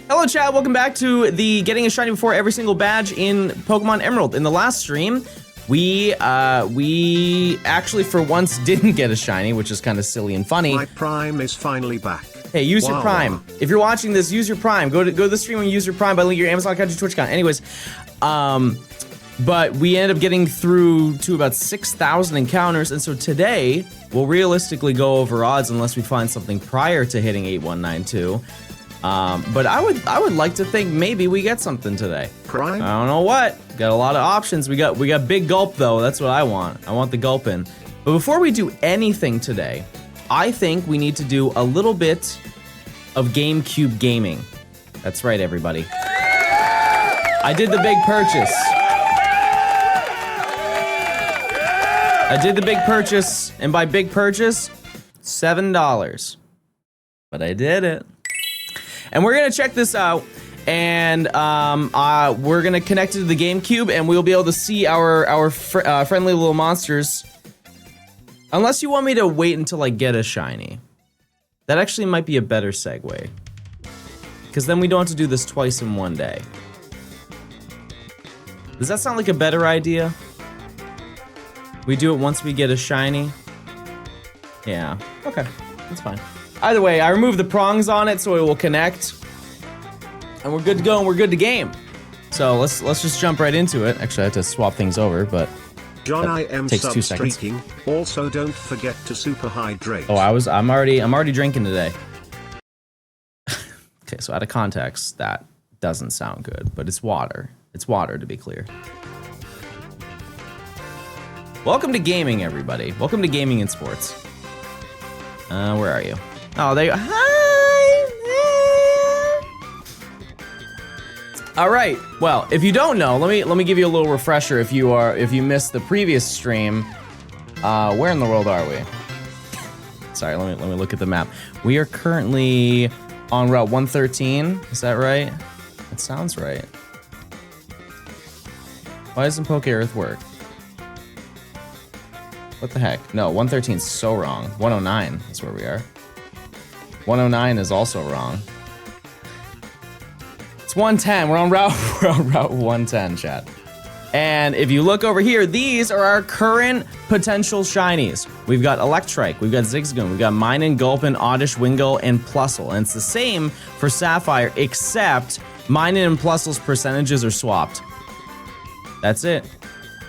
Hello chat, welcome back to the getting a shiny before every single badge in Pokemon Emerald. In the last stream, we actually for once didn't get a shiny, which is kind of silly and funny. My Prime is finally back. Hey, use your Prime. If you're watching this, use your Prime. Go to the stream and use your Prime by linking your Amazon account to Twitch account. Anyways, but we ended up getting through to about 6,000 encounters, and so today we'll realistically go over odds unless we find something prior to hitting 8192. But I would like to think maybe we get something today. Prime? I don't know what. Got a lot of options. We got Big Gulp though. That's what I want. I want the Gulp in. But before we do anything today, I think we need to do a little bit of GameCube gaming. That's right, everybody. I did the big purchase. I did the big purchase, and by big purchase, $7. But I did it. And we're gonna check this out, and we're gonna connect it to the GameCube, and we'll be able to see our friendly little monsters. Unless you want me to wait until I get a shiny. That actually might be a better segue. Because then we don't have to do this twice in one day. Does that sound like a better idea? We do it once we get a shiny? Yeah, okay, that's fine. Either way, I removed the prongs on it so it will connect. And we're good to go and we're good to game. So let's just jump right into it. Actually, I have to swap things over, but John, I am takes 2 seconds. streaking. Also, don't forget to super hydrate. Oh, I'm already drinking today. Okay, so out of context, that doesn't sound good, but it's water. It's water, to be clear. Welcome to gaming, everybody. Welcome to gaming and sports. Where are you? Oh, there you go. Hi there. All right. Well, if you don't know, let me give you a little refresher. If you missed the previous stream, where in the world are we? Sorry, let me look at the map. We are currently on Route 113. Is that right? That sounds right. Why doesn't Poke Earth work? What the heck? No, 113 is so wrong. 109 is where we are. 109 is also wrong. It's 110. We're on route 110, chat. And if you look over here, these are our current potential shinies. We've got Electrike, we've got Zigzagoon, we've got Minun, Gulpin, Oddish, Wingull, and Plusle. And it's the same for Sapphire, except Minun and Plusle's percentages are swapped. That's it.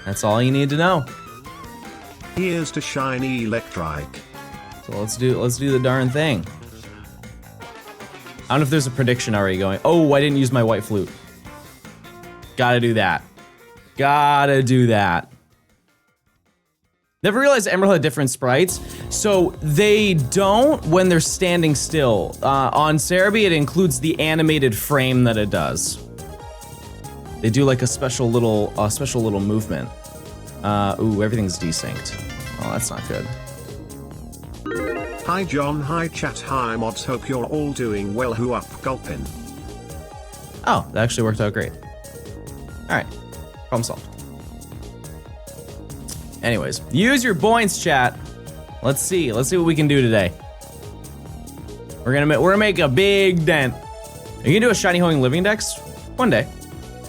That's all you need to know. Here's to shiny Electrike. So let's do the darn thing. I don't know if there's a prediction already going. Oh, I didn't use my white flute. Gotta do that. Gotta do that. Never realized Emerald had different sprites. So they don't when they're standing still. On Cerebi, it includes the animated frame that it does. They do like a special little movement. Ooh, everything's desynced. Oh, that's not good. Hi John, hi chat, hi mods, hope you're all doing well. Who up, Gulpin? Oh, that actually worked out great. Alright, problem solved. Anyways, use your points, chat. Let's see what we can do today. We're gonna make a big dent. Are you gonna do a shiny hoeing living dex? One day.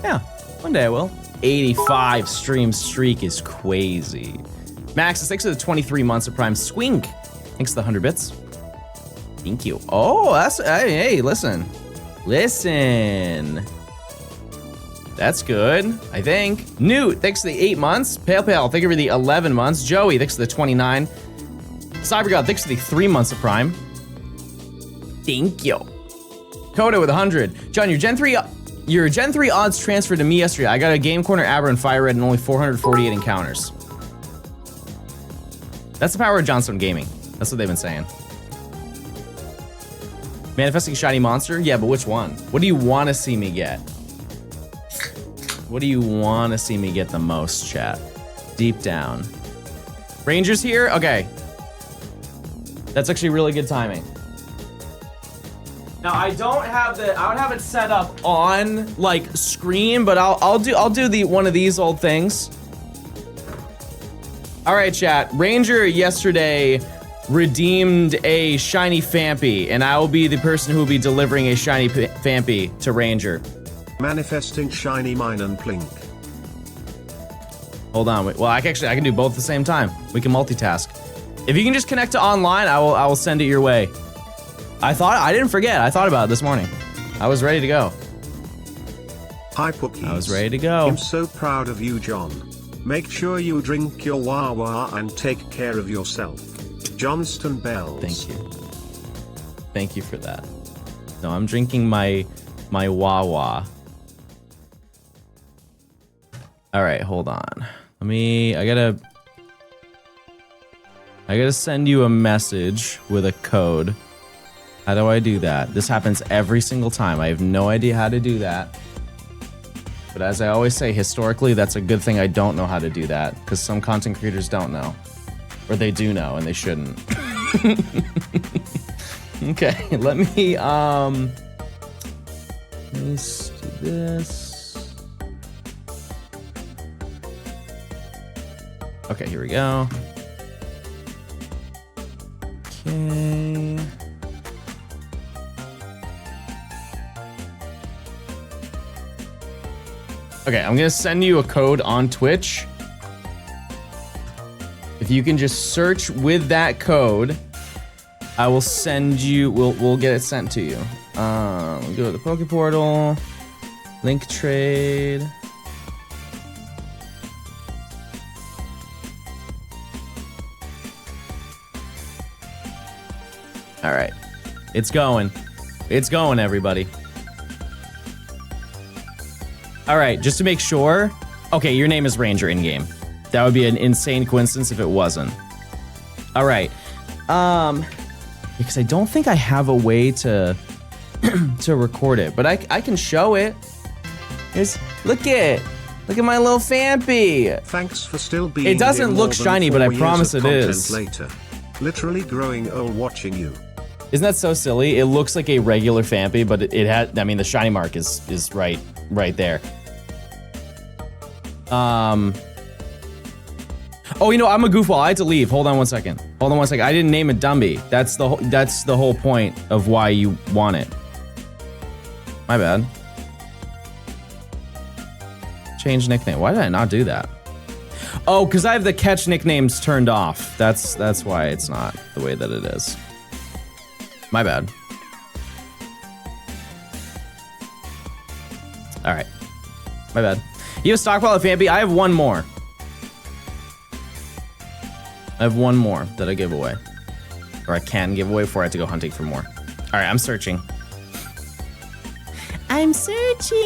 Yeah, one day I will. 85 stream streak is crazy. Max, thanks for the 23 months of Prime. Swink, thanks for the 100 bits. Thank you. Oh, that's, hey, listen. That's good, I think. Newt, thanks for the 8 months. Pale, thank you for the 11 months. Joey, thanks for the 29. CyberGod, thanks for the 3 months of Prime. Thank you. Coda with 100. John, your Gen 3 odds transferred to me yesterday. I got a Game Corner, Abra, and Fire Red and only 448 encounters. That's the power of Johnstone Gaming. That's what they've been saying. Manifesting a shiny monster? Yeah, but which one? What do you want to see me get? What do you want to see me get the most, chat? Deep down. Rangers here? Okay. That's actually really good timing. Now I don't have it set up on like screen, but I'll do the one of these old things. All right, chat. Ranger yesterday redeemed a shiny Fampy, and I will be the person who will be delivering a shiny Fampy to Ranger. Manifesting shiny mine and plink. Hold on, wait. Well, I can do both at the same time. We can multitask. If you can just connect to online, I will send it your way. I didn't forget. I thought about it this morning. I was ready to go. Hi Pookies. I was ready to go. I'm so proud of you, John. Make sure you drink your Wawa and take care of yourself. Johnstone Bells. Thank you. Thank you for that. No, I'm drinking my Wawa. All right, hold on. I gotta send you a message with a code. How do I do that? This happens every single time. I have no idea how to do that. But as I always say, historically, that's a good thing I don't know how to do that, because some content creators don't know. Or they do know, and they shouldn't. Okay, let me do this. Okay, here we go. Okay. Okay, I'm gonna send you a code on Twitch. If you can just search with that code, I will send you. We'll get it sent to you. We'll go to the Poke Portal, link trade. All right, it's going. It's going, everybody. All right, just to make sure. Okay, your name is Ranger in game. That would be an insane coincidence if it wasn't. All right, because I don't think I have a way to to record it, but I can show it. Look at my little Fampy. Thanks for still being. It doesn't look shiny, but I promise it is. Later. Literally growing old watching you. Isn't that so silly? It looks like a regular Fampy, but it had. I mean, the shiny mark is right there. Oh, you know, I'm a goofball. I had to leave. Hold on one second. I didn't name it Dumby. That's the whole point of why you want it. My bad. Change nickname. Why did I not do that? Oh, because I have the catch nicknames turned off. That's why it's not the way that it is. My bad. All right. My bad. You have a stockpile of Fampy? I have one more. I have one more that I give away. Or I can give away before I have to go hunting for more. All right, I'm searching. I'm searching.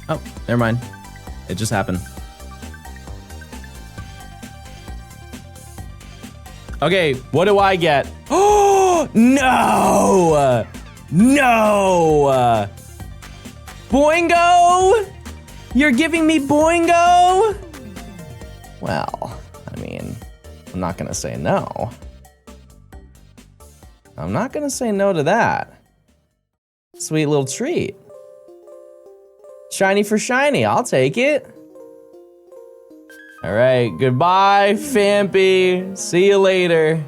Oh, never mind. It just happened. Okay, what do I get? Oh, no! No! Boingo? You're giving me Boingo? Well, I mean, I'm not gonna say no. I'm not gonna say no to that. Sweet little treat. Shiny for shiny, I'll take it. All right, goodbye, Fampy. See you later.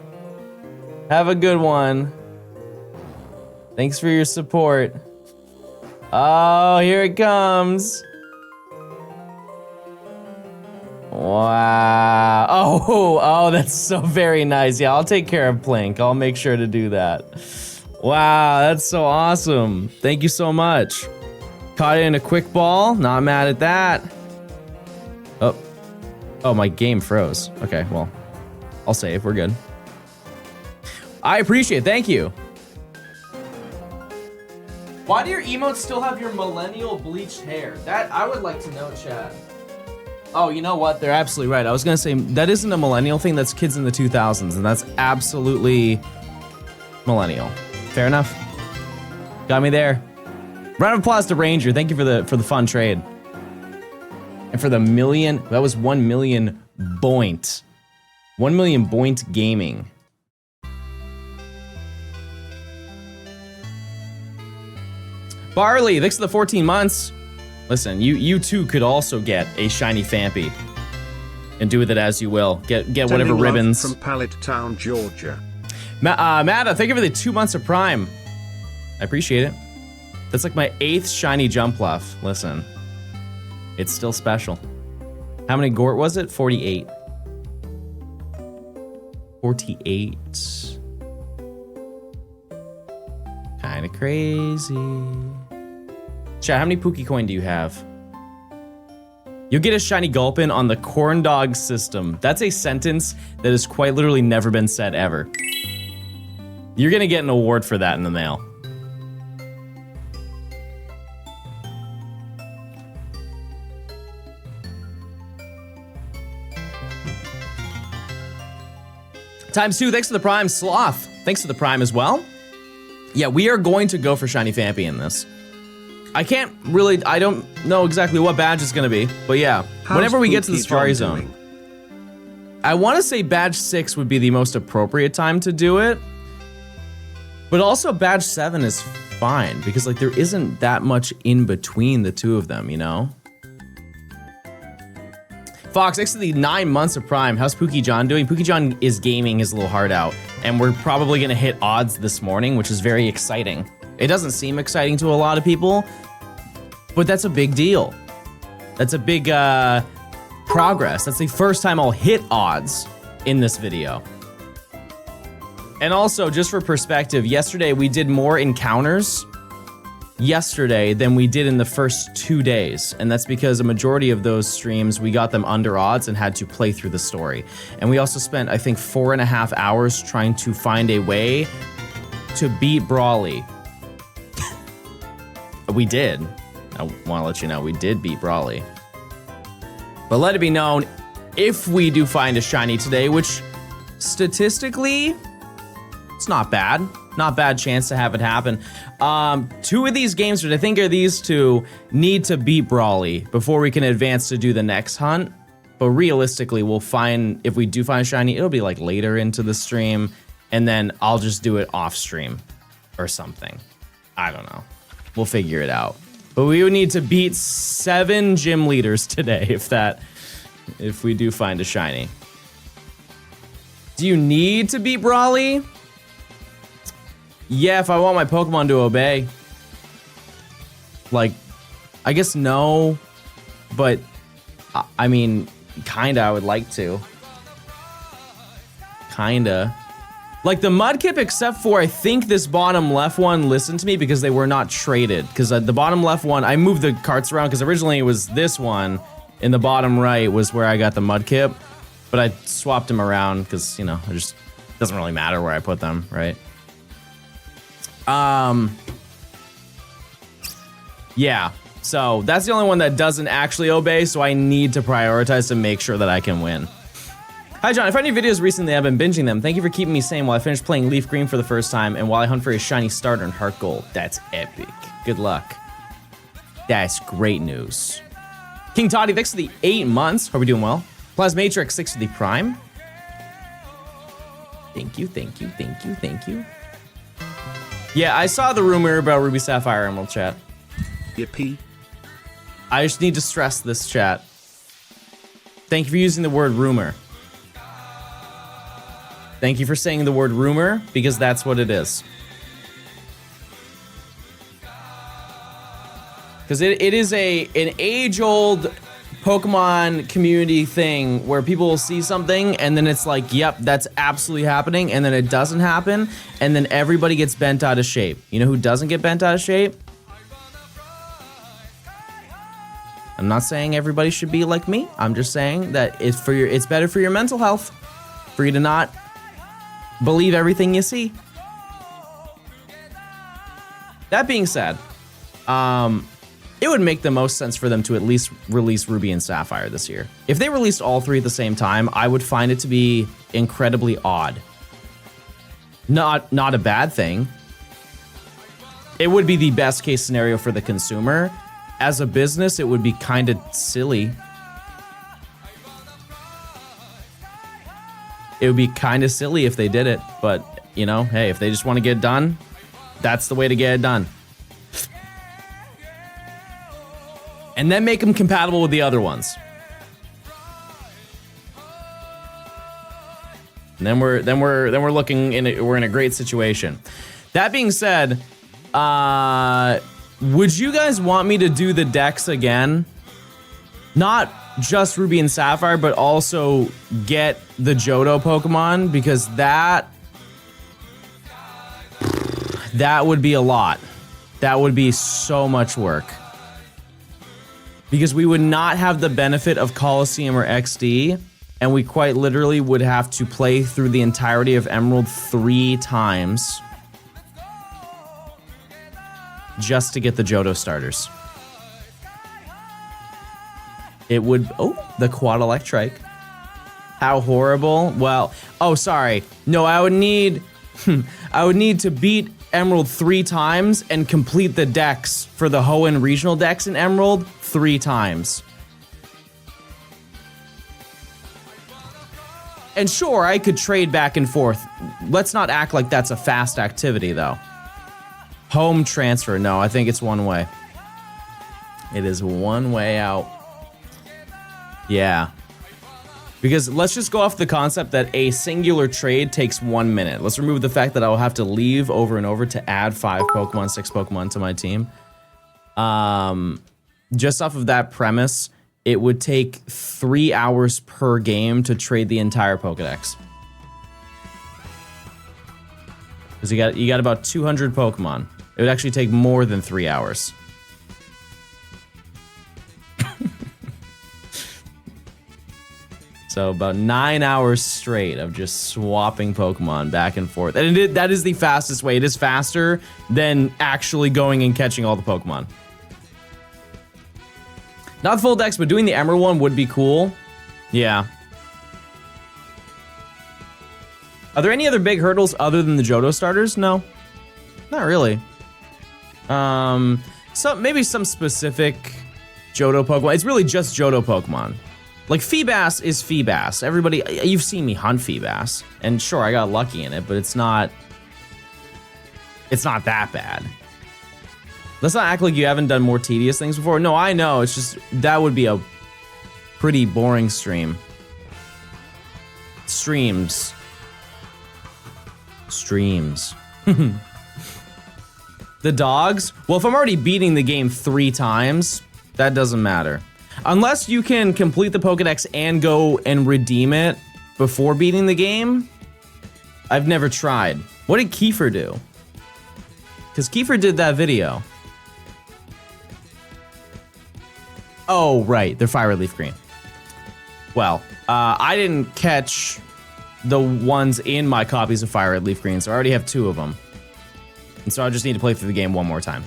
Have a good one. Thanks for your support. Oh, here it comes. Wow. Oh, that's so very nice. Yeah, I'll take care of Plink. I'll make sure to do that. Wow, that's so awesome. Thank you so much. Caught it in a quick ball. Not mad at that. Oh, my game froze. Okay, well, I'll save. We're good. I appreciate it. Thank you. Why do your emotes still have your millennial bleached hair? That I would like to know, chat. Oh, you know what? They're absolutely right. I was gonna say that isn't a millennial thing. That's kids in the 2000s, and that's absolutely millennial. Fair enough. Got me there. Round of applause to Ranger. Thank you for the fun trade. And for the million, that was 1 million Boint. 1 million Boint gaming. Barley, thanks for the 14 months. Listen, you too could also get a shiny Fampy. and do with it as you will. Get whatever Sending love ribbons. from Pallet Town, Georgia. Matta, thank you for the 2 months of Prime. I appreciate it. That's like my 8th shiny Jumpluff. Listen, it's still special. How many Gort was it? 48. 48. Kind of crazy. Chat, how many Pookie Coin do you have? You'll get a shiny Gulpin on the corn dog system. That's a sentence that has quite literally never been said ever. You're gonna get an award for that in the mail. ×2, thanks for the Prime. Sloth, thanks for the Prime as well. Yeah, we are going to go for Shiny Fampy in this. I don't know exactly what badge it's gonna be, but yeah. Whenever we get to the Safari Zone. I wanna say badge 6 would be the most appropriate time to do it. But also badge 7 is fine, because like there isn't that much in between the two of them, you know? Fox, next to the 9 months of Prime, how's Pookie John doing? Pookie John is gaming his little heart out, and we're probably gonna hit odds this morning, which is very exciting. It doesn't seem exciting to a lot of people, but that's a big deal. That's a big progress. That's the first time I'll hit odds in this video. And also, just for perspective, yesterday we did more encounters yesterday than we did in the first 2 days. And that's because a majority of those streams, we got them under odds and had to play through the story. And we also spent, I think, 4.5 hours trying to find a way to beat Brawly. We did. I want to let you know, we did beat Brawly. But let it be known, if we do find a shiny today, which statistically, it's not bad. Not bad chance to have it happen. 2 of these games, which I think are these two, need to beat Brawly before we can advance to do the next hunt. But realistically, we'll find, if we do find a shiny, it'll be like later into the stream, and then I'll just do it off stream or something. I don't know. We'll figure it out. But we would need to beat 7 gym leaders today if we do find a shiny. Do you need to beat Brawly? Yeah, if I want my Pokemon to obey. Like, I guess no, but I mean, kinda, I would like to. Kinda. Like the Mudkip, except for I think this bottom left one listened to me because they were not traded. Because the bottom left one, I moved the carts around because originally it was this one. In the bottom right was where I got the Mudkip. But I swapped them around because, you know, it just doesn't really matter where I put them, right? Yeah, so that's the only one that doesn't actually obey, so I need to prioritize to make sure that I can win. Hi John, I found your videos recently, I've been binging them. Thank you for keeping me sane while I finish playing Leaf Green for the first time and while I hunt for a shiny starter in Heart Gold. That's epic. Good luck. That's great news. King Toddy, thanks for the 8 months. Hope you're doing well. Plasmatrix, thanks for the Prime. Thank you, thank you, thank you, thank you. Yeah, I saw the rumor about Ruby Sapphire Emerald, chat. Yippee. I just need to stress this, chat. Thank you for using the word rumor. Thank you for saying the word rumor, because that's what it is. Because it is an age-old Pokemon community thing where people will see something and then it's like, yep, that's absolutely happening, and then it doesn't happen, and then everybody gets bent out of shape. You know who doesn't get bent out of shape? I'm not saying everybody should be like me. I'm just saying that it's better for your mental health for you to not believe everything you see. That being said, it would make the most sense for them to at least release Ruby and Sapphire this year. If they released all 3 at the same time, I would find it to be incredibly odd. Not a bad thing. It would be the best case scenario for the consumer. As a business, it would be kind of silly. It would be kind of silly if they did it, but you know, hey, if they just want to get it done, that's the way to get it done. And then make them compatible with the other ones. And then we're looking we're in a great situation. That being said, would you guys want me to do the decks again? Not just Ruby and Sapphire, but also get the Johto Pokemon, because that would be a lot. That would be so much work. Because we would not have the benefit of Coliseum or XD, and we quite literally would have to play through the entirety of Emerald 3 times just to get the Johto starters. It would, oh, the Quad Electrike. How horrible. Well, oh, sorry. No, I would need to beat Emerald 3 times and complete the decks for the Hoenn regional decks in Emerald 3 times. And sure, I could trade back and forth. Let's not act like that's a fast activity, though. Home transfer. No, I think it's one way. It is one way out. Yeah. Because let's just go off the concept that a singular trade takes 1 minute. Let's remove the fact that I will have to leave over and over to add 5 Pokemon, 6 Pokemon to my team. Just off of that premise, it would take 3 hours per game to trade the entire Pokedex. Because you got about 200 Pokemon. It would actually take more than 3 hours. So about 9 hours straight of just swapping Pokemon back and forth. And that is the fastest way. It is faster than actually going and catching all the Pokemon. Not the full decks, but doing the Emerald one would be cool. Yeah. Are there any other big hurdles other than the Johto starters? No. Not really. Maybe some specific Johto Pokemon. It's really just Johto Pokemon. Like, Feebas is Feebas. Everybody, you've seen me hunt Feebas. And sure, I got lucky in it, but it's not that bad. Let's not act like you haven't done more tedious things before. No, I know, it's just, that would be a pretty boring stream. Streams. The dogs? Well, if I'm already beating the game 3 times, that doesn't matter. Unless you can complete the Pokedex and go and redeem it before beating the game. I've never tried. What did Kiefer do? Because Kiefer did that video. Oh, right. They're Fire Red Leaf Green. Well, I didn't catch the ones in my copies of Fire Red Leaf Green, so I already have 2 of them. And so I just need to play through the game one more time.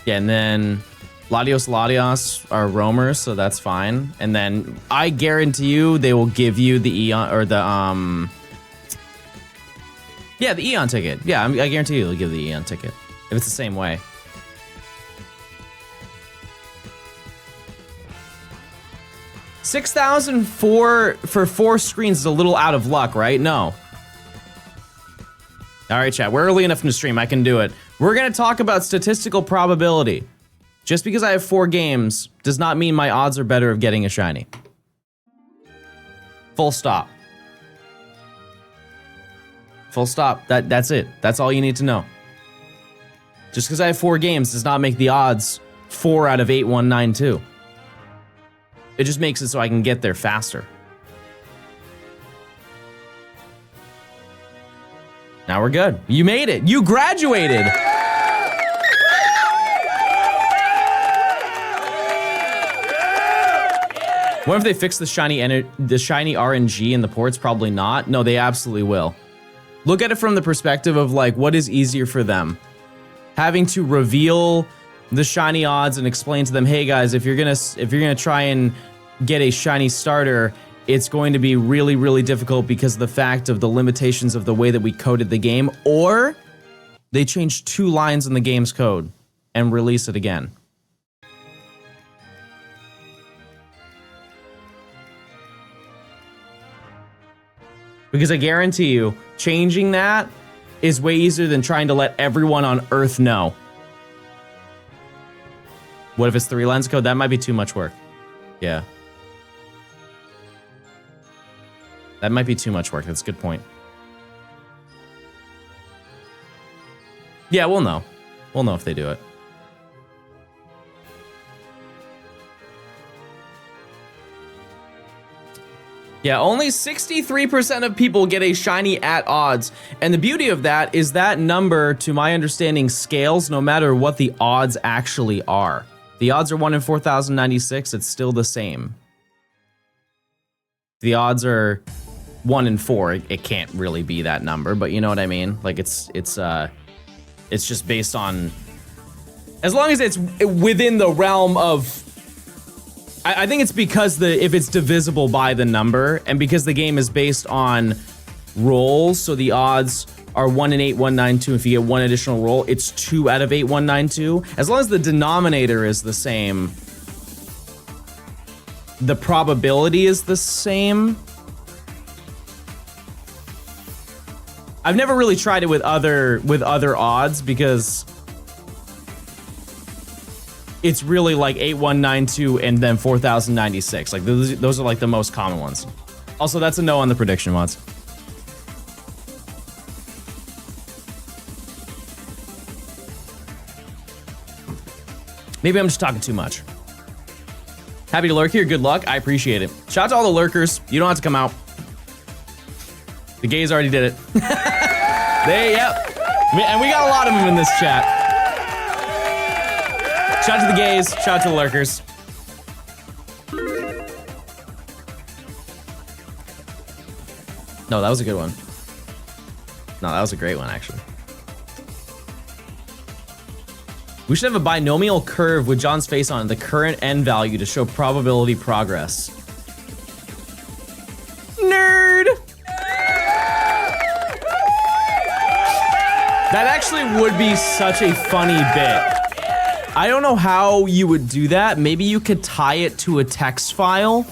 Yeah, and then Latios are roamers, so that's fine. And then I guarantee you they will give you the Eon, or the, yeah, the Eon ticket. Yeah, I guarantee you they'll give the Eon ticket, if it's the same way. $6,000 for 4 screens is a little out of luck, right? No. All right, chat, we're early enough in the stream, I can do it. We're gonna talk about statistical probability. Just because I have 4 games does not mean my odds are better of getting a shiny. Full stop. Full stop. That's it. That's all you need to know. Just because I have 4 games does not make the odds 4 out of 8, 1, 9, 2. It just makes it so I can get there faster. Now we're good. You made it. You graduated. What if they fix the shiny RNG in the ports? Probably not. No, they absolutely will. Look at it from the perspective of, like, what is easier for them? Having to reveal the shiny odds and explain to them, hey guys, if you're gonna try and get a shiny starter, it's going to be really, really difficult because of the fact of the limitations of the way that we coded the game, or they change 2 lines in the game's code and release it again. Because I guarantee you, changing that is way easier than trying to let everyone on Earth know. What if it's 3 lines code? That might be too much work. Yeah. That might be too much work. That's a good point. Yeah, we'll know. We'll know if they do it. Yeah, only 63% of people get a shiny at odds. And the beauty of that is that number, to my understanding, scales no matter what the odds actually are. The odds are 1 in 4,096. It's still the same. The odds are 1 in 4. It can't really be that number, but you know what I mean? Like it's just based on, as long as it's within the realm of, I think it's because if it's divisible by the number, and because the game is based on rolls, so the odds are 1 in 8192. If you get one additional roll, it's 2 out of 8192. As long as the denominator is the same, the probability is the same. I've never really tried it with other odds because it's really like 8192 and then 4096. Like those are like the most common ones. Also, that's a no on the prediction mods. Maybe I'm just talking too much. Happy to lurk here. Good luck. I appreciate it. Shout out to all the lurkers. You don't have to come out. The gays already did it. Yep. And we got a lot of them in this chat. Shout out to the gays. Shout out to the lurkers. No, that was a good one. No, that was a great one, actually. We should have a binomial curve with John's face on it, the current n value to show probability progress. Nerd! That actually would be such a funny bit. I don't know how you would do that. Maybe you could tie it to a text file.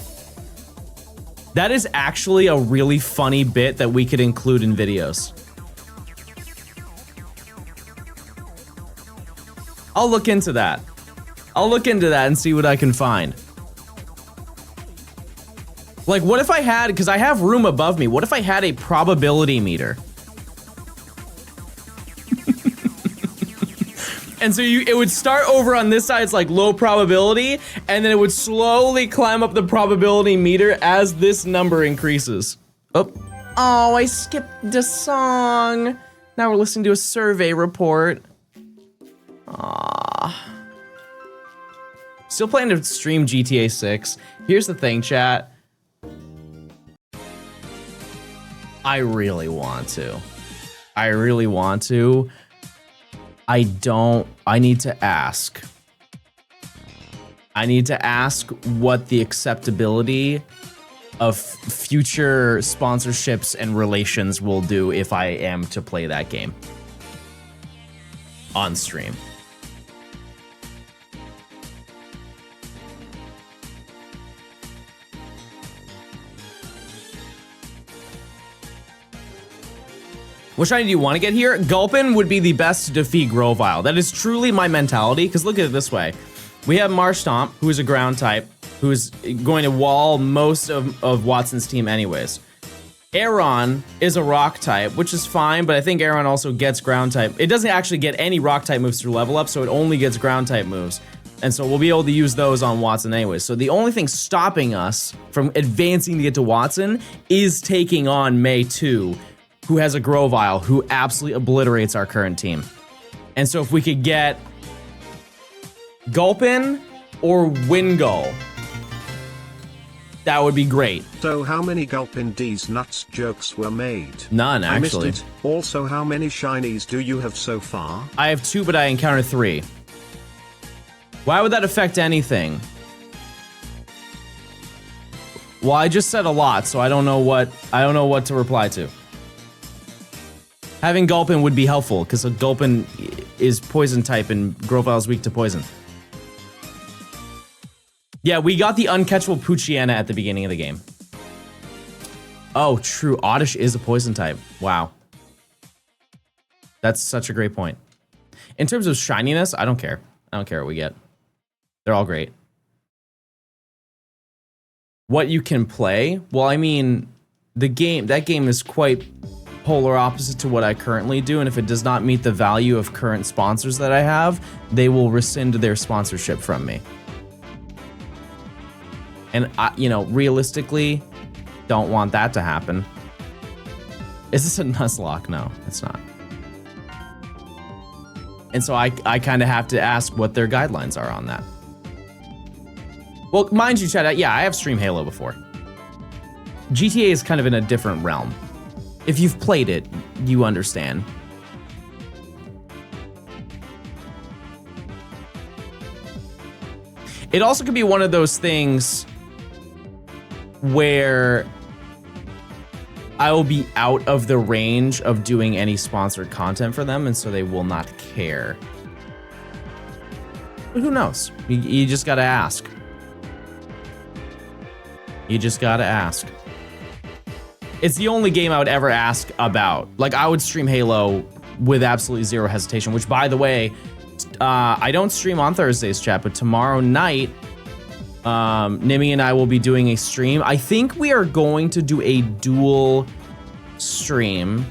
That is actually a really funny bit that we could include in videos. I'll look into that. I'll look into that and see what I can find. Like, what if I had, because I have room above me, what if I had a probability meter? And so it would start over on this side, it's like low probability, and then it would slowly climb up the probability meter as this number increases. Oh, I skipped the song. Now we're listening to a survey report. Still planning to stream GTA 6. Here's the thing, chat. I really want to. I need to ask. I need to ask what the acceptability of future sponsorships and relations will do if I am to play that game on stream. What shiny do you want to get here? Gulpin would be the best to defeat Grovyle. That is truly my mentality, because look at it this way. We have Marshtomp, who is a ground type, who is going to wall most of Watson's team anyways. Aeron is a rock type, which is fine, but I think Aeron also gets ground type. It doesn't actually get any rock type moves through level up, so it only gets ground type moves. And so we'll be able to use those on Watson anyways. So the only thing stopping us from advancing to get to Watson is taking on May 2, who has a Grovyle, who absolutely obliterates our current team. And so if we could get Gulpin or Wingull, that would be great. So how many Gulpin D's nuts jokes were made? None, actually. I missed it. Also, how many shinies do you have so far? I have 2, but I encountered 3. Why would that affect anything? Well, I just said a lot, so I don't know what to reply to. Having Gulpin would be helpful, because Gulpin is poison type and Grovyle is weak to poison. Yeah, we got the uncatchable Poochyena at the beginning of the game. Oh, true. Oddish is a poison type. Wow. That's such a great point. In terms of shininess, I don't care. I don't care what we get. They're all great. What you can play? Well, I mean, that game is quite polar opposite to what I currently do, and if it does not meet the value of current sponsors that I have, they will rescind their sponsorship from me. And I, realistically, don't want that to happen. Is this a Nuzlocke? No, it's not. And so I kind of have to ask what their guidelines are on that. Well, mind you, Chad, yeah, I have streamed Halo before. GTA is kind of in a different realm. If you've played it, you understand. It also could be one of those things where I will be out of the range of doing any sponsored content for them, and so they will not care. But who knows? You just gotta ask. You just gotta ask. It's the only game I would ever ask about. Like, I would stream Halo with absolutely zero hesitation, which, by the way, I don't stream on Thursdays, chat, but tomorrow night, Nimmy and I will be doing a stream. I think we are going to do a dual stream,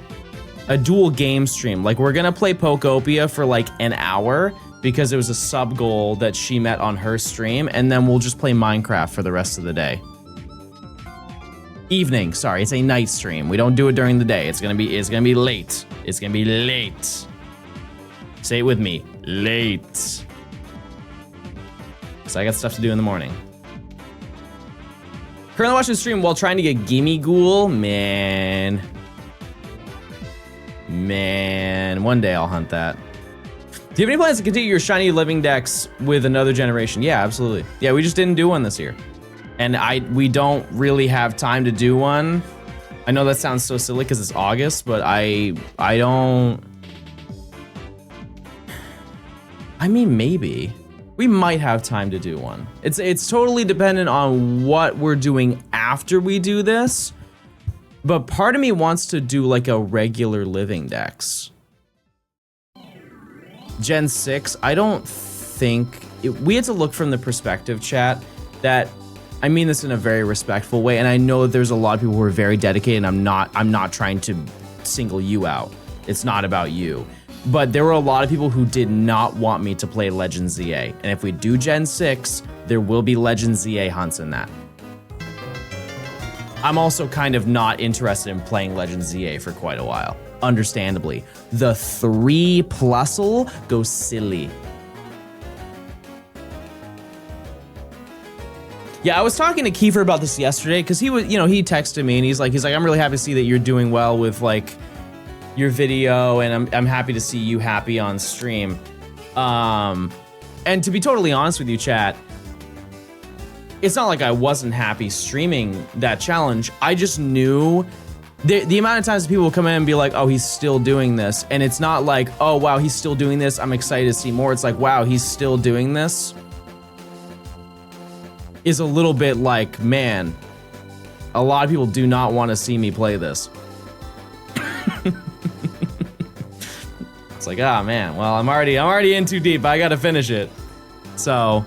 a dual game stream. Like, we're gonna play Pokopia for like an hour because it was a sub goal that she met on her stream, and then we'll just play Minecraft for the rest of the day. Evening, sorry, it's a night stream. We don't do it during the day. It's gonna be late. It's gonna be late. Say it with me, late. So I got stuff to do in the morning. Currently watching the stream while trying to get Gimme Ghoul. Man, one day I'll hunt that. Do you have any plans to continue your shiny living decks with another generation? Yeah, absolutely. Yeah, we just didn't do one this year. And we don't really have time to do one. I know that sounds so silly because it's August, but I don't. I mean, maybe. We might have time to do one. It's totally dependent on what we're doing after we do this. But part of me wants to do like a regular living dex. Gen 6, I don't think... we had to look from the perspective, chat, that... I mean this in a very respectful way, and I know there's a lot of people who are very dedicated, and I'm not trying to single you out. It's not about you. But there were a lot of people who did not want me to play Legend ZA. And if we do Gen 6, there will be Legend ZA hunts in that. I'm also kind of not interested in playing Legend ZA for quite a while. Understandably. The 3+'ll goes silly. Yeah, I was talking to Kiefer about this yesterday because he was, he texted me and he's like, I'm really happy to see that you're doing well with like your video, and I'm happy to see you happy on stream. And to be totally honest with you, chat, it's not like I wasn't happy streaming that challenge. I just knew the amount of times people will come in and be like, oh, he's still doing this. And it's not like, oh, wow, he's still doing this. I'm excited to see more. It's like, wow, he's still doing this. Is a little bit like, man, a lot of people do not want to see me play this. It's like, ah, man, well, I'm already in too deep. I gotta finish it. So,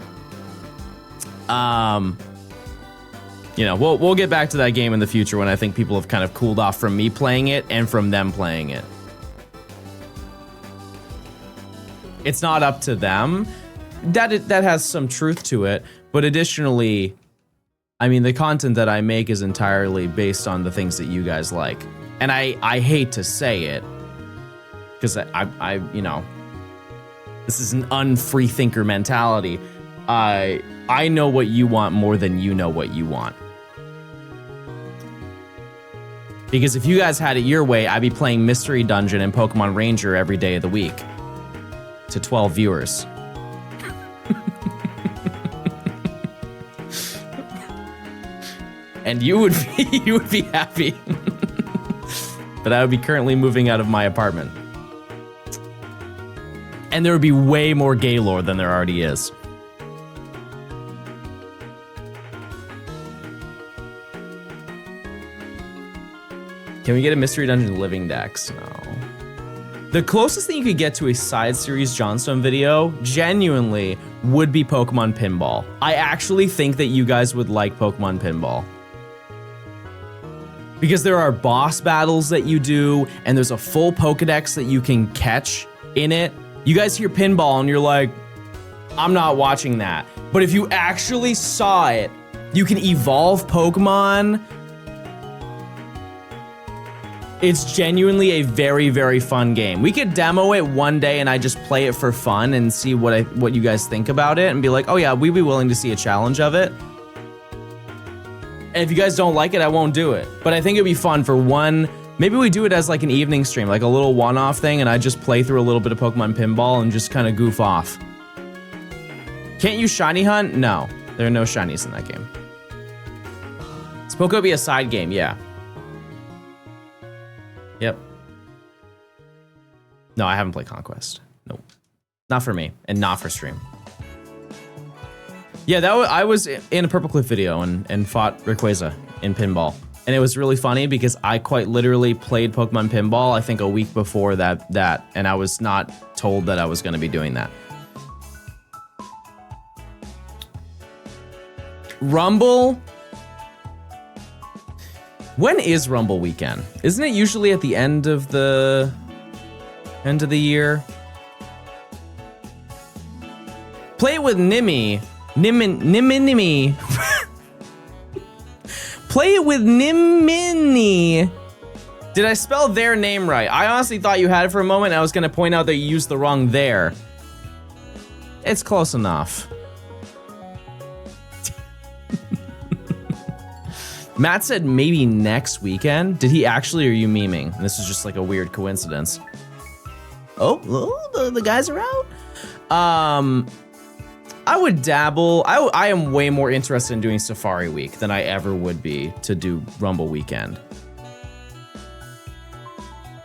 we'll get back to that game in the future when I think people have kind of cooled off from me playing it and from them playing it. It's not up to them. That has some truth to it. But additionally, I mean, the content that I make is entirely based on the things that you guys like. And I hate to say it, because I this is an unfree thinker mentality. I know what you want more than you know what you want. Because if you guys had it your way, I'd be playing Mystery Dungeon and Pokemon Ranger every day of the week to 12 viewers. And you would be happy. But I would be currently moving out of my apartment. And there would be way more Gaylord than there already is. Can we get a Mystery Dungeon Living Dex? No. The closest thing you could get to a side series Johnstone video, genuinely, would be Pokemon Pinball. I actually think that you guys would like Pokemon Pinball. Because there are boss battles that you do, and there's a full Pokedex that you can catch in it. You guys hear pinball and you're like, I'm not watching that. But if you actually saw it, you can evolve Pokemon. It's genuinely a very, very fun game. We could demo it one day and I just play it for fun and see what you guys think about it and be like, oh yeah, we'd be willing to see a challenge of it. And if you guys don't like it, I won't do it. But I think it'd be fun for one, maybe we do it as like an evening stream, like a little one-off thing, and I just play through a little bit of Pokemon Pinball and just kind of goof off. Can't you shiny hunt? No, there are no shinies in that game. It's supposed to be a side game, yeah. Yep. No, I haven't played Conquest. Nope. Not for me, and not for stream. Yeah, I was in a Purple Cliff video and fought Rayquaza in pinball. And it was really funny because I quite literally played Pokemon Pinball, I think a week before that, and I was not told that I was gonna be doing that. Rumble? When is Rumble weekend? Isn't it usually at the end of the year? Play it with Nimmy. Nimmy. Play it with Nimini. Did I spell their name right? I honestly thought you had it for a moment. And I was gonna point out that you used the wrong there. It's close enough. Matt said maybe next weekend. Did he actually, or are you memeing? This is just like a weird coincidence. Oh, the guys are out? I would dabble. I am way more interested in doing Safari Week than I ever would be to do Rumble Weekend.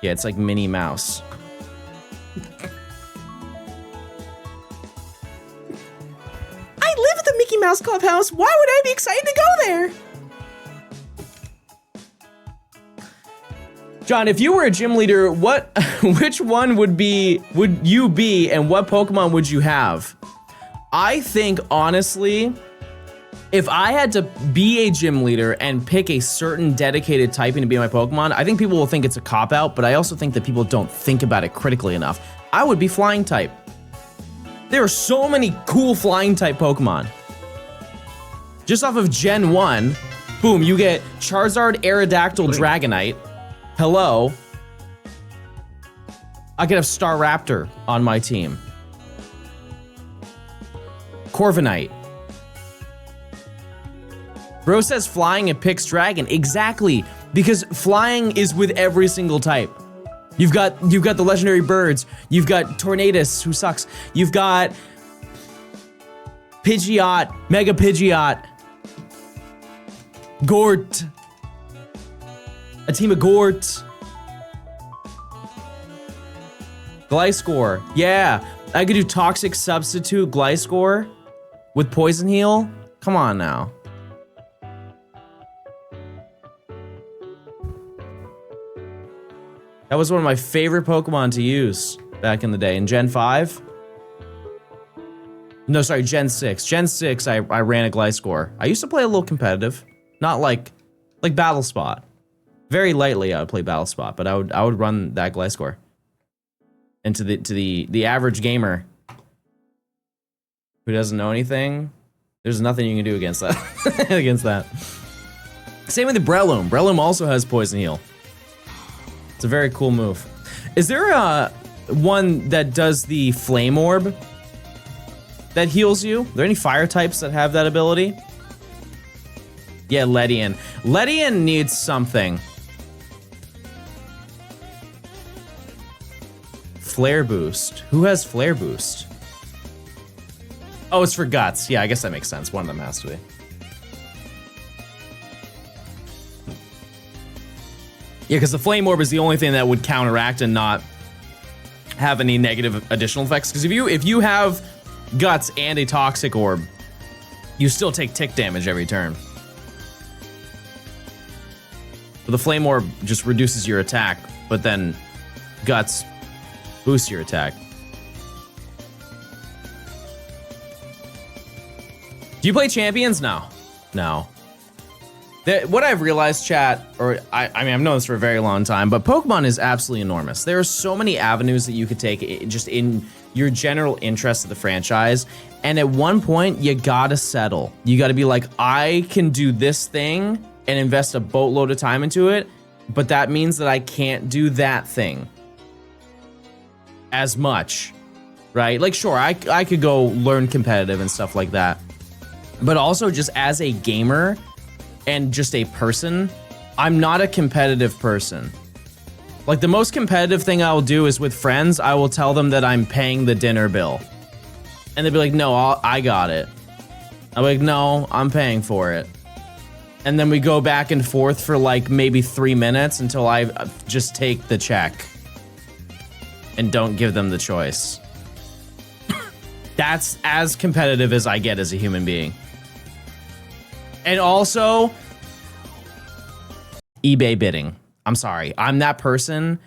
Yeah, it's like Minnie Mouse. I live at the Mickey Mouse Clubhouse. Why would I be excited to go there? John, if you were a gym leader, which one would you be, and what Pokemon would you have? I think, honestly, if I had to be a gym leader and pick a certain dedicated typing to be my Pokemon, I think people will think it's a cop-out, but I also think that people don't think about it critically enough. I would be flying type. There are so many cool flying type Pokemon. Just off of Gen 1, boom, you get Charizard, Aerodactyl, Dragonite. Hello. I could have Staraptor on my team. Corviknight. Bro says flying and picks dragon. Exactly, because flying is with every single type. You've got the legendary birds. You've got Tornadus, who sucks. You've got Pidgeot, Mega Pidgeot, Gort, a team of Gort, Gliscor. Yeah, I could do Toxic Substitute Gliscor with Poison Heal. Come on now. That was one of my favorite Pokemon to use back in the day. In Gen 5? No, sorry, Gen 6. Gen 6, I ran a Gliscor. I used to play a little competitive. Not like Battle Spot. Very lightly I would play Battle Spot, but I would run that Gliscor. And to the average gamer who doesn't know anything, there's nothing you can do against that. Same with the Breloom. Breloom also has Poison Heal. It's a very cool move. Is there one that does the Flame Orb that heals you? Are there any fire types that have that ability? Yeah, Ledian. Ledian needs something. Flare Boost. Who has Flare Boost? Oh, it's for Guts. Yeah, I guess that makes sense. One of them has to be. Yeah, because the Flame Orb is the only thing that would counteract and not have any negative additional effects. Because if you have Guts and a Toxic Orb, you still take tick damage every turn. But the Flame Orb just reduces your attack, but then Guts boosts your attack. Do you play Champions? No. No. What I've realized, chat, or I mean, I've known this for a very long time, but Pokemon is absolutely enormous. There are so many avenues that you could take just in your general interest of the franchise. And at one point, you gotta settle. You gotta be like, I can do this thing and invest a boatload of time into it, but that means that I can't do that thing as much, right? Like, sure, I could go learn competitive and stuff like that. But also just as a gamer, and just a person, I'm not a competitive person. Like the most competitive thing I will do is with friends, I will tell them that I'm paying the dinner bill. And they'll be like, no, I got it. I'm like, no, I'm paying for it. And then we go back and forth for like maybe 3 minutes until I just take the check and don't give them the choice. That's as competitive as I get as a human being. And also, eBay bidding. I'm sorry. I'm that person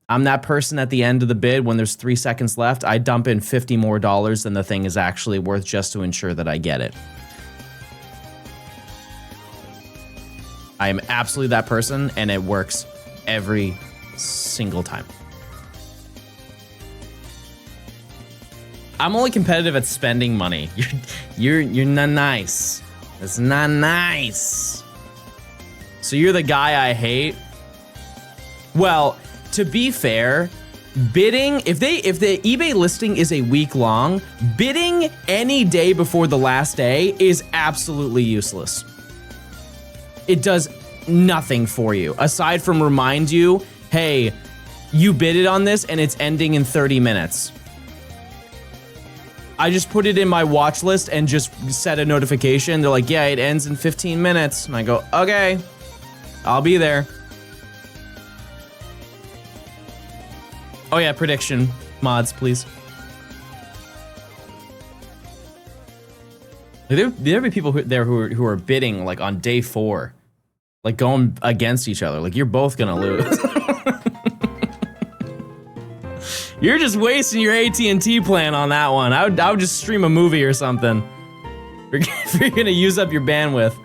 at the end of the bid when there's 3 seconds left. I dump in $50 more than the thing is actually worth just to ensure that I get it. I am absolutely that person, and it works every single time. I'm only competitive at spending money. You're not nice. It's not nice. So you're the guy I hate? Well, to be fair, bidding, if the eBay listing is a week long, bidding any day before the last day is absolutely useless. It does nothing for you aside from remind you, hey, you bidded on this and it's ending in 30 minutes. I just put it in my watch list and just set a notification. They're like, yeah, it ends in 15 minutes. And I go, okay, I'll be there. Oh yeah, prediction mods, please. There be people who are bidding like on day 4, like going against each other. Like you're both gonna lose. You're just wasting your AT&T plan on that one. I would just stream a movie or something. If you're gonna use up your bandwidth.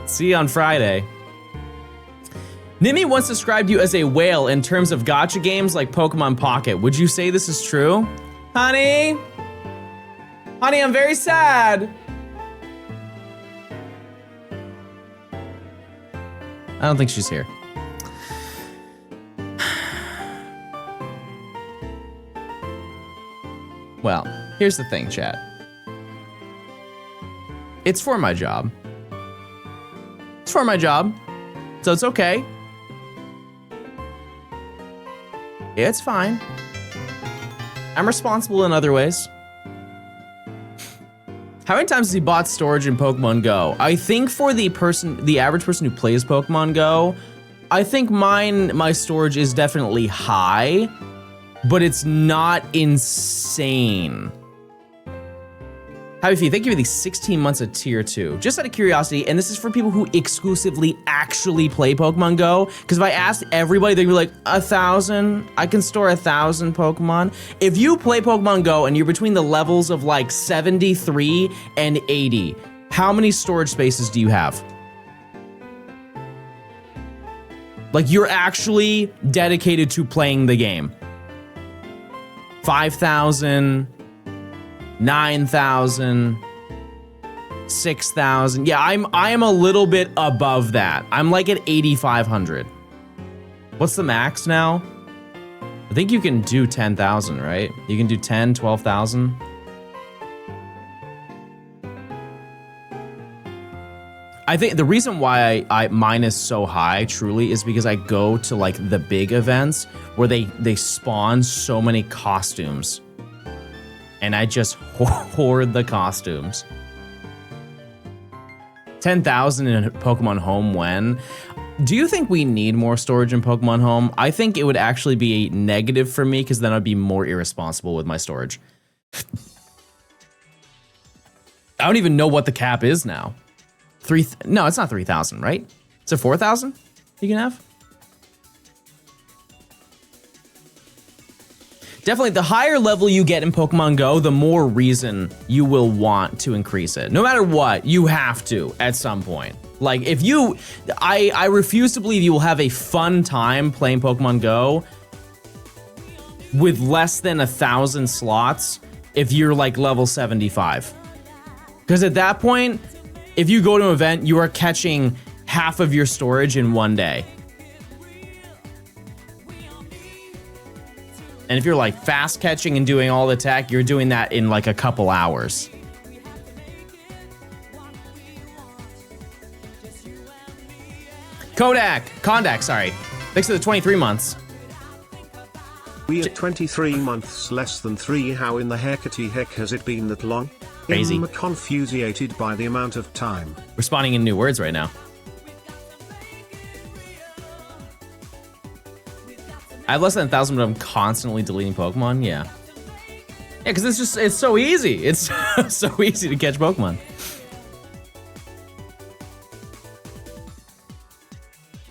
See you on Friday. Nimi once described you as a whale in terms of gacha games like Pokemon Pocket. Would you say this is true? Honey? Honey, I'm very sad. I don't think she's here. Well, here's the thing, chat. It's for my job. It's for my job. So it's okay. It's fine. I'm responsible in other ways. How many times has he bought storage in Pokemon Go? I think for the average person who plays Pokemon Go, I think my storage is definitely high, but it's not insane. Happy Fee, thank you for the 16 months of tier 2. Just out of curiosity, and this is for people who exclusively actually play Pokemon Go, because if I asked everybody, they'd be like, 1,000? I can store 1,000 Pokemon. If you play Pokemon Go and you're between the levels of like 73 and 80, how many storage spaces do you have? Like you're actually dedicated to playing the game. 5,000, 9,000, 6,000. Yeah, I am a little bit above that. I'm like at 8,500. What's the max now? I think you can do 10,000, right? You can do 10, 12,000. I think the reason why mine is so high truly is because I go to like the big events where they spawn so many costumes. And I just hoard the costumes. 10,000 in Pokemon Home when? Do you think we need more storage in Pokemon Home? I think it would actually be negative for me because then I'd be more irresponsible with my storage. I don't even know what the cap is now. No, it's not 3,000, right? Is it 4,000 you can have? Definitely, the higher level you get in Pokemon Go, the more reason you will want to increase it. No matter what, you have to at some point. Like if you, I refuse to believe you will have a fun time playing Pokemon Go with less than 1,000 slots if you're like level 75. Because at that point, if you go to an event, you are catching half of your storage in one day. And if you're like fast catching and doing all the tech, you're doing that in like a couple hours. Kondak, sorry. Thanks for the 23 months. We are 23 months less than 3. How in the heckety heck has it been that long? Crazy. I'm confusiated by the amount of time. Responding in new words right now. I have less than 1,000, but I'm constantly deleting Pokemon. Yeah. Yeah, because it's so easy. It's so easy to catch Pokemon.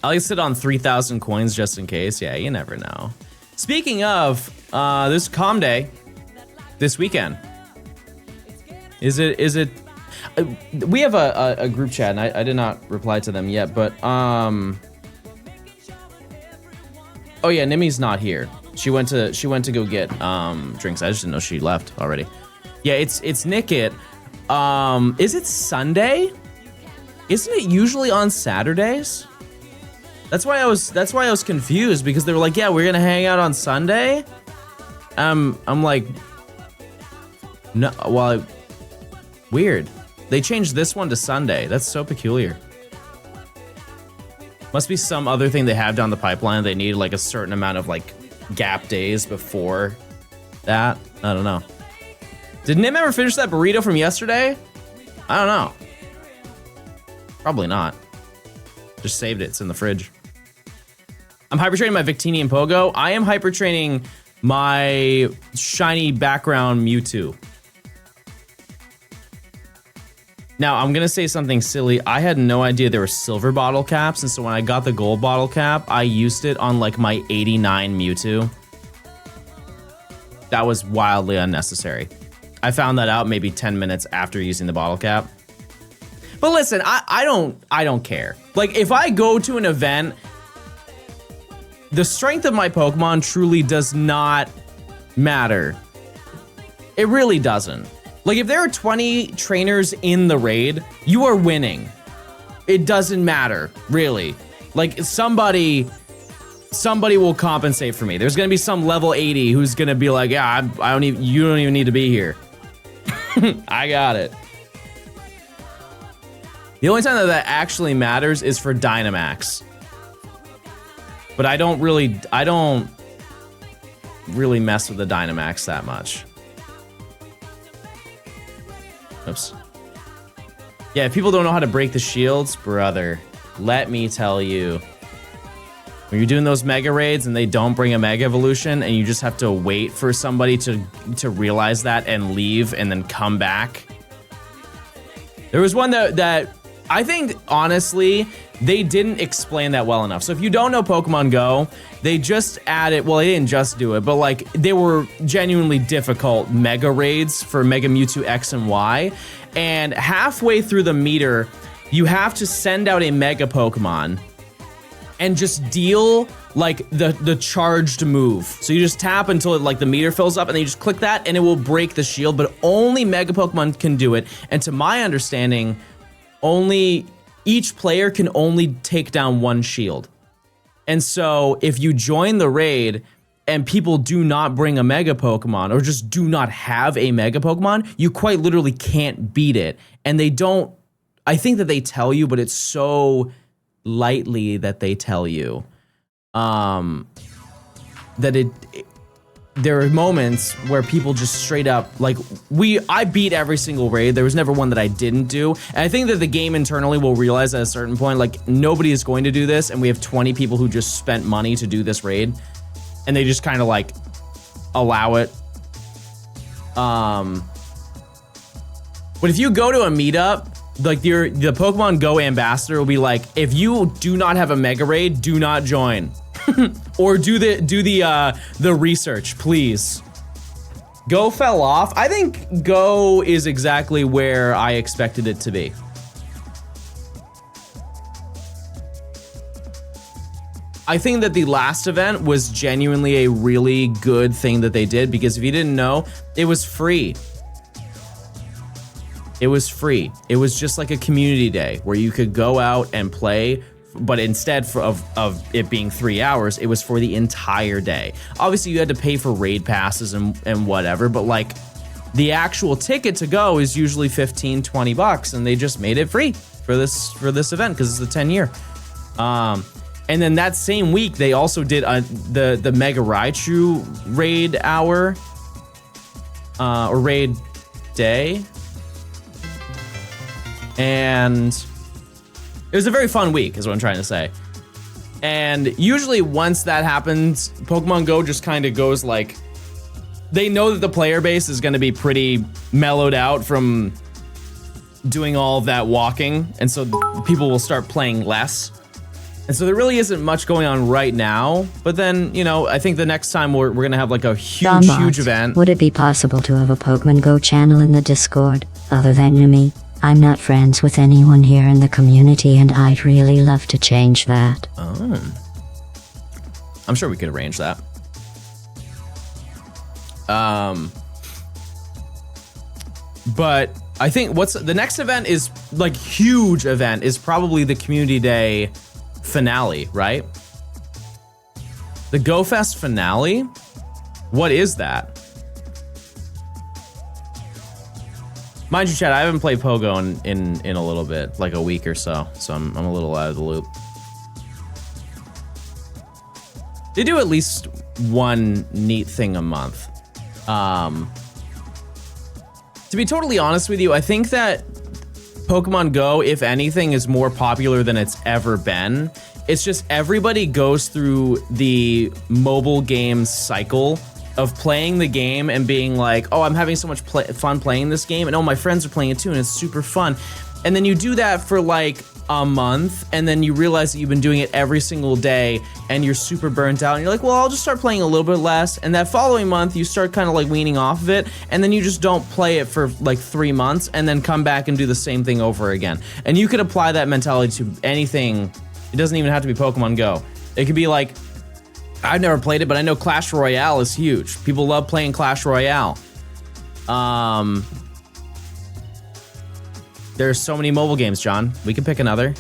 I'll just sit on 3,000 coins just in case. Yeah, you never know. Speaking of, there's Calm Day this weekend. Is it? We have a group chat, and I did not reply to them yet, but oh yeah, Nimi's not here. She went to go get drinks. I just didn't know she left already. Yeah, it's Nickit. Is it Sunday? Isn't it usually on Saturdays? That's why I was confused, because they were like, yeah, we're gonna hang out on Sunday. I'm like, no, well, weird. They changed this one to Sunday. That's so peculiar. Must be some other thing they have down the pipeline. They need like a certain amount of like gap days before that. I don't know. Did Nim ever finish that burrito from yesterday? I don't know. Probably not. Just saved it. It's in the fridge. I'm hypertraining my Victini and Pogo. I am hypertraining my shiny background Mewtwo. Now, I'm gonna say something silly. I had no idea there were silver bottle caps, and so when I got the gold bottle cap, I used it on like my 89 Mewtwo. That was wildly unnecessary. I found that out maybe 10 minutes after using the bottle cap. But listen, I don't care. Like, if I go to an event, the strength of my Pokemon truly does not matter. It really doesn't. Like, if there are 20 trainers in the raid, you are winning. It doesn't matter, really. Like, somebody will compensate for me. There's gonna be some level 80 who's gonna be like, yeah, you don't even need to be here. I got it. The only time that actually matters is for Dynamax. But I don't really mess with the Dynamax that much. Oops. Yeah, if people don't know how to break the shields, brother, let me tell you. When you're doing those mega raids and they don't bring a mega evolution and you just have to wait for somebody to realize that and leave and then come back. There was one that I think, honestly, they didn't explain that well enough. So if you don't know Pokemon Go, they just added, well, they didn't just do it, but like they were genuinely difficult mega raids for Mega Mewtwo X and Y. And halfway through the meter, you have to send out a mega Pokemon and just deal like the charged move. So you just tap until like the meter fills up and then you just click that and it will break the shield, but only mega Pokemon can do it. And to my understanding, each player can only take down one shield. And so if you join the raid and people do not bring a mega Pokemon or just do not have a mega Pokemon, you quite literally can't beat it. And they don't, I think that they tell you, but it's so lightly that they tell you that there are moments where people just straight up, like, I beat every single raid. There was never one that I didn't do. And I think that the game internally will realize at a certain point, like, nobody is going to do this, and we have 20 people who just spent money to do this raid, and they just kind of, like, allow it. But if you go to a meetup, like, the Pokemon Go ambassador will be like, if you do not have a Mega Raid, do not join. Or do the research, please. Go fell off. I think Go is exactly where I expected it to be. I think that the last event was genuinely a really good thing that they did, because if you didn't know, it was free. It was free. It was just like a community day where you could go out and play, but instead of it being 3 hours, it was for the entire day. Obviously, you had to pay for raid passes and whatever, but like the actual ticket to go is usually 15, 20 bucks, and they just made it free for this event because it's the 10-year. And then that same week, they also did the Mega Raichu raid hour, or raid day. And it was a very fun week, is what I'm trying to say. And usually once that happens, Pokemon Go just kind of goes like, they know that the player base is going to be pretty mellowed out from doing all of that walking. And so people will start playing less. And so there really isn't much going on right now, but then, you know, I think the next time we're gonna have like a huge event. Would it be possible to have a Pokemon Go channel in the Discord, other than me? I'm not friends with anyone here in the community, and I'd really love to change that. Oh. I'm sure we could arrange that. But I think the next event is like huge event is probably the Community Day finale, right? The Go Fest finale? What is that? Mind you, Chad, I haven't played Pogo in a little bit, like a week or so I'm a little out of the loop. They do at least one neat thing a month. To be totally honest with you, I think that Pokemon Go, if anything, is more popular than it's ever been. It's just everybody goes through the mobile game cycle of playing the game and being like, oh, I'm having so much fun playing this game, and oh, my friends are playing it too, and it's super fun. And then you do that for like a month, and then you realize that you've been doing it every single day, and you're super burnt out, and you're like, well, I'll just start playing a little bit less. And that following month, you start kind of like weaning off of it, and then you just don't play it for like 3 months, and then come back and do the same thing over again. And you could apply that mentality to anything. It doesn't even have to be Pokemon Go. It could be like, I've never played it, but I know Clash Royale is huge. People love playing Clash Royale. There's so many mobile games, John. We can pick another.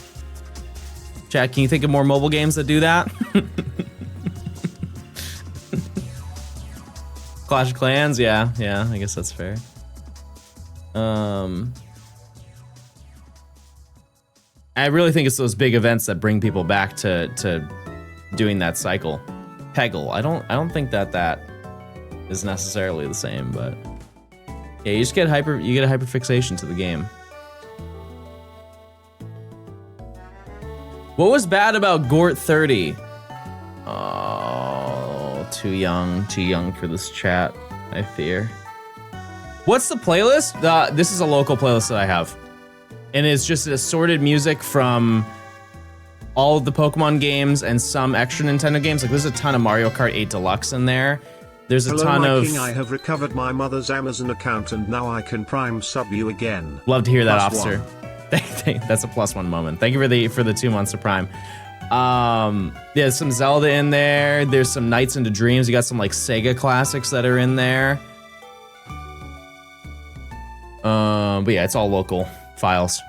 Chad, can you think of more mobile games that do that? Clash of Clans, yeah, I guess that's fair. I really think it's those big events that bring people back to doing that cycle. Peggle, I don't think that is necessarily the same, but yeah, you get a hyper fixation to the game. What was bad about Gort 30? Oh, too young for this chat, I fear. What's the playlist? This is a local playlist that I have. And it's just assorted music from all of the Pokemon games and some extra Nintendo games. Like there's a ton of Mario Kart 8 Deluxe in there. There's a ton of... King, I have recovered my mother's Amazon account and now I can prime sub you again. Love to hear that, officer. That's a +1 moment. Thank you for the 2 months of Prime. There's some Zelda in there. There's some Nights into Dreams. You got some like Sega classics that are in there. But yeah, it's all local files.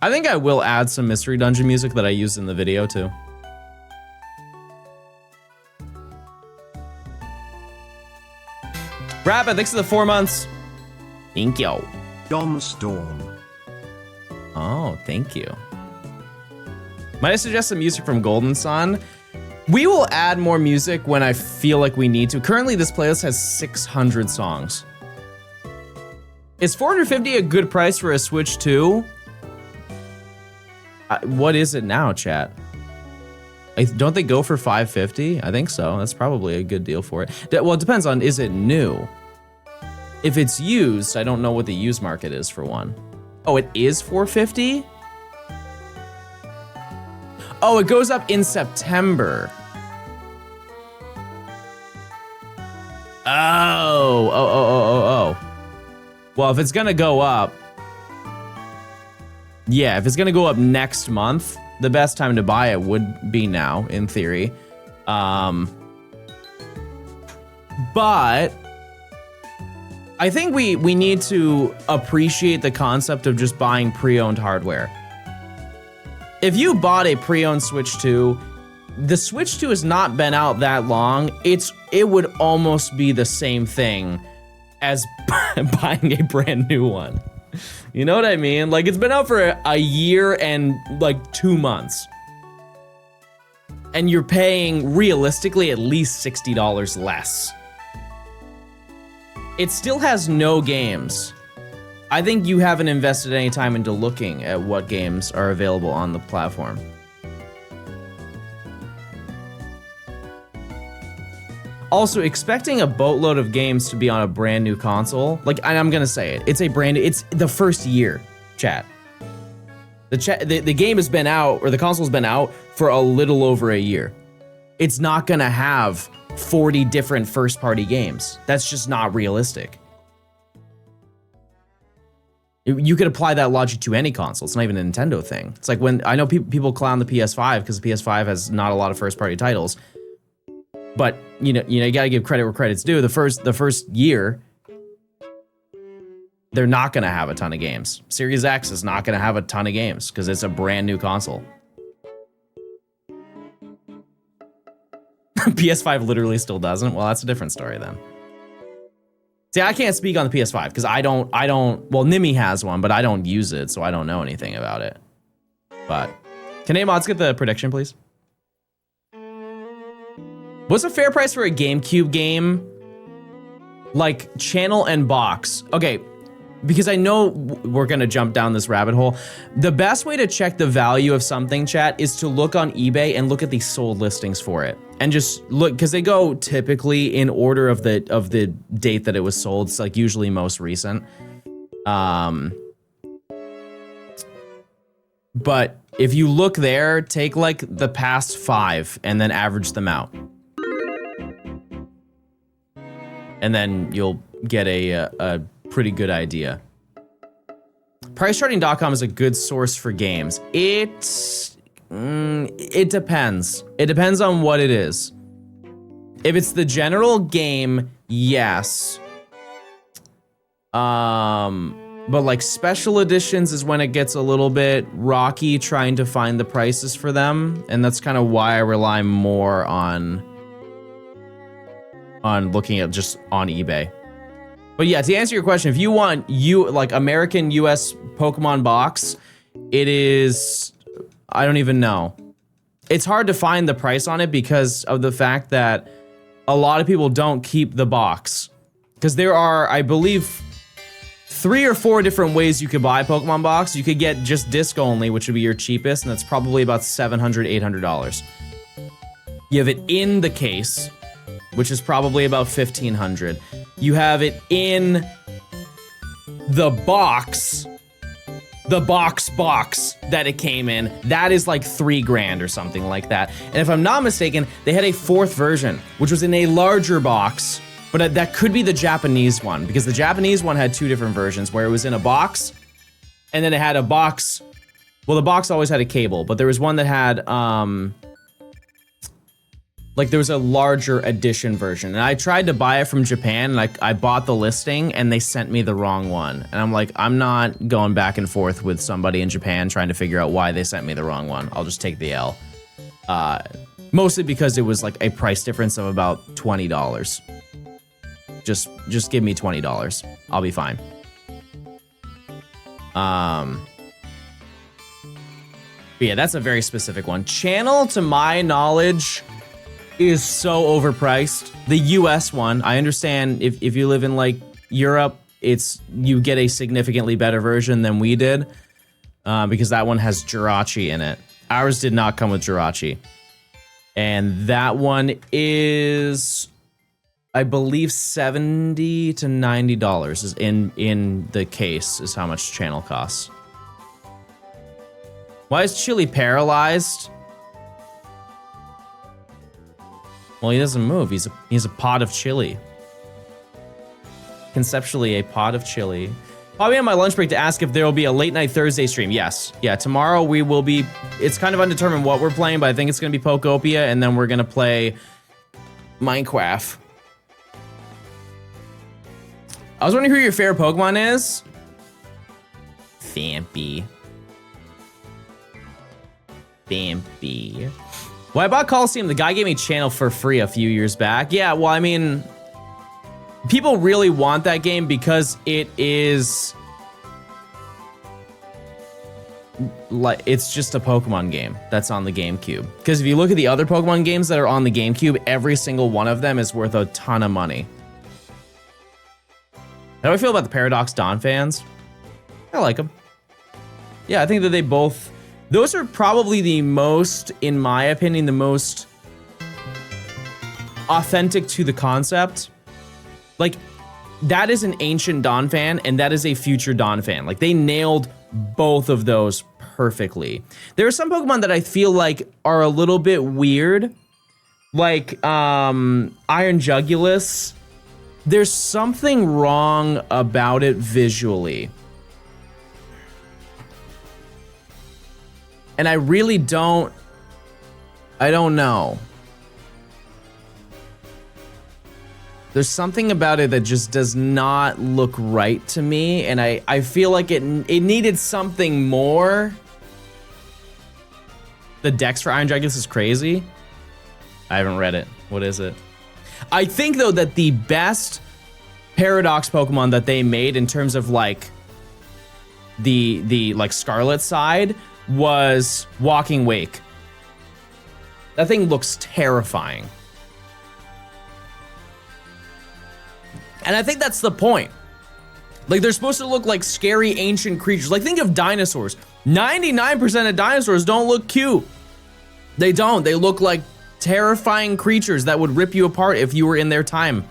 I think I will add some Mystery Dungeon music that I used in the video too. Rapid, thanks for the 4 months. Thank you. Johnstone. Oh, thank you. Might I suggest some music from Golden Sun? We will add more music when I feel like we need to. Currently, this playlist has 600 songs. Is $450 a good price for a Switch 2? What is it now, chat? Don't they go for $550? I think so. That's probably a good deal for it. Well, it depends on, is it new? If it's used, I don't know what the used market is for one. Oh, it is $450? Oh, it goes up in September. Oh. Well, if it's gonna go up, yeah, if it's gonna go up next month, the best time to buy it would be now, in theory. But I think we need to appreciate the concept of just buying pre-owned hardware. If you bought a pre-owned Switch 2, the Switch 2 has not been out that long. It would almost be the same thing as buying a brand new one. You know what I mean? Like, it's been out for a year and like 2 months. And you're paying realistically at least $60 less. It still has no games. I think you haven't invested any time into looking at what games are available on the platform. Also, expecting a boatload of games to be on a brand new console, like, I'm gonna say it, it's the first year, chat. The game has been out, or the console's been out for a little over a year. It's not gonna have 40 different first-party games. That's just not realistic. You could apply that logic to any console. It's not even a Nintendo thing. It's like when, I know people clown the PS5 because the PS5 has not a lot of first-party titles. But you gotta give credit where credit's due. The first year, they're not gonna have a ton of games. Series X is not gonna have a ton of games because it's a brand new console. PS5 literally still doesn't. Well, that's a different story then. See, I can't speak on the PS5 because I don't. Well, Nimi has one, but I don't use it, so I don't know anything about it. But can A-Mods get the prediction, please? What's a fair price for a GameCube game? Like channel and box. Okay, because I know we're gonna jump down this rabbit hole. The best way to check the value of something, chat, is to look on eBay and look at the sold listings for it. And just look, because they go typically in order of the date that it was sold. It's like usually most recent. But if you look there, take like the past 5 and then average them out. And then you'll get a pretty good idea. PriceCharting.com is a good source for games. It depends. It depends on what it is. If it's the general game, yes. But like special editions is when it gets a little bit rocky trying to find the prices for them. And that's kind of why I rely more on looking at just on eBay. But yeah, to answer your question, if you want like American US Pokemon box, it is, I don't even know. It's hard to find the price on it because of the fact that a lot of people don't keep the box. Because there are, I believe, 3 or 4 different ways you could buy Pokemon box. You could get just disc only, which would be your cheapest, and that's probably about $700, $800. You have it in the case, which is probably about $1,500. You have it in the box that it came in. That is like $3,000 or something like that. And if I'm not mistaken, they had a 4th version, which was in a larger box, but that could be the Japanese one, because the Japanese one had 2 different versions, where it was in a box, and then it had a box. Well, the box always had a cable, but there was one that had, like there was a larger edition version. And I tried to buy it from Japan, and I bought the listing, and they sent me the wrong one. And I'm like, I'm not going back and forth with somebody in Japan trying to figure out why they sent me the wrong one. I'll just take the L. Mostly because it was like a price difference of about $20. Just give me $20. I'll be fine. But yeah, that's a very specific one. Channel, to my knowledge, is so overpriced. The US one, I understand if you live in like Europe, you get a significantly better version than we did, because that one has Jirachi in it. Ours did not come with Jirachi. And that one is, I believe, $70 to $90 is in the case is how much channel costs. Why is Chili paralyzed? Well, he doesn't move. He's a pot of chili. Conceptually, a pot of chili. Probably on my lunch break to ask if there will be a late night Thursday stream. Yes. Yeah, tomorrow we will be... It's kind of undetermined what we're playing, but I think it's going to be Pokopia, and then we're going to play Minecraft. I was wondering who your favorite Pokemon is. Vampy. Well, I bought Coliseum. The guy gave me channel for free a few years back. Yeah, well, I mean... People really want that game because it is... like, it's just a Pokemon game that's on the GameCube. Because if you look at the other Pokemon games that are on the GameCube, every single one of them is worth a ton of money. How do I feel about the Paradox Dawn fans? I like them. Yeah, I think that they both... Those are probably the most, in my opinion, the most authentic to the concept. Like, that is an ancient Dawn fan, and that is a future Dawn fan. Like, they nailed both of those perfectly. There are some Pokemon that I feel like are a little bit weird. Like, Iron Jugulus. There's something wrong about it visually. And I really don't... I don't know. There's something about it that just does not look right to me, and I feel like it needed something more. The dex for Iron Jugulus is crazy. I haven't read it. What is it? I think, though, that the best Paradox Pokemon that they made in terms of, like, the like, Scarlet side was Walking Wake. That thing looks terrifying. And I think that's the point. Like, they're supposed to look like scary ancient creatures. Like, think of dinosaurs. 99% of dinosaurs don't look cute. They don't. They look like terrifying creatures that would rip you apart if you were in their time.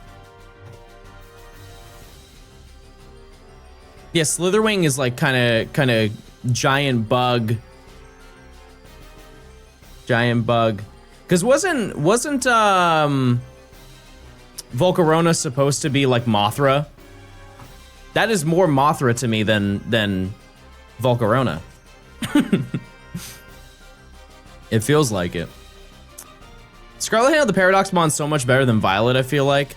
Yeah, Slitherwing is like kind of giant bug. Giant bug. Because wasn't Volcarona supposed to be like Mothra? That is more Mothra to me than Volcarona. It feels like it. Scarlet handled the Paradox Mon so much better than Violet, I feel like.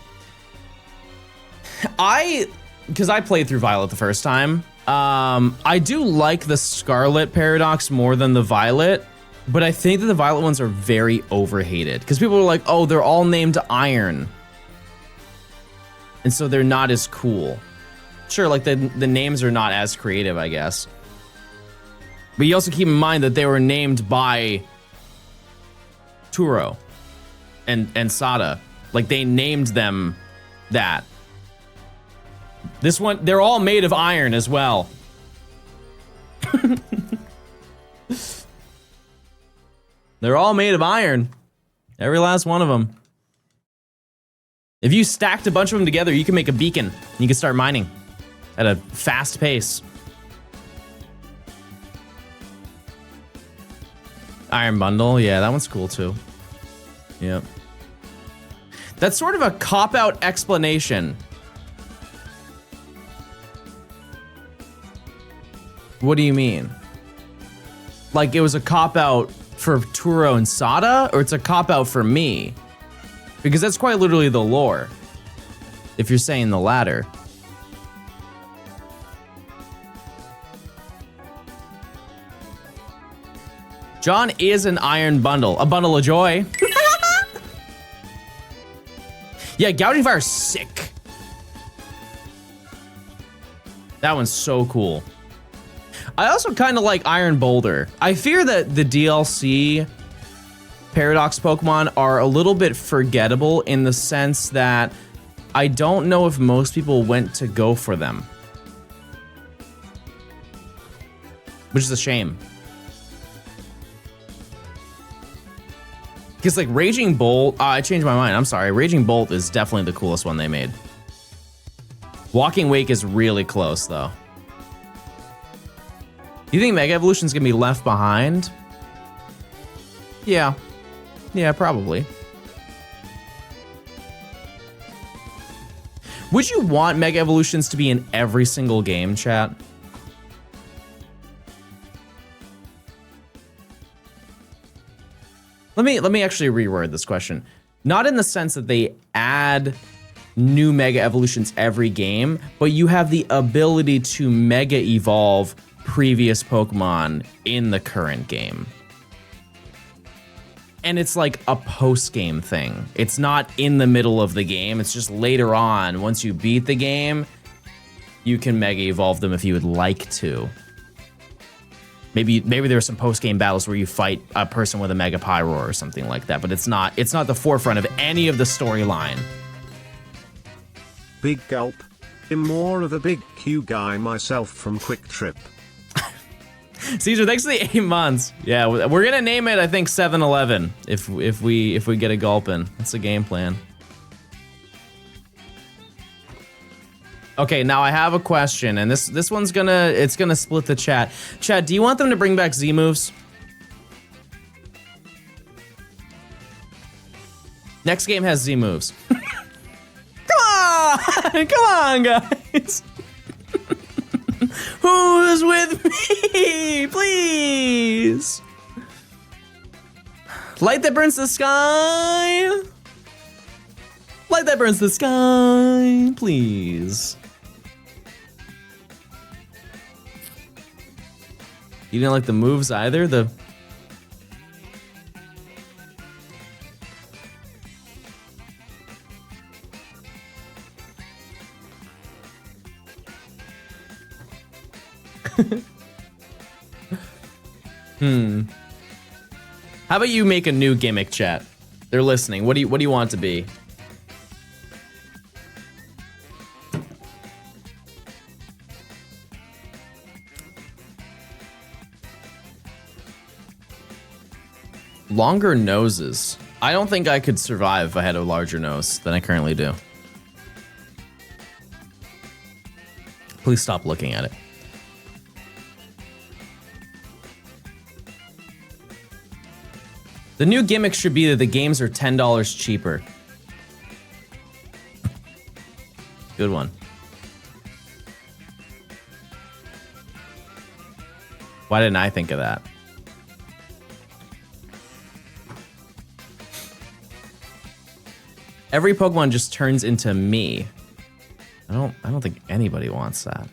Because I played through Violet the first time. I do like the Scarlet Paradox more than the Violet, but I think that the Violet ones are very overhated. Because people are like, oh, they're all named Iron. And so they're not as cool. Sure, like the names are not as creative, I guess. But you also keep in mind that they were named by Turo and Sada. Like, they named them that. This one, they're all made of iron as well. They're all made of iron. Every last one of them. If you stacked a bunch of them together, you can make a beacon. You can start mining at a fast pace. Iron Bundle, yeah, that one's cool too. Yep. That's sort of a cop-out explanation. What do you mean? Like, it was a cop-out for Turo and Sada, or it's a cop-out for me? Because that's quite literally the lore, if you're saying the latter. John is an iron bundle. A bundle of joy. Yeah, Gouging Fire's sick. That one's so cool. I also kind of like Iron Boulder. I fear that the DLC Paradox Pokemon are a little bit forgettable in the sense that I don't know if most people went to go for them. Which is a shame. Because like Raging Bolt, I changed my mind, I'm sorry. Raging Bolt is definitely the coolest one they made. Walking Wake is really close though. You think Mega Evolution's gonna be left behind? Yeah. Yeah, probably. Would you want Mega Evolutions to be in every single game, chat? Let me actually reword this question. Not in the sense that they add new Mega Evolutions every game, but you have the ability to Mega Evolve previous Pokemon in the current game. And it's like a post-game thing. It's not in the middle of the game. It's just later on, once you beat the game, you can Mega Evolve them if you would like to. Maybe there are some post-game battles where you fight a person with a Mega Pyro or something like that, but it's not the forefront of any of the storyline. Big gulp. I'm more of a big Q guy myself from Quick Trip. Caesar, thanks for the 8 months. Yeah, we're gonna name it, I think, 7-Eleven if we get a gulp in. That's the game plan. Okay, now I have a question, and this one's gonna split the chat. Chat, do you want them to bring back Z moves? Next game has Z moves. Come on, guys. Who's with me? Please. Light that burns the sky. Light that burns the sky, please. You didn't like the moves either? How about you make a new gimmick, chat? They're listening. What do you want it to be? Longer noses. I don't think I could survive if I had a larger nose than I currently do. Please stop looking at it. The new gimmick should be that the games are $10 cheaper. Good one. Why didn't I think of that? Every Pokemon just turns into me. I don't think anybody wants that.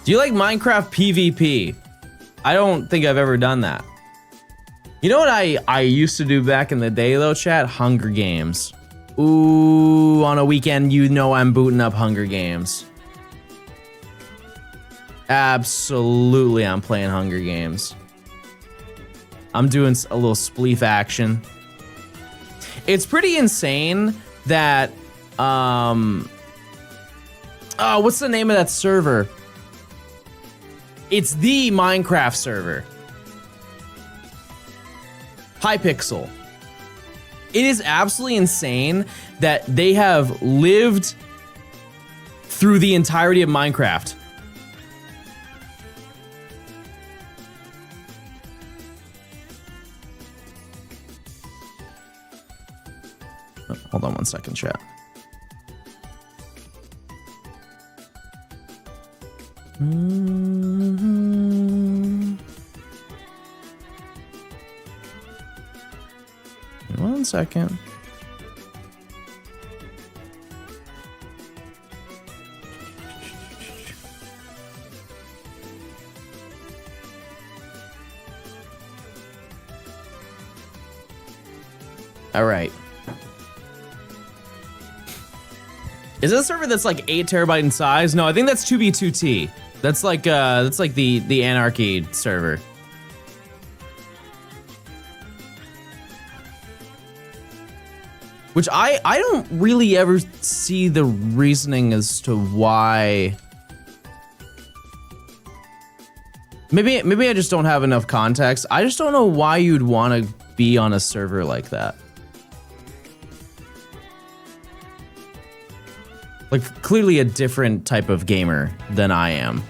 Do you like Minecraft PvP? I don't think I've ever done that. You know what I used to do back in the day though, chat? Hunger Games. Ooh, on a weekend, you know I'm booting up Hunger Games. Absolutely, I'm playing Hunger Games. I'm doing a little spleef action. It's pretty insane that, oh, what's the name of that server? It's the Minecraft server. Hypixel. It is absolutely insane that they have lived through the entirety of Minecraft. Oh, hold on one second, chat. One second. All right. Is this a server that's like 8 terabyte in size? No, I think that's 2B2T. That's like the Anarchy server. Which I don't really ever see the reasoning as to why. Maybe I just don't have enough context. I just don't know why you'd want to be on a server like that. Like, clearly a different type of gamer than I am.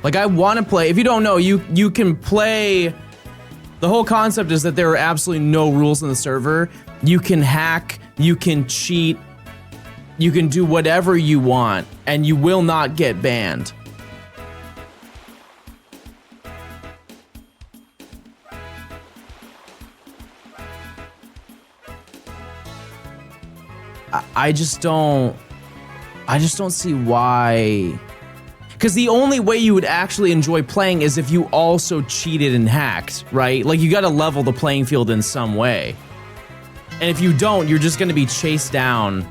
Like, I want to play. If you don't know, you can play The whole concept is that there are absolutely no rules in the server. You can hack, you can cheat, you can do whatever you want, and you will not get banned. I just don't see why. Because the only way you would actually enjoy playing is if you also cheated and hacked, right? Like, you gotta level the playing field in some way. And if you don't, you're just gonna be chased down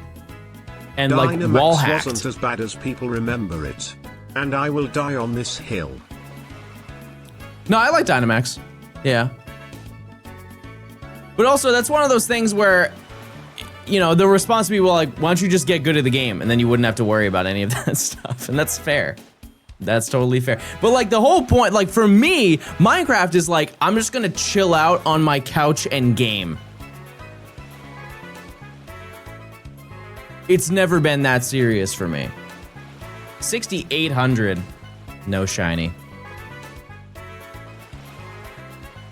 and like wall hacked. Wasn't as bad as people remember it. And I will die on this hill. No, I like Dynamax. Yeah. But also, that's one of those things where, you know, the response would be, well, like, why don't you just get good at the game? And then you wouldn't have to worry about any of that stuff. And that's fair. That's totally fair. But like, the whole point, like, for me, Minecraft is like, I'm just gonna chill out on my couch and game. It's never been that serious for me. 6,800. No shiny.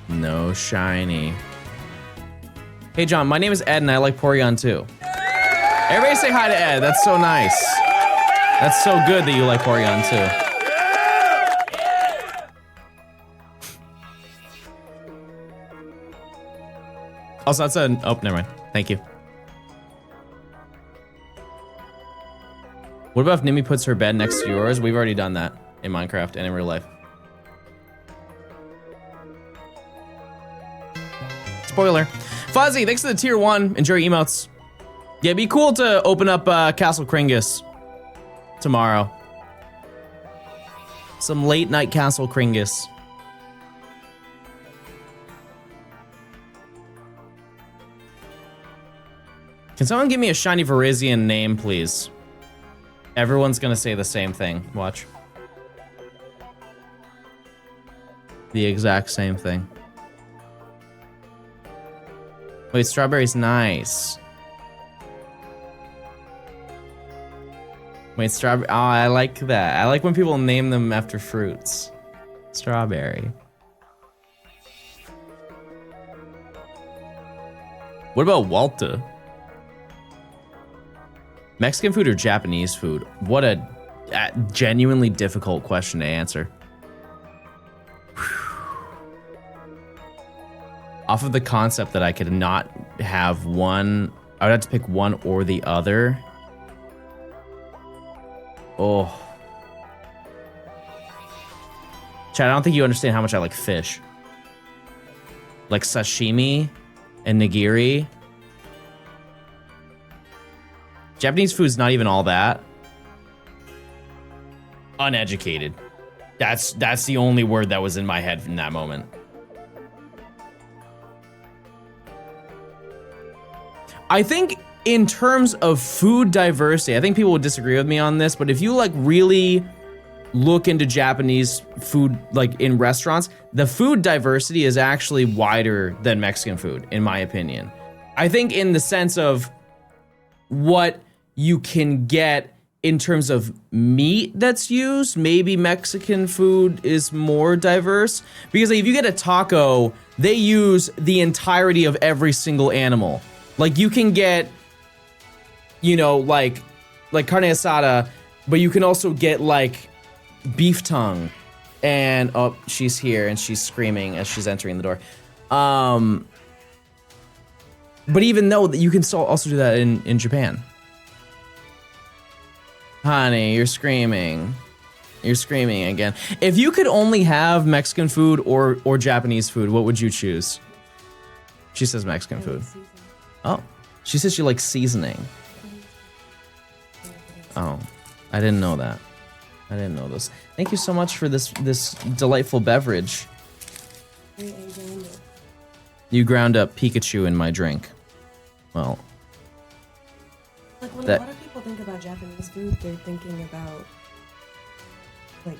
No shiny. Hey John, my name is Ed and I like Porygon too. Everybody say hi to Ed, that's so nice. That's so good that you like Porygon too. Also, that's a, oh, never mind. Thank you. What about if Nimi puts her bed next to yours? We've already done that in Minecraft and in real life. Spoiler. Fuzzy, thanks for the tier 1. Enjoy your emotes. Yeah, it'd be cool to open up Castle Kringus tomorrow. Some late night Castle Kringus. Can someone give me a shiny Virizion name, please? Everyone's gonna say the same thing. Watch. The exact same thing. Wait, strawberry's nice. Wait, strawberry. Oh, I like that. I like when people name them after fruits. Strawberry. What about Walter? Mexican food or Japanese food? What a genuinely difficult question to answer. Off of the concept that I could not have one, I would have to pick one or the other. Oh. Chad, I don't think you understand how much I like fish. Like sashimi and nigiri. Japanese food's not even all that. Uneducated. That's the only word that was in my head in that moment. I think in terms of food diversity, I think people would disagree with me on this, but if you like really look into Japanese food, like in restaurants, the food diversity is actually wider than Mexican food, in my opinion. I think in the sense of what you can get in terms of meat that's used, maybe Mexican food is more diverse. Because like, if you get a taco, they use the entirety of every single animal. Like you can get, you know, like carne asada, but you can also get like beef tongue. And oh, she's here and she's screaming as she's entering the door. But even though that you can still also do that in Japan. Honey, you're screaming. You're screaming again. If you could only have Mexican food or Japanese food, what would you choose? She says Mexican food. Oh, she says she likes seasoning. Oh, I didn't know that. I didn't know this. Thank you so much for this delightful beverage. You ground up Pikachu in my drink. Well, like when a lot of people think about Japanese food, they're thinking about like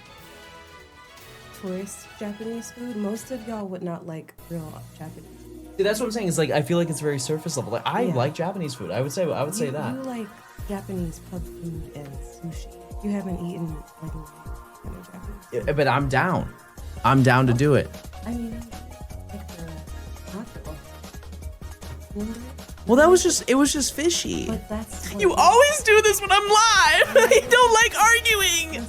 tourist Japanese food. Most of y'all would not like real Japanese. See, that's what I'm saying. Is like I feel like it's very surface level. Like I like Japanese food. I would say that. You like Japanese pub food and sushi. You haven't eaten like kind of Japanese food. But I'm down. I'm down to do it. I mean, like the hospital. Remember? Well, it was just fishy. But that's what You always do this when I'm live. I don't like arguing.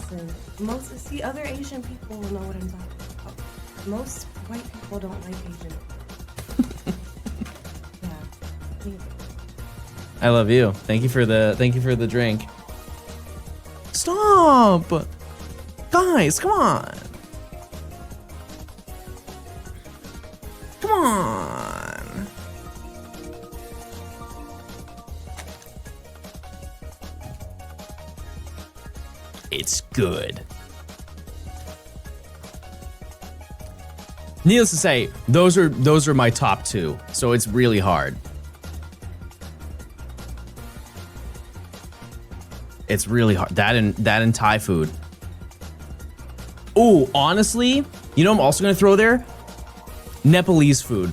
Listen, see, other Asian people will know what I'm talking about. Most white people don't like Asian. Yeah. I love you. Thank you for the drink. Stop. Guys, come on. Come on. It's good. Needless to say, those are my top two, so it's really hard. It's really hard. That and Thai food. Oh, honestly, you know what I'm also gonna throw there? Nepalese food.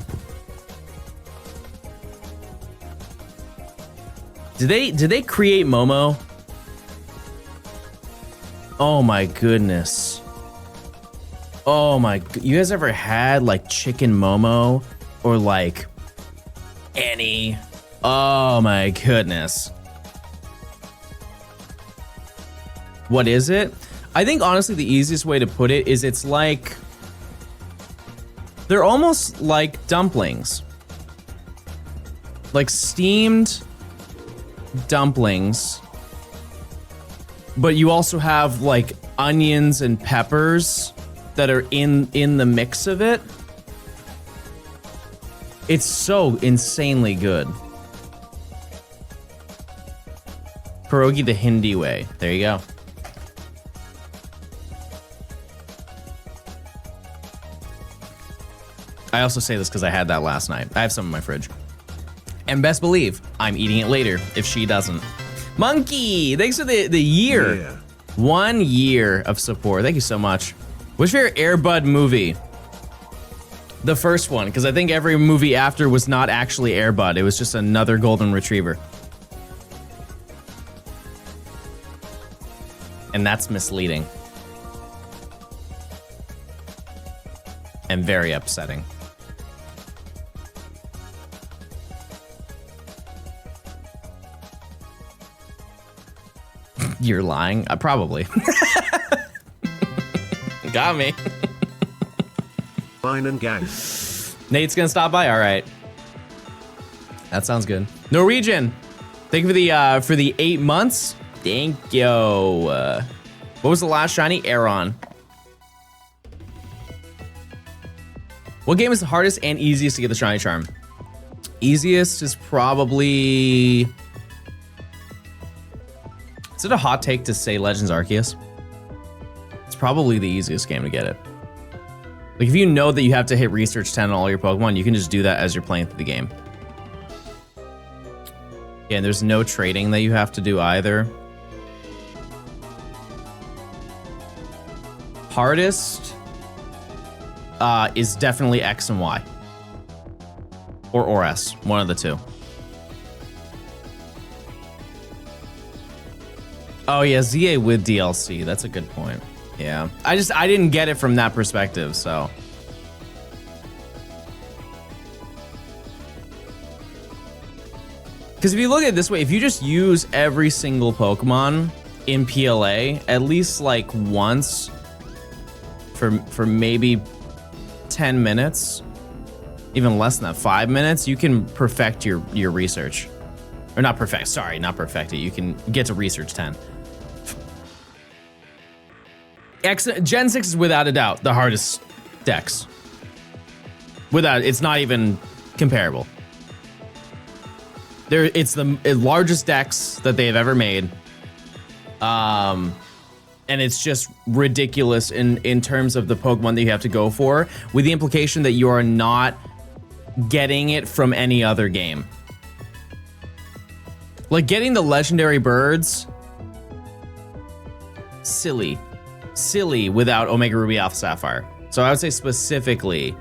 Did they create Momo? Oh my goodness. Oh my, you guys ever had like chicken Momo or like any? Oh my goodness. What is it? I think honestly the easiest way to put it is it's like, they're almost like dumplings. Like steamed dumplings. But you also have like onions and peppers that are in the mix of it. It's so insanely good. Pierogi the Hindi way. There you go. I also say this because I had that last night. I have some in my fridge. And best believe, I'm eating it later if she doesn't. Monkey, thanks for the year. Yeah. 1 year of support. Thank you so much. What's your Air Bud movie? The first one, because I think every movie after was not actually Air Bud. It was just another golden retriever. And that's misleading. And very upsetting. You're lying? Probably. Got me. Fine and gang. Nate's gonna stop by. All right. That sounds good. Norwegian. Thank you for the 8 months. Thank you. What was the last shiny? Aeron. What game is the hardest and easiest to get the shiny charm? Easiest is probably. Is it a hot take to say Legends Arceus? It's probably the easiest game to get it. Like if you know that you have to hit Research 10 on all your Pokemon, you can just do that as you're playing through the game. Yeah, and there's no trading that you have to do either. Hardest is definitely X and Y. Or S, one of the two. Oh yeah, ZA with DLC. That's a good point. Yeah, I didn't get it from that perspective, so. Because if you look at it this way, if you just use every single Pokemon in PLA at least like once for maybe 10 minutes, even less than that, 5 minutes, you can perfect your research. Or not perfect, sorry, not perfect it. You can get to Research 10. Gen 6 is without a doubt the hardest dex. It's not even comparable. It's the largest dex that they have ever made. And it's just ridiculous in terms of the Pokemon that you have to go for, with the implication that you are not getting it from any other game. Like getting the legendary birds, silly without Omega Ruby Alpha Sapphire. So I would say specifically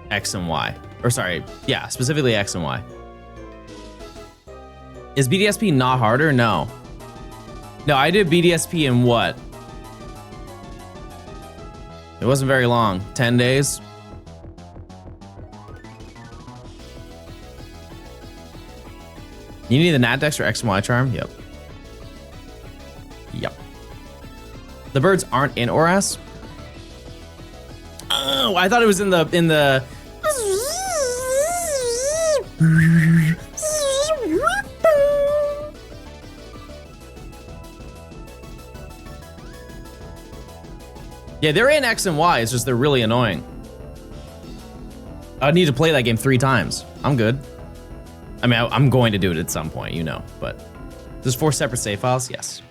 X and Y. Or sorry, yeah, specifically X and Y. Is BDSP not harder? No. No, I did BDSP in what? It wasn't very long. 10 days. You need the Nat Dex or X and Y charm? Yep. Yep. The birds aren't in ORAS? Oh, I thought it was in the Yeah, they're in X and Y, it's just they're really annoying. I'd need to play that game 3 times. I'm good. I mean, I'm going to do it at some point, you know, but there's 4 separate save files? Yes.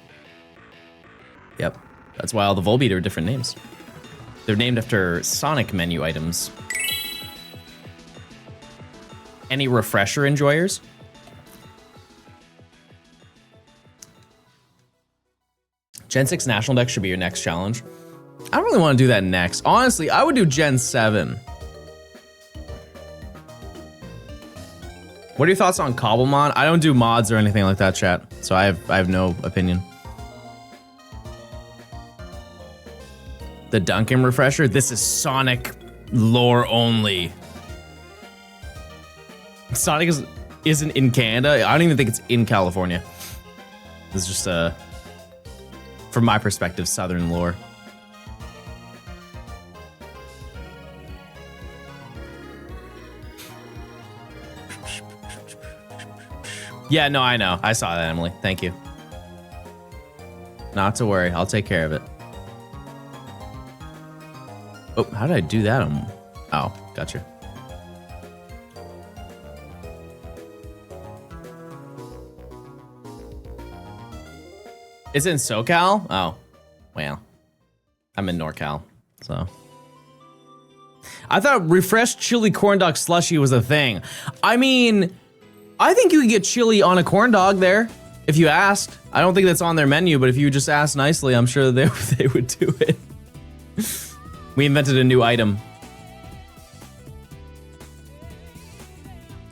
Yep. That's why all the Volbeat are different names. They're named after Sonic menu items. Any refresher enjoyers? Gen 6 National Deck should be your next challenge. I don't really want to do that next. Honestly, I would do Gen 7. What are your thoughts on Cobblemon? I don't do mods or anything like that, chat, so I have no opinion. The Duncan refresher? This is Sonic lore only. Sonic isn't in Canada. I don't even think it's in California. It's just from my perspective, Southern lore. Yeah, no, I know. I saw that, Emily. Thank you. Not to worry. I'll take care of it. Oh, how did I do that? Oh, gotcha. It's in SoCal? Oh, well. I'm in NorCal, so. I thought refreshed chili corn dog slushy was a thing. I mean, I think you could get chili on a corn dog there, if you asked. I don't think that's on their menu, but if you just asked nicely, I'm sure they would do it. We invented a new item.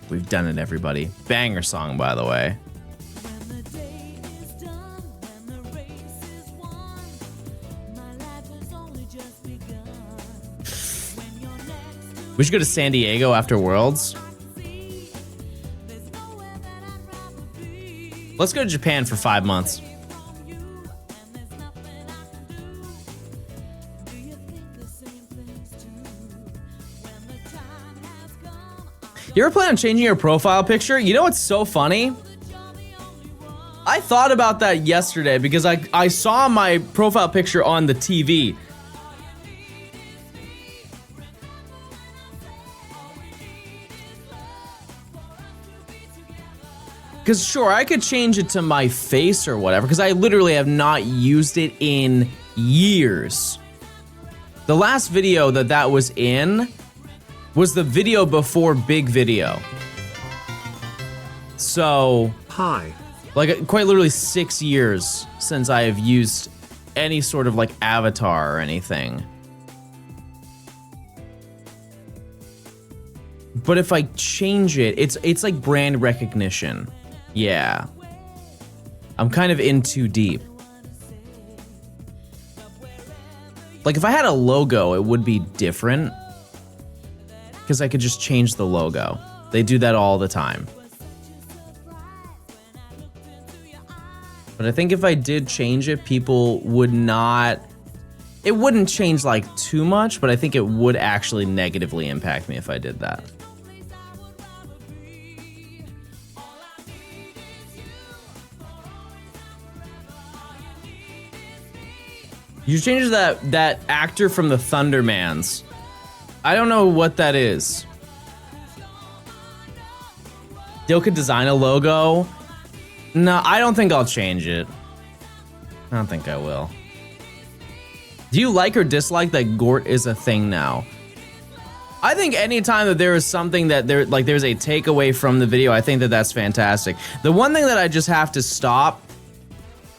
We've done it, everybody. Banger song, by the way. We should go to San Diego after Worlds. Let's go to Japan for 5 months. You ever plan on changing your profile picture? You know what's so funny? I thought about that yesterday because I saw my profile picture on the TV. Because sure, I could change it to my face or whatever, because I literally have not used it in years. The last video that was in was the video before Big Video. So, Hi. Like quite literally 6 years since I have used any sort of like avatar or anything. But if I change it, it's like brand recognition. Yeah. I'm kind of in too deep. Like if I had a logo, it would be different. Because I could just change the logo. They do that all the time. But I think if I did change it, people would not... It wouldn't change like too much, but I think it would actually negatively impact me if I did that. You changed that actor from the Thundermans. I don't know what that is. Dill could design a logo. No, I don't think I'll change it. I don't think I will. Do you like or dislike that Gort is a thing now? I think anytime that there is something that there's a takeaway from the video, I think that's fantastic. The one thing that I just have to stop,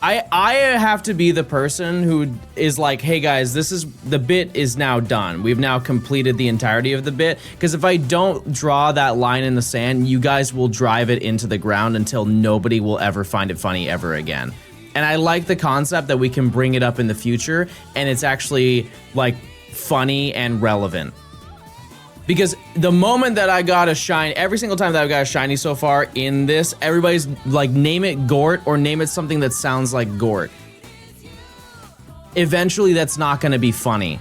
I have to be the person who is like, hey guys, the bit is now done. We've now completed the entirety of the bit. Because if I don't draw that line in the sand, you guys will drive it into the ground until nobody will ever find it funny ever again. And I like the concept that we can bring it up in the future and it's actually like funny and relevant. Because the moment that I got a shiny, every single time that I've got a shiny so far in this, everybody's like, name it Gort or name it something that sounds like Gort. Eventually, that's not going to be funny.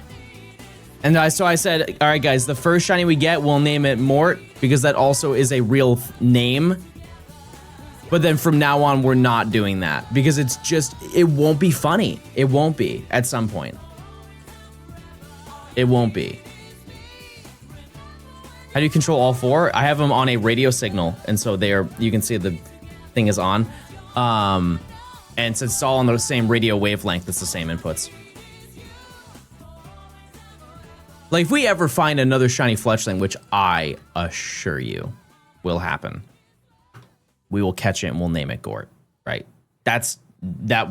And so I said, all right, guys, the first shiny we get, we'll name it Mort, because that also is a real name. But then from now on, we're not doing that, because it's just, it won't be funny. It won't be at some point. It won't be. How do you control all four? I have them on a radio signal, and so you can see the thing is on. And since it's all on the same radio wavelength, it's the same inputs. Like, if we ever find another shiny fletchling, which I assure you will happen, we will catch it and we'll name it Gort, right? That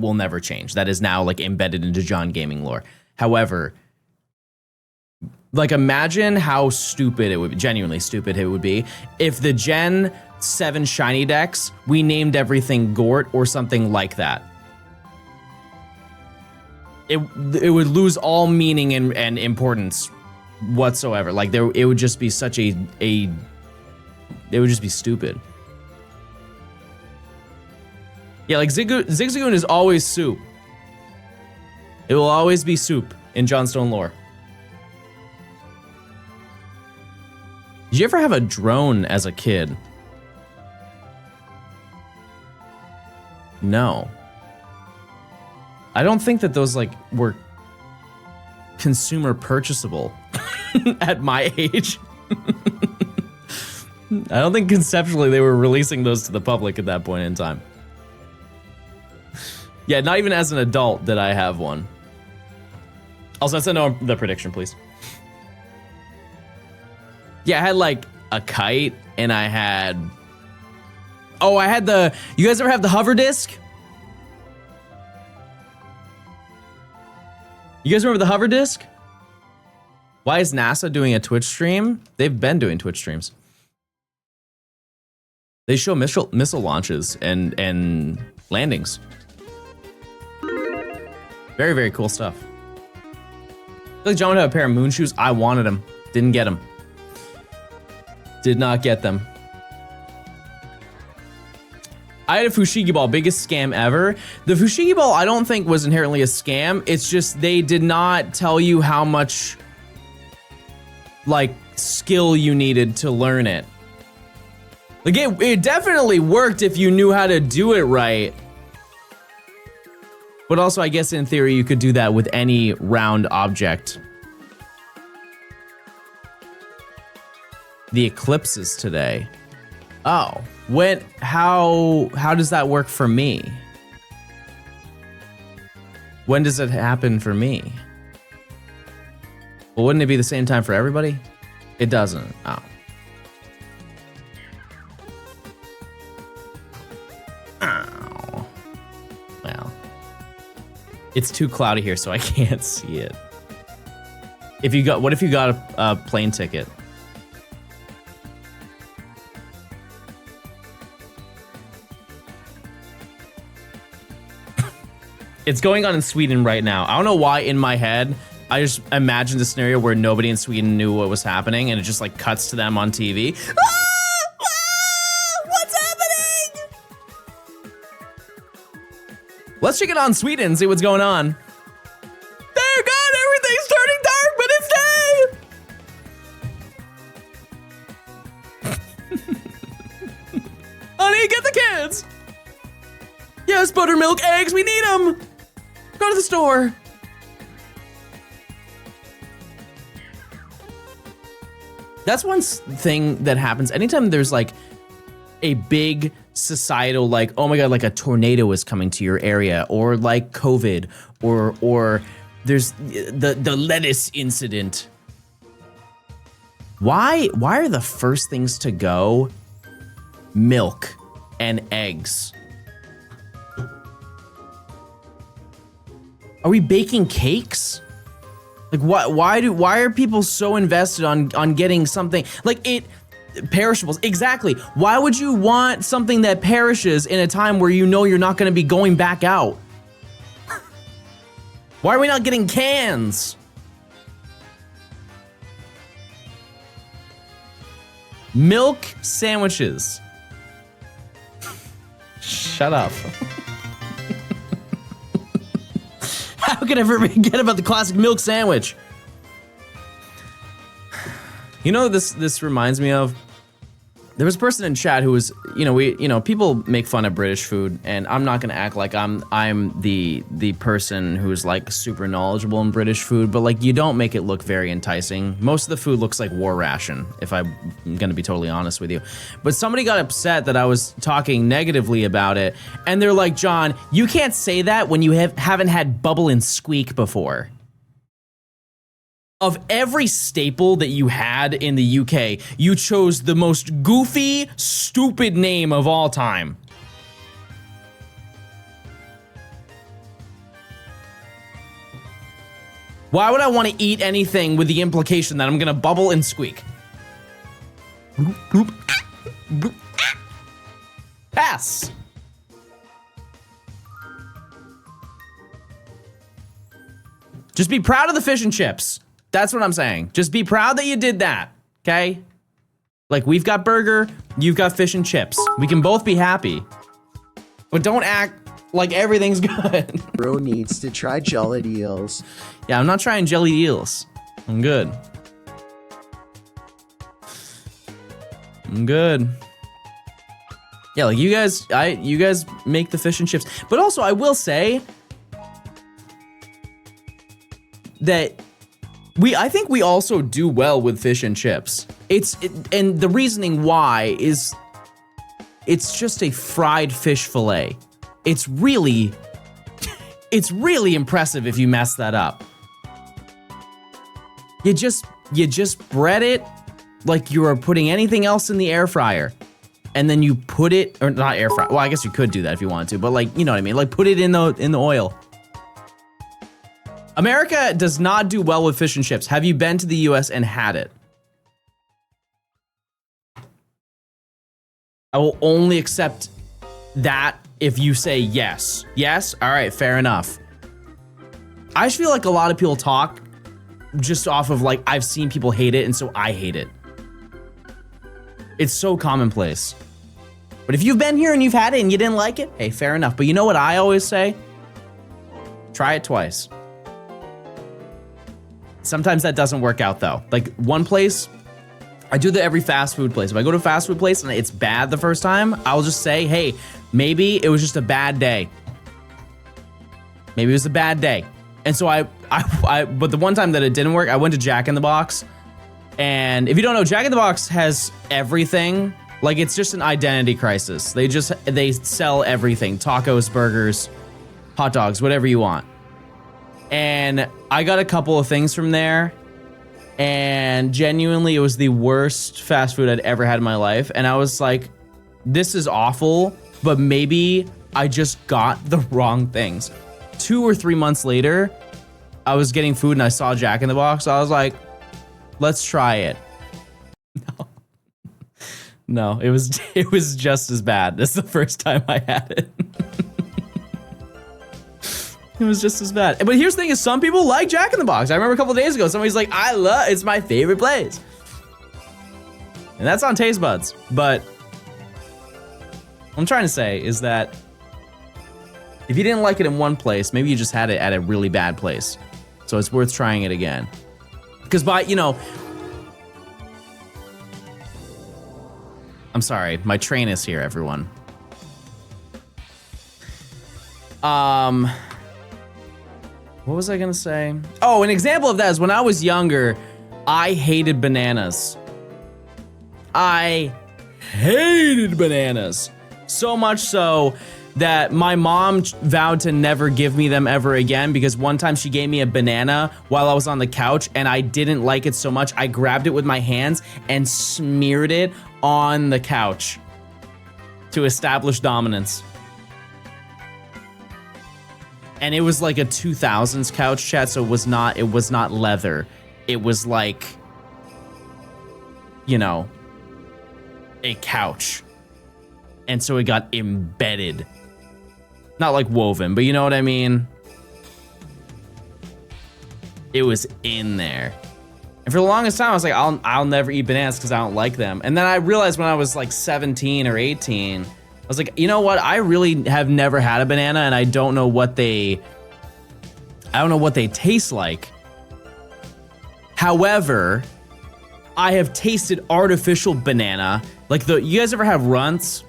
will never change. That is now like embedded into John Gaming lore. However, like, imagine how stupid it would be, genuinely stupid it would be, if the Gen 7 shiny decks, we named everything Gort or something like that. It would lose all meaning and importance whatsoever. Like, it would just be such it would just be stupid. Yeah, like Zigzagoon is always soup. It will always be soup in Johnstone lore. Did you ever have a drone as a kid? No. I don't think that those like were consumer purchasable at my age. I don't think conceptually they were releasing those to the public at that point in time. Yeah, not even as an adult did I have one. Also, let's know the prediction, please. Yeah, I had like a kite, and I had... Oh, I had the... You guys ever have the hover disc? You guys remember the hover disc? Why is NASA doing a Twitch stream? They've been doing Twitch streams. They show missile launches and landings. Very, very cool stuff. I feel like John would have a pair of moon shoes. I wanted them. Didn't get them. Did not get them. I had a Fushigi ball, biggest scam ever. The Fushigi ball I don't think was inherently a scam. It's just they did not tell you how much like skill you needed to learn it. Like it definitely worked if you knew how to do it right. But also, I guess in theory, you could do that with any round object. The eclipses today. Oh, how does that work for me? When does it happen for me? Well, wouldn't it be the same time for everybody? It doesn't. Oh. Ow. Well. It's too cloudy here, so I can't see it. What if you got a plane ticket? It's going on in Sweden right now. I don't know why in my head, I just imagined a scenario where nobody in Sweden knew what was happening, and it just like cuts to them on TV. What's happening? Let's check it on Sweden and see what's going on. Dear God, everything's turning dark, but it's day. Honey, get the kids. Yes, buttermilk, eggs, we need them. Go to the store. That's one thing that happens anytime there's like a big societal, like, oh my God, like a tornado is coming to your area, or like COVID, or there's the lettuce incident. Why are the first things to go milk and eggs? Are we baking cakes? Like why are people so invested on getting something like perishables? Exactly. Why would you want something that perishes in a time where you know you're not going to be going back out? Why are we not getting cans? Milk sandwiches. Shut up. How could I forget about the classic milk sandwich? You know, this reminds me of. There was a person in chat who was, people make fun of British food, and I'm not gonna act like I'm the person who's like super knowledgeable in British food, but like you don't make it look very enticing. Most of the food looks like war ration, if I'm gonna be totally honest with you. But somebody got upset that I was talking negatively about it, and they're like, John, you can't say that when you haven't had bubble and squeak before. Of every staple that you had in the UK, you chose the most goofy, stupid name of all time. Why would I want to eat anything with the implication that I'm gonna bubble and squeak? Pass. Just be proud of the fish and chips. That's what I'm saying. Just be proud that you did that, okay? Like, we've got burger, you've got fish and chips. We can both be happy. But don't act like everything's good. Bro needs to try jellied eels. Yeah, I'm not trying jelly eels. I'm good. I'm good. Yeah, like you guys make the fish and chips. But also, I will say that I think we also do well with fish and chips. And the reasoning why is it's just a fried fish fillet. It's really impressive if you mess that up. You just bread it like you are putting anything else in the air fryer. And then you put it, or not air fry. Well, I guess you could do that if you wanted to, but like, you know what I mean? Like put it in the oil. America does not do well with fish and chips. Have you been to the US and had it? I will only accept that if you say yes. Yes? All right, fair enough. I just feel like a lot of people talk just off of like, I've seen people hate it, and so I hate it. It's so commonplace. But if you've been here and you've had it and you didn't like it, hey, fair enough. But you know what I always say? Try it twice. Sometimes that doesn't work out though. Like one place, I do that every fast food place. If I go to a fast food place and it's bad the first time, I'll just say, hey, maybe it was just a bad day. Maybe it was a bad day. And so but the one time that it didn't work, I went to Jack in the Box. And if you don't know, Jack in the Box has everything. Like it's just an identity crisis. They sell everything. Tacos, burgers, hot dogs, whatever you want. And I got a couple of things from there, and genuinely it was the worst fast food I'd ever had in my life. And I was like, this is awful, but maybe I just got the wrong things. 2 or 3 months later, I was getting food and I saw Jack in the Box. I was like, let's try it. No, it was just as bad as the first time I had it. It was just as bad. But here's the thing is some people like Jack in the Box. I remember a couple days ago, somebody's like, it's my favorite place. And that's on taste buds. But what I'm trying to say is that if you didn't like it in one place, maybe you just had it at a really bad place. So it's worth trying it again. Because I'm sorry, my train is here, everyone. What was I gonna say? Oh, an example of that is when I was younger, I hated bananas. I hated bananas. So much so that my mom vowed to never give me them ever again, because one time she gave me a banana while I was on the couch and I didn't like it so much, I grabbed it with my hands and smeared it on the couch to establish dominance. And it was like a 2000s couch, chat, so it was not leather. It was like, you know, a couch. And so it got embedded. Not like woven, but you know what I mean? It was in there. And for the longest time, I was like, I'll never eat bananas because I don't like them. And then I realized when I was like 17 or 18, I was like, you know what? I really have never had a banana, and I don't know what they taste like. However, I have tasted artificial banana. Like you guys ever have Runts?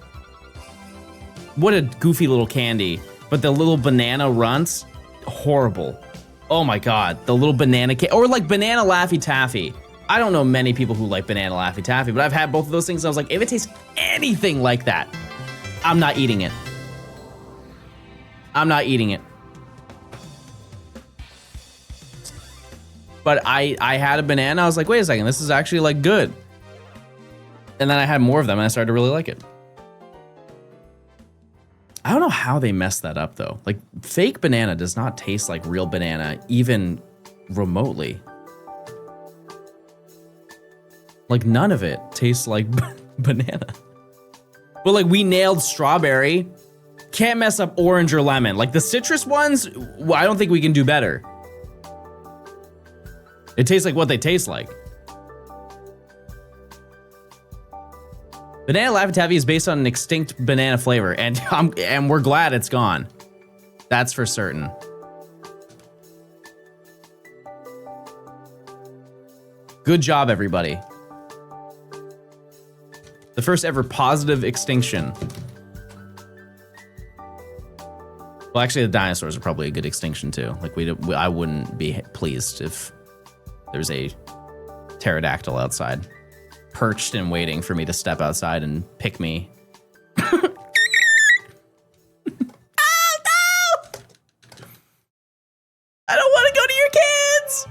What a goofy little candy. But the little banana Runts, horrible. Oh my God, the little banana cake, or like banana Laffy Taffy. I don't know many people who like banana Laffy Taffy, but I've had both of those things. And I was like, if it tastes anything like that, I'm not eating it. I'm not eating it. But I had a banana. I was like, wait a second, this is actually like good. And then I had more of them and I started to really like it. I don't know how they messed that up though. Like fake banana does not taste like real banana, even remotely. Like none of it tastes like banana. But like we nailed strawberry. Can't mess up orange or lemon. Like the citrus ones, well, I don't think we can do better. It tastes like what they taste like. Banana Laffy Taffy is based on an extinct banana flavor, and we're glad it's gone. That's for certain. Good job, everybody. The first ever positive extinction. Well, actually, the dinosaurs are probably a good extinction too. Like I wouldn't be pleased if there's a pterodactyl outside, perched and waiting for me to step outside and pick me. Oh no! I don't want to go to your kids!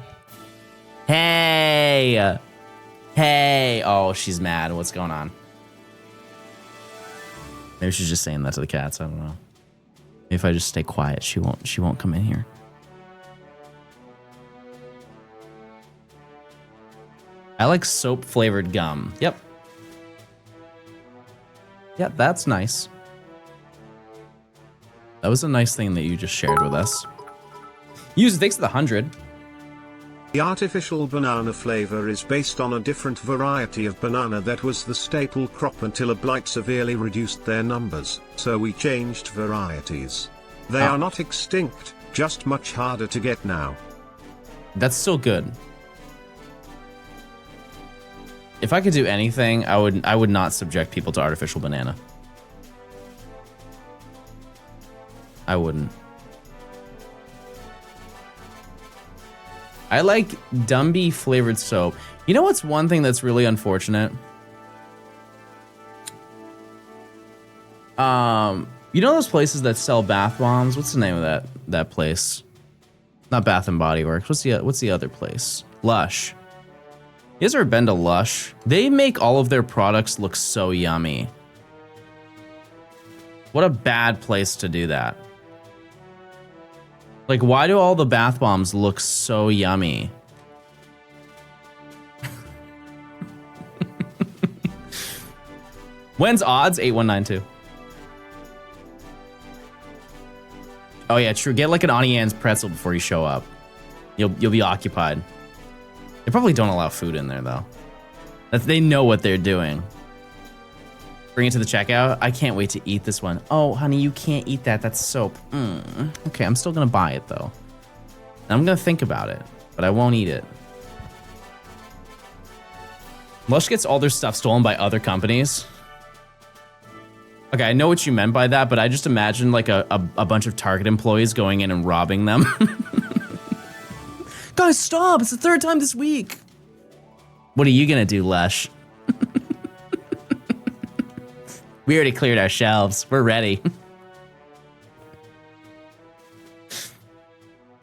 Hey! Hey! Oh, she's mad. What's going on? Maybe she's just saying that to the cats. I don't know. Maybe if I just stay quiet, she won't come in here. I like soap flavored gum. Yep. Yep, that's nice. That was a nice thing that you just shared with us. Use it, thanks to the 100. The artificial banana flavor is based on a different variety of banana that was the staple crop until a blight severely reduced their numbers, so we changed varieties. They are not extinct, just much harder to get now. That's still good. If I could do anything, I would not subject people to artificial banana. I wouldn't. I like Dumby flavored soap. You know what's one thing that's really unfortunate? You know those places that sell bath bombs? What's the name of that place? Not Bath and Body Works. What's the other place? Lush. You guys ever been to Lush? They make all of their products look so yummy. What a bad place to do that. Like, why do all the bath bombs look so yummy? When's odds? 8192. Oh yeah, true. Get like an Auntie Anne's pretzel before you show up. You'll be occupied. They probably don't allow food in there though. They know what they're doing. Bring it to the checkout. I can't wait to eat this one. Oh, honey, you can't eat that. That's soap. Okay, I'm still gonna buy it though. And I'm gonna think about it, but I won't eat it. Lush gets all their stuff stolen by other companies. Okay, I know what you meant by that, but I just imagined like a bunch of Target employees going in and robbing them. Guys, stop! It's the third time this week. What are you gonna do, Lush? We already cleared our shelves. We're ready.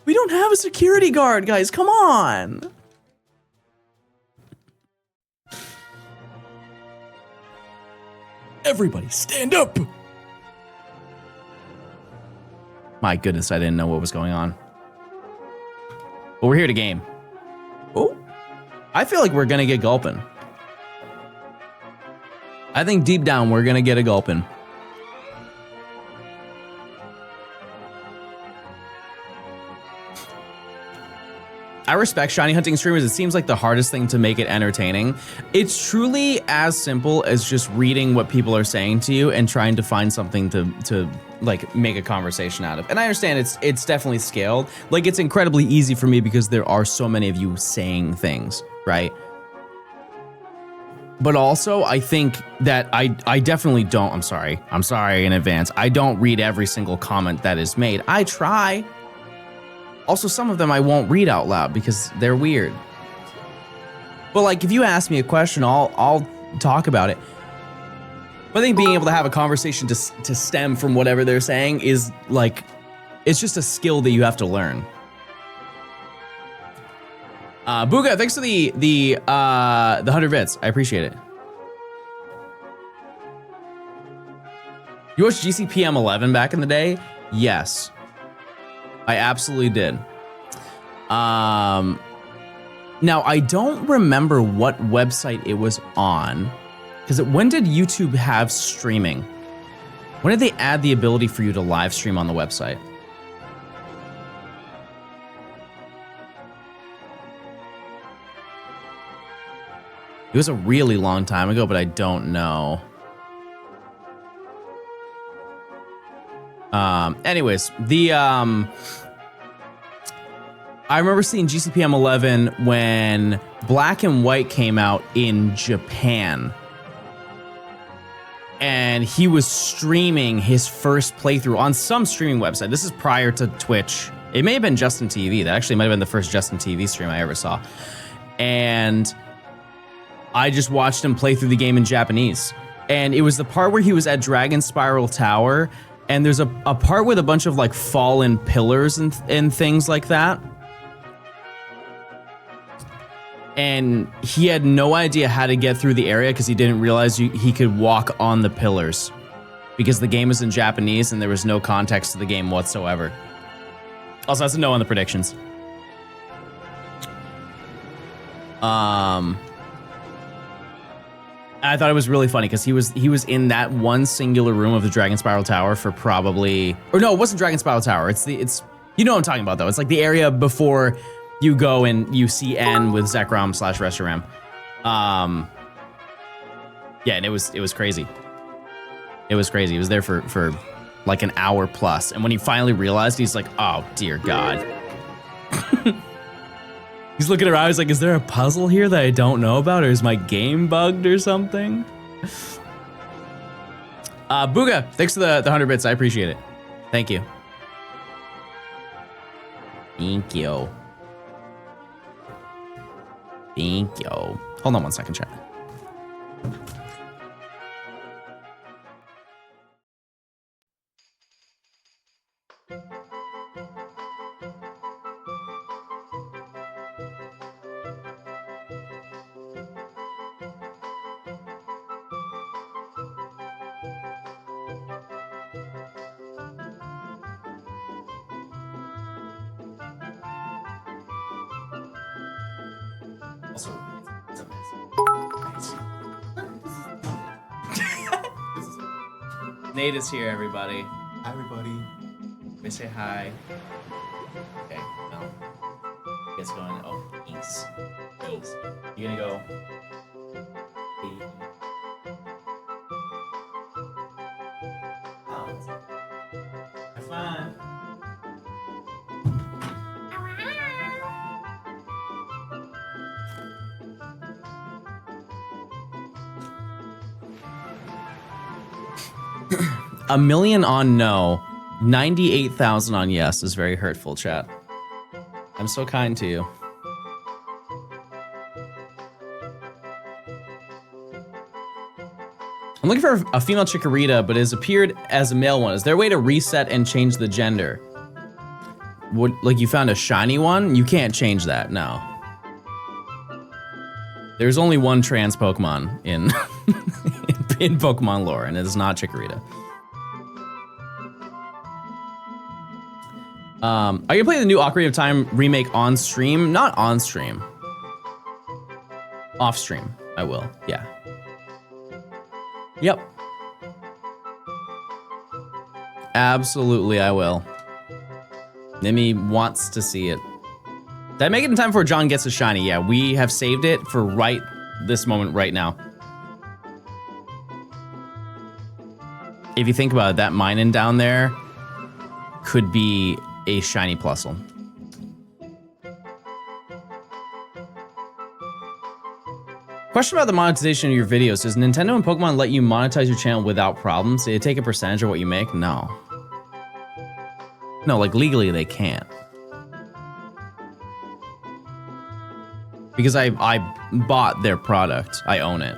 We don't have a security guard, guys. Come on. Everybody stand up. My goodness, I didn't know what was going on. But we're here to game. Oh, I feel like we're gonna get gulping. I think deep down we're gonna get a gulping. I respect shiny hunting streamers. It seems like the hardest thing to make it entertaining. It's truly as simple as just reading what people are saying to you and trying to find something to like make a conversation out of. And I understand it's definitely scaled. Like, it's incredibly easy for me because there are so many of you saying things, right? But also, I think that I definitely don't, I'm sorry in advance. I don't read every single comment that is made. I try. Also, some of them I won't read out loud because they're weird. But like, if you ask me a question, I'll talk about it. But I think being able to have a conversation to stem from whatever they're saying is like, it's just a skill that you have to learn. Booga, thanks for the 100 bits. I appreciate it. You watched GCPM 11 back in the day? Yes, I absolutely did. Now I don't remember what website it was on, because when did YouTube have streaming? When did they add the ability for you to live stream on the website? It was a really long time ago, but I don't know. Anyways, I remember seeing GCPM 11 when Black and White came out in Japan. And he was streaming his first playthrough on some streaming website. This is prior to Twitch. It may have been Justin TV. That actually might have been the first Justin TV stream I ever saw. And I just watched him play through the game in Japanese. And it was the part where he was at Dragon Spiral Tower, and there's a part with a bunch of like fallen pillars and things like that. And he had no idea how to get through the area because he didn't realize he could walk on the pillars because the game was in Japanese and there was no context to the game whatsoever. Also, that's a no on the predictions. I thought it was really funny because he was in that one singular room of the Dragon Spiral Tower for probably, or no, it wasn't Dragon Spiral Tower. It's you know what I'm talking about though. It's like the area before you go and you see N with Zekrom / Reshiram. Yeah, and it was crazy. It was crazy. He was there for like an hour plus, and when he finally realized, he's like, oh dear God. He's looking around, he's like, is there a puzzle here that I don't know about, or is my game bugged or something? Booga, thanks for the 100 bits, I appreciate it. Thank you. Thank you. Thank you. Hold on one second, chat. Nate is here, everybody. Hi, everybody. Let me say hi. Okay, no. It's going, oh, thanks. Thanks. You're gonna go. Oh. Have fun. A million on no, 98,000 on yes is very hurtful, chat. I'm so kind to you. I'm looking for a female Chikorita, but it has appeared as a male one. Is there a way to reset and change the gender? What, like you found a shiny one? You can't change that, no. There's only one trans Pokemon in, in Pokemon lore, and it is not Chikorita. Are you gonna play the new Ocarina of Time remake on stream? Not on stream. Off stream, I will, yeah. Yep. Absolutely, I will. Nimi wants to see it. Did I make it in time before John gets a shiny? Yeah, we have saved it for right this moment right now. If you think about it, that Minun down there could be a shiny Plusle. Question about the monetization of your videos. Does Nintendo and Pokemon let you monetize your channel without problems? Do they take a percentage of what you make? No. No, like legally they can't. Because I bought their product. I own it.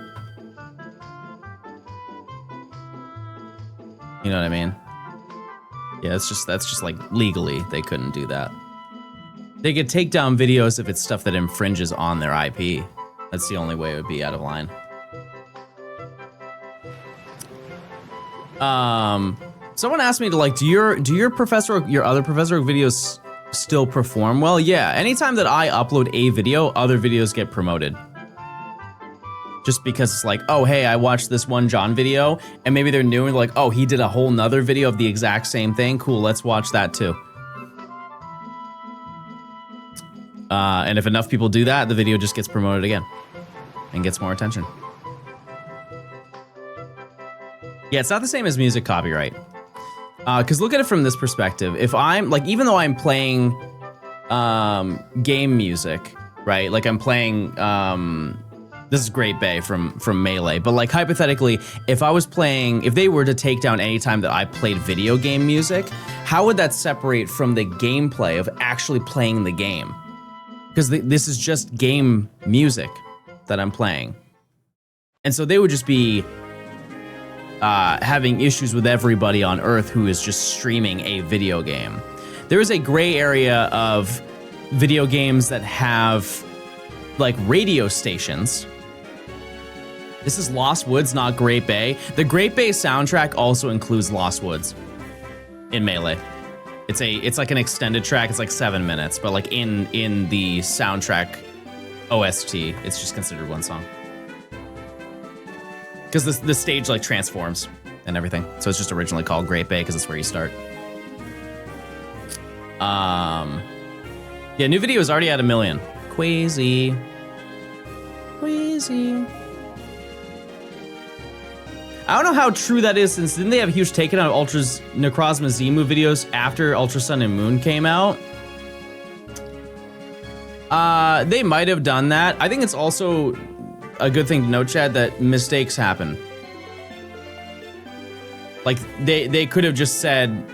You know what I mean? Yeah, that's just like legally they couldn't do that. They could take down videos if it's stuff that infringes on their IP. That's the only way it would be out of line. Someone asked me to like, do your other Professor Oak videos still perform well? Yeah, anytime that I upload a video, other videos get promoted. Just because it's like, oh, hey, I watched this one John video, and maybe they're new and like, oh, he did a whole nother video of the exact same thing. Cool, let's watch that too. And if enough people do that, the video just gets promoted again and gets more attention. Yeah, it's not the same as music copyright. Because look at it from this perspective. If I'm, like, even though I'm playing game music, right? Like I'm playing, this is Great Bay from Melee, but like hypothetically, if they were to take down any time that I played video game music, how would that separate from the gameplay of actually playing the game? Because this is just game music that I'm playing. And so they would just be having issues with everybody on Earth who is just streaming a video game. There is a gray area of video games that have like radio stations. This is Lost Woods, not Great Bay. The Great Bay soundtrack also includes Lost Woods in Melee. It's like an extended track. It's like 7 minutes, but like in the soundtrack OST, it's just considered one song. Because the stage like transforms and everything. So it's just originally called Great Bay because it's where you start. Yeah, new video is already at 1 million. Queasy. I don't know how true that is, since didn't they have a huge takedown of Ultra's Necrozma Zimu videos after Ultra Sun and Moon came out? They might have done that. I think it's also a good thing to note, Chad, that mistakes happen. Like, they could have just said,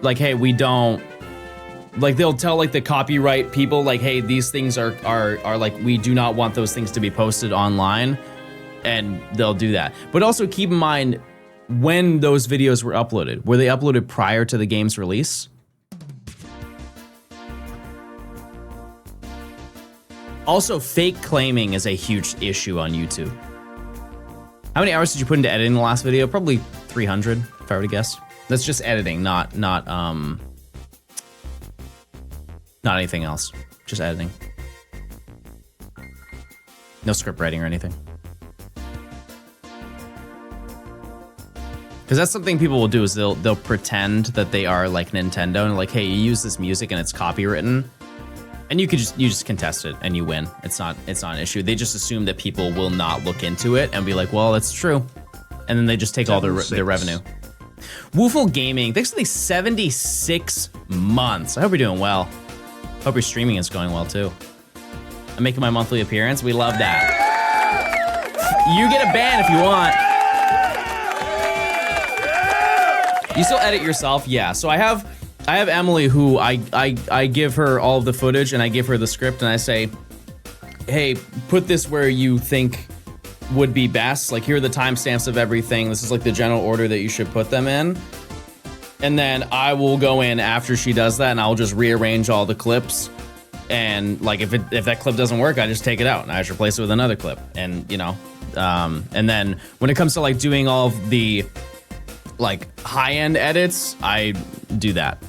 like, hey, we don't... Like, they'll tell, like, the copyright people, like, hey, these things are like, we do not want those things to be posted online. And they'll do that. But also keep in mind when those videos were uploaded. Were they uploaded prior to the game's release? Also, fake claiming is a huge issue on YouTube. How many hours did you put into editing the last video? Probably 300, if I were to guess. That's just editing, not anything else. Just editing. No script writing or anything. Because that's something people will do, is they'll pretend that they are like Nintendo and like, hey, you use this music and it's copywritten, and you just contest it and you win. It's not an issue. They just assume that people will not look into it and be like, well, it's true, and then they just take all their revenue. Woofle Gaming, thanks for the 76 months. I hope you're doing well. Hope your streaming is going well too. I'm making my monthly appearance. We love that. You get a ban if you want. You still edit yourself? Yeah. So I have Emily, who I give her all of the footage and I give her the script and I say, hey, put this where you think would be best. Like, here are the timestamps of everything. This is like the general order that you should put them in. And then I will go in after she does that and I'll just rearrange all the clips. And like, if that clip doesn't work, I just take it out and I just replace it with another clip. And you know, and then when it comes to like doing all of the like high-end edits, I do that.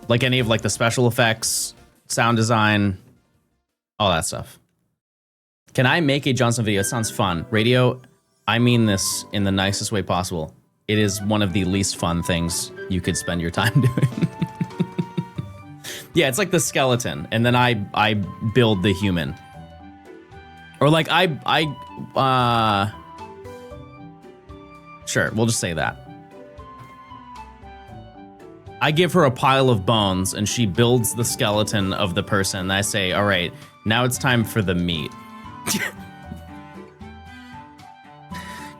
Like any of like the special effects, sound design, all that stuff. Can I make a Johnstone video? It sounds fun. Radio, I mean this in the nicest way possible. It is one of the least fun things you could spend your time doing. Yeah, it's like the skeleton, and then I build the human. Or like sure, we'll just say that. I give her a pile of bones, and she builds the skeleton of the person, and I say, all right, now it's time for the meat.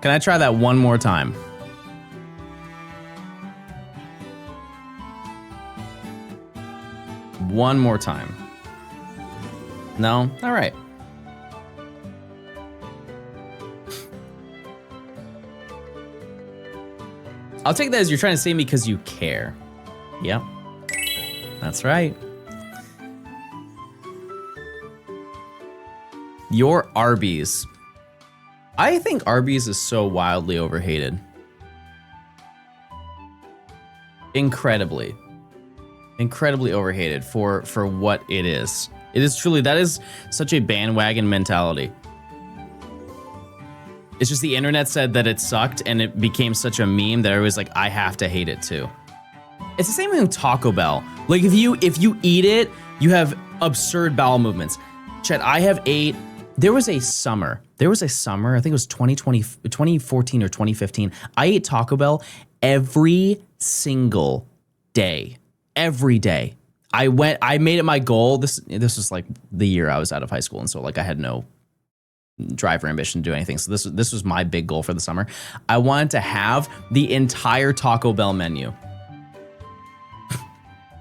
Can I try that one more time? One more time. No? All right. I'll take that as you're trying to save me because you care. Yep. That's right. Your Arby's. I think Arby's is so wildly overhated. Incredibly overhated for what it is. It is truly, that is such a bandwagon mentality. It's just the internet said that it sucked and it became such a meme that I was like, I have to hate it too. It's the same thing with Taco Bell. Like if you eat it, you have absurd bowel movements. Chet, I have ate, there was a summer, I think it was 2014 or 2015. I ate Taco Bell every single day. Every day. I made it my goal. This was like the year I was out of high school, and so like I had no drive or ambition to do anything. So this was my big goal for the summer. I wanted to have the entire Taco Bell menu.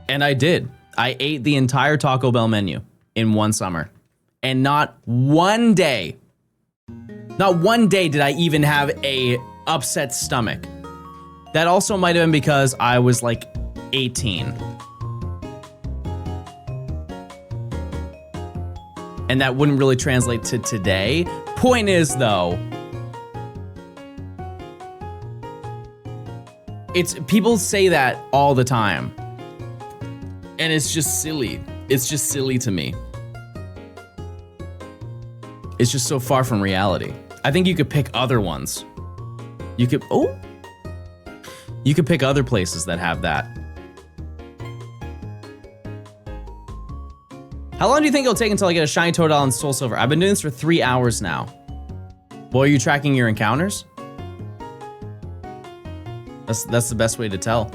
And I did. I ate the entire Taco Bell menu in one summer. And not one day did I even have a upset stomach. That also might have been because I was like 18. And that wouldn't really translate to today. Point is though, people say that all the time. And it's just silly. It's just silly to me. It's just so far from reality. I think you could pick other ones. You could pick other places that have that. How long do you think it'll take until I get a shiny Totodile and Soul Silver? I've been doing this for 3 hours now. Well, are you tracking your encounters? That's the best way to tell.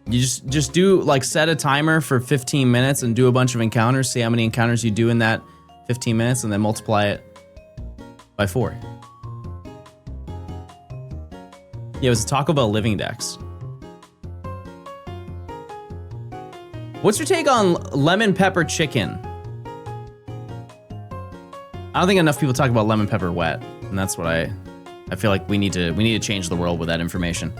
You just do, like, set a timer for 15 minutes and do a bunch of encounters, see how many encounters you do in that 15 minutes, and then multiply it by 4. Yeah, it was a Taco Bell Living Dex. What's your take on lemon pepper chicken? I don't think enough people talk about lemon pepper wet, and that's what I feel like we need to change the world with that information.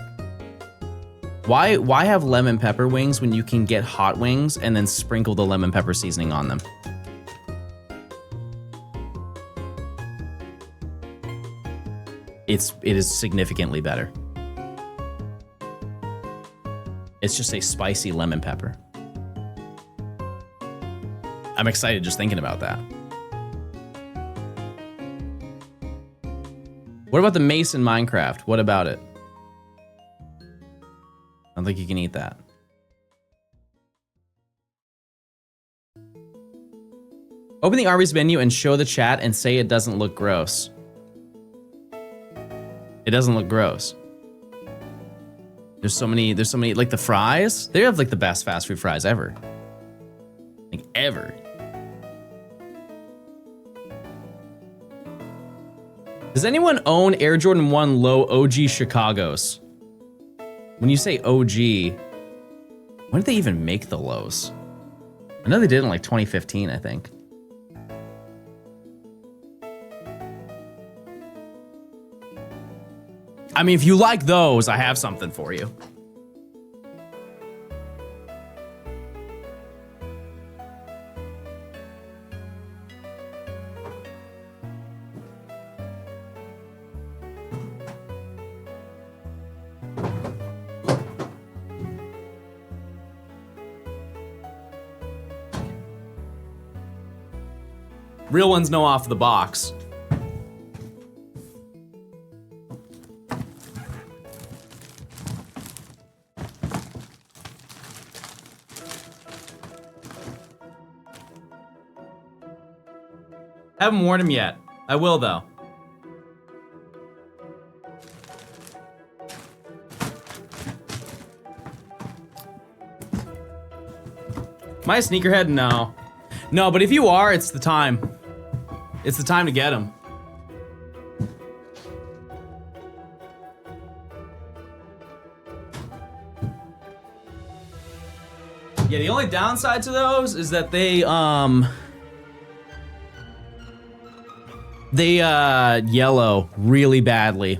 Why have lemon pepper wings when you can get hot wings and then sprinkle the lemon pepper seasoning on them? It is significantly better. It's just a spicy lemon pepper. I'm excited just thinking about that. What about the mace in Minecraft? What about it? I don't think you can eat that. Open the Arby's menu and show the chat and say it doesn't look gross. It doesn't look gross. There's so many, like the fries. They have like the best fast food fries ever. Like ever. Does anyone own Air Jordan 1 Low OG Chicago's? When you say OG, when did they even make the lows? I know they did in like 2015, I think. I mean, if you like those, I have something for you. Real ones know off the box. Haven't worn them yet. I will though. Am I a sneakerhead? No. No, but if you are, it's the time. It's the time to get them. Yeah, the only downside to those is that they yellow really badly.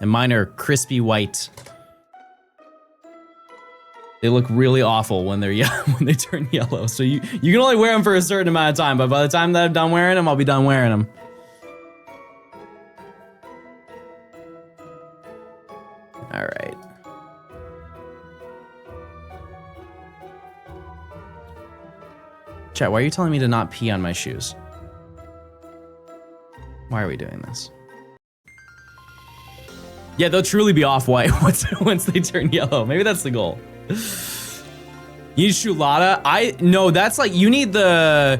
And mine are crispy white. They look really awful when they're when they turn yellow. So you can only wear them for a certain amount of time, but by the time that I'm done wearing them, I'll be done wearing them. All right. Chat, why are you telling me to not pee on my shoes? Why are we doing this? Yeah, they'll truly be off-white once they turn yellow. Maybe that's the goal. You need Chulada? No, that's like, you need the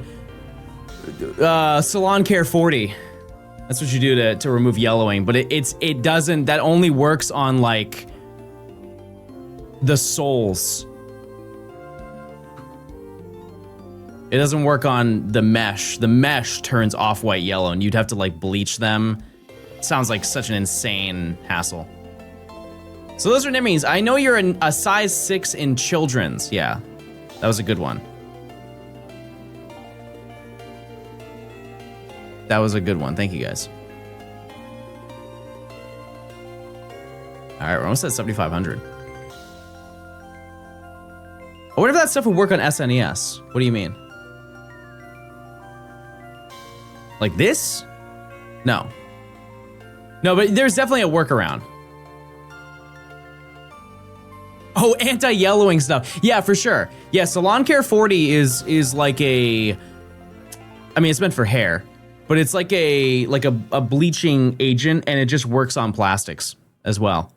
Salon Care 40. That's what you do to remove yellowing, but it doesn't, that only works on like the soles. It doesn't work on the mesh. The mesh turns off-white yellow and you'd have to like bleach them. Sounds like such an insane hassle. So those are Nimmys. I know you're a size 6 in children's. Yeah, that was a good one. That was a good one. Thank you guys. All right, we're almost at 7,500. I wonder if that stuff would work on SNES. What do you mean? Like this? No. No, but there's definitely a workaround. Oh, anti-yellowing stuff. Yeah, for sure. Yeah, Salon Care 40 is like a, I mean, it's meant for hair, but it's like a bleaching agent, and it just works on plastics as well.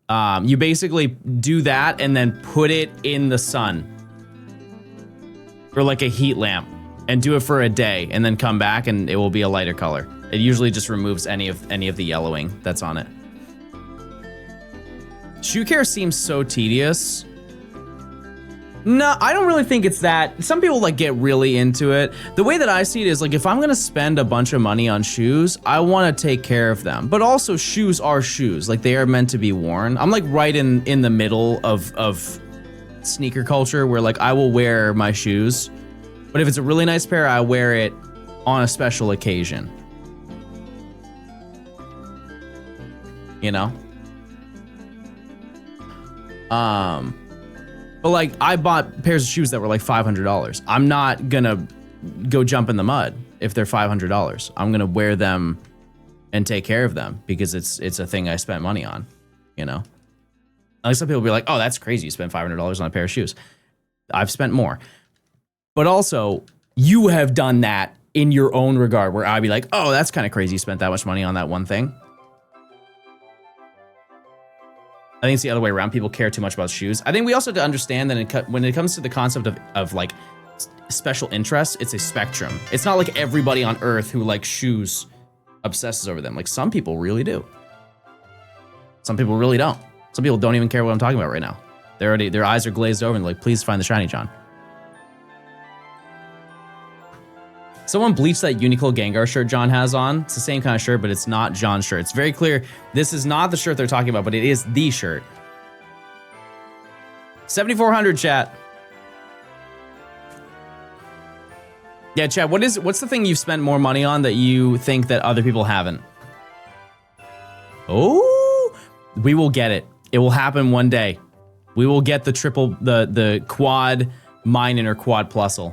You basically do that and then put it in the sun or like a heat lamp and do it for a day and then come back and it will be a lighter color. It usually just removes any of the yellowing that's on it. Shoe care seems so tedious. No, I don't really think it's that. Some people like get really into it. The way that I see it is like, if I'm gonna spend a bunch of money on shoes, I wanna take care of them. But also shoes are shoes, like they are meant to be worn. I'm like right in the middle of sneaker culture where like I will wear my shoes, but if it's a really nice pair, I wear it on a special occasion. You know? But like I bought pairs of shoes that were like $500. I'm not gonna go jump in the mud if they're $500. I'm gonna wear them and take care of them because it's a thing I spent money on, you know? Like some people will be like, oh, that's crazy, you spent $500 on a pair of shoes. I've spent more. But also, you have done that in your own regard where I'd be like, oh, that's kind of crazy, you spent that much money on that one thing. I think it's the other way around. People care too much about shoes. I think we also have to understand that when it comes to the concept of like special interests, it's a spectrum. It's not like everybody on earth who likes shoes obsesses over them. Like some people really do. Some people really don't. Some people don't even care what I'm talking about right now. Their eyes are glazed over and they're like, please find the shiny John. Someone bleached that Uniqlo Gengar shirt John has on. It's the same kind of shirt, but it's not John's shirt. It's very clear this is not the shirt they're talking about, but it is the shirt. 7,400 chat. Yeah, chat, what's the thing you've spent more money on that you think that other people haven't? Oh, we will get it. It will happen one day. We will get the quad mine or quad plusle.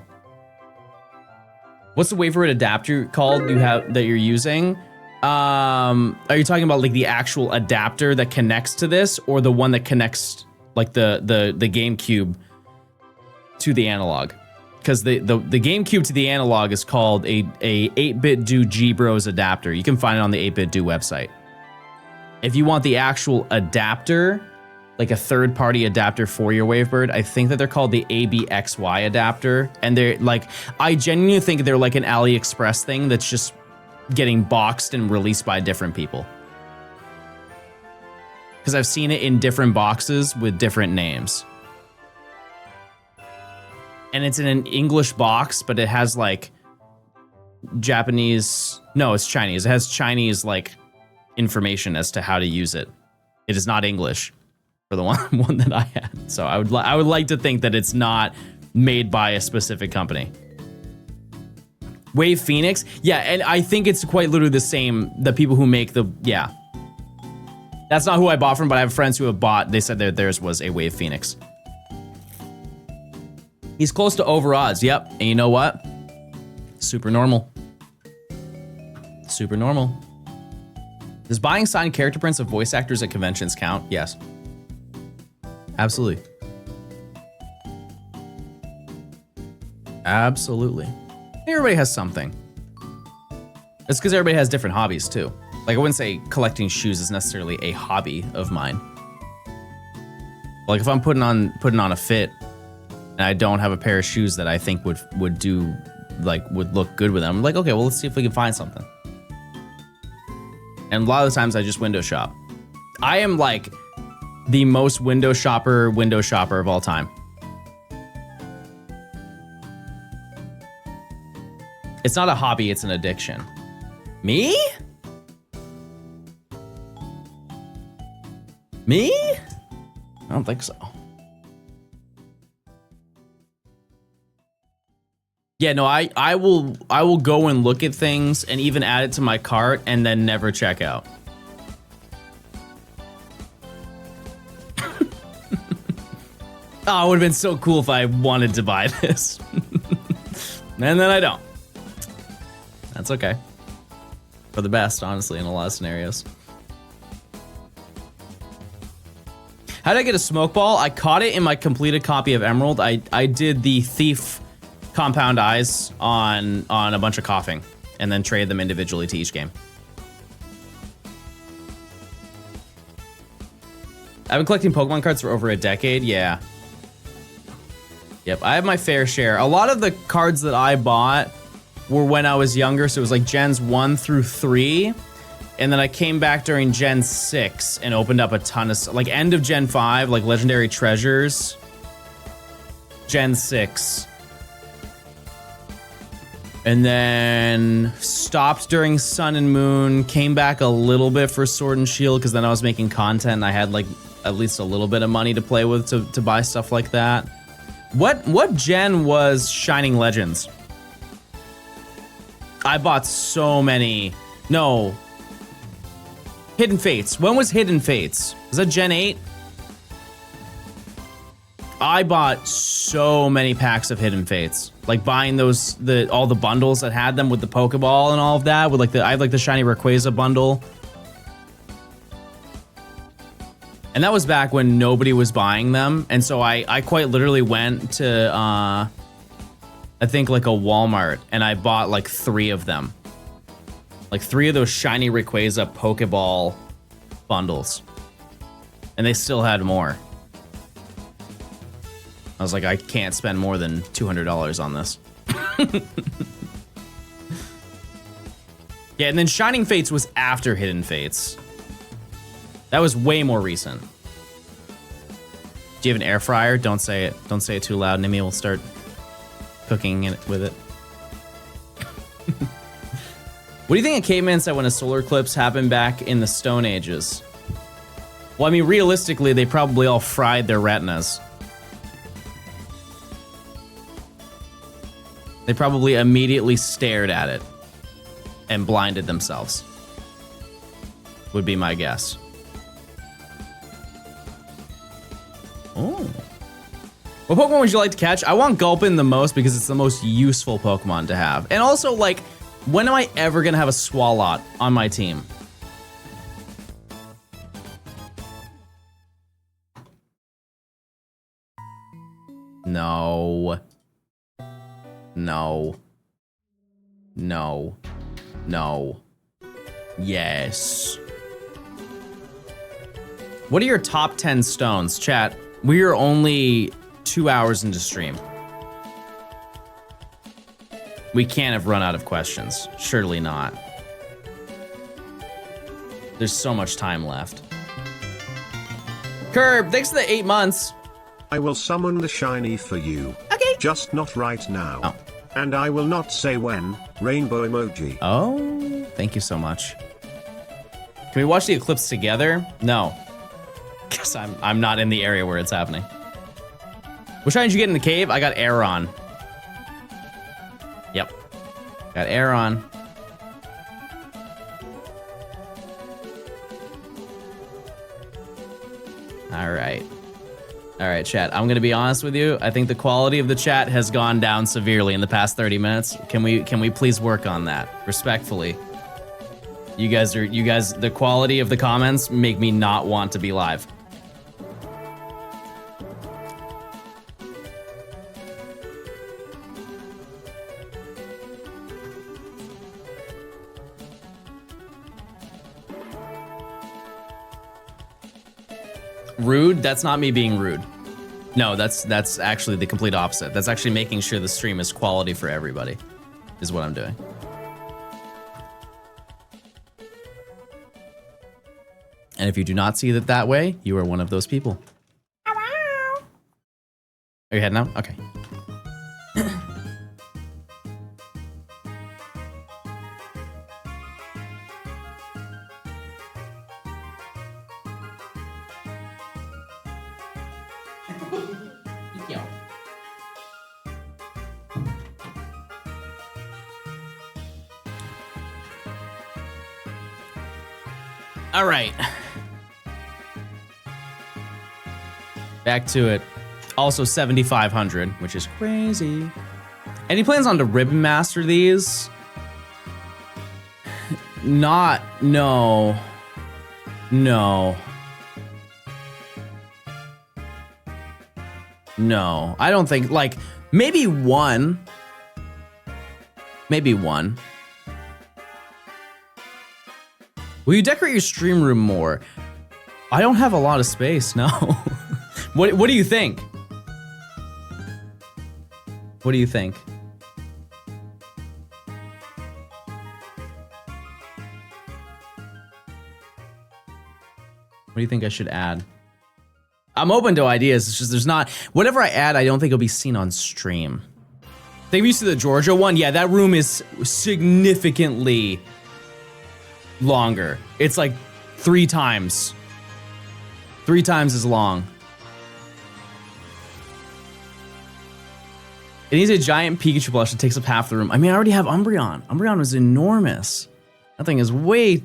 What's the wafer adapter called that you're using? Are you talking about like the actual adapter that connects to this, or the one that connects like the GameCube to the analog? Because the GameCube to the analog is called a 8BitDo G-Bros adapter. You can find it on the 8BitDo website. If you want the actual adapter, like a third-party adapter for your Wavebird. I think that they're called the ABXY adapter, and they're like, I genuinely think they're like an AliExpress thing that's just getting boxed and released by different people. Because I've seen it in different boxes with different names. And it's in an English box, but it has like Japanese, no, it's Chinese. It has Chinese like information as to how to use it. It is not English for the one that I had. So I would like to think that it's not made by a specific company. Wave Phoenix? Yeah, and I think it's quite literally the same, the people who make the, yeah. That's not who I bought from, but I have friends who have bought. They said that theirs was a Wave Phoenix. He's close to over odds. Yep. And you know what? Super normal. Super normal. Does buying signed character prints of voice actors at conventions count? Yes. Absolutely. Absolutely. Everybody has something. It's because everybody has different hobbies too. Like I wouldn't say collecting shoes is necessarily a hobby of mine. Like if I'm putting on a fit and I don't have a pair of shoes that I think would look good with them, I'm like, okay, well let's see if we can find something. And a lot of the times I just window shop. I am like the most window shopper of all time. It's not a hobby, it's an addiction. Me? Me? I don't think so. Yeah, no, I will go and look at things and even add it to my cart and then never check out. Oh, it would have been so cool if I wanted to buy this. And then I don't. That's okay. For the best, honestly, in a lot of scenarios. How did I get a smoke ball? I caught it in my completed copy of Emerald. I did the thief compound eyes on a bunch of coughing and then trade them individually to each game. I've been collecting Pokemon cards for over a decade. Yeah. Yep, I have my fair share. A lot of the cards that I bought were when I was younger, so it was like Gens 1 through 3. And then I came back during Gen 6 and opened up a ton of, like end of Gen 5, like Legendary Treasures. Gen 6. And then stopped during Sun and Moon, came back a little bit for Sword and Shield, because then I was making content and I had like at least a little bit of money to play with to buy stuff like that. What gen was Shining Legends? I bought so many. No. Hidden Fates. When was Hidden Fates? Was that Gen 8? I bought so many packs of Hidden Fates. Like buying those, all the bundles that had them with the Pokeball and all of that. With like I had like the Shiny Rayquaza bundle. And that was back when nobody was buying them. And so I quite literally went to, I think like a Walmart, and I bought like 3 of them. Like 3 of those Shiny Rayquaza Pokeball bundles. And they still had more. I was like, I can't spend more than $200 on this. Yeah, and then Shining Fates was after Hidden Fates. That was way more recent. Do you have an air fryer? Don't say it. Don't say it too loud. Nimi will start cooking in it with it. What do you think a caveman said when a solar eclipse happened back in the Stone Ages? Well, I mean, realistically, they probably all fried their retinas. They probably immediately stared at it and blinded themselves. Would be my guess. Oh. What Pokemon would you like to catch? I want Gulpin the most because it's the most useful Pokemon to have. And also, like, when am I ever gonna have a Swalot on my team? No. No. No. No. Yes. What are your top 10 stones? Chat, we are only 2 hours into stream. We can't have run out of questions. Surely not. There's so much time left. Curb, thanks for the 8 months. I will summon the shiny for you. Okay. Just not right now. Oh. And I will not say when. Rainbow emoji. Oh, thank you so much. Can we watch the eclipse together? No. Because I'm not in the area where it's happening. Which one did you get in the cave? I got air on. Yep. Got air on. All right. All right, chat. I'm gonna be honest with you. I think the quality of the chat has gone down severely in the past 30 minutes. Can we please work on that respectfully? You guys, the quality of the comments make me not want to be live. Rude? That's not me being rude. No, that's actually the complete opposite. That's actually making sure the stream is quality for everybody, is what I'm doing. And if you do not see it that way, you are one of those people. Are you heading out? Okay. All right. Back to it. Also 7,500, which is crazy. Any plans on to ribbon master these? No. No. No, I don't think, like, maybe one. Maybe one. Will you decorate your stream room more? I don't have a lot of space, no. What do you think? What do you think? What do you think I should add? I'm open to ideas, it's just there's not, whatever I add, I don't think it'll be seen on stream. Think we used to the Georgia one? Yeah, that room is significantly longer. It's like 3 times. 3 times as long. It needs a giant Pikachu plush that takes up half the room. I mean, I already have Umbreon. Umbreon is enormous. That thing is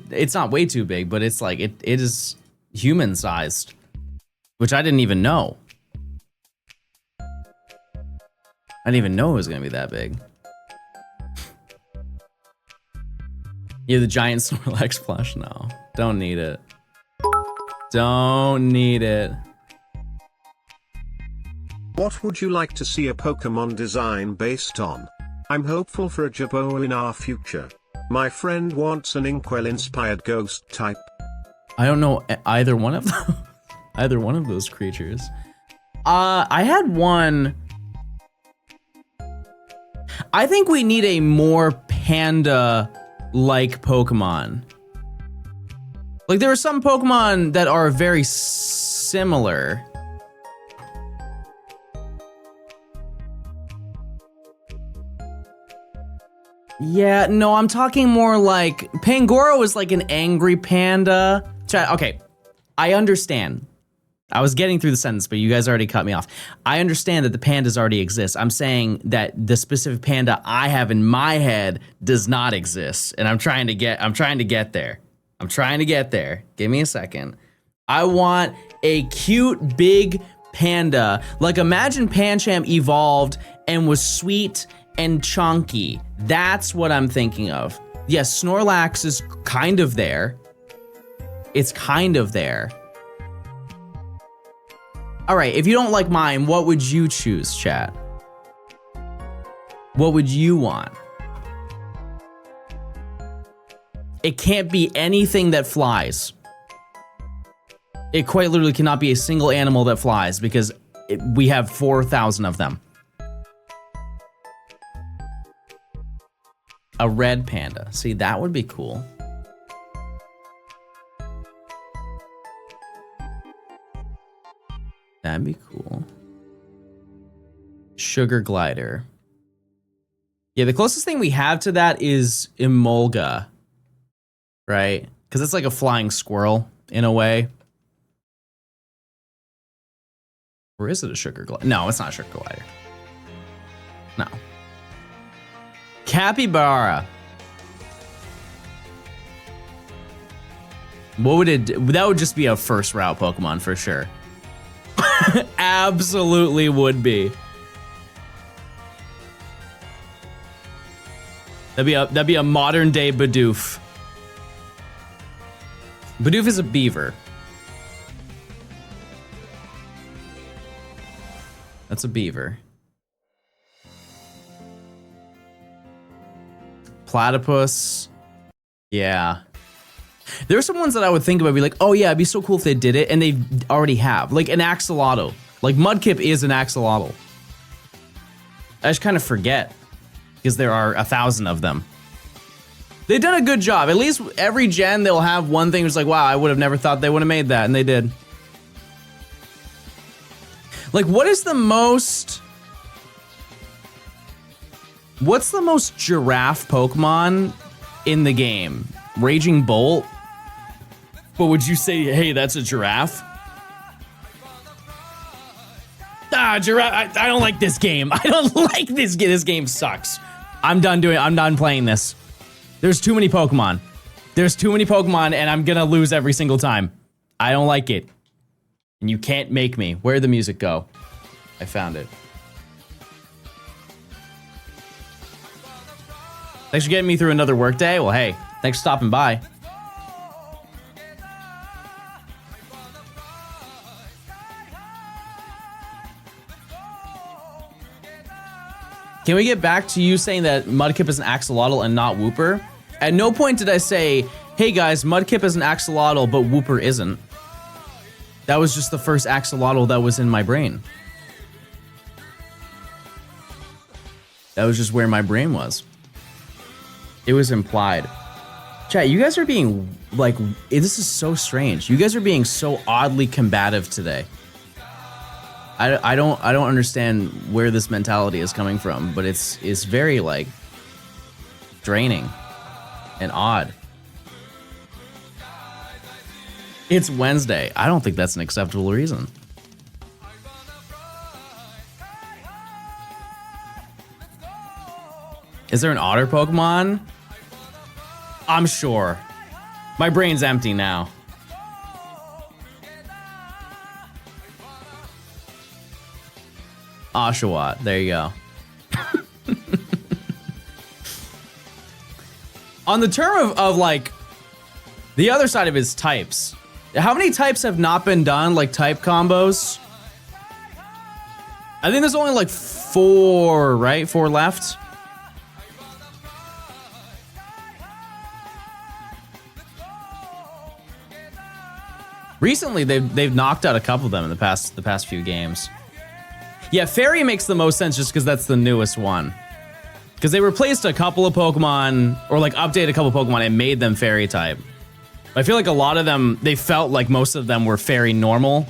it's not way too big, but it's like, it is human sized. Which I didn't even know. I didn't even know it was gonna be that big. Yeah, the giant Snorlax plush? No, don't need it. Don't need it. What would you like to see a Pokemon design based on? I'm hopeful for a Jabo in our future. My friend wants an Inkwell-inspired ghost type. I don't know either one of them. Either one of those creatures. I had one. I think we need a more panda-like Pokemon. Like, there are some Pokemon that are very similar. Yeah, no, I'm talking more like Pangoro is like an angry panda. Okay, I understand. I was getting through the sentence, but you guys already cut me off. I understand that the pandas already exist. I'm saying that the specific panda I have in my head does not exist, and I'm trying to get there. I'm trying to get there. Give me a second. I want a cute big panda. Like, imagine Pancham evolved and was sweet and chunky. That's what I'm thinking of. Yes, Snorlax is kind of there. It's kind of there. All right, if you don't like mine, what would you choose, chat? What would you want? It can't be anything that flies. It quite literally cannot be a single animal that flies because we have 4,000 of them. A red panda. See, that would be cool. That'd be cool. Sugar glider. Yeah, the closest thing we have to that is Emolga. Right? Because it's like a flying squirrel in a way. Or is it a sugar glider? No, it's not a sugar glider. No. Capybara. What would it do? That would just be a first route Pokemon for sure. Absolutely would be. That'd be a modern day Bidoof. Bidoof is a beaver. That's a beaver. Platypus. Yeah. There are some ones that I would think about, be like, oh yeah, it'd be so cool if they did it, and they already have. Like an axolotl. Like Mudkip is an axolotl. I just kind of forget because there are 1,000 of them. They've done a good job. At least every gen they'll have one thing that's like, wow, I would have never thought they would have made that, and they did. Like, what's the most giraffe Pokemon in the game? Raging Bolt? But would you say, hey, that's a giraffe? Giraffe, I don't like this game. I don't like this game. This game sucks. I'm done playing this. There's too many Pokemon. And I'm gonna lose every single time. I don't like it. And you can't make me. Where'd the music go? I found it. Thanks for getting me through another workday. Well, hey, thanks for stopping by. Can we get back to you saying that Mudkip is an axolotl and not Wooper? At no point did I say, hey guys, Mudkip is an axolotl, but Wooper isn't. That was just the first axolotl that was in my brain. That was just where my brain was. It was implied. Chat, you guys are being, like, this is so strange. You guys are being so oddly combative today. I don't understand where this mentality is coming from, but it's very, like, draining and odd. It's Wednesday. I don't think that's an acceptable reason. Is there an otter Pokemon? I'm sure. My brain's empty now. Oshawott. There you go. On the term of like, the other side of his types. How many types have not been done, like type combos? I think there's only like 4, right? 4 left. Recently, they've knocked out a couple of them in the past few games. Yeah, Fairy makes the most sense just because that's the newest one. Because they replaced a couple of Pokemon, or like updated a couple of Pokemon and made them Fairy type. I feel like a lot of them, they felt like most of them were Fairy normal.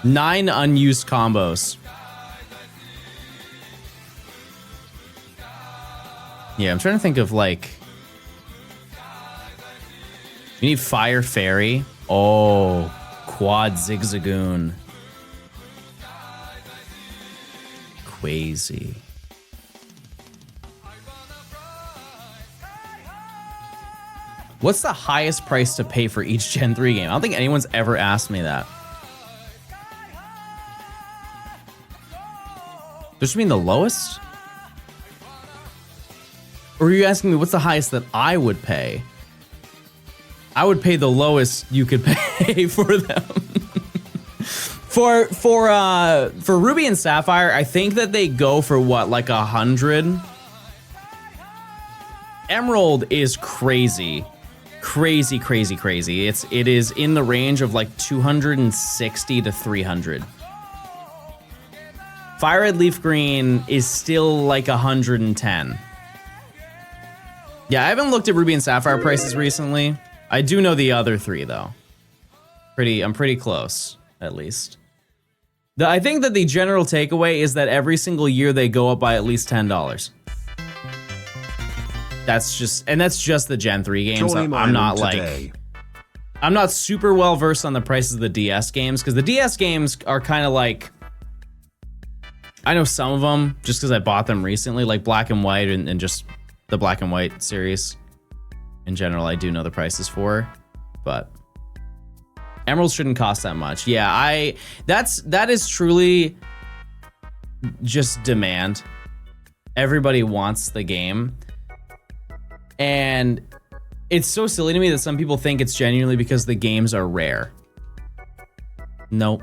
9 unused combos. Yeah, I'm trying to think of like... You need Fire Fairy. Oh, Quad Zigzagoon. Quasi. What's the highest price to pay for each Gen 3 game? I don't think anyone's ever asked me that. Does it mean the lowest? Or are you asking me what's the highest that I would pay? I would pay the lowest you could pay for them. For Ruby and Sapphire, I think that they go for what, like 100? Emerald is crazy. Crazy, crazy, crazy. It is in the range of like 260 to 300. Fire Red Leaf Green is still like 110. Yeah, I haven't looked at Ruby and Sapphire prices recently. I do know the other three though. I'm pretty close, at least. I think that the general takeaway is that every single year they go up by at least $10. That's just the Gen 3 games. I'm not like, I'm not super well versed on the prices of the DS games, because the DS games are kind of like, I know some of them just because I bought them recently, like Black and White and just the Black and White series. In general, I do know the prices for, but Emeralds shouldn't cost that much. Yeah, that is truly just demand. Everybody wants the game. And it's so silly to me that some people think it's genuinely because the games are rare. Nope.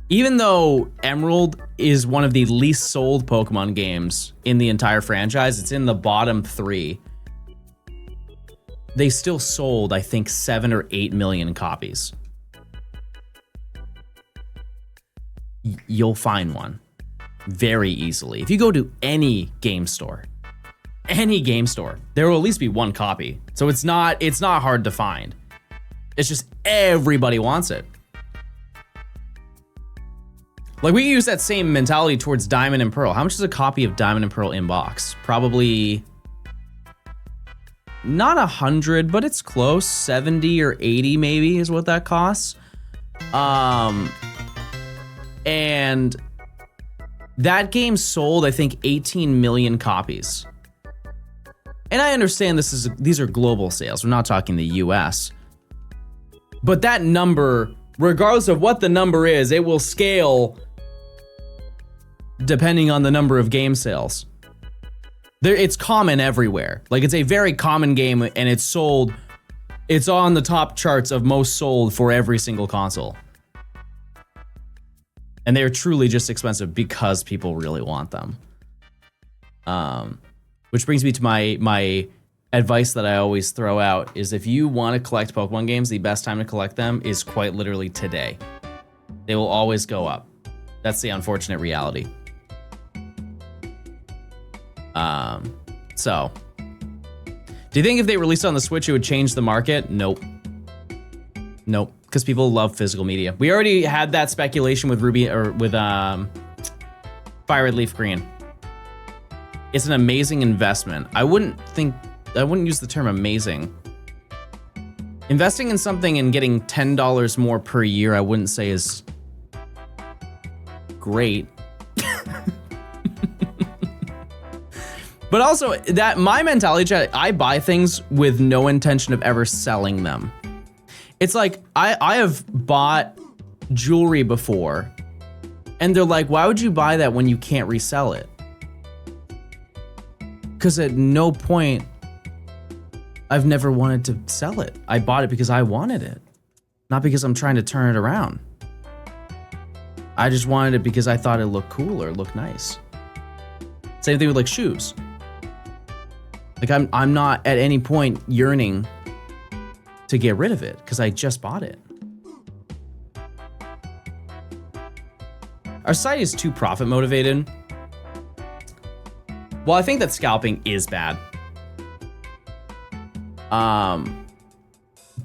Even though Emerald is one of the least sold Pokemon games in the entire franchise, it's in the bottom 3. They still sold, I think, 7 or 8 million copies. You'll find one very easily. If you go to any game store, there will at least be one copy. So it's not hard to find. It's just everybody wants it. Like, we use that same mentality towards Diamond and Pearl. How much is a copy of Diamond and Pearl in box? Probably not 100, but it's close. 70 or 80 maybe is what that costs. And that game sold, I think, 18 million copies. And I understand these are global sales. We're not talking the US. But that number, regardless of what the number is, it will scale depending on the number of game sales. It's common everywhere. Like, it's a very common game, and it's on the top charts of most sold for every single console. And they're truly just expensive because people really want them. Which brings me to my advice that I always throw out is, if you want to collect Pokemon games, the best time to collect them is quite literally today. They will always go up. That's the unfortunate reality. So, do you think if they released it on the Switch, it would change the market? Nope. Nope, because people love physical media. We already had that speculation with Fire Red Leaf Green. It's an amazing investment. I wouldn't use the term amazing. Investing in something and getting $10 more per year, I wouldn't say is great. But also, that my mentality, I buy things with no intention of ever selling them. It's like, I have bought jewelry before, and they're like, why would you buy that when you can't resell it? Because at no point, I've never wanted to sell it. I bought it because I wanted it, not because I'm trying to turn it around. I just wanted it because I thought it looked cool or looked nice. Same thing with like shoes. Like, I'm not at any point yearning to get rid of it because I just bought it. Our society is too profit motivated. Well, I think that scalping is bad.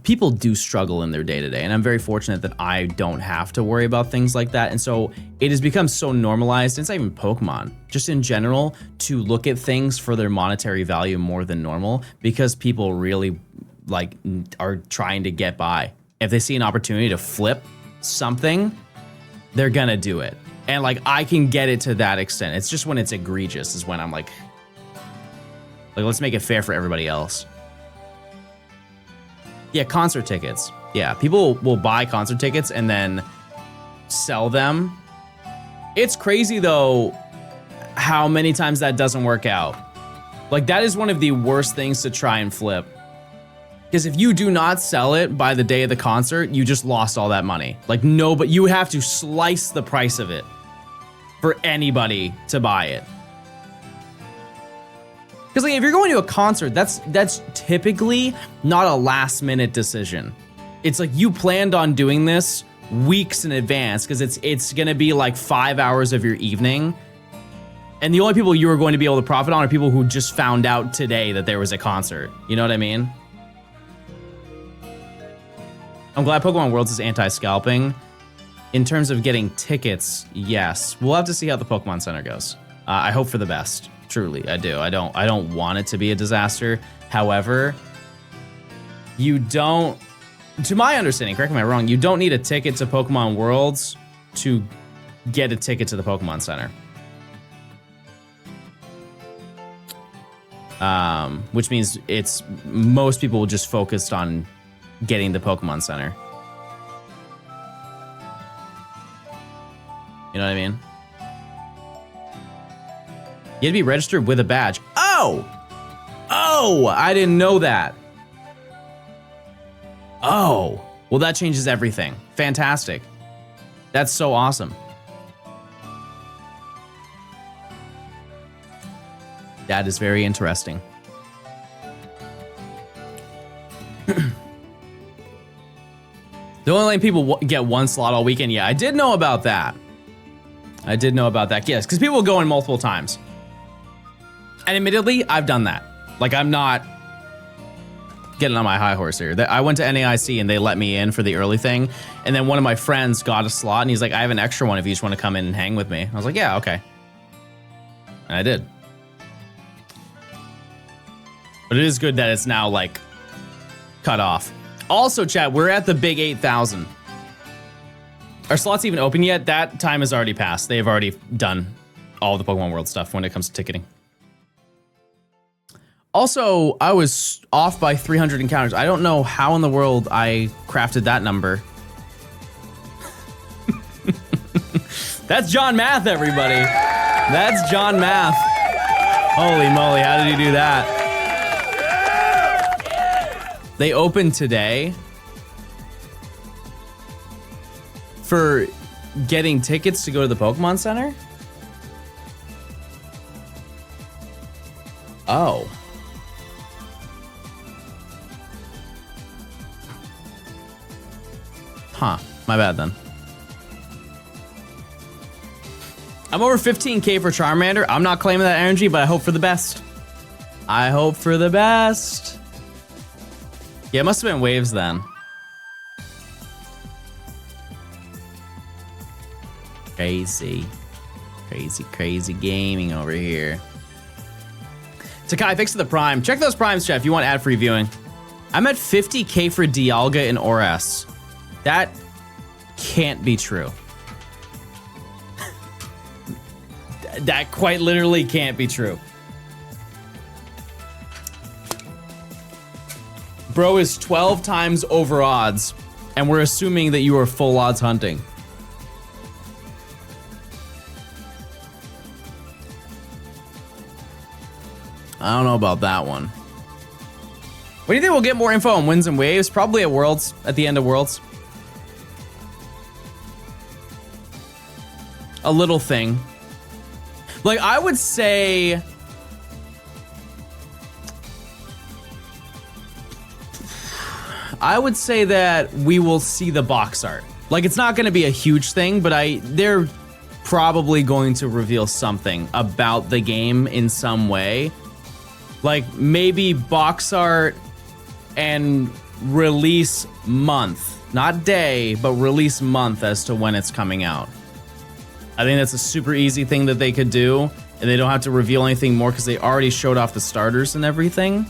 People do struggle in their day-to-day, and I'm very fortunate that I don't have to worry about things like that. And so it has become so normalized, it's not even Pokemon, just in general, to look at things for their monetary value more than normal, because people really like are trying to get by. If they see an opportunity to flip something, they're gonna do it. And like, I can get it to that extent. It's just when it's egregious is when I'm like let's make it fair for everybody else. Yeah, concert tickets. Yeah, people will buy concert tickets and then sell them. It's crazy though how many times that doesn't work out. Like, that is one of the worst things to try and flip. Because if you do not sell it by the day of the concert, you just lost all that money. Like, no, but you have to slice the price of it for anybody to buy it. Because like if you're going to a concert, that's typically not a last minute decision. It's like you planned on doing this weeks in advance because it's gonna be like 5 hours of your evening. And the only people you are going to be able to profit on are people who just found out today that there was a concert. You know what I mean? I'm glad Pokemon Worlds is anti-scalping. In terms of getting tickets, yes. We'll have to see how the Pokemon Center goes. I hope for the best. Truly, I do. I don't want it to be a disaster. However, you don't, to my understanding, correct me if I'm wrong, you don't need a ticket to Pokemon Worlds to get a ticket to the Pokemon Center. Which means it's most people just focused on getting the Pokemon Center. You know what I mean? You had to be registered with a badge. Oh! Oh, I didn't know that. Oh, well that changes everything. Fantastic. That's so awesome. That is very interesting. The only letting people get one slot all weekend. Yeah, I did know about that. I did know about that. Yes, because people go in multiple times. And admittedly, I've done that. Like, I'm not getting on my high horse here. I went to NAIC and they let me in for the early thing. And then one of my friends got a slot and he's like, I have an extra one if you just want to come in and hang with me. I was like, yeah, okay. And I did. But it is good that it's now like cut off. Also, chat, we're at the big 8,000. Are slots even open yet? That time has already passed. They've already done all the Pokemon World stuff when it comes to ticketing. Also, I was off by 300 encounters. I don't know how in the world I crafted that number. That's John Math, everybody. That's John Math. Holy moly, how did he do that? They opened today for getting tickets to go to the Pokemon Center? Oh. Huh, my bad then. I'm over 15K for Charmander. I'm not claiming that energy, but I hope for the best. I hope for the best. Yeah, it must have been waves then. Crazy. Crazy, crazy gaming over here. Takai, thanks for the Prime. Check those Primes, chat, if you want ad-free viewing. I'm at 50K for Dialga in ORS. That can't be true. That quite literally can't be true. Bro is 12 times over odds, and we're assuming that you are full odds hunting. I don't know about that one. What do you think we'll get more info on Winds and Waves? Probably at Worlds, at the end of Worlds. A little thing. Like, I would say... I would say that we will see the box art. Like, it's not going to be a huge thing, but they're probably going to reveal something about the game in some way. Like, maybe box art and release month. Not day, but release month as to when it's coming out. I think that's a super easy thing that they could do, and they don't have to reveal anything more because they already showed off the starters and everything.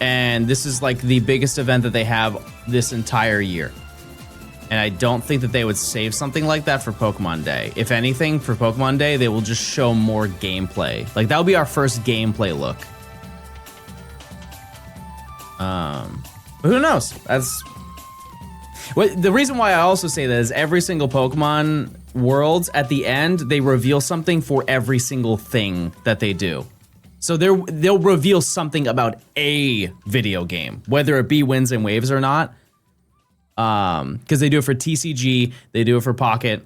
And this is like the biggest event that they have this entire year. And I don't think that they would save something like that for Pokemon Day. If anything, for Pokemon Day, they will just show more gameplay. Like, that'll be our first gameplay look. But who knows? That's... The reason why I also say that is every single Pokemon Worlds, at the end, they reveal something for every single thing that they do. So they'll reveal something about a video game, whether it be Winds and Waves or not. Because they do it for TCG, they do it for Pocket,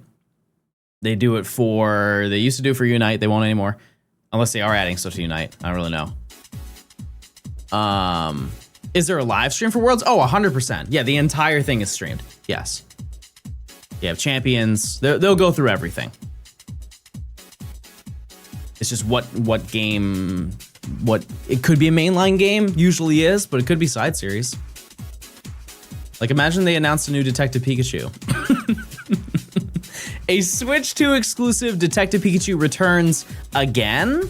they used to do it for Unite, they won't anymore. Unless they are adding stuff to Unite. I don't really know. Is there a live stream for Worlds? Oh, 100%. Yeah, the entire thing is streamed. Yes. You have champions. They'll go through everything. It's just what game, it could be a mainline game, usually is, but it could be side series. Like imagine they announced a new Detective Pikachu. A Switch 2 exclusive Detective Pikachu returns again?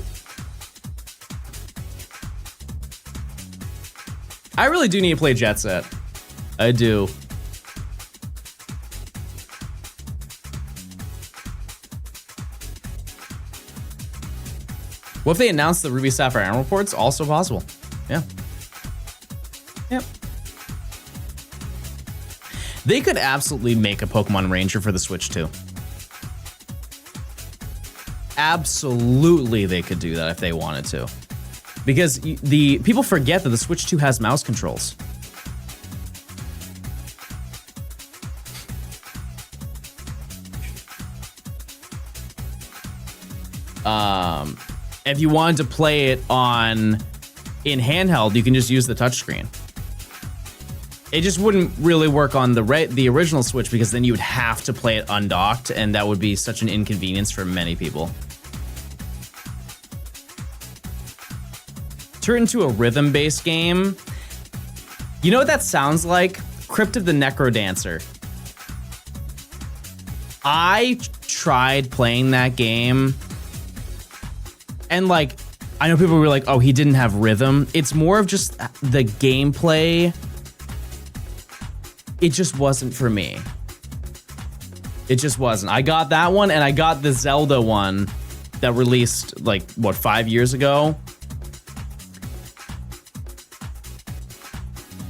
I really do need to play Jet Set. I do. What if they announced the Ruby Sapphire Emerald ports? Also possible. Yeah. Yep. They could absolutely make a Pokemon Ranger for the Switch too. Absolutely, they could do that if they wanted to. Because the people forget that the Switch 2 has mouse controls. If you wanted to play it in handheld, you can just use the touchscreen. It just wouldn't really work on the original Switch because then you would have to play it undocked, and that would be such an inconvenience for many people. Turn into a rhythm-based game. You know what that sounds like? Crypt of the Necrodancer. I tried playing that game, and like, I know people were like, oh, he didn't have rhythm. It's more of just the gameplay. It just wasn't for me. It just wasn't. I got that one, and I got the Zelda one that released like, what, 5 years ago?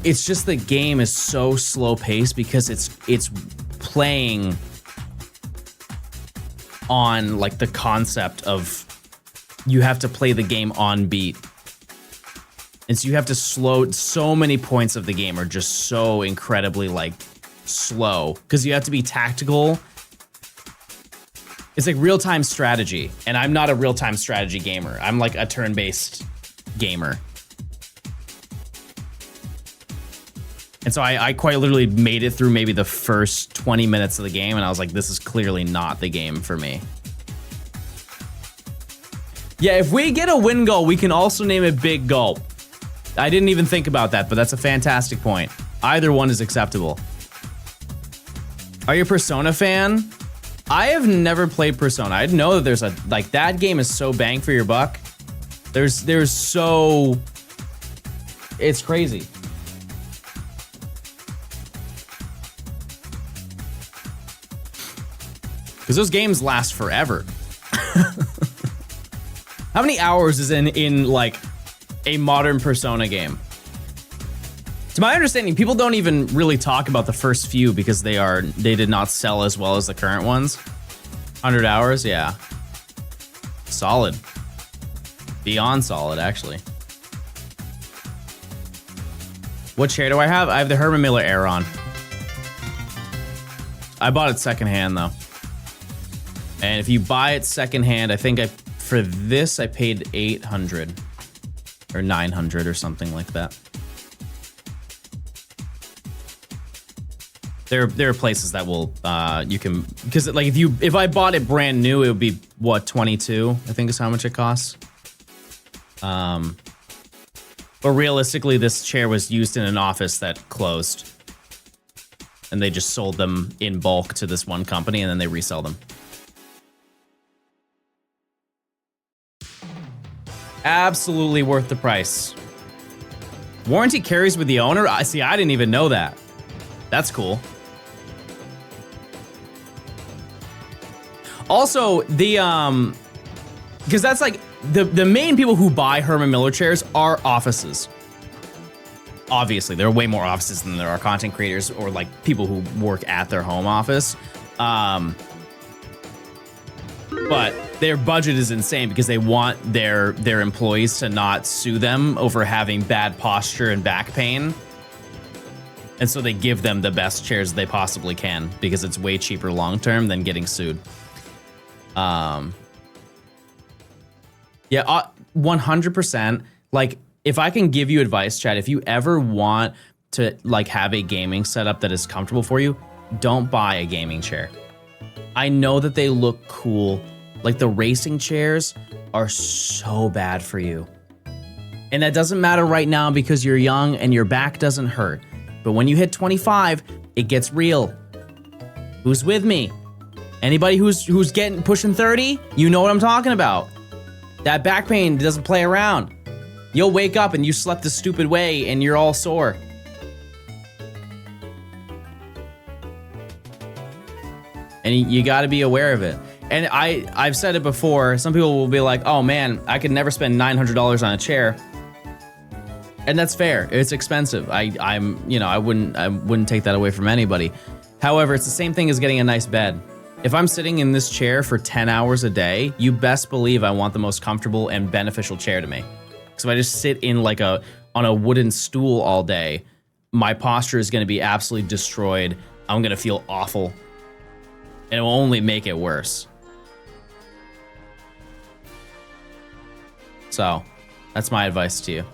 It's just the game is so slow paced because it's playing on like the concept of you have to play the game on beat. And so you have to slow, so many points of the game are just so incredibly like slow because you have to be tactical. It's like real-time strategy, and I'm not a real-time strategy gamer. I'm like a turn-based gamer. And so I quite literally made it through maybe the first 20 minutes of the game, and I was like, this is clearly not the game for me. Yeah, if we get a win goal, we can also name it Big Gulp. I didn't even think about that, but that's a fantastic point. Either one is acceptable. Are you a Persona fan? I have never played Persona. I know that there's like that game is so bang for your buck. There's so, it's crazy. Because those games last forever. How many hours is in like a modern Persona game? To my understanding, people don't even really talk about the first few because they did not sell as well as the current ones. 100 hours, yeah. Solid. Beyond solid, actually. What chair do I have? I have the Herman Miller Aeron. I bought it secondhand though. And if you buy it secondhand, I think for this I paid 800 or 900 or something like that. There are places that will you can, because like if I bought it brand new, it would be what, 22 I think is how much it costs. But realistically, this chair was used in an office that closed, and they just sold them in bulk to this one company, and then they resell them. Absolutely worth the price. Warranty carries with the owner? I see, I didn't even know that. That's cool. Also, the because that's like the main people who buy Herman Miller chairs are offices. Obviously, there are way more offices than there are content creators or like people who work at their home office. But their budget is insane because they want their employees to not sue them over having bad posture and back pain. And so they give them the best chairs they possibly can because it's way cheaper long term than getting sued. Yeah, 100%. Like, if I can give you advice, Chad, if you ever want to like have a gaming setup that is comfortable for you, don't buy a gaming chair. I know that they look cool. Like the racing chairs are so bad for you. And that doesn't matter right now because you're young and your back doesn't hurt. But when you hit 25, it gets real. Who's with me? Anybody who's pushing 30, you know what I'm talking about. That back pain doesn't play around. You'll wake up and you slept a stupid way and you're all sore. And you got to be aware of it. And I've said it before. Some people will be like, "Oh man, I could never spend $900 on a chair." And that's fair. It's expensive. I wouldn't take that away from anybody. However, it's the same thing as getting a nice bed. If I'm sitting in this chair for 10 hours a day, you best believe I want the most comfortable and beneficial chair to me. Because if I just sit in like on a wooden stool all day, my posture is going to be absolutely destroyed. I'm going to feel awful. And it will only make it worse. So, that's my advice to you.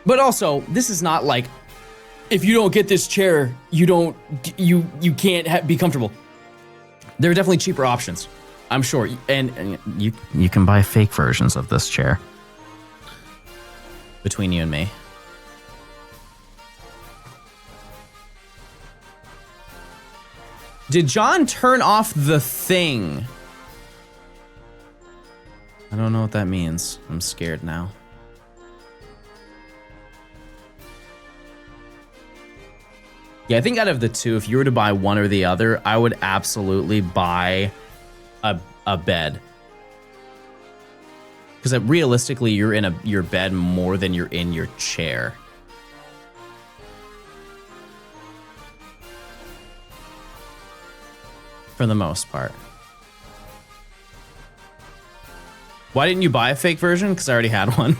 But also, this is not like, if you don't get this chair, you can't be comfortable. There are definitely cheaper options, I'm sure. And you can buy fake versions of this chair. Between you and me. Did John turn off the thing? I don't know what that means. I'm scared now. Yeah, I think out of the two, if you were to buy one or the other, I would absolutely buy a bed. Because realistically, you're in your bed more than you're in your chair. For the most part. Why didn't you buy a fake version? Because I already had one.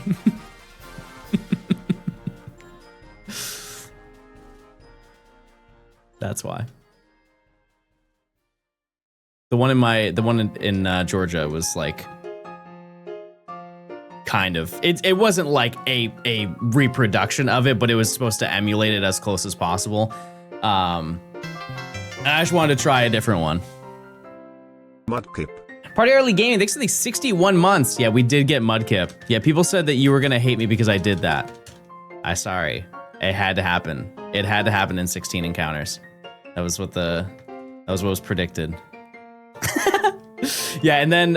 That's why. The one in Georgia was like kind of it wasn't like a reproduction of it, but it was supposed to emulate it as close as possible. And I just wanted to try a different one. Mudkip. Party Early Gaming, thanks for the 61 months. Yeah, we did get Mudkip. Yeah, people said that you were gonna hate me because I did that. Sorry. It had to happen. It had to happen in 16 encounters. That was what was predicted. Yeah, and then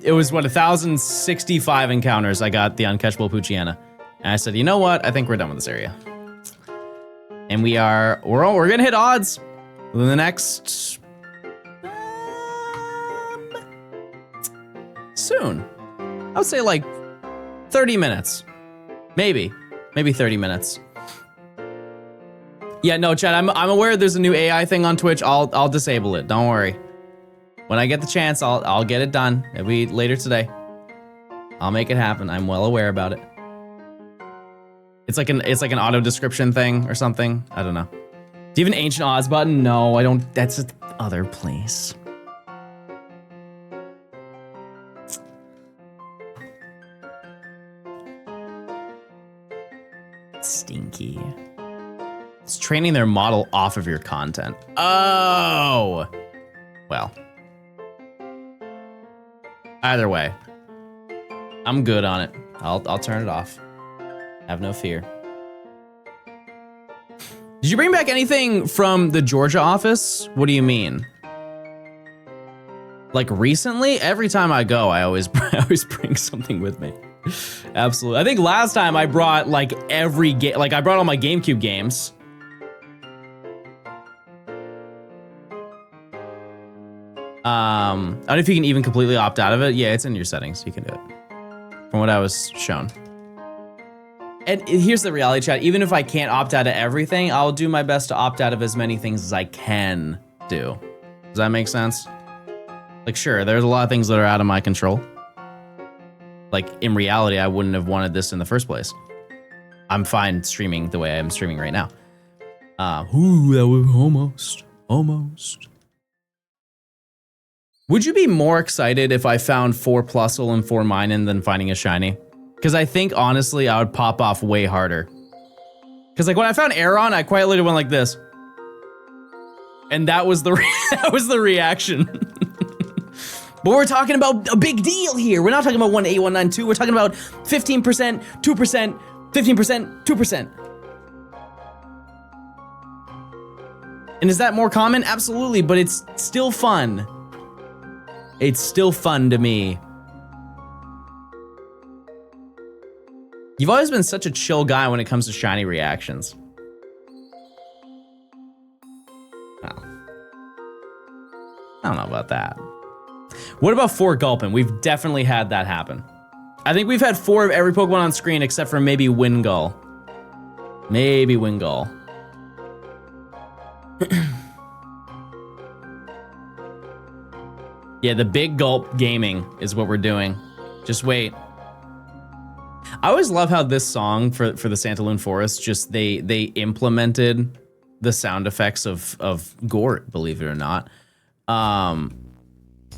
it was 1,065 encounters. I got the uncatchable Poochiana. And I said, you know what? I think we're done with this area. And we're gonna hit odds within the next soon. I would say like 30 minutes. Maybe 30 minutes. Yeah, no, Chad, I'm aware there's a new AI thing on Twitch. I'll disable it. Don't worry. When I get the chance, I'll get it done. It'll be later today. I'll make it happen. I'm well aware about it. It's like an auto description thing or something. I don't know. Do you have an Ancient Odds button? No, I don't. That's the other place. Stinky. It's training their model off of your content. Oh! Well. Either way. I'm good on it. I'll turn it off. Have no fear. Did you bring back anything from the Georgia office? What do you mean? Like recently? Every time I go, I always bring something with me. Absolutely. I think last time I brought like every game, like I brought all my GameCube games. I don't know if you can even completely opt out of it. Yeah, it's in your settings. You can do it. From what I was shown. And here's the reality, chat. Even if I can't opt out of everything, I'll do my best to opt out of as many things as I can do. Does that make sense? Like, sure, there's a lot of things that are out of my control. Like, in reality, I wouldn't have wanted this in the first place. I'm fine streaming the way I'm streaming right now. Ooh, that was almost. Would you be more excited if I found 4 Plusle and 4 Minun than finding a shiny? Because I think, honestly, I would pop off way harder. Because, like, when I found Aeron, I quite literally went like this. And that was the, that was the reaction. But we're talking about a big deal here. We're not talking about 18192. We're talking about 15%, 2%, 15%, 2%. And is that more common? Absolutely, but it's still fun. It's still fun to me. You've always been such a chill guy when it comes to shiny reactions. Oh. I don't know about that. What about 4 Gulpin? We've definitely had that happen. I think we've had 4 of every Pokemon on screen except for maybe Wingull. Maybe Wingull. Yeah, the big gulp gaming is what we're doing. Just wait. I always love how this song for the Santaloon Forest, just they implemented the sound effects of Gort, believe it or not.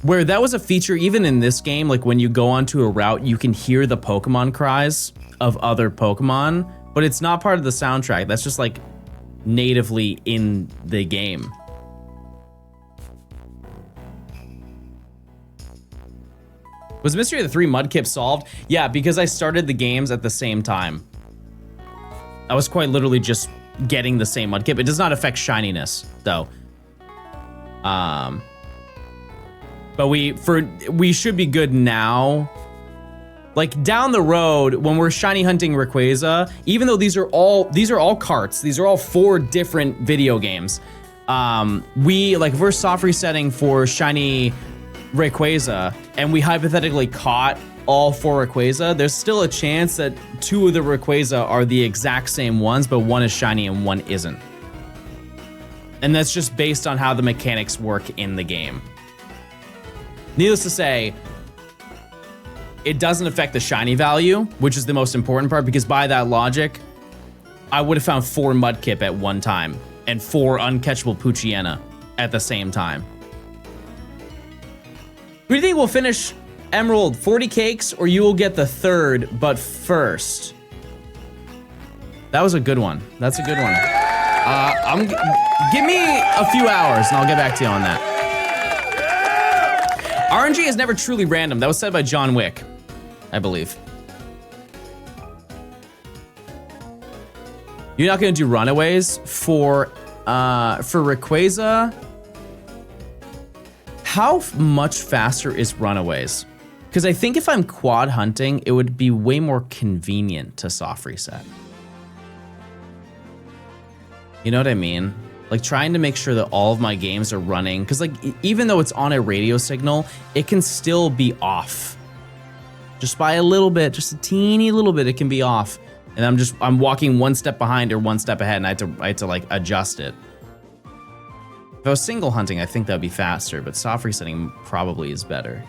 Where that was a feature even in this game, like when you go onto a route, you can hear the Pokemon cries of other Pokemon, but it's not part of the soundtrack. That's just like natively in the game. Was Mystery of the 3 Mudkip solved? Yeah, because I started the games at the same time. I was quite literally just getting the same Mudkip. It does not affect shininess, though. But we should be good now. Like down the road, when we're shiny hunting Rayquaza, even though these are all carts, these are all 4 different video games. If we're soft resetting for shiny Rayquaza, and we hypothetically caught all 4 Rayquaza, there's still a chance that 2 of the Rayquaza are the exact same ones, but one is shiny and one isn't. And that's just based on how the mechanics work in the game. Needless to say, it doesn't affect the shiny value, which is the most important part, because by that logic, I would have found 4 Mudkip at one time and 4 uncatchable Poochyena at the same time. Who do you think will finish Emerald? 40 cakes, or you will get the 3rd, but first? That was a good one. That's a good one. Give me a few hours, and I'll get back to you on that. RNG is never truly random. That was said by John Wick, I believe. You're not gonna do Runaways for Rayquaza? How much faster is Runaways? Because I think if I'm quad hunting, it would be way more convenient to soft reset. You know what I mean? Like trying to make sure that all of my games are running, because like even though it's on a radio signal, it can still be off. Just by a little bit, just a teeny little bit, it can be off. And I'm walking 1 step behind or 1 step ahead, and I had to like adjust it. If I was single hunting, I think that would be faster, but soft resetting probably is better.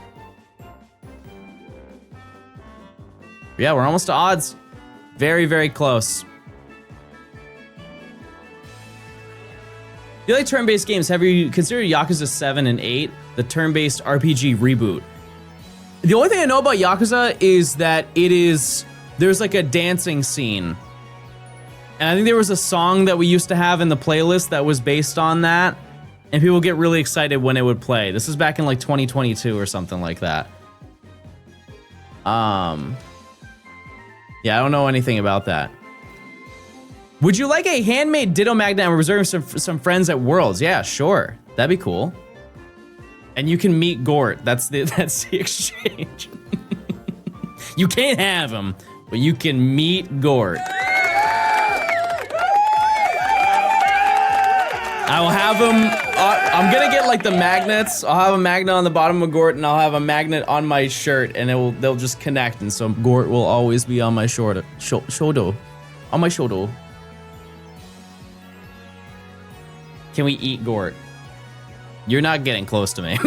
Yeah, we're almost to odds. Very, very close. If you like turn-based games, have you considered Yakuza 7 and 8, the turn-based RPG reboot? The only thing I know about Yakuza is that there's like a dancing scene. And I think there was a song that we used to have in the playlist that was based on that. And people get really excited when it would play. This is back in like 2022 or something like that. Yeah, I don't know anything about that. Would you like a handmade Ditto magnet and reserve some friends at Worlds? Yeah, sure. That'd be cool. And you can meet Gort. That's the exchange. You can't have him, but you can meet Gort. I will have him. I'm gonna get like the magnets. I'll have a magnet on the bottom of Gort, and I'll have a magnet on my shirt, and they'll just connect, and so Gort will always be on my shoulder. On my shoulder. Can we eat Gort? You're not getting close to me.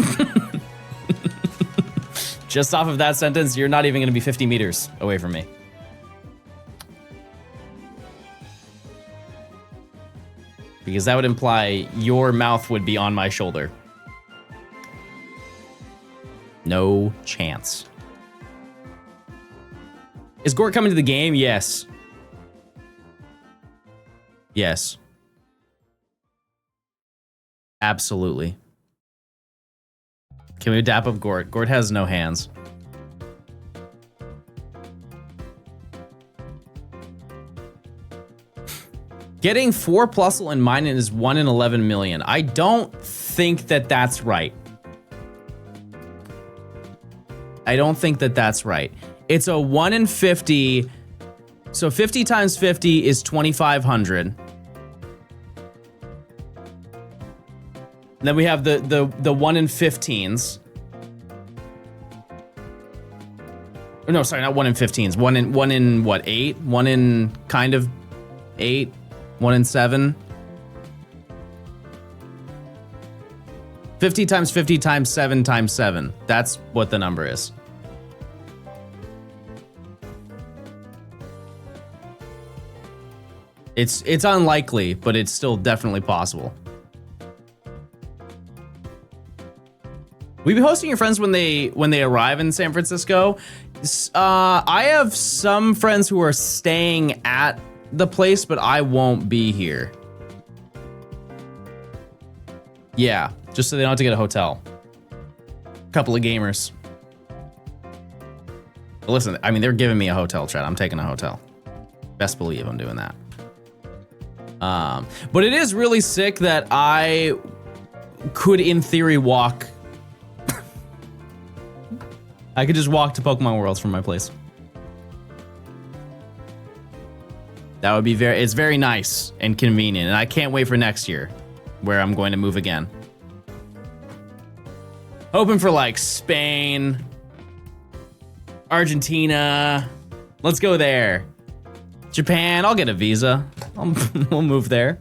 Just off of that sentence, you're not even gonna be 50 meters away from me. Because that would imply your mouth would be on my shoulder. No chance. Is Gort coming to the game? Yes. Yes. Absolutely. Can we dap up Gort? Gort has no hands. Getting 4 Plusle and Minun is 1 in 11 million. I don't think that that's right. I don't think that that's right. It's a 1 in 50. So 50 times 50 is 2,500. Then we have the 1 in 15s. No, sorry, not 1 in 15s. 1 in what, 8? 1 in kind of 8. 1 in 7. 50 times 50 times 7 times 7. That's what the number is. It's unlikely, but it's still definitely possible. Will you be hosting your friends when they arrive in San Francisco? I have some friends who are staying at the place, but I won't be here. Yeah, just so they don't have to get a hotel. Couple of gamers. But listen, I mean, they're giving me a hotel, chat. I'm taking a hotel. Best believe I'm doing that. But it is really sick that I could, in theory, walk. I could just walk to Pokemon Worlds from my place. That would be it's very nice and convenient, and I can't wait for next year, where I'm going to move again. Hoping for like Spain, Argentina. Let's go there. Japan, I'll get a visa. We'll move there.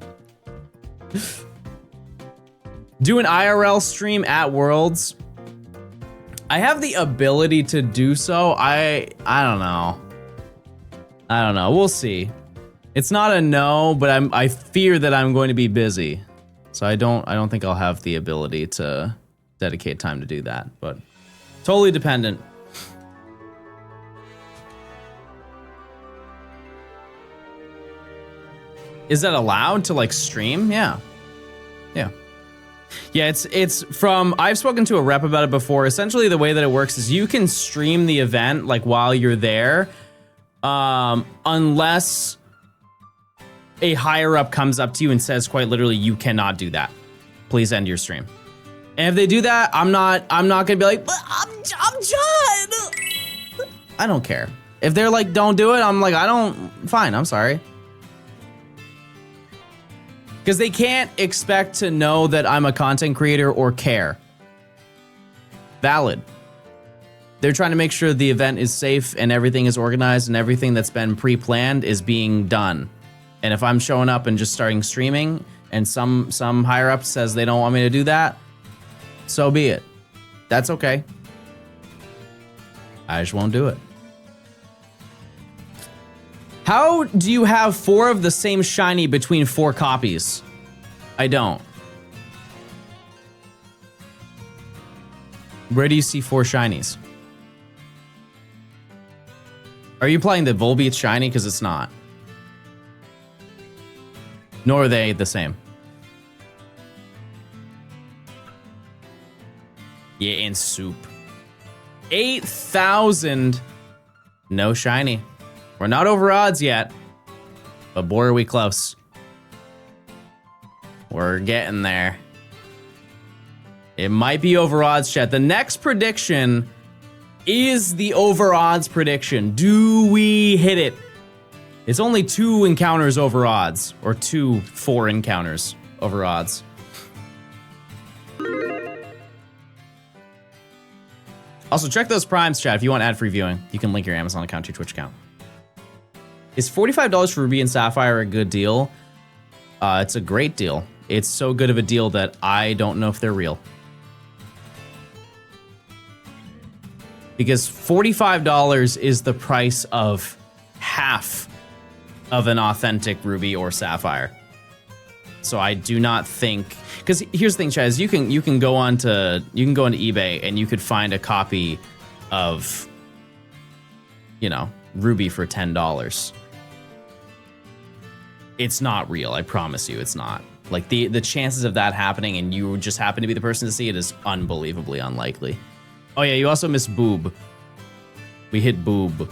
Do an IRL stream at Worlds. I have the ability to do so. I don't know. I don't know. We'll see. It's not a no, but I fear that I'm going to be busy. So I don't think I'll have the ability to dedicate time to do that, but totally dependent. Is that allowed to like stream? Yeah. Yeah. Yeah, it's from, I've spoken to a rep about it before. Essentially the way that it works is you can stream the event like while you're there, unless a higher up comes up to you and says quite literally, you cannot do that. Please end your stream. And if they do that, I'm not gonna be like, but I'm John. I don't care. If they're like, don't do it, I'm like, fine, I'm sorry. Because they can't expect to know that I'm a content creator or care. Valid. They're trying to make sure the event is safe and everything is organized and everything that's been pre-planned is being done. And if I'm showing up and just starting streaming and some higher up says they don't want me to do that, so be it. That's okay. I just won't do it. How do you have 4 of the same shiny between 4 copies? I don't. Where do you see 4 shinies? Are you playing the Volbeat shiny? Because it's not. Nor are they the same. Yeah, in soup. 8,000. No shiny. We're not over odds yet, but boy, are we close. We're getting there. It might be over odds, chat. The next prediction is the over odds prediction. Do we hit it? It's only 2 encounters over odds, or 4 encounters over odds. Also, check those primes, chat. If you want ad-free viewing, you can link your Amazon account to your Twitch account. Is $45 for Ruby and Sapphire a good deal? It's a great deal. It's so good of a deal that I don't know if they're real. Because $45 is the price of half of an authentic Ruby or Sapphire. So I do not think, because here's the thing, Chaz, you can go onto eBay and you could find a copy of, you know, Ruby for $10. It's not real, I promise you, it's not. Like the chances of that happening and you just happen to be the person to see it is unbelievably unlikely. Oh yeah, you also missed Boob. We hit Boob.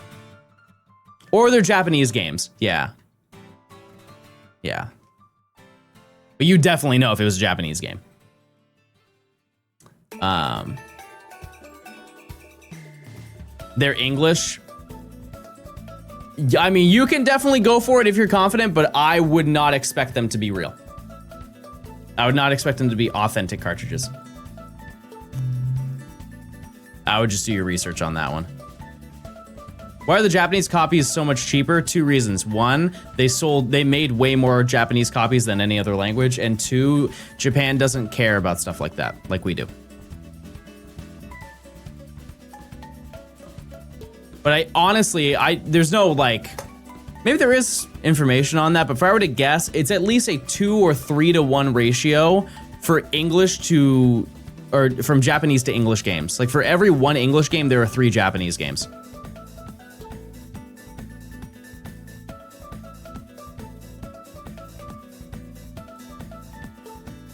Or they're Japanese games, yeah. Yeah. But you definitely know if it was a Japanese game. They're English. I mean, you can definitely go for it if you're confident, but I would not expect them to be real. I would not expect them to be authentic cartridges. I would just do your research on that one. Why are the Japanese copies so much cheaper? 2 reasons. 1, they made way more Japanese copies than any other language. And 2, Japan doesn't care about stuff like that, like we do. But I honestly, there's no like, maybe there is information on that, but if I were to guess, it's at least a 2 or 3 to 1 ratio for English to, or from Japanese to English games. Like for every 1 English game, there are 3 Japanese games.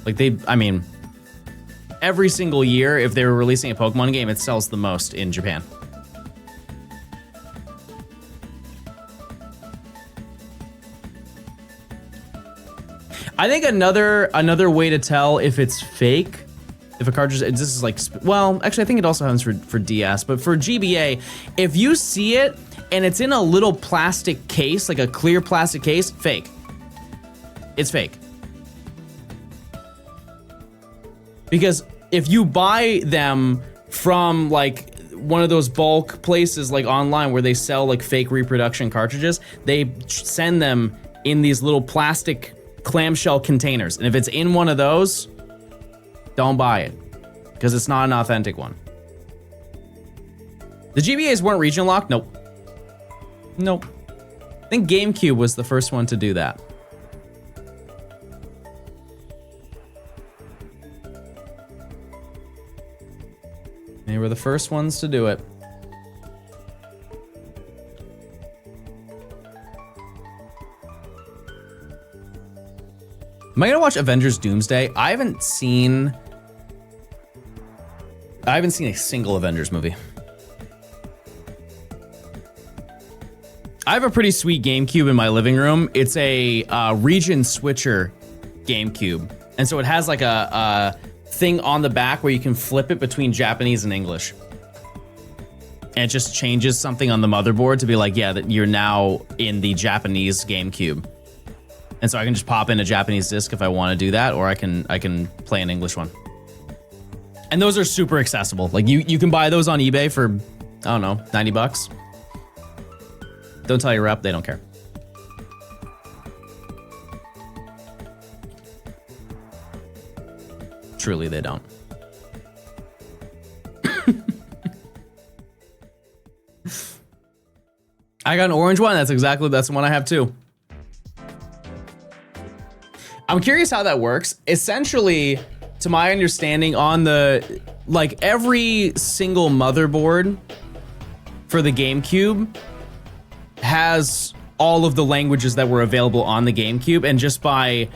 Like I mean, every single year, if they were releasing a Pokemon game, it sells the most in Japan. I think another way to tell if it's fake, if a cartridge, this is like, well, actually I think it also happens for DS, but for GBA, if you see it and it's in a little plastic case, like a clear plastic case, fake. It's fake. Because if you buy them from like one of those bulk places like online where they sell like fake reproduction cartridges, they send them in these little plastic clamshell containers. And if it's in one of those, don't buy it because it's not an authentic one. The GBAs weren't region locked? Nope. Nope. I think GameCube was the first one to do that. They were the first ones to do it. Am I gonna watch Avengers Doomsday? I haven't seen a single Avengers movie. I have a pretty sweet GameCube in my living room. It's a region switcher GameCube. And so it has like a thing on the back where you can flip it between Japanese and English. And it just changes something on the motherboard to be like, yeah, that you're now in the Japanese GameCube. And so I can just pop in a Japanese disc if I want to do that, or I can play an English one. And those are super accessible. Like you can buy those on eBay for, I don't know, 90 bucks. Don't tell your rep, they don't care. Truly, they don't. I got an orange one. That's the one I have too. I'm curious how that works. Essentially, to my understanding, on the, like every single motherboard for the GameCube has all of the languages that were available on the GameCube, and just by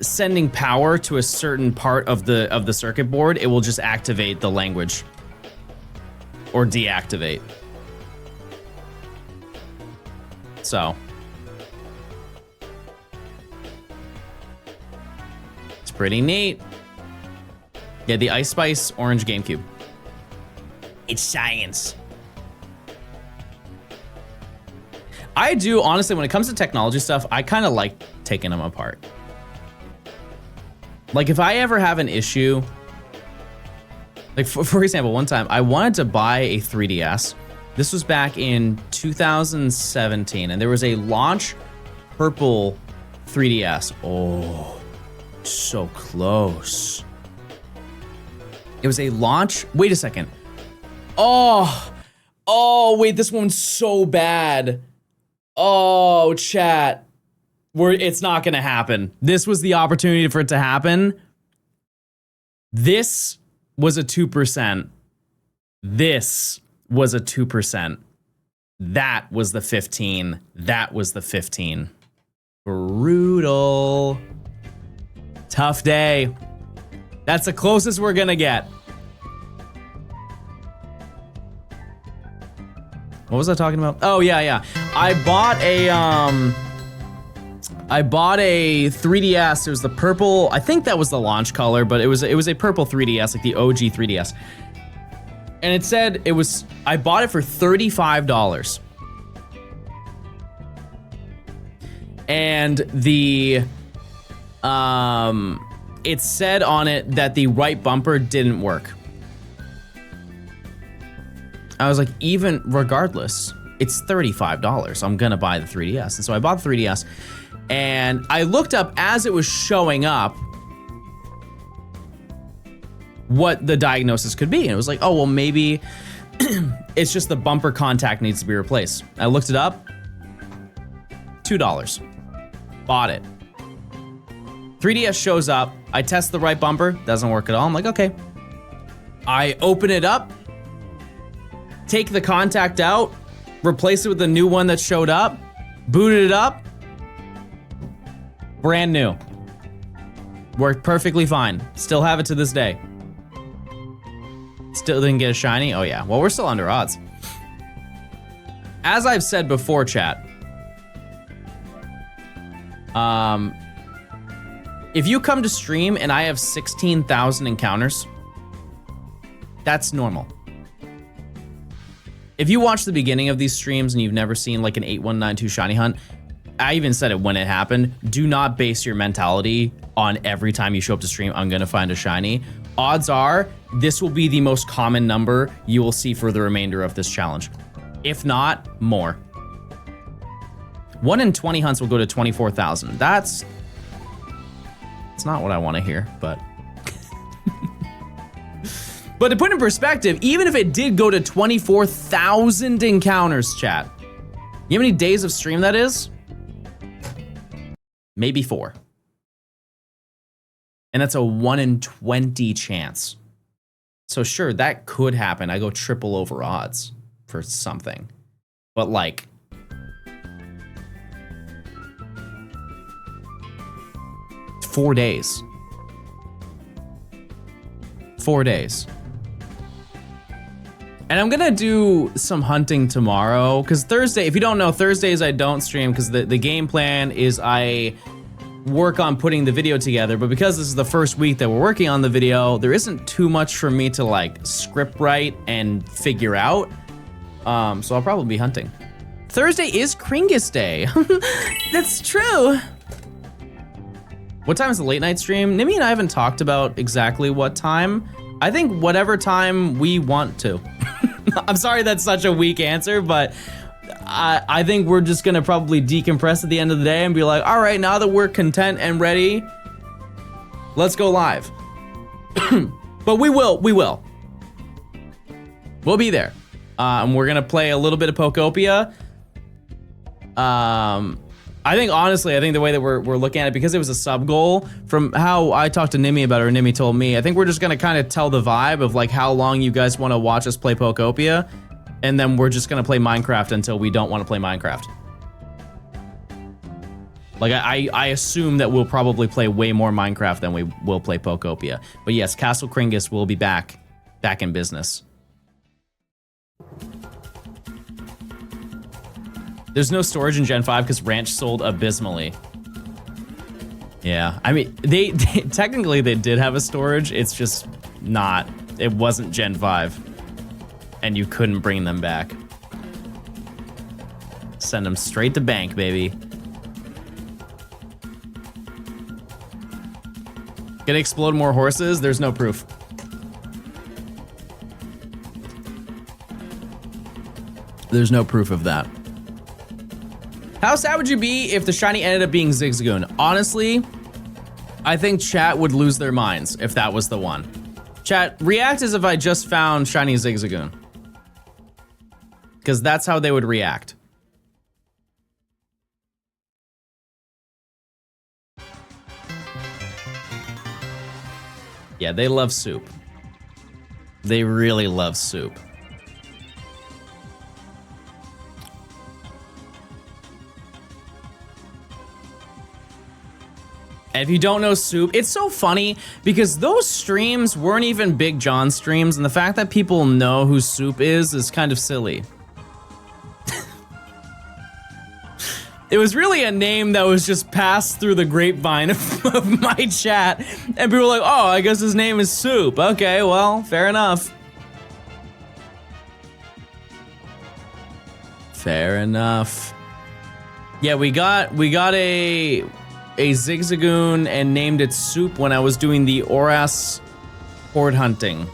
sending power to a certain part of the circuit board, it will just activate the language or deactivate. So it's pretty neat. Yeah, the Ice Spice orange GameCube. It's science. I do, honestly, when it comes to technology stuff, I kind of like taking them apart. Like if I ever have an issue, like for example, one time I wanted to buy a 3DS. This was back in 2017, and there was a launch purple 3DS. Oh, so close. It was a launch, wait a second. Oh, wait, this one's so bad. Oh, chat. It's not going to happen. This was the opportunity for it to happen. This was a 2%. This was a 2%. That was the 15. That was the 15. Brutal. Tough day. That's the closest we're gonna get. What was I talking about? Oh yeah. I bought a 3DS. It was the purple. I think that was the launch color, but it was a purple 3DS, like the OG 3DS. And it said I bought it for $35. And it said on it that the right bumper didn't work. I was like, even regardless, it's $35. I'm gonna buy the 3DS. And so I bought the 3DS, and I looked up as it was showing up what the diagnosis could be. And it was like, oh, well, maybe it's just the bumper contact needs to be replaced. I looked it up, $2. Bought it. 3DS shows up. I test the right bumper, doesn't work at all. I'm like, okay. I open it up, take the contact out, replace it with the new one that showed up, booted it up, brand new. Worked perfectly fine. Still have it to this day. Still didn't get a shiny? Oh yeah, well, we're still under odds. As I've said before, chat, if you come to stream and I have 16,000 encounters, that's normal. If you watch the beginning of these streams and you've never seen like an 8192 shiny hunt, I even said it when it happened, do not base your mentality on every time you show up to stream, I'm gonna find a shiny. Odds are, this will be the most common number you will see for the remainder of this challenge. If not, more. 1 in 20 hunts will go to 24,000. It's not what I want to hear, but... But to put in perspective, even if it did go to 24,000 encounters, chat, you know how many days of stream that is? Maybe 4. And that's a 1 in 20 chance. So sure, that could happen. I go triple over odds for something. But like... 4 days. 4 days. And I'm gonna do some hunting tomorrow, because Thursday, if you don't know, Thursdays I don't stream, because the game plan is I work on putting the video together, but because this is the first week that we're working on the video, there isn't too much for me to like script write and figure out. So I'll probably be hunting. Thursday is Kringus Day. That's true. What time is the late night stream? Nimi and I haven't talked about exactly what time. I think whatever time we want to. I'm sorry that's such a weak answer, but I think we're just gonna probably decompress at the end of the day and be like, all right, now that we're content and ready, let's go live. But we will. We'll be there. And we're gonna play a little bit of Pokopia. I think honestly, the way that we're looking at it, because it was a sub goal, from how I talked to Nimi about it, or Nimi told me, I think we're just gonna kind of tell the vibe of like how long you guys want to watch us play Pokopia, and then we're just gonna play Minecraft until we don't want to play Minecraft. Like I assume that we'll probably play way more Minecraft than we will play Pokopia. But yes, Castle Kringus will be back in business. There's no storage in Gen 5 because Ranch sold abysmally. Yeah, I mean, they technically they did have a storage. It's just not, it wasn't Gen 5. And you couldn't bring them back. Send them straight to bank, baby. Gonna explode more horses? There's no proof. There's no proof of that. How sad would you be if the shiny ended up being Zigzagoon? Honestly, I think chat would lose their minds if that was the one. Chat, react as if I just found shiny Zigzagoon. Because that's how they would react. Yeah, they love soup. They really love soup. And if you don't know soup, it's so funny because those streams weren't even Big John streams, and the fact that people know who soup is kind of silly. It was really a name that was just passed through the grapevine of my chat, and people were like, oh, I guess his name is Soup. Okay, well, fair enough. Fair enough. Yeah, we got a Zigzagoon and named it Soup when I was doing the Oras horde hunting.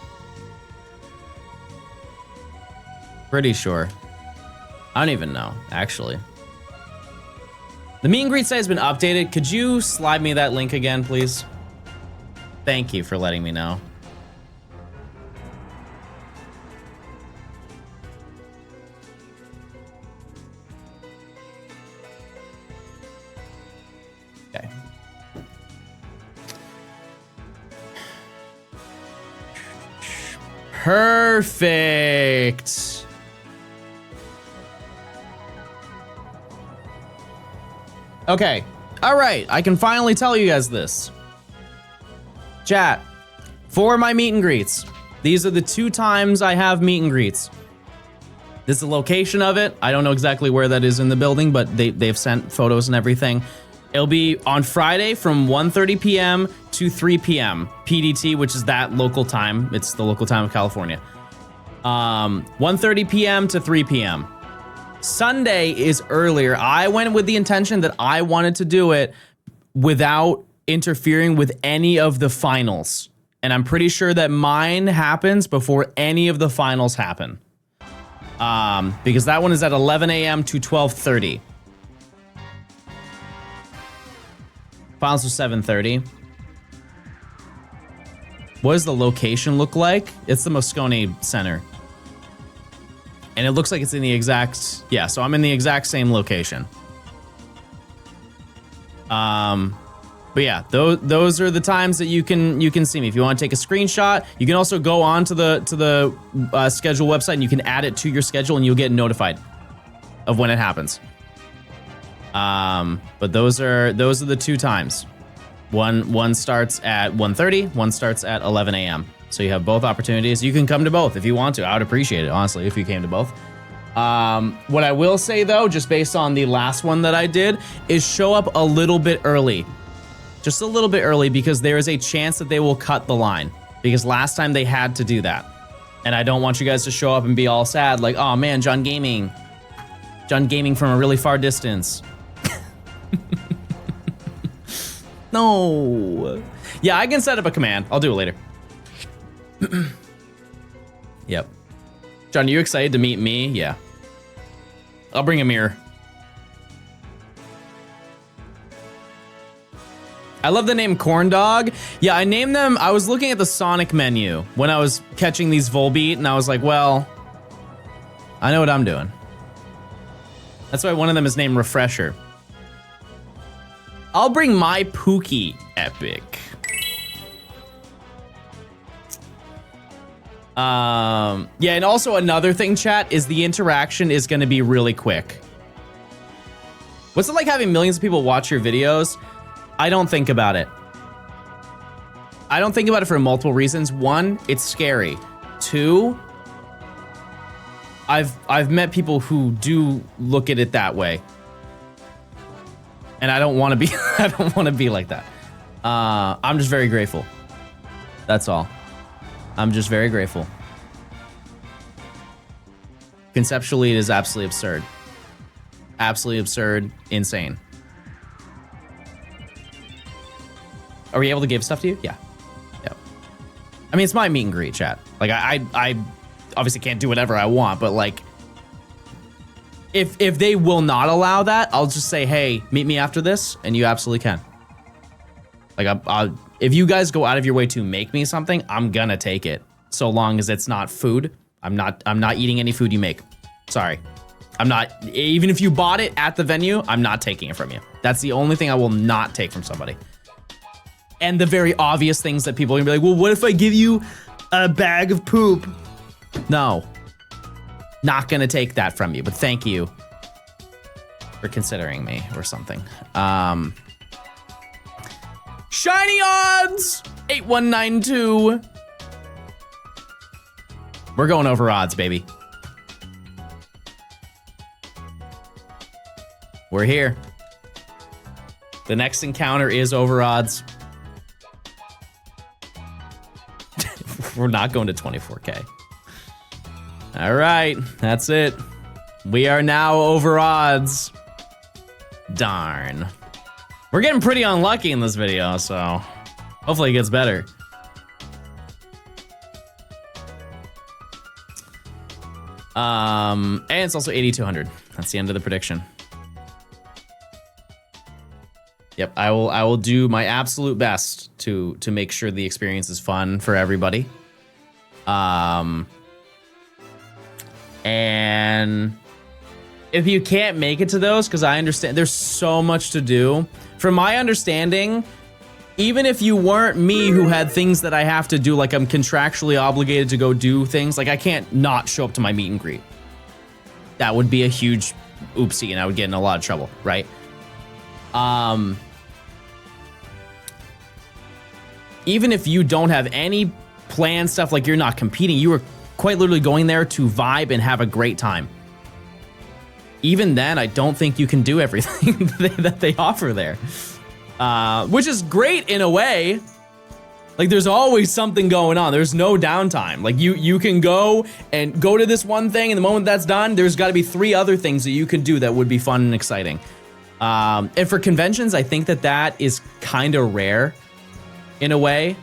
Pretty sure. I don't even know, actually. The meet and greet site has been updated. Could you slide me that link again, please? Thank you for letting me know. Okay. Perfect. Okay, all right, I can finally tell you guys this. Chat, for my meet and greets, these are the 2 times I have meet and greets. This is the location of it. I don't know exactly where that is in the building, but they've sent photos and everything. It'll be on Friday from 1:30 p.m. to 3 p.m. PDT, which is that local time. It's the local time of California. 1:30 p.m. to 3 p.m. Sunday is earlier. I went with the intention that I wanted to do it without interfering with any of the finals. And I'm pretty sure that mine happens before any of the finals happen. Because that one is at 11 a.m. to 12:30. Finals are 7:30. What does the location look like? It's the Moscone Center. And it looks like it's in the exact, yeah, so I'm in the exact same location. But yeah, those are the times that you can see me. If you want to take a screenshot, you can also go on to the schedule website and you can add it to your schedule and you'll get notified of when it happens. But those are the 2 times. One starts at 1:30, one starts at 11 a.m. So you have both opportunities. You can come to both if you want to. I would appreciate it, honestly, if you came to both. What I will say, though, just based on the last one that I did, is show up a little bit early. Just a little bit early, because there is a chance that they will cut the line. Because last time they had to do that. And I don't want you guys to show up and be all sad, like, oh man, John Gaming from a really far distance. No. Yeah, I can set up a command. I'll do it later. Yep. John, are you excited to meet me? Yeah. I'll bring a mirror. I love the name Corn Dog. Yeah, I named them. I was looking at the Sonic menu when I was catching these Volbeat, and I was like, well, I know what I'm doing. That's why one of them is named Refresher. I'll bring my Pookie Epic. Yeah, and also another thing, chat, is the interaction is going to be really quick. What's it like having millions of people watch your videos? I don't think about it. I don't think about it for multiple reasons. 1, it's scary. 2, I've met people who do look at it that way. And I don't want to be I don't want to be like that. I'm just very grateful. That's all. I'm just very grateful. Conceptually, it is absolutely absurd. Absolutely absurd, insane. Are we able to give stuff to you? Yeah. Yep. I mean, it's my meet and greet, chat. Like, I obviously can't do whatever I want, but like, if they will not allow that, I'll just say, hey, meet me after this, and you absolutely can. Like, if you guys go out of your way to make me something, I'm gonna take it, so long as it's not food. I'm not eating any food you make. Sorry. I'm not, even if you bought it at the venue, I'm not taking it from you. That's the only thing I will not take from somebody. and the very obvious things that people are gonna be like, well, what if I give you a bag of poop? No, not gonna take that from you, but thank you for considering me or something. Shiny odds, 8192. We're going over odds, baby. We're here. The next encounter is over odds. We're not going to 24K. All right, that's it. We are now over odds. Darn. We're getting pretty unlucky in this video, so hopefully it gets better. And it's also 8,200. That's the end of the prediction. Yep, I will do my absolute best to make sure the experience is fun for everybody. And if you can't make it to those, because I understand there's so much to do. From my understanding, even if you weren't me who had things that I have to do, like I'm contractually obligated to go do things, like I can't not show up to my meet and greet. That would be a huge oopsie and I would get in a lot of trouble, right? Even if you don't have any planned stuff, like you're not competing, you are quite literally going there to vibe and have a great time. Even then, I don't think you can do everything that they offer there. Which is great in a way. Like there's always something going on. There's no downtime. Like you can go and go to this one thing, and the moment that's done, there's gotta be 3 other things that you can do that would be fun and exciting. And for conventions, I think that is kind of rare in a way.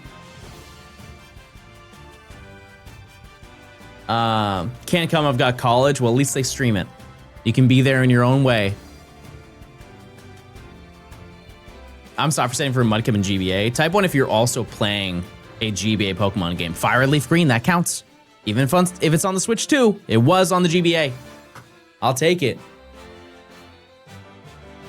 Can't come, I've got college. Well, at least they stream it. You can be there in your own way. I'm sorry for saying for Mudkip and GBA. Type 1 if you're also playing a GBA Pokemon game. Fire Red Leaf Green, that counts. Even if it's on the Switch too. It was on the GBA. I'll take it.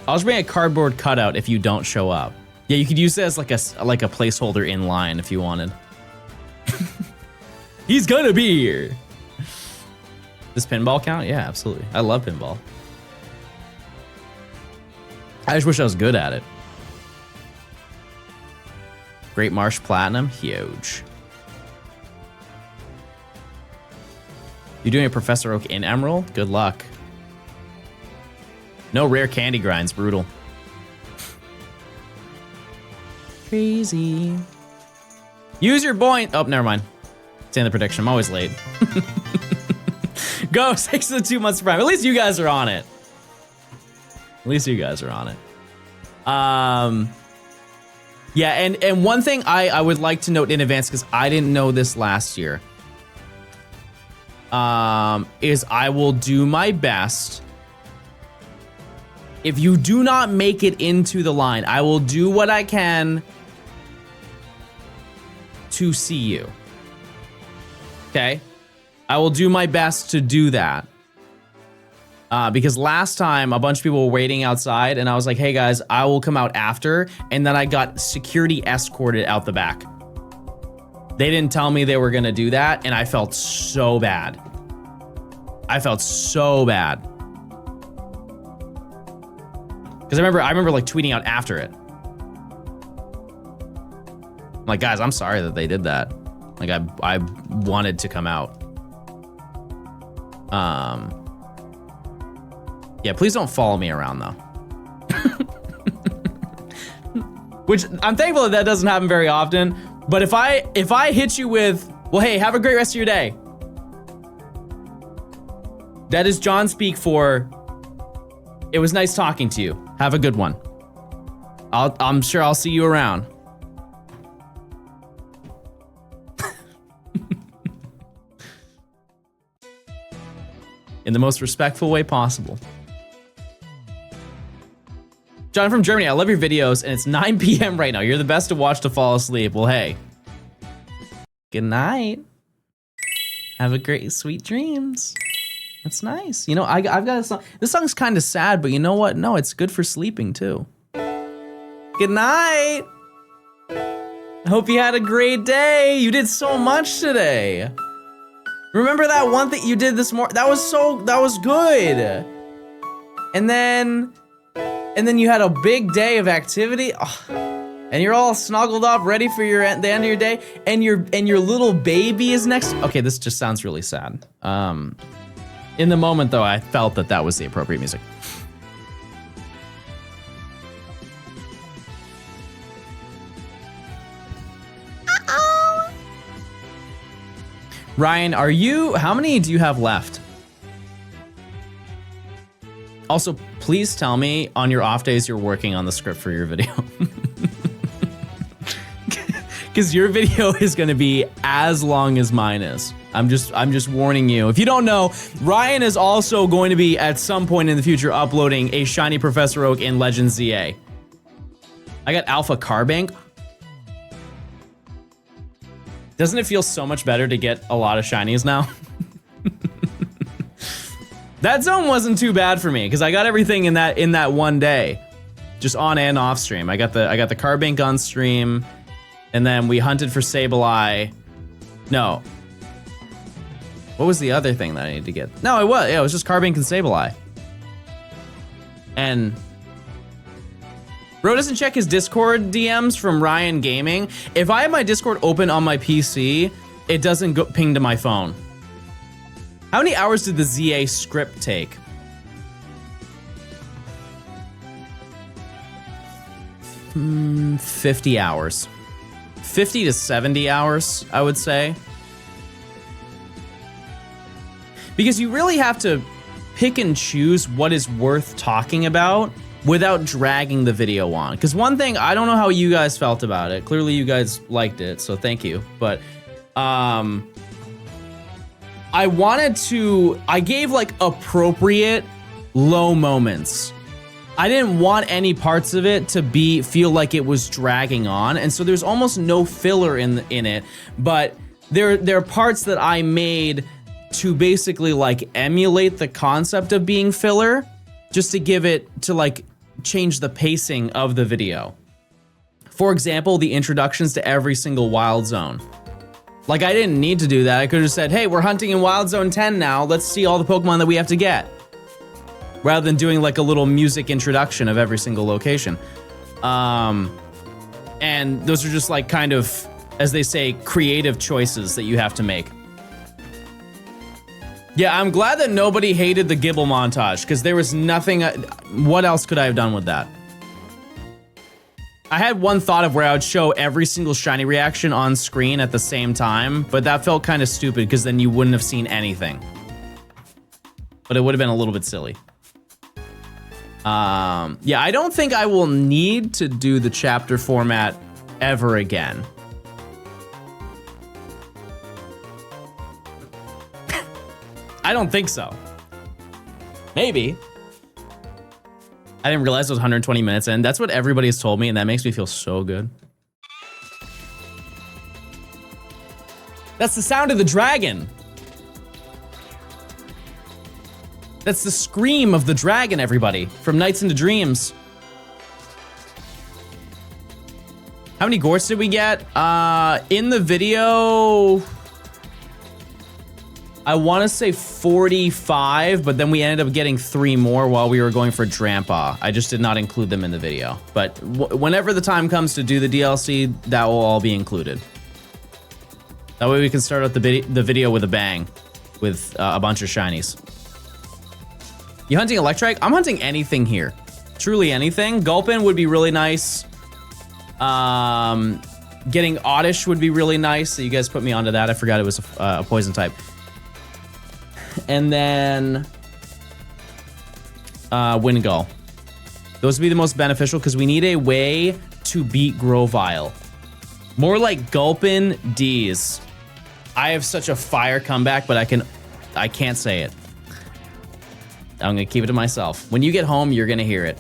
I'll just bring a cardboard cutout if you don't show up. Yeah, you could use it as like a placeholder in line if you wanted. He's gonna be here. Does pinball count? Yeah, absolutely. I love pinball. I just wish I was good at it. Great Marsh Platinum, huge. You're doing a Professor Oak in Emerald? Good luck. No rare candy grinds, brutal. Crazy. Use your point. Oh, never mind. It's in the prediction. I'm always late. Go 6 to 2 months prime. At least you guys are on it. At least you guys are on it. Yeah, and one thing I would like to note in advance, because I didn't know this last year, is I will do my best. If you do not make it into the line, I will do what I can to see you. Okay? I will do my best to do that. Because last time, a bunch of people were waiting outside, and I was like, hey guys, I will come out after, and then I got security escorted out the back. They didn't tell me they were gonna do that, and I felt so bad. I felt so bad. Because I remember like tweeting out after it. I'm like, guys, I'm sorry that they did that. Like I wanted to come out. Yeah, please don't follow me around though. Which I'm thankful that doesn't happen very often. But if I hit you with, well, hey, have a great rest of your day. That is John speak for, it was nice talking to you. Have a good one. I'm sure I'll see you around. In the most respectful way possible. John from Germany, I love your videos, and it's 9 p.m. right now. You're the best to watch to fall asleep. Well, hey. Good night. Have a great, sweet dreams. That's nice. You know, I've got a song. This song's kind of sad, but you know what? No, it's good for sleeping, too. Good night. I hope you had a great day. You did so much today. Remember that one that you did this morning? That was good. And then you had a big day of activity. Oh, and you're all snuggled up, ready for the end of your day. And your little baby is next. Okay, this just sounds really sad. In the moment though, I felt that was the appropriate music. Ryan, how many do you have left? Also, please tell me on your off days you're working on the script for your video. Because your video is gonna be as long as mine is. I'm just warning you. If you don't know, Ryan is also going to be at some point in the future uploading a shiny Professor Oak in Legends ZA. I got Alpha Carbank. Doesn't it feel so much better to get a lot of shinies now? That zone wasn't too bad for me because I got everything in that one day, just on and off stream. I got the Carbank on stream, and then we hunted for Sableye. No, what was the other thing that I needed to get? No, it was just Carbank and Sableye. And Bro doesn't check his Discord DMs from Ryan Gaming. If I have my Discord open on my PC, it doesn't ping to my phone. How many hours did the ZA script take? Hmm, 50 hours. 50 to 70 hours, I would say. Because you really have to pick and choose what is worth talking about without dragging the video on. Because one thing, I don't know how you guys felt about it. Clearly you guys liked it, so thank you. But I gave like appropriate low moments. I didn't want any parts of it to feel like it was dragging on. And so there's almost no filler in it. But there are parts that I made to basically like emulate the concept of being filler, just to give it to like change the pacing of the video. For example, the introductions to every single wild zone. Like I didn't need to do that. I could have said, hey, we're hunting in Wild Zone 10 now. Let's see all the Pokemon that we have to get. Rather than doing like a little music introduction of every single location. And those are just like kind of, as they say, creative choices that you have to make. Yeah, I'm glad that nobody hated the Gibble montage, because there was nothing, what else could I have done with that? I had one thought of where I would show every single shiny reaction on screen at the same time, but that felt kind of stupid because then you wouldn't have seen anything. But it would have been a little bit silly. Yeah, I don't think I will need to do the chapter format ever again. I don't think so. Maybe. I didn't realize it was 120 minutes in. That's what everybody has told me, and that makes me feel so good. That's the sound of the dragon. That's the scream of the dragon, everybody, from Nights into Dreams. How many Gorts did we get? In the video, I want to say 45, but then we ended up getting 3 more while we were going for Drampa. I just did not include them in the video. But whenever the time comes to do the DLC, that will all be included. That way we can start out the video with a bang, with a bunch of shinies. You hunting Electrike? I'm hunting anything here. Truly anything. Gulpin would be really nice. Getting Oddish would be really nice. So you guys put me onto that. I forgot it was a poison type. And then Wingull. Those would be the most beneficial because we need a way to beat Grovyle. More like Gulpin D's. I have such a fire comeback, but I can't say it. I'm gonna keep it to myself. When you get home, you're gonna hear it.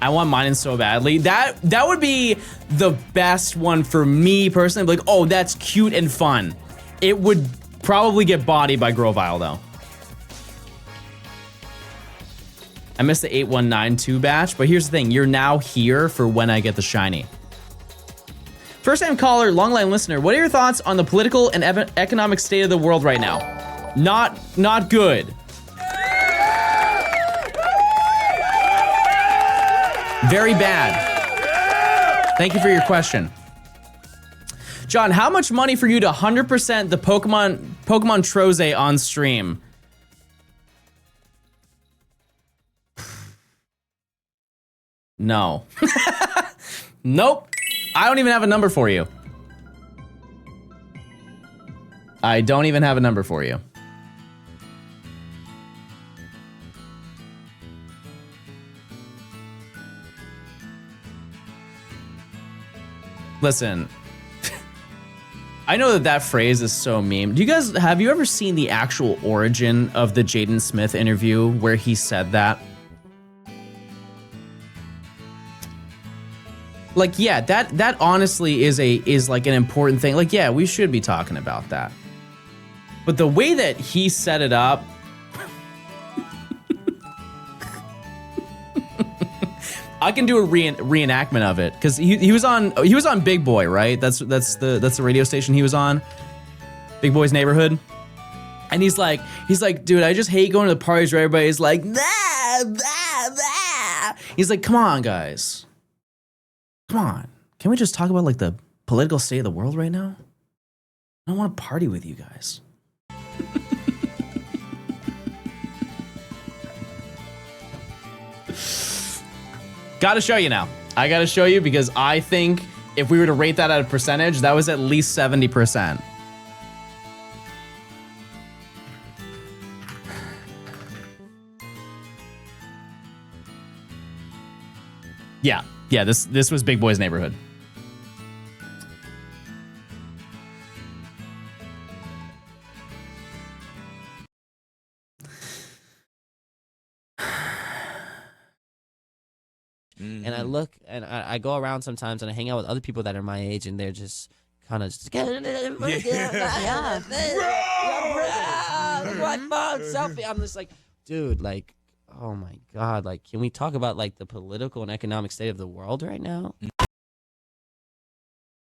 I want mine so badly. That would be the best one for me personally. Like, oh, that's cute and fun. It would probably get bodied by Grovyle though. I missed the 8192 batch, but here's the thing. You're now here for when I get the shiny. First time caller, long line listener, what are your thoughts on the political and economic state of the world right now? Not good. Very bad. Thank you for your question. John, how much money for you to 100% the Pokemon Troze on stream? No. Nope. I don't even have a number for you. I don't even have a number for you. Listen, I know that phrase is so meme. Have you ever seen the actual origin of the Jaden Smith interview where he said that? Like, yeah, that honestly is like an important thing. Like, yeah, we should be talking about that. But the way that he set it up, I can do a reenactment of it because he was on Big Boy, right? That's the radio station he was on, Big Boy's Neighborhood. And he's like, dude, I just hate going to the parties where everybody's like, bah, bah, bah. He's like, come on, guys. Come on, can we just talk about like the political state of the world right now? I don't want to party with you guys. Gotta show you now. I gotta show you because I think if we were to rate that at a percentage, that was at least 70%. Yeah, this was Big Boy's Neighborhood. And I look and I go around sometimes and I hang out with other people that are my age and they're just kind of just selfie. I'm just like, dude, like, oh my God, like, can we talk about like the political and economic state of the world right now?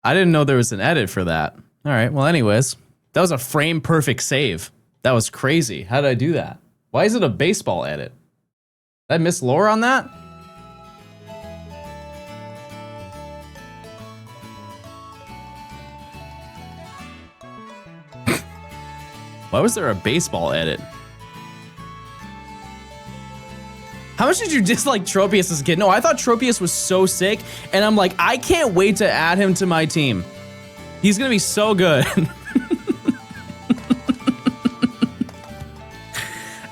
I didn't know there was an edit for that. All right, well, anyways, that was a frame perfect save. That was crazy. How did I do that? Why is it a baseball edit? Did I miss lore on that? Why was there a baseball edit? How much did you dislike Tropius as a kid? No, I thought Tropius was so sick, and I'm like, I can't wait to add him to my team. He's gonna be so good.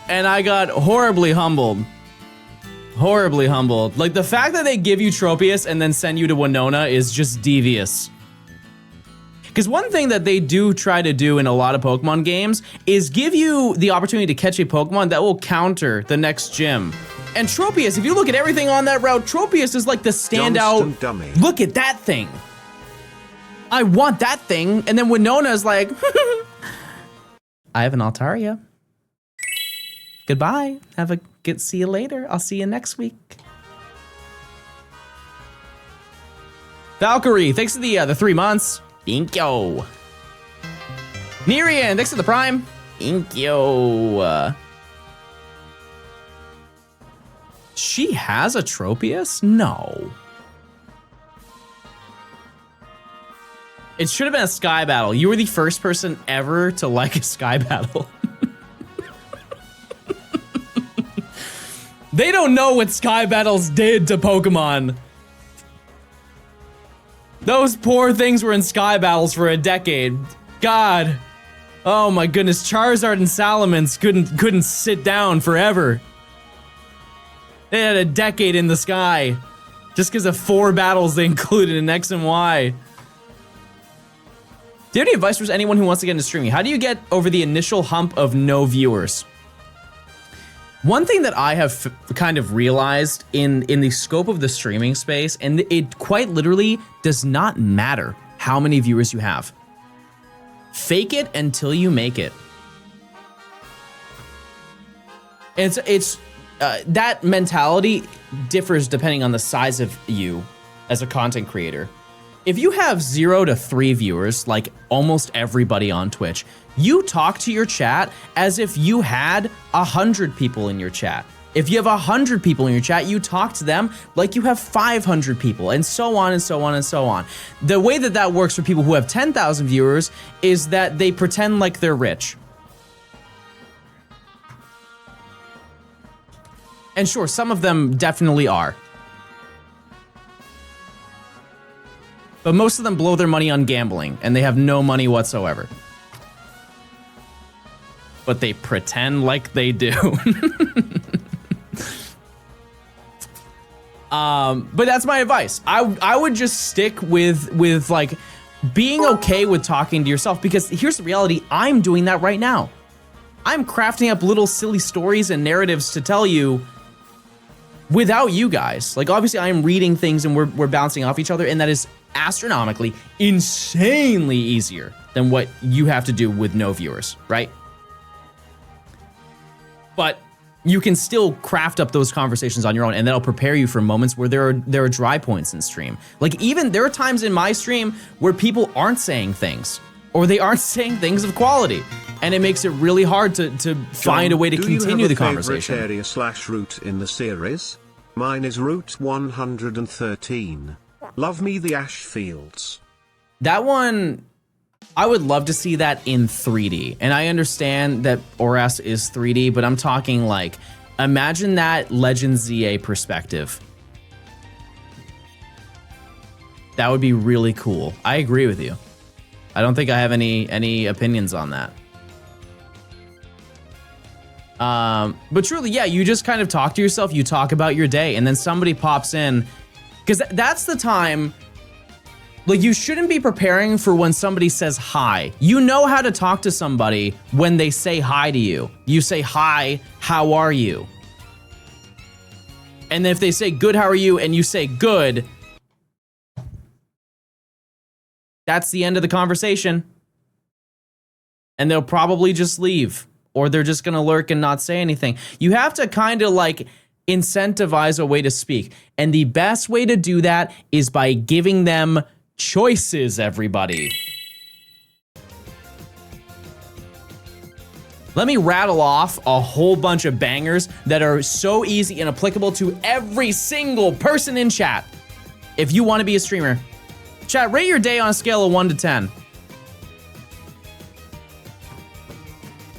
And I got horribly humbled. Horribly humbled. Like, the fact that they give you Tropius and then send you to Winona is just devious. Because one thing that they do try to do in a lot of Pokemon games is give you the opportunity to catch a Pokemon that will counter the next gym. And Tropius, if you look at everything on that route, Tropius is like the standout. Johnston dummy. Look at that thing. I want that thing. And then Winona is like, I have an Altaria. Goodbye. See you later. I'll see you next week. Valkyrie, thanks for the 3 months. Thank you. Miriam, thanks for the Prime. Thank you. She has a Tropius? No. It should have been a Sky Battle. You were the first person ever to like a Sky Battle. They don't know what Sky Battles did to Pokemon. Those poor things were in Sky Battles for a decade. God. Oh my goodness, Charizard and Salamence couldn't sit down forever. They had a decade in the sky. Just because of 4 battles they included in X and Y. Do you have any advice for anyone who wants to get into streaming? How do you get over the initial hump of no viewers? One thing that I have kind of realized in the scope of the streaming space, and it quite literally does not matter how many viewers you have. Fake it until you make it. It's that mentality differs depending on the size of you as a content creator. If you have 0 to 3 viewers, like almost everybody on Twitch, you talk to your chat as if you had 100 people in your chat. If you have 100 people in your chat, you talk to them like you have 500 people, and so on and so on and so on. The way that that works for people who have 10,000 viewers is that they pretend like they're rich. And sure, some of them definitely are. But most of them blow their money on gambling, and they have no money whatsoever. But they pretend like they do. But that's my advice. I would just stick with like being okay with talking to yourself, because here's the reality. I'm doing that right now. I'm crafting up little silly stories and narratives to tell you without you guys. Like, obviously I'm reading things and we're bouncing off each other, and that is astronomically, insanely easier than what you have to do with no viewers, right? But you can still craft up those conversations on your own, and that'll prepare you for moments where there are dry points in stream. Like, even there are times in my stream where people aren't saying things, or they aren't saying things of quality, and it makes it really hard to find a way to continue the conversation. Do you have a favorite area/route in the series? Mine is Route 113. Love me the ash fields. That one, I would love to see that in 3D. And I understand that ORAS is 3D, but I'm talking like, imagine that Legend ZA perspective. That would be really cool. I agree with you. I don't think I have any opinions on that. But truly, yeah, you just kind of talk to yourself, you talk about your day, and then somebody pops in, because that's the time. Like, you shouldn't be preparing for when somebody says hi. You know how to talk to somebody when they say hi to you. You say, hi, how are you? And then if they say, good, how are you? And you say, good, that's the end of the conversation. And they'll probably just leave, or they're just gonna lurk and not say anything. You have to kind of like incentivize a way to speak. And the best way to do that is by giving them choices, everybody. Let me rattle off a whole bunch of bangers that are so easy and applicable to every single person in chat. If you want to be a streamer, chat, rate your day on a scale of 1 to 10.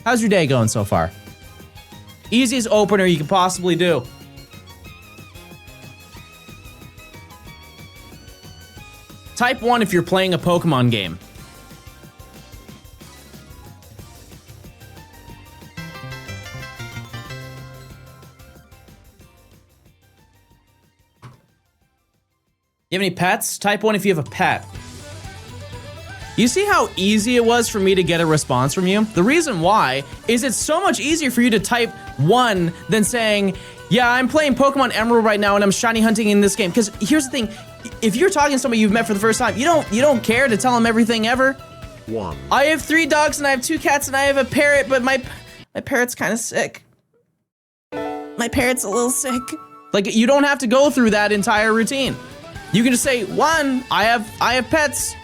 How's your day going so far? Easiest opener you could possibly do. Type 1 if you're playing a Pokemon game. You have any pets? Type 1 if you have a pet. You see how easy it was for me to get a response from you? The reason why is it's so much easier for you to type 1 than saying, yeah, I'm playing Pokemon Emerald right now and I'm shiny hunting in this game. Because here's the thing. If you're talking to somebody you've met for the first time, you don't care to tell them everything ever. 1. I have 3 dogs and I have 2 cats and I have a parrot, but my parrot's kind of sick. My parrot's a little sick. Like, you don't have to go through that entire routine. You can just say, 1, I have pets.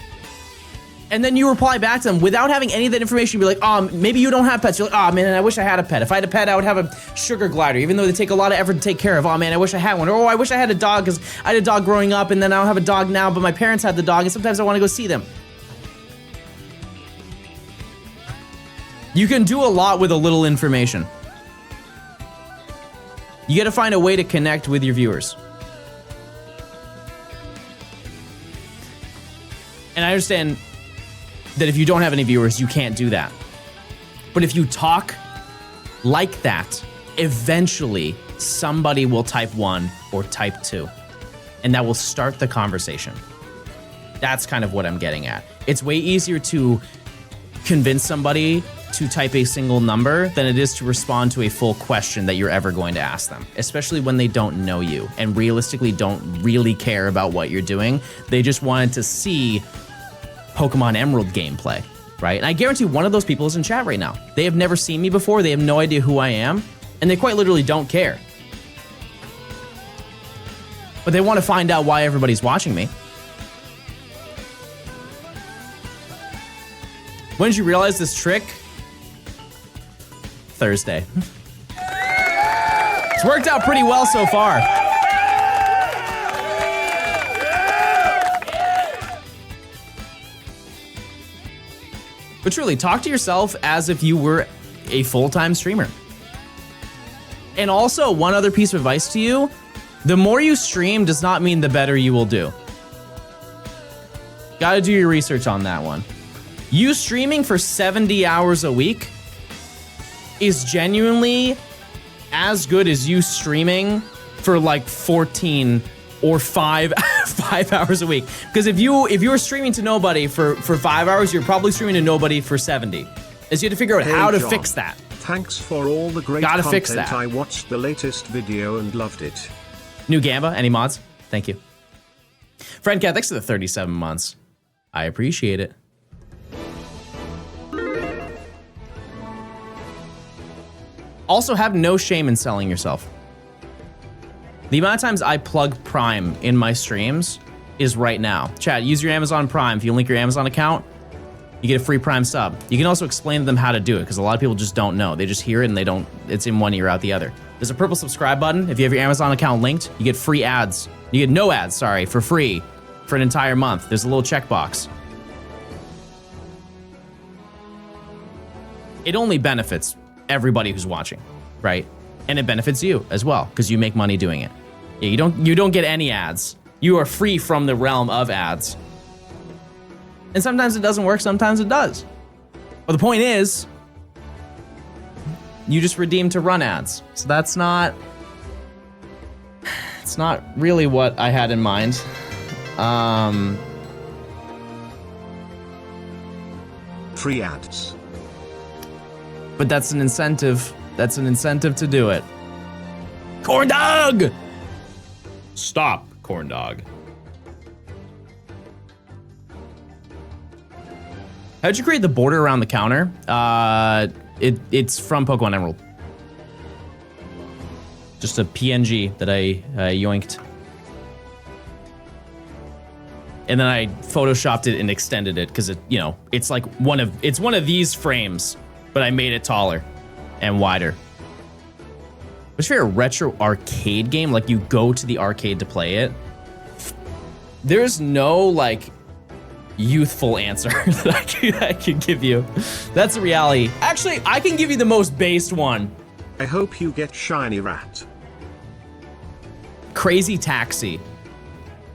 And then you reply back to them without having any of that information. You'd be like, maybe you don't have pets. You're like, oh man, I wish I had a pet. If I had a pet, I would have a sugar glider, even though they take a lot of effort to take care of. Oh man, I wish I had one. Or, oh, I wish I had a dog because I had a dog growing up and then I don't have a dog now, but my parents had the dog and sometimes I want to go see them. You can do a lot with a little information. You got to find a way to connect with your viewers. And I understand that if you don't have any viewers, you can't do that. But if you talk like that, eventually somebody will type 1 or type 2, and that will start the conversation. That's kind of what I'm getting at. It's way easier to convince somebody to type a single number than it is to respond to a full question that you're ever going to ask them, especially when they don't know you and realistically don't really care about what you're doing. They just wanted to see Pokemon Emerald gameplay, right? And I guarantee one of those people is in chat right now. They have never seen me before. They have no idea who I am, and they quite literally don't care. but they want to find out why everybody's watching me. When did you realize this trick? Thursday. It's worked out pretty well so far. But truly, talk to yourself as if you were a full-time streamer. And also, one other piece of advice to you, the more you stream does not mean the better you will do. Gotta do your research on that one. You streaming for 70 hours a week is genuinely as good as you streaming for like 14 or 5 hours a week. Because if you were streaming to nobody for 5 hours, you're probably streaming to nobody for 70. Is you have to figure out how to fix that. Thanks for all the great Gotta content. fix that. I watched the latest video and loved it. New Gamba, any mods? Thank you. Friend Cat, thanks for the 37 months. I appreciate it. Also, have no shame in selling yourself. The amount of times I plug Prime in my streams is right now. Chat, use your Amazon Prime. If you link your Amazon account, you get a free Prime sub. You can also explain to them how to do it, because a lot of people just don't know. They just hear it and they don't, it's in one ear out the other. There's a purple subscribe button. If you have your Amazon account linked, you get free ads. You get no ads, sorry, for free for an entire month. There's a little checkbox. It only benefits everybody who's watching, right? And it benefits you as well, because you make money doing it. Yeah, you don't get any ads. You are free from the realm of ads. And sometimes it doesn't work, sometimes it does. But the point is, you just redeem to run ads. So that's not, it's not really what I had in mind. Free ads. But that's an incentive. That's an incentive to do it. Corn dog! Stop, corn dog. How'd you create the border around the counter? It's from Pokemon Emerald. Just a PNG that I yoinked. And then I photoshopped it and extended it because it, you know, it's like one of these frames, but I made it taller and wider. Which for a retro arcade game, like you go to the arcade to play it, there's no like youthful answer that I can give you. That's the reality. Actually, I can give you the most based one. I hope you get Shiny Rat. Crazy Taxi.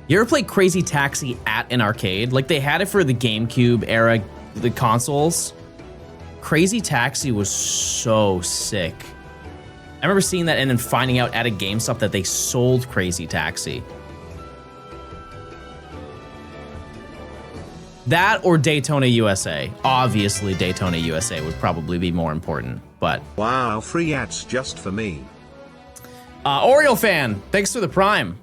You ever play Crazy Taxi at an arcade? Like they had it for the GameCube era, the consoles. Crazy Taxi was so sick. I remember seeing that and then finding out at a GameStop that they sold Crazy Taxi. That or Daytona USA. Obviously, Daytona USA would probably be more important, but... Wow, free ads just for me. Oriole fan, thanks for the Prime.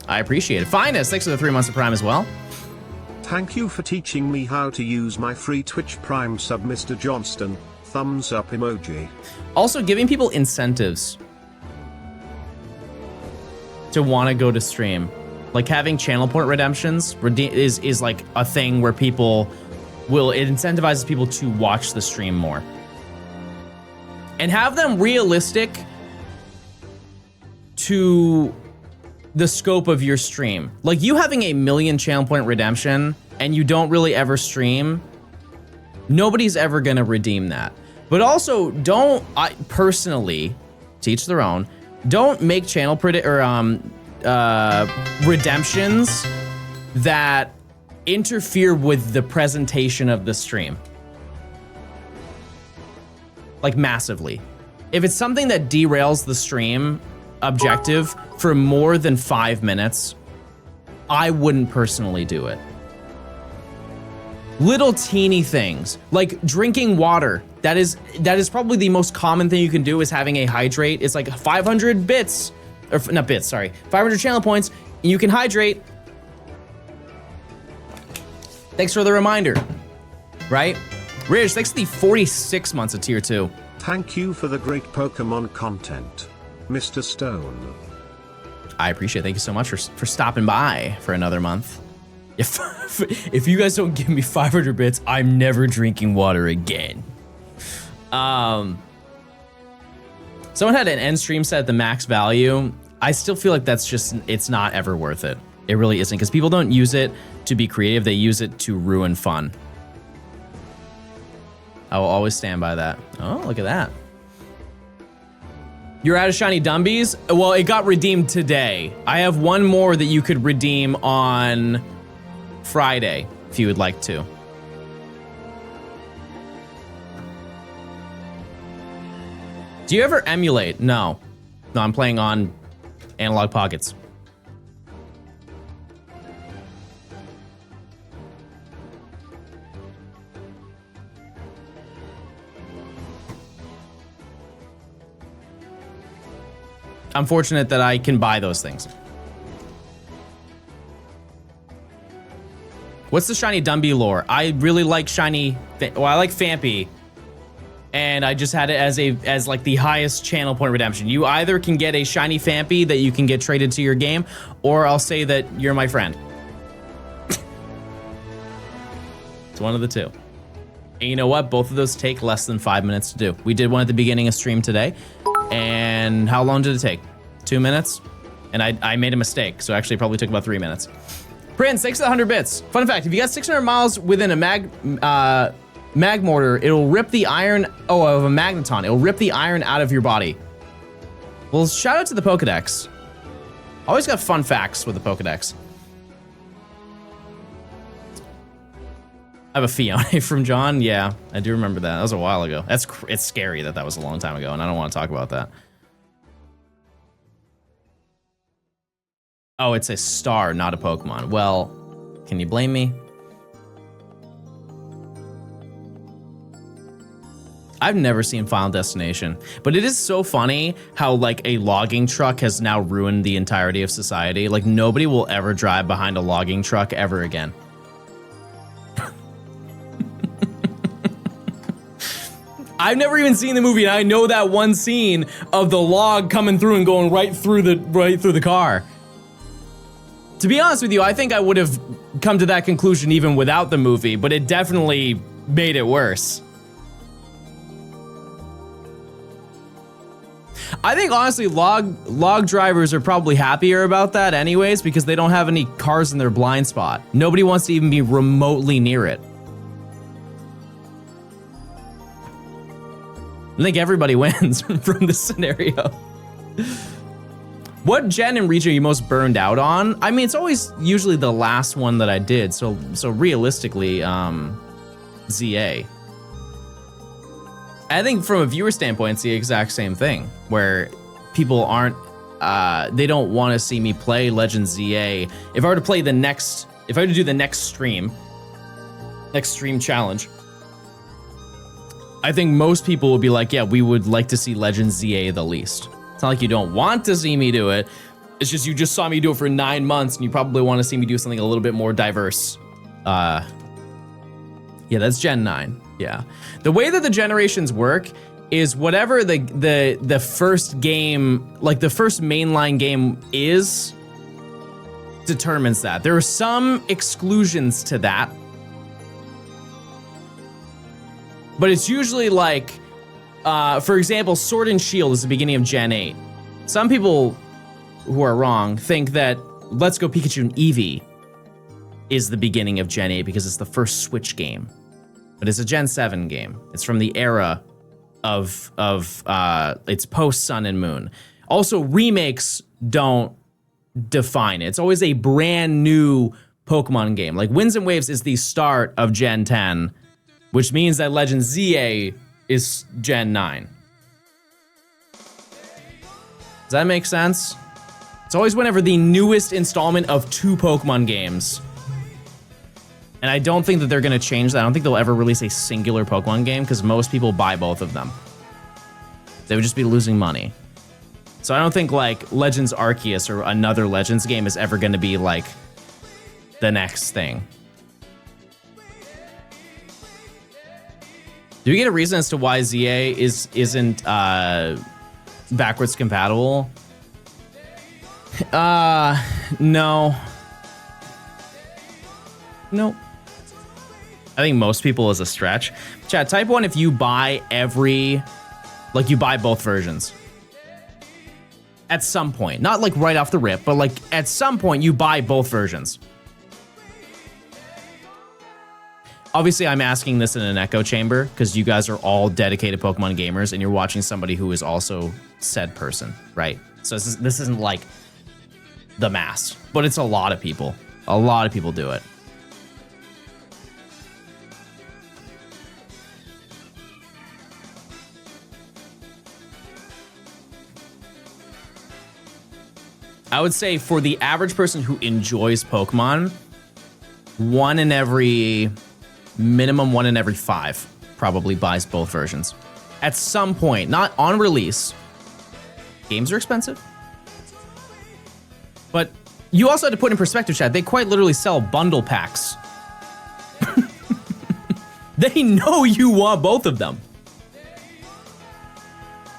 I appreciate it. Finest, thanks for the 3 months of Prime as well. Thank you for teaching me how to use my free Twitch Prime sub, Mr. Johnstone. Thumbs up emoji. Also, giving people incentives to want to go to stream. Like having channel point redemptions is like a thing where people will, it incentivizes people to watch the stream more. And have them realistic to the scope of your stream. Like you having 1 million channel point redemption and you don't really ever stream, nobody's ever gonna redeem that. But also don't, personally, to each their own, don't make channel redemptions that interfere with the presentation of the stream. Like massively. If it's something that derails the stream objective for more than 5 minutes, I wouldn't personally do it. Little teeny things like drinking water. That is probably the most common thing you can do is having a hydrate. It's like 500 bits, or not bits, sorry, 500 channel points, and you can hydrate. Thanks for the reminder, right? Ridge, thanks for the 46 months of tier 2. Thank you for the great Pokemon content, Mr. Stone. I appreciate it. Thank you so much for stopping by for another month. If you guys don't give me 500 bits, I'm never drinking water again. Someone had an end stream set at the max value. I still feel like it's not ever worth it. It really isn't, because people don't use it to be creative. They use it to ruin fun. I will always stand by that. Oh, look at that. You're out of shiny Dumbies? Well, it got redeemed today. I have one more that you could redeem on Friday, if you would like to. Do you ever emulate? No. No, I'm playing on Analog Pockets. I'm fortunate that I can buy those things. What's the shiny Dumby lore? I really like shiny, well, I like Fampy, and I just had it as like the highest channel point redemption. You either can get a shiny Fampy that you can get traded to your game, or I'll say that you're my friend. It's one of the two. And you know what? Both of those take less than 5 minutes to do. We did one at the beginning of stream today. And how long did it take? 2 minutes? And I made a mistake, so actually it probably took about 3 minutes. Prince, thanks for the 100 bits. Fun fact, if you got 600 miles within a mag mortar, it'll rip the iron, of a magneton. It'll rip the iron out of your body. Well, shout out to the Pokedex. Always got fun facts with the Pokedex. I have a Fiona from John. Yeah, I do remember that. That was a while ago. It's scary that was a long time ago, and I don't want to talk about that. Oh, it's a star, not a Pokemon. Well, can you blame me? I've never seen Final Destination, but it is so funny how like a logging truck has now ruined the entirety of society. Like nobody will ever drive behind a logging truck ever again. I've never even seen the movie, and I know that one scene of the log coming through and going right through the car. To be honest with you, I think I would have come to that conclusion even without the movie, but it definitely made it worse. I think honestly, log drivers are probably happier about that anyways, because they don't have any cars in their blind spot. Nobody wants to even be remotely near it. I think everybody wins from this scenario. What gen and region are you most burned out on? I mean, it's always usually the last one that I did. So realistically, ZA. I think from a viewer standpoint, it's the exact same thing, where people aren't, they don't want to see me play Legends ZA. If I were to play if I were to do the next stream challenge, I think most people would be like, yeah, we would like to see Legends ZA the least. It's not like you don't want to see me do it. It's just you just saw me do it for 9 months, and you probably want to see me do something a little bit more diverse. Yeah, that's Gen 9. Yeah. The way that the generations work is whatever the first game, like the first mainline game is, determines that. There are some exclusions to that. But it's usually like, for example, Sword and Shield is the beginning of Gen 8. Some people who are wrong think that Let's Go Pikachu and Eevee is the beginning of Gen 8 because it's the first Switch game. But it's a Gen 7 game. It's from the era of it's post Sun and Moon. Also, remakes don't define it. It's always a brand new Pokemon game. Like Winds and Waves is the start of Gen 10, which means that Legends ZA is Gen 9. Does that make sense? It's always whenever the newest installment of 2 Pokemon games. And I don't think that they're gonna change that. I don't think they'll ever release a singular Pokemon game because most people buy both of them. They would just be losing money. So I don't think like Legends Arceus or another Legends game is ever gonna be like the next thing. Do we get a reason as to why ZA isn't backwards compatible? No. Nope. I think most people is a stretch. Chat, type 1 if you buy you buy both versions. At some point. Not like right off the rip, but like at some point you buy both versions. Obviously, I'm asking this in an echo chamber because you guys are all dedicated Pokemon gamers and you're watching somebody who is also said person, right? So this isn't like the mass, but it's a lot of people. A lot of people do it. I would say for the average person who enjoys Pokemon, minimum one in every 5 probably buys both versions. At some point, not on release. Games are expensive. But you also had to put in perspective, Chad, they quite literally sell bundle packs. They know you want both of them.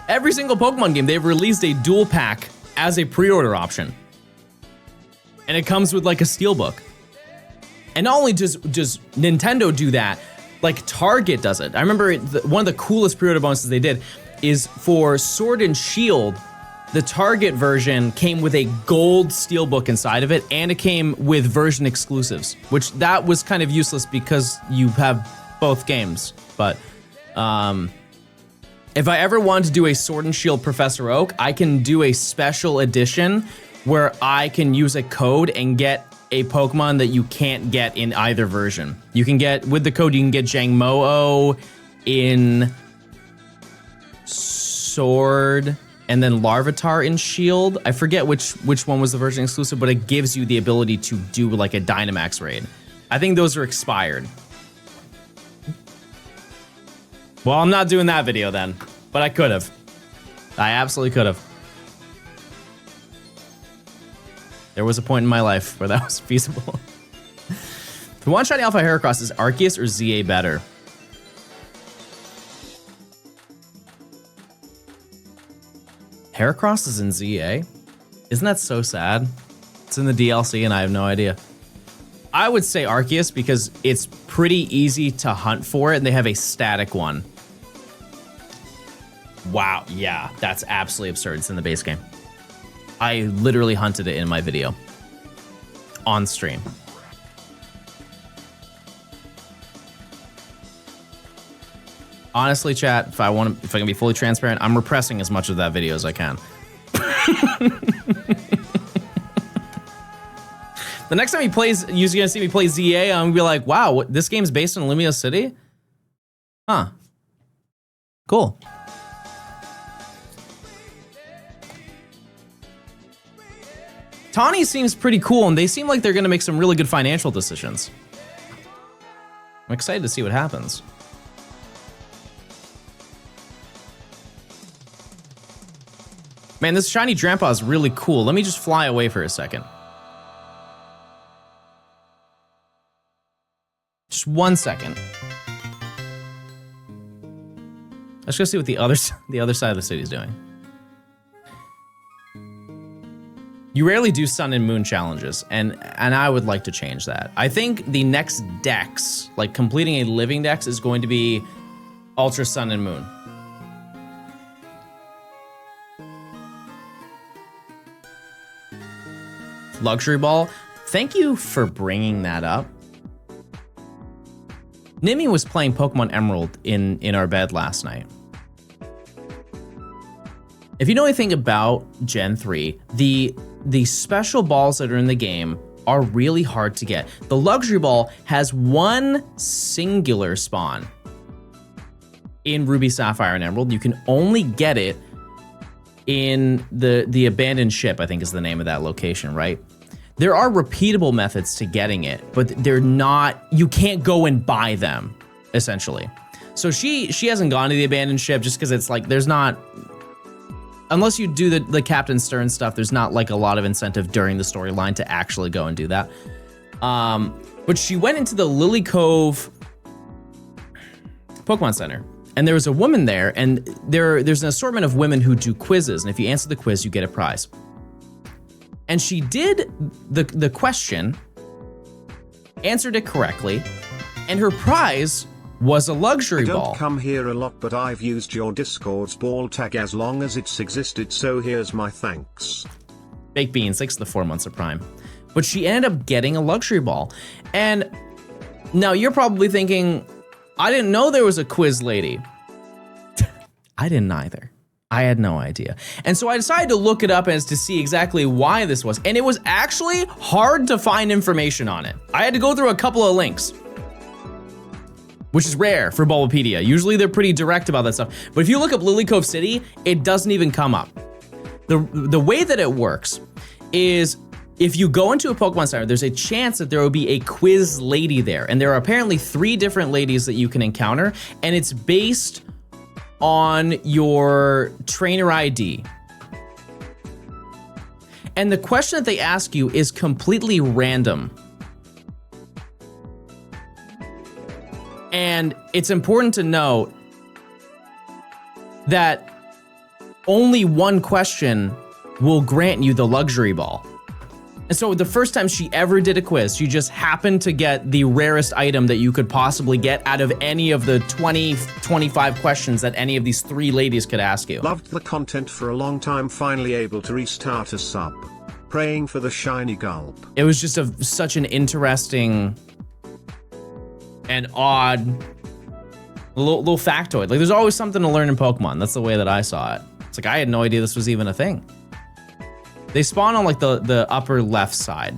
Every single Pokemon game, they've released a dual pack as a pre-order option. And it comes with like a steelbook. And not only does Nintendo do that, like Target does it. I remember one of the coolest pre-order bonuses they did is for Sword and Shield, the Target version came with a gold steelbook inside of it, and it came with version exclusives, which that was kind of useless because you have both games. But if I ever wanted to do a Sword and Shield Professor Oak, I can do a special edition where I can use a code and get a Pokemon that you can't get in either version. You can get, with the code, you can get Jangmo-o in Sword and then Larvitar in Shield. I forget which one was the version exclusive, but it gives you the ability to do like a Dynamax raid. I think those are expired. Well, I'm not doing that video then, but I could have. I absolutely could have. There was a point in my life where that was feasible. If you want shiny Alpha Heracross, is Arceus or ZA better? Heracross is in ZA? Isn't that so sad? It's in the DLC and I have no idea. I would say Arceus because it's pretty easy to hunt for it and they have a static one. Wow, yeah, that's absolutely absurd. It's in the base game. I literally hunted it in my video. On stream. Honestly, chat, if I can be fully transparent, I'm repressing as much of that video as I can. The next time you're gonna see me play ZA, I'm gonna be like, wow, this game's based in Lumia City? Huh. Cool. Tawny seems pretty cool, and they seem like they're gonna make some really good financial decisions. I'm excited to see what happens. Man, this shiny Drampa is really cool. Let me just fly away for a second. Just 1 second. Let's go see what the other side of the city is doing. You rarely do Sun and Moon challenges, and I would like to change that. I think the next dex, like completing a living dex, is going to be Ultra Sun and Moon. Luxury Ball, thank you for bringing that up. Nimi was playing Pokemon Emerald in our bed last night. If you know anything about Gen 3, the special balls that are in the game are really hard to get. The Luxury Ball has one singular spawn in Ruby, Sapphire, and Emerald. You can only get it in the abandoned ship, I think is the name of that location, right? There are repeatable methods to getting it, but they're not, you can't go and buy them, essentially. So she hasn't gone to the abandoned ship just because it's like, there's not, unless you do the Captain Stern stuff, there's not like a lot of incentive during the storyline to actually go and do that. But she went into the Lily Cove Pokemon Center, and there was a woman there, and there's an assortment of women who do quizzes, and if you answer the quiz, you get a prize. And she did the question, answered it correctly, and her prize was a luxury I don't ball. come here a lot, but I've used your Discord's ball tag as long as it's existed, so here's my thanks. Baked beans, thanks to the 4 months of Prime. But she ended up getting a luxury ball. And now you're probably thinking, I didn't know there was a quiz lady. I didn't either. I had no idea. And so I decided to look it up as to see exactly why this was. And it was actually hard to find information on it. I had to go through a couple of links, which is rare for Bulbapedia. Usually they're pretty direct about that stuff. But if you look up Lily Cove City, it doesn't even come up. The way that it works is if you go into a Pokemon Center, there's a chance that there will be a quiz lady there. And there are apparently 3 different ladies that you can encounter. And it's based on your trainer ID. And the question that they ask you is completely random. And it's important to note that only one question will grant you the luxury ball. And so the first time she ever did a quiz, she just happened to get the rarest item that you could possibly get out of any of the 20, 25 questions that any of these 3 ladies could ask you. Loved the content for a long time, finally able to restart a sub. Praying for the shiny gulp. It was just such an interesting and odd little factoid. Like, there's always something to learn in Pokemon. That's the way that I saw it. It's like, I had no idea this was even a thing. They spawn on like the upper left side.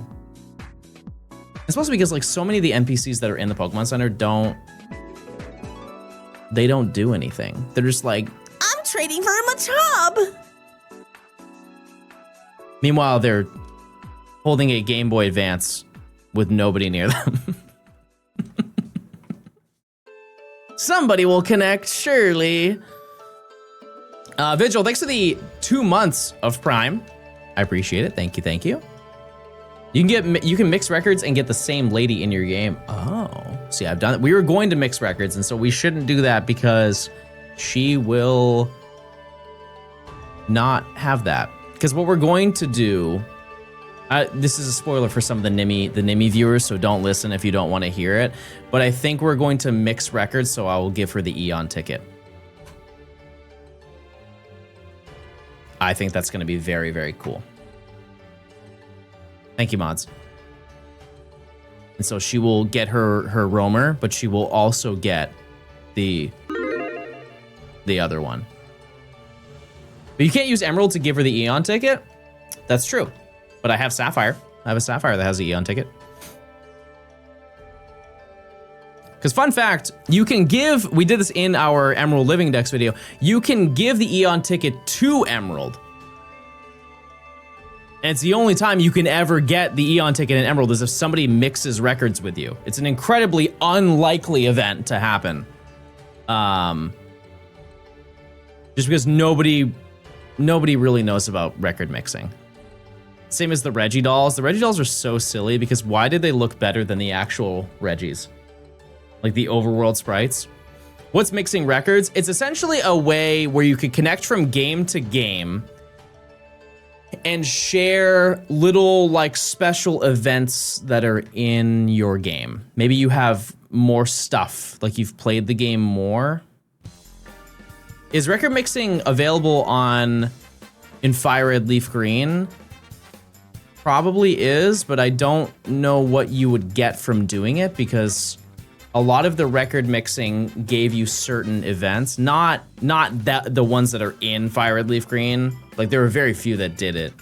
It's supposed to be because like so many of the NPCs that are in the Pokemon Center don't do anything. They're just like, I'm trading for a Machop. Meanwhile, they're holding a Game Boy Advance with nobody near them. Somebody will connect, surely. Vigil, thanks for the 2 months of Prime. I appreciate it. Thank you, thank you. You can mix records and get the same lady in your game. Oh, see, I've done it. We were going to mix records, and so we shouldn't do that because she will not have that. Because what we're going to do, this is a spoiler for some of the Nimi viewers, so don't listen if you don't want to hear it. But I think we're going to mix records, so I will give her the Eon ticket. I think that's going to be very, very cool. Thank you, mods. And so she will get her roamer, but she will also get the other one. But you can't use Emerald to give her the Eon ticket. That's true. But I have Sapphire. I have a Sapphire that has the Eon ticket. Because fun fact, you can give, we did this in our Emerald Living Dex video, you can give the Eon ticket to Emerald. And it's the only time you can ever get the Eon ticket in Emerald is if somebody mixes records with you. It's an incredibly unlikely event to happen. Just because nobody really knows about record mixing. Same as the Regidolls. The Regidolls are so silly because why did they look better than the actual Regis? Like the overworld sprites. What's mixing records? It's essentially a way where you could connect from game to game and share little like special events that are in your game. Maybe you have more stuff, like you've played the game more. Is record mixing available in Fire Red Leaf Green? Probably is, but I don't know what you would get from doing it because a lot of the record mixing gave you certain events, not that the ones that are in Fire Red Leaf Green. Like there were very few that did it.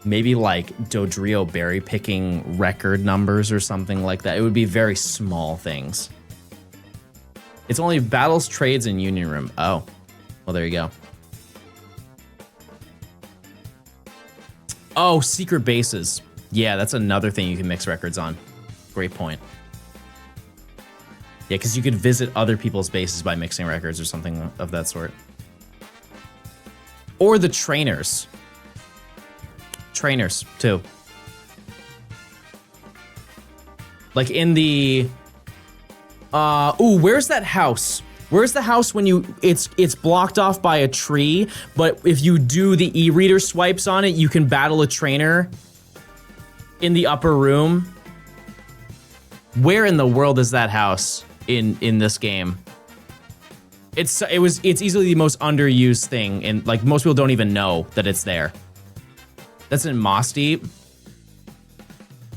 Maybe like Dodrio berry picking record numbers or something like that. It would be very small things. It's only battles, trades, and union room. Oh, well, there you go. Oh, secret bases. Yeah, that's another thing you can mix records on. Great point. Yeah, because you could visit other people's bases by mixing records or something of that sort. Or the trainers. Trainers, too. Like in the... ooh, where's that house? Where's the house when it's blocked off by a tree, but if you do the e-reader swipes on it, you can battle a trainer in the upper room? Where in the world is that house in this game? It's easily the most underused thing, and like most people don't even know that it's there. That's in Moss Deep.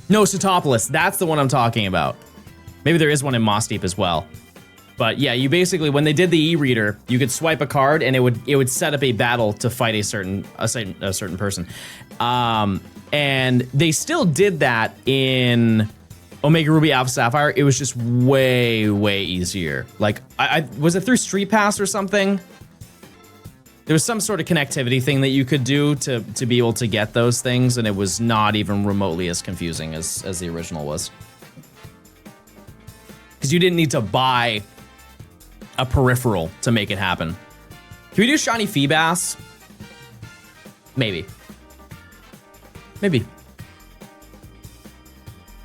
No, Satopolis. That's the one I'm talking about. Maybe there is one in Moss Deep as well. But yeah, you basically, when they did the e-reader, you could swipe a card and it would set up a battle to fight a certain person. And they still did that in Omega Ruby Alpha Sapphire. It was just way, way easier. Like, I was it through Street Pass or something? There was some sort of connectivity thing that you could do to be able to get those things, and it was not even remotely as confusing as the original was. Because you didn't need to buy a peripheral to make it happen. Can we do Shiny Feebas? Maybe. Maybe.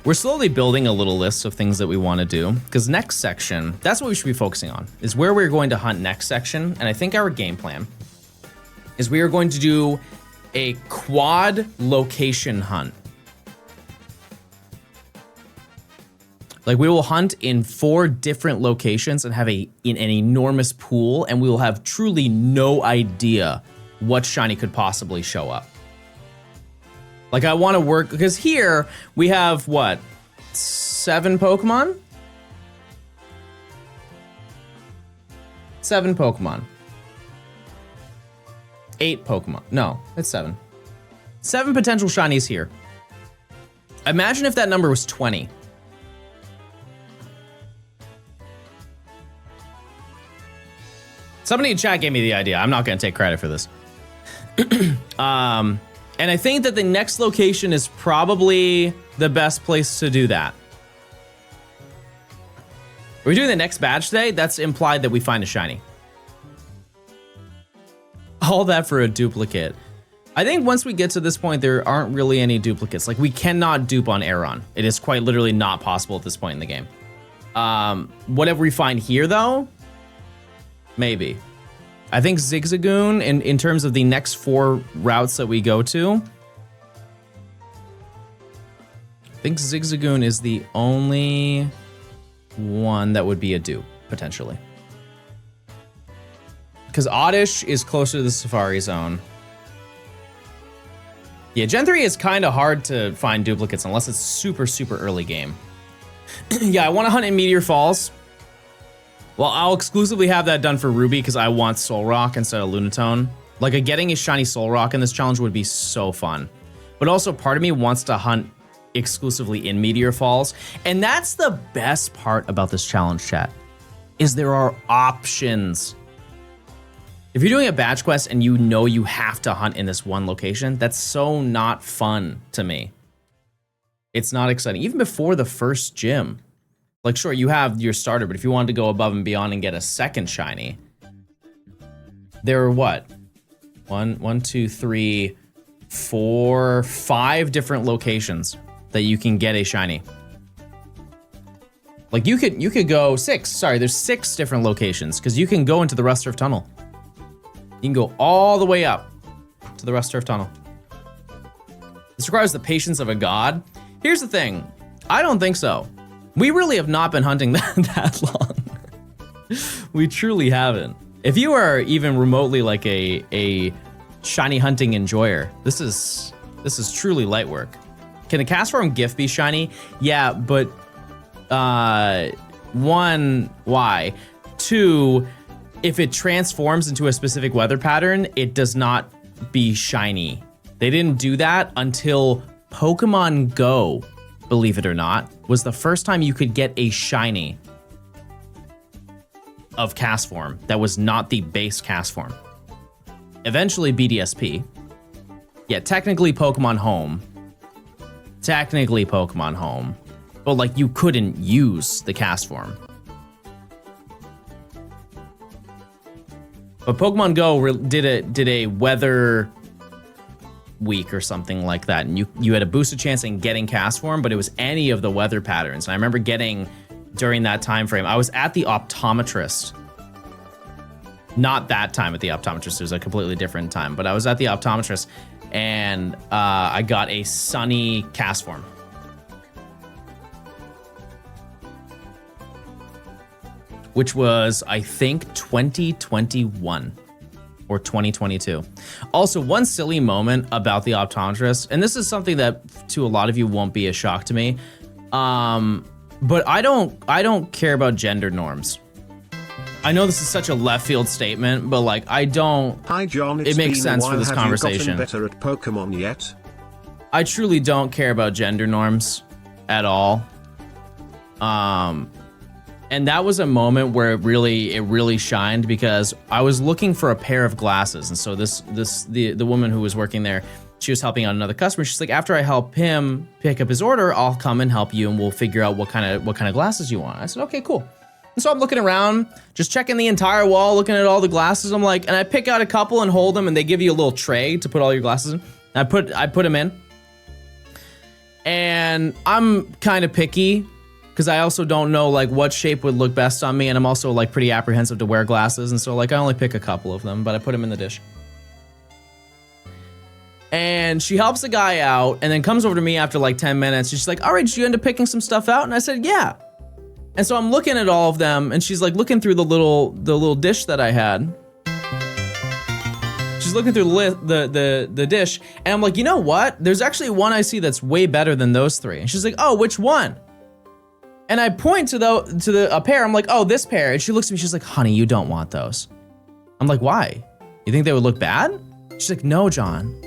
We're slowly building a little list of things that we want to do, because next section, that's what we should be focusing on, is where we're going to hunt next section. And I think our game plan is we are going to do a quad location hunt. Like, we will hunt in 4 different locations and have an enormous pool, and we will have truly no idea what shiny could possibly show up. Like, I want to work, because here we have, what, 7 Pokemon? 7 Pokemon. 8 Pokemon. No, it's 7. 7 potential shinies here. Imagine if that number was 20. Somebody in chat gave me the idea. I'm not going to take credit for this. And I think that the next location is probably the best place to do that. Are we doing the next badge today? That's implied that we find a shiny. All that for a duplicate. I think once we get to this point, there aren't really any duplicates. Like, we cannot dupe on Aeron. It is quite literally not possible at this point in the game. Whatever we find here, though, maybe. I think Zigzagoon, in terms of the next 4 routes that we go to, I think Zigzagoon is the only one that would be a dupe, potentially. Because Oddish is closer to the Safari Zone. Yeah, Gen 3 is kind of hard to find duplicates unless it's super, super early game. Yeah, I want to hunt in Meteor Falls. Well, I'll exclusively have that done for Ruby because I want Soul Rock instead of Lunatone. Like, getting a shiny Soul Rock in this challenge would be so fun. But also, part of me wants to hunt exclusively in Meteor Falls. And that's the best part about this challenge, chat, is there are options. If you're doing a badge quest and you know you have to hunt in this one location, that's so not fun to me. It's not exciting. Even before the first gym. Like, sure, you have your starter, but if you wanted to go above and beyond and get a second shiny, there are what? 1, 2, 3, 4, 5 different locations that you can get a shiny. Like, you could go 6. Sorry, there's 6 different locations because you can go into the Rust Turf Tunnel. You can go all the way up to the Rust Turf Tunnel. This requires the patience of a god. Here's the thing. I don't think so. We really have not been hunting that long. We truly haven't. If you are even remotely like a shiny hunting enjoyer, this is truly light work. Can the Castform gift be shiny? Yeah, but 1, why? 2, if it transforms into a specific weather pattern, it does not be shiny. They didn't do that until Pokemon Go, believe it or not, was the first time you could get a shiny of Castform that was not the base Castform. Eventually BDSP. Yeah, technically Pokemon Home. But like, you couldn't use the Castform. But Pokemon Go did a weather week or something like that, and you had a boosted chance in getting Castform, but it was any of the weather patterns. And I remember getting, during that time frame, I was at the optometrist Not that time at the optometrist. It was a completely different time. But I was at the optometrist, and I got a sunny cast form. Which was, I think, 2021 or 2022. Also, one silly moment about the optometrist, and this is something that to a lot of you won't be a shock to me, but I don't care about gender norms. I know this is such a left field statement, but like I don't. Hi John, it makes sense for this conversation. Have you gotten better at Pokemon yet? I truly don't care about gender norms at all. And that was a moment where it really shined, because I was looking for a pair of glasses. And so the woman who was working there, she was helping out another customer. She's like, after I help him pick up his order, I'll come and help you and we'll figure out what kind of glasses you want. I said, okay, cool. And so I'm looking around, just checking the entire wall, looking at all the glasses. I'm like, and I pick out a couple and hold them, and they give you a little tray to put all your glasses in. And I put them in. And I'm kind of picky, because I also don't know like what shape would look best on me, and I'm also like pretty apprehensive to wear glasses, and so like I only pick a couple of them, but I put them in the dish. And she helps the guy out, and then comes over to me after like 10 minutes. She's like, all right, did you end up picking some stuff out? And I said, yeah. And so I'm looking at all of them, and she's like looking through the little dish that I had. She's looking through the dish, and I'm like, you know what? There's actually one I see that's way better than those three. And she's like, oh, which one? And I point to a pair. I'm like, oh, this pair. And she looks at me. She's like, honey, you don't want those. I'm like, why? You think they would look bad? She's like, no, John.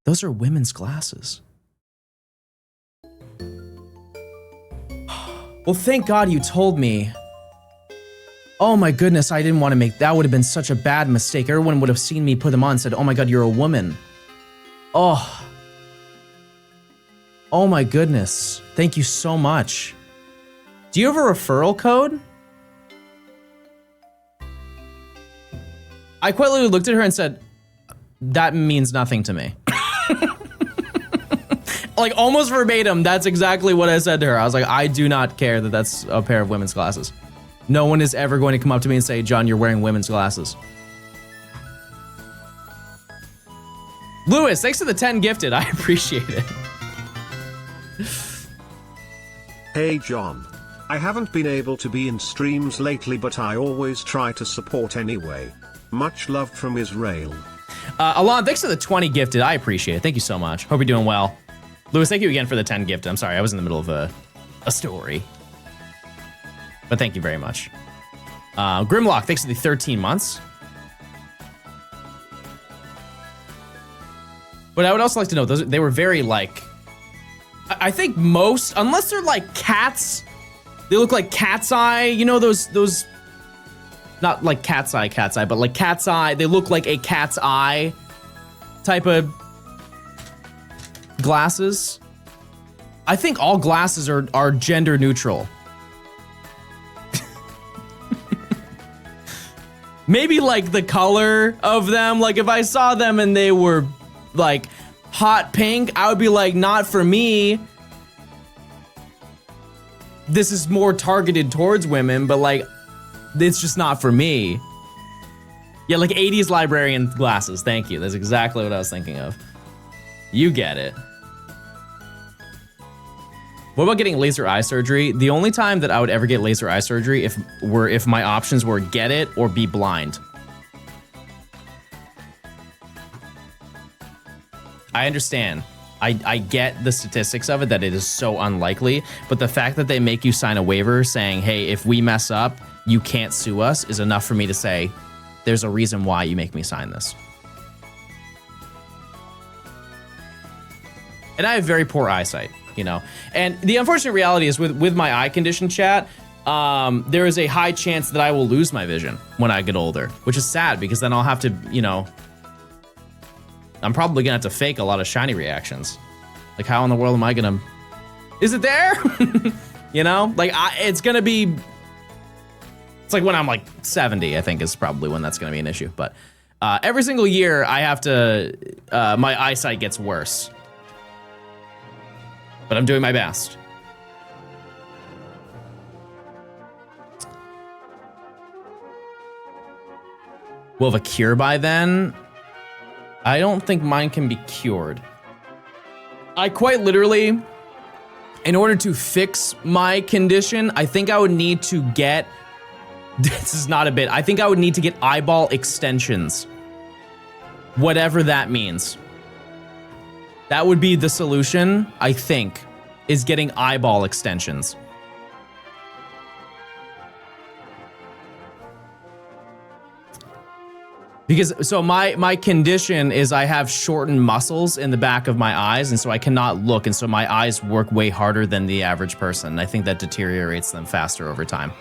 Those are women's glasses. Well, thank God you told me. Oh my goodness, I didn't want to make, that would have been such a bad mistake. Everyone would have seen me put them on and said, oh my God, you're a woman. Oh. Oh my goodness. Thank you so much. Do you have a referral code? I quite literally looked at her and said, that means nothing to me. Like almost verbatim, that's exactly what I said to her. I was like, I do not care that that's a pair of women's glasses. No one is ever going to come up to me and say, John, you're wearing women's glasses. Lewis, thanks for the 10 gifted. I appreciate it. Hey John. I haven't been able to be in streams lately, but I always try to support anyway. Much love from Israel. Alon, thanks for the 20 gifted. I appreciate it. Thank you so much. Hope you're doing well. Lewis, thank you again for the 10 gifted. I'm sorry, I was in the middle of a story. But thank you very much. Grimlock, thanks for the 13 months. But I would also like to know, they were very like, I think most, unless they're like cats, they look like cat's eye. You know those, not like cat's eye, but like cat's eye. They look like a cat's eye type of glasses. I think all glasses are gender neutral. Maybe like the color of them. Like if I saw them and they were like hot pink, I would be like, not for me. This is more targeted towards women, but like, it's just not for me. Yeah, like 80s librarian glasses. Thank you. That's exactly what I was thinking of. You get it. What about getting laser eye surgery? The only time that I would ever get laser eye surgery if my options were get it or be blind. I understand. I get the statistics of it, that it is so unlikely, but the fact that they make you sign a waiver saying, hey, if we mess up, you can't sue us, is enough for me to say, there's a reason why you make me sign this. And I have very poor eyesight, you know? And the unfortunate reality is with my eye condition, chat, there is a high chance that I will lose my vision when I get older, which is sad because then I'll have to, you know, I'm probably gonna have to fake a lot of shiny reactions. Like how in the world am I gonna, is it there? You know, like it's gonna be, it's like when I'm like 70, I think is probably when that's gonna be an issue. But every single year I have to, my eyesight gets worse. But I'm doing my best. will have a cure by then. I don't think mine can be cured. I quite literally, in order to fix my condition, I think I would need to get, this is not a bit, I think I would need to get eyeball extensions. Whatever that means. That would be the solution, I think, is getting eyeball extensions. Because, so my condition is I have shortened muscles in the back of my eyes, and so I cannot look, and so my eyes work way harder than the average person. I think that deteriorates them faster over time.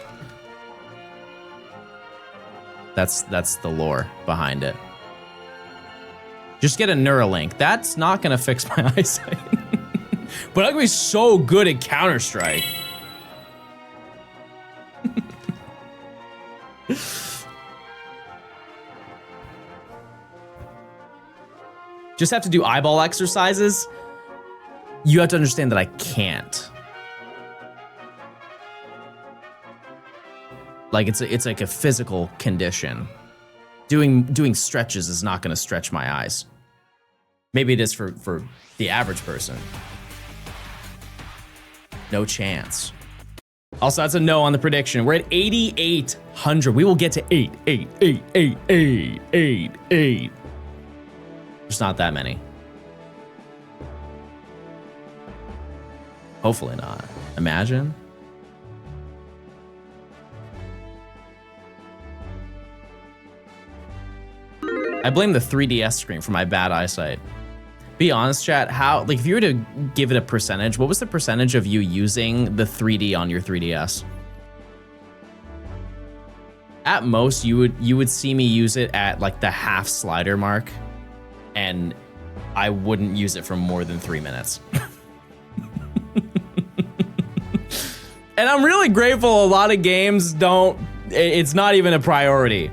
That's the lore behind it. Just get a Neuralink. That's not gonna fix my eyesight. But I'm gonna be so good at Counter-Strike. Just have to do eyeball exercises. You have to understand that I can't. Like it's like a physical condition. Doing stretches is not gonna stretch my eyes. Maybe it is for the average person. No chance. Also, that's a no on the prediction. We're at 8,800. We will get to 8. There's not that many. Hopefully not. Imagine. I blame the 3DS screen for my bad eyesight. Be honest, chat, how, like, if you were to give it a percentage, what was the percentage of you using the 3D on your 3DS? At most, you would see me use it at like the half slider mark, and I wouldn't use it for more than 3 minutes. And I'm really grateful a lot of games don't, it's not even a priority.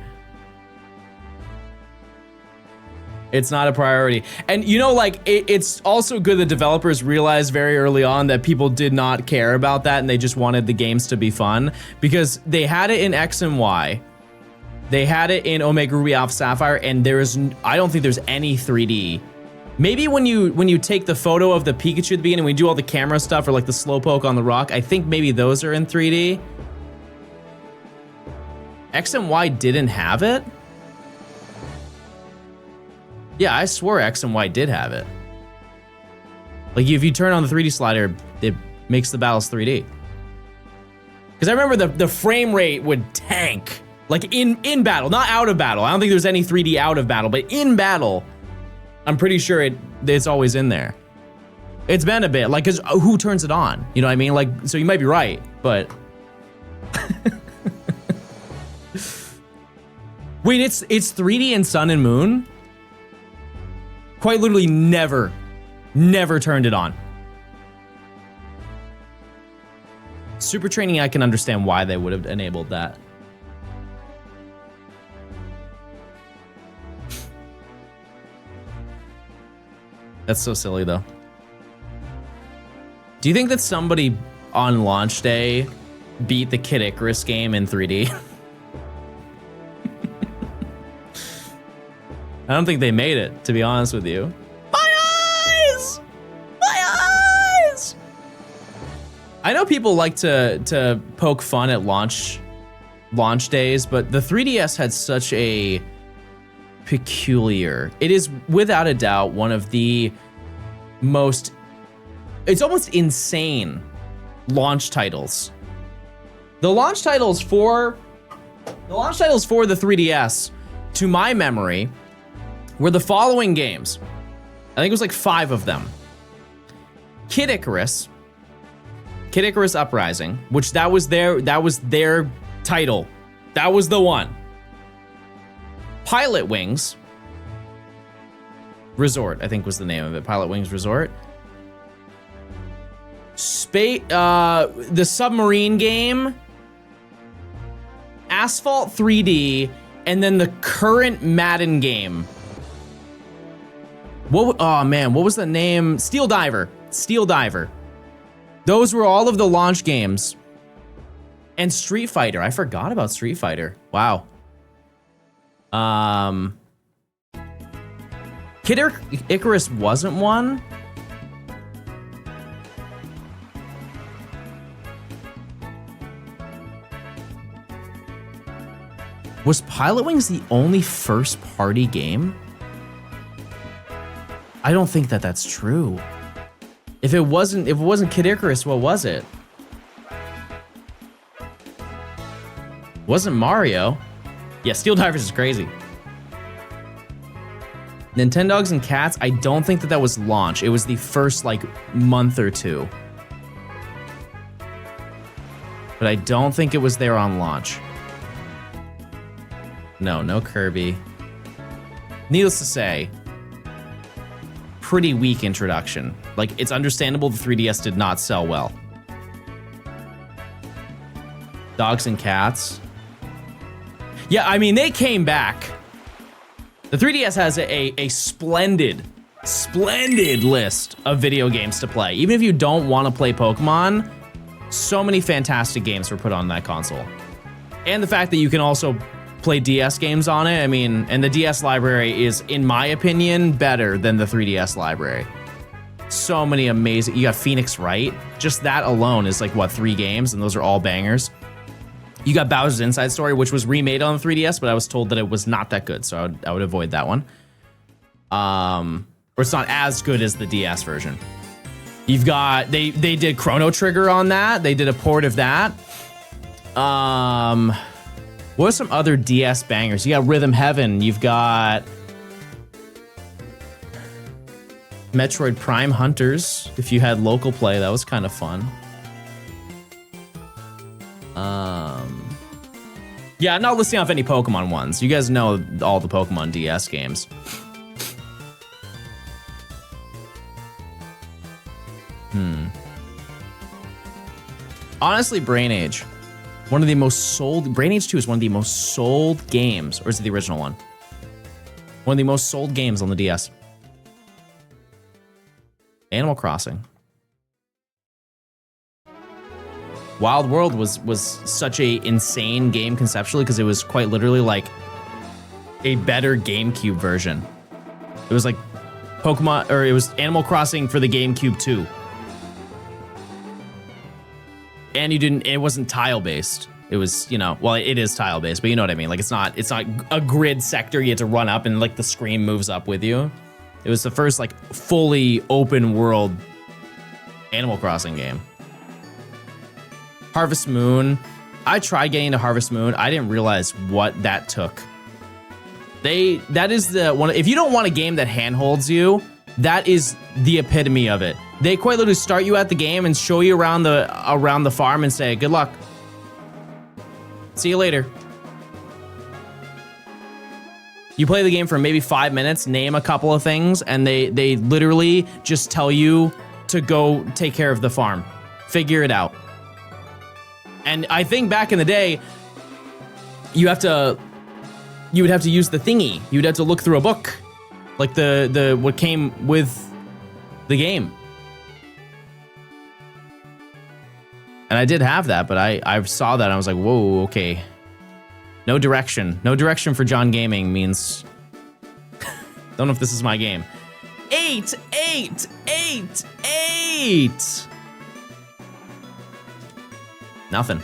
It's not a priority. And you know, like, it's also good that developers realized very early on that people did not care about that and they just wanted the games to be fun, because they had it in X and Y. They had it in Omega Ruby Alpha Sapphire, and I don't think there's any 3D. Maybe when you take the photo of the Pikachu at the beginning, when you do all the camera stuff, or like the slowpoke on the rock, I think maybe those are in 3D. X and Y didn't have it? Yeah, I swore X and Y did have it. Like, if you turn on the 3D slider, it makes the battles 3D. Because I remember the frame rate would tank. Like, in battle, not out of battle. I don't think there's any 3D out of battle, but in battle, I'm pretty sure it's always in there. It's been a bit, like, because who turns it on? You know what I mean? Like, so you might be right, but... Wait, it's 3D in Sun and Moon? Quite literally never turned it on. Super Training, I can understand why they would have enabled that. That's so silly, though. Do you think that somebody on launch day beat the Kid Icarus game in 3D? I don't think they made it, to be honest with you. My eyes! My eyes! I know people like to poke fun at launch days, but the 3DS had such a peculiar, it is without a doubt one of the most, it's almost insane launch titles. The launch titles for the 3DS, to my memory, were the following games. I think it was like 5 of them. Kid Icarus Uprising, which that was their title. That was the one. Pilot Wings Resort, I think was the name of it. Pilot Wings Resort. The submarine game, Asphalt 3D, and then the current Madden game. Oh man, what was the name? Steel Diver. Those were all of the launch games. And Street Fighter. I forgot about Street Fighter. Wow. Kid Icarus wasn't one. Was Pilot Wings the only first-party game? I don't think that that's true. If it wasn't Kid Icarus, what was it? Wasn't Mario? Yeah, Steel Divers is crazy. Nintendogs and Cats, I don't think that was launch. It was the first like month or two. But I don't think it was there on launch. No Kirby. Needless to say, pretty weak introduction. Like, it's understandable the 3DS did not sell well. Dogs and Cats. Yeah, I mean, they came back. The 3DS has a splendid list of video games to play. Even if you don't want to play Pokemon, so many fantastic games were put on that console. And the fact that you can also play DS games on it, I mean, and the DS library is, in my opinion, better than the 3DS library. So many amazing, you got Phoenix Wright. Just that alone is like, what, 3 games, and those are all bangers. You got Bowser's Inside Story, which was remade on the 3DS, but I was told that it was not that good, so I would avoid that one. Or it's not as good as the DS version. You've got, they did Chrono Trigger on that. They did a port of that. What are some other DS bangers? You got Rhythm Heaven. You've got Metroid Prime Hunters. If you had local play, that was kind of fun. Yeah, I'm not listing off any Pokemon ones. You guys know all the Pokemon DS games. Honestly, Brain Age. One of the most sold... Brain Age 2 is one of the most sold games. Or is it the original one? One of the most sold games on the DS. Animal Crossing. Wild World was such a insane game conceptually because it was quite literally like a better GameCube version. It was like Pokemon, or it was Animal Crossing for the GameCube 2. And it wasn't tile based. It was, you know, well, it is tile based, but you know what I mean? Like it's not a grid sector you have to run up and like the screen moves up with you. It was the first like fully open world Animal Crossing game. Harvest Moon. I tried getting into Harvest Moon. I didn't realize what that took. That is the one. If you don't want a game that handholds you, that is the epitome of it. They quite literally start you at the game and show you around the farm and say, good luck. See you later. You play the game for maybe 5 minutes, name a couple of things, and they literally just tell you to go take care of the farm. Figure it out. And I think back in the day, you would have to use the thingy. You'd have to look through a book, like the what came with the game. And I did have that, but I saw that and I was like, whoa, okay. No direction. No direction for John Gaming means don't know if this is my game. 8, 8, 8, 8. Nothing.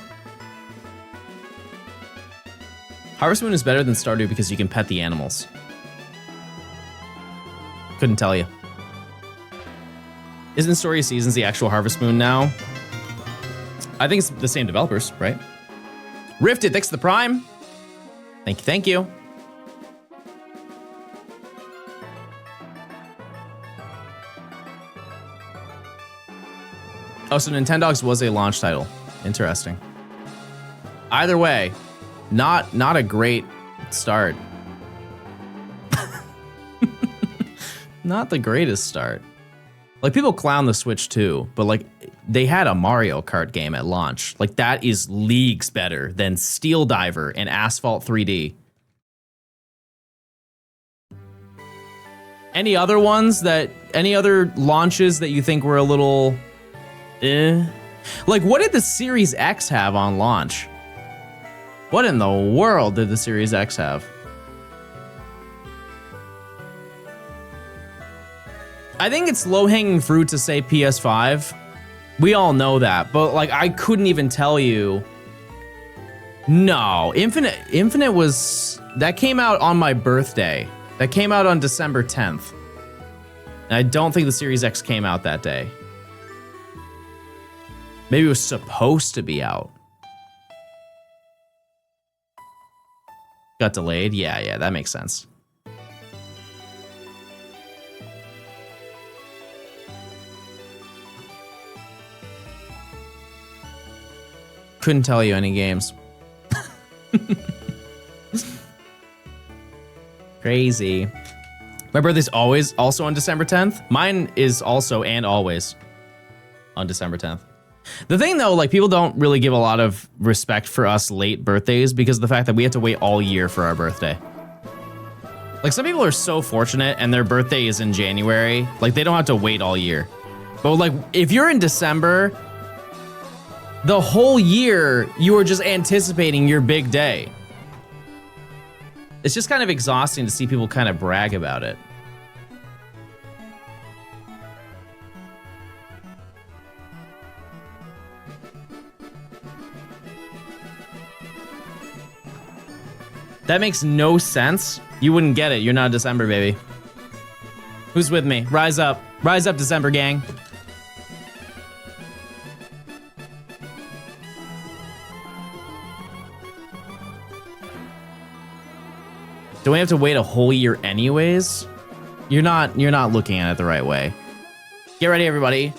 Harvest Moon is better than Stardew because you can pet the animals. Couldn't tell you. Isn't Story of Seasons the actual Harvest Moon now? I think it's the same developers, right? Rifted, thanks to the Prime. Thank you, thank you. Oh, so Nintendogs was a launch title. Interesting. Either way, not a great start. Not the greatest start. Like, people clown the Switch too, but like, they had a Mario Kart game at launch. Like, that is leagues better than Steel Diver and Asphalt 3D. Any other launches that you think were a little eh? Like, what did the Series X have on launch? What in the world did the Series X have? I think it's low-hanging fruit to say PS5. We all know that, but like I couldn't even tell you. No, Infinite was, that came out on my birthday. That came out on December 10th. And I don't think the Series X came out that day. Maybe it was supposed to be out. Got delayed? Yeah, that makes sense. Couldn't tell you any games. Crazy. My birthday's always also on December 10th. Mine is also and always on December 10th. The thing though, like people don't really give a lot of respect for us late birthdays because of the fact that we have to wait all year for our birthday. Like some people are so fortunate and their birthday is in January, like they don't have to wait all year. But like if you're in December, the whole year you are just anticipating your big day. It's just kind of exhausting to see people kind of brag about it. That makes no sense. You wouldn't get it. You're not a December baby. Who's with me? Rise up. Rise up, December gang. Do we have to wait a whole year anyways? You're not looking at it the right way. Get ready, everybody.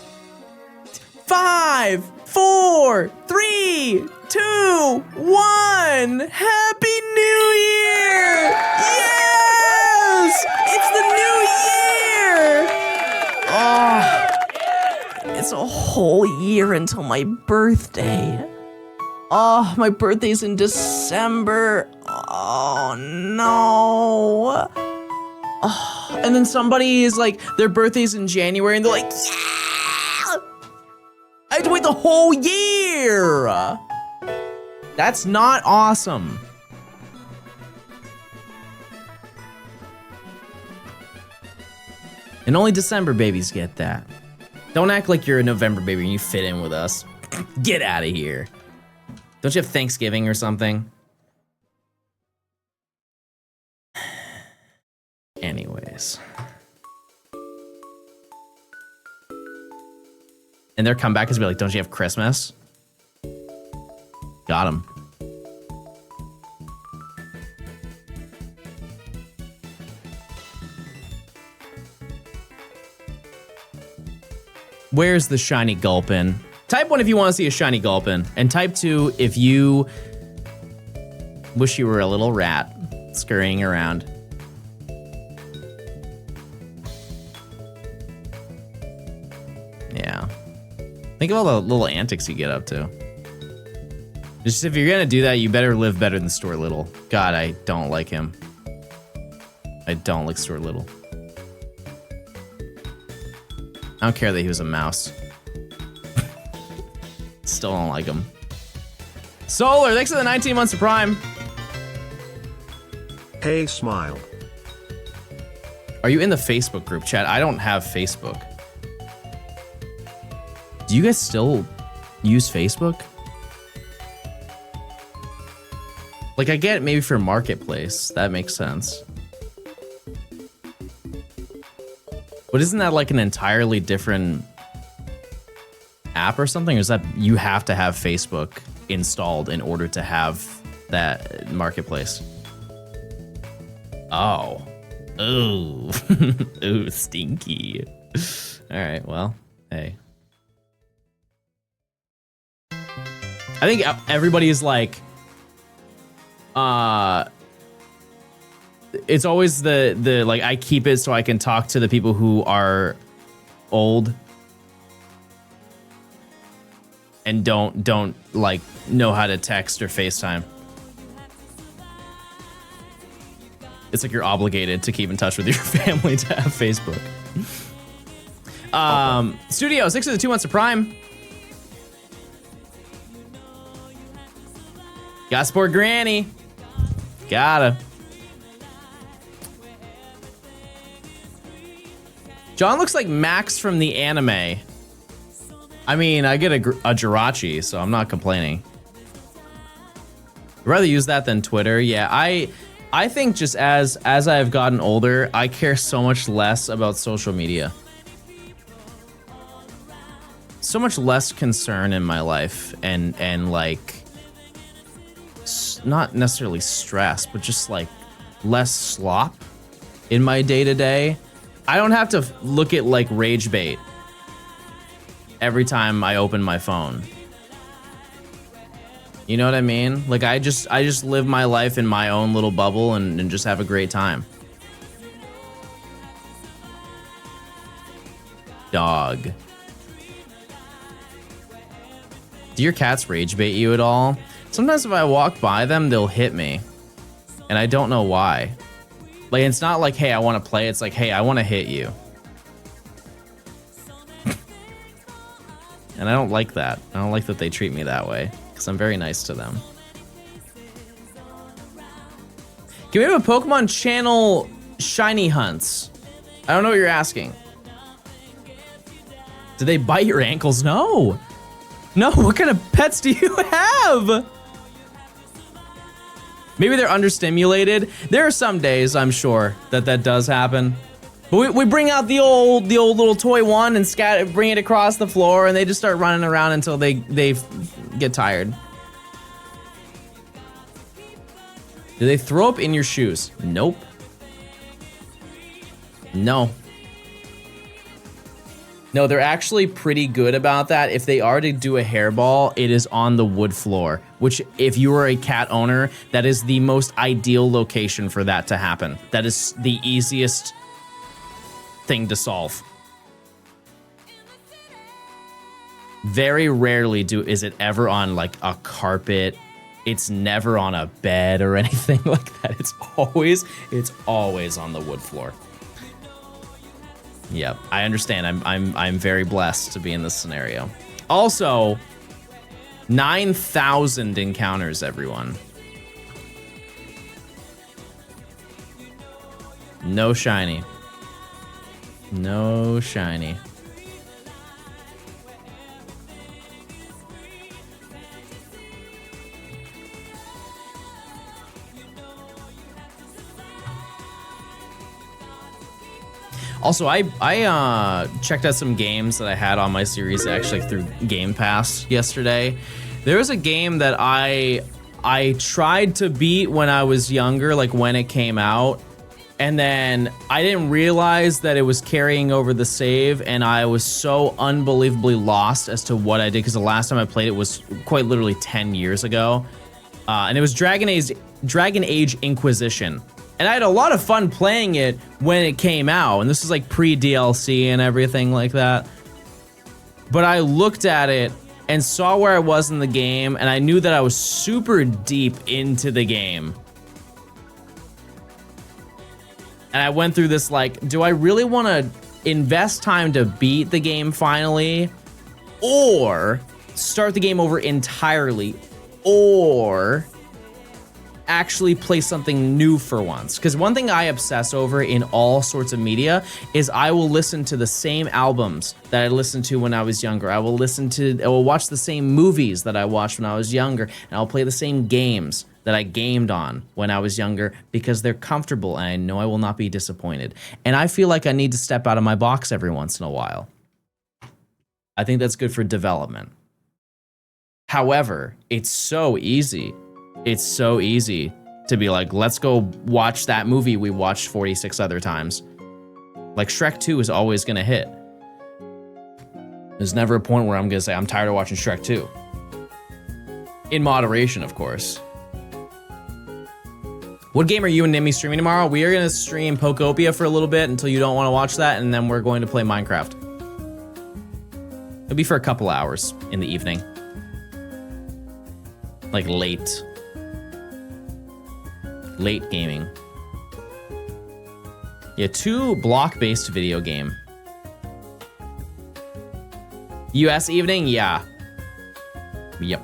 5, 4, 3, 2, 1. Happy New Year! Yes! It's the new year! Oh, it's a whole year until my birthday. Oh, my birthday's in December. Oh, no. Oh, and then somebody is like, their birthday's in January, and they're like, yeah! I have to wait the whole year! That's not awesome. And only December babies get that. Don't act like you're a November baby and you fit in with us. Get out of here. Don't you have Thanksgiving or something? Anyways. And their comeback is be like, don't you have Christmas? Got him. Where's the shiny gulpin? Type 1 if you want to see a shiny gulpin, and type 2 if you wish you were a little rat scurrying around. Yeah. Think of all the little antics you get up to. Just if you're gonna do that, you better live better than Stuart Little. God, I don't like him. I don't like Stuart Little. I don't care that he was a mouse. Still don't like him. Solar, thanks for the 19 months of Prime. Hey, Smile. Are you in the Facebook group chat? I don't have Facebook. Do you guys still use Facebook? Like, I get it maybe for Marketplace. That makes sense. But isn't that like an entirely different app or something? Or is that you have to have Facebook installed in order to have that Marketplace? Oh. Ooh. Ooh, stinky. All right, well, hey. I think everybody is like, it's always the like, I keep it so I can talk to the people who are old and don't like know how to text or FaceTime. It's like you're obligated to keep in touch with your family to have Facebook. Studio, 6 of the 2 months of Prime. Gotta support Granny. Gotta. John looks like Max from the anime. I mean, I get a Jirachi, so I'm not complaining. I'd rather use that than Twitter. Yeah, I think just as I've gotten older, I care so much less about social media. So much less concern in my life and like not necessarily stress, but just like less slop in my day-to-day. I don't have to look at like rage bait every time I open my phone. You know what I mean? Like I just live my life in my own little bubble and just have a great time. Dog. Do your cats rage bait you at all? Sometimes if I walk by them, they'll hit me. And I don't know why. Like, it's not like, hey, I want to play. It's like, hey, I want to hit you. And I don't like that. I don't like that they treat me that way. Because I'm very nice to them. Can we have a Pokemon channel shiny hunts? I don't know what you're asking. Do they bite your ankles? No. No, what kind of pets do you have? Maybe they're understimulated. There are some days, I'm sure, that does happen. But we bring out the old little toy one and bring it across the floor, and they just start running around until they get tired. Do they throw up in your shoes? Nope. No. No, they're actually pretty good about that. If they are to do a hairball, it is on the wood floor, which if you are a cat owner, that is the most ideal location for that to happen. That is the easiest thing to solve. Very rarely is it ever on like a carpet. It's never on a bed or anything like that. It's always on the wood floor. Yep, I understand. I'm very blessed to be in this scenario. Also, 9,000 encounters, everyone. No shiny. No shiny. Also, I checked out some games that I had on my series actually through Game Pass yesterday. There was a game that I tried to beat when I was younger, like when it came out, and then I didn't realize that it was carrying over the save, and I was so unbelievably lost as to what I did, because the last time I played it was quite literally 10 years ago, and it was Dragon Age Inquisition. And I had a lot of fun playing it when it came out, and this is like pre-DLC and everything like that. But I looked at it and saw where I was in the game, and I knew that I was super deep into the game. And I went through this like, do I really want to invest time to beat the game finally? Or start the game over entirely? Or actually play something new for once? Because one thing I obsess over in all sorts of media is I will listen to the same albums that I listened to when I was younger. I will watch the same movies that I watched when I was younger, and I'll play the same games that I gamed on when I was younger because they're comfortable and I know I will not be disappointed. And I feel like I need to step out of my box every once in a while. I think that's good for development. However, it's so easy. It's so easy to be like, let's go watch that movie we watched 46 other times. Like Shrek 2 is always going to hit. There's never a point where I'm going to say, I'm tired of watching Shrek 2. In moderation, of course. What game are you and Nimmy streaming tomorrow? We are going to stream Pokopia for a little bit until you don't want to watch that, and then we're going to play Minecraft. It'll be for a couple hours in the evening. Like late gaming. Yeah, 2 block-based video game. US evening? Yeah. Yep.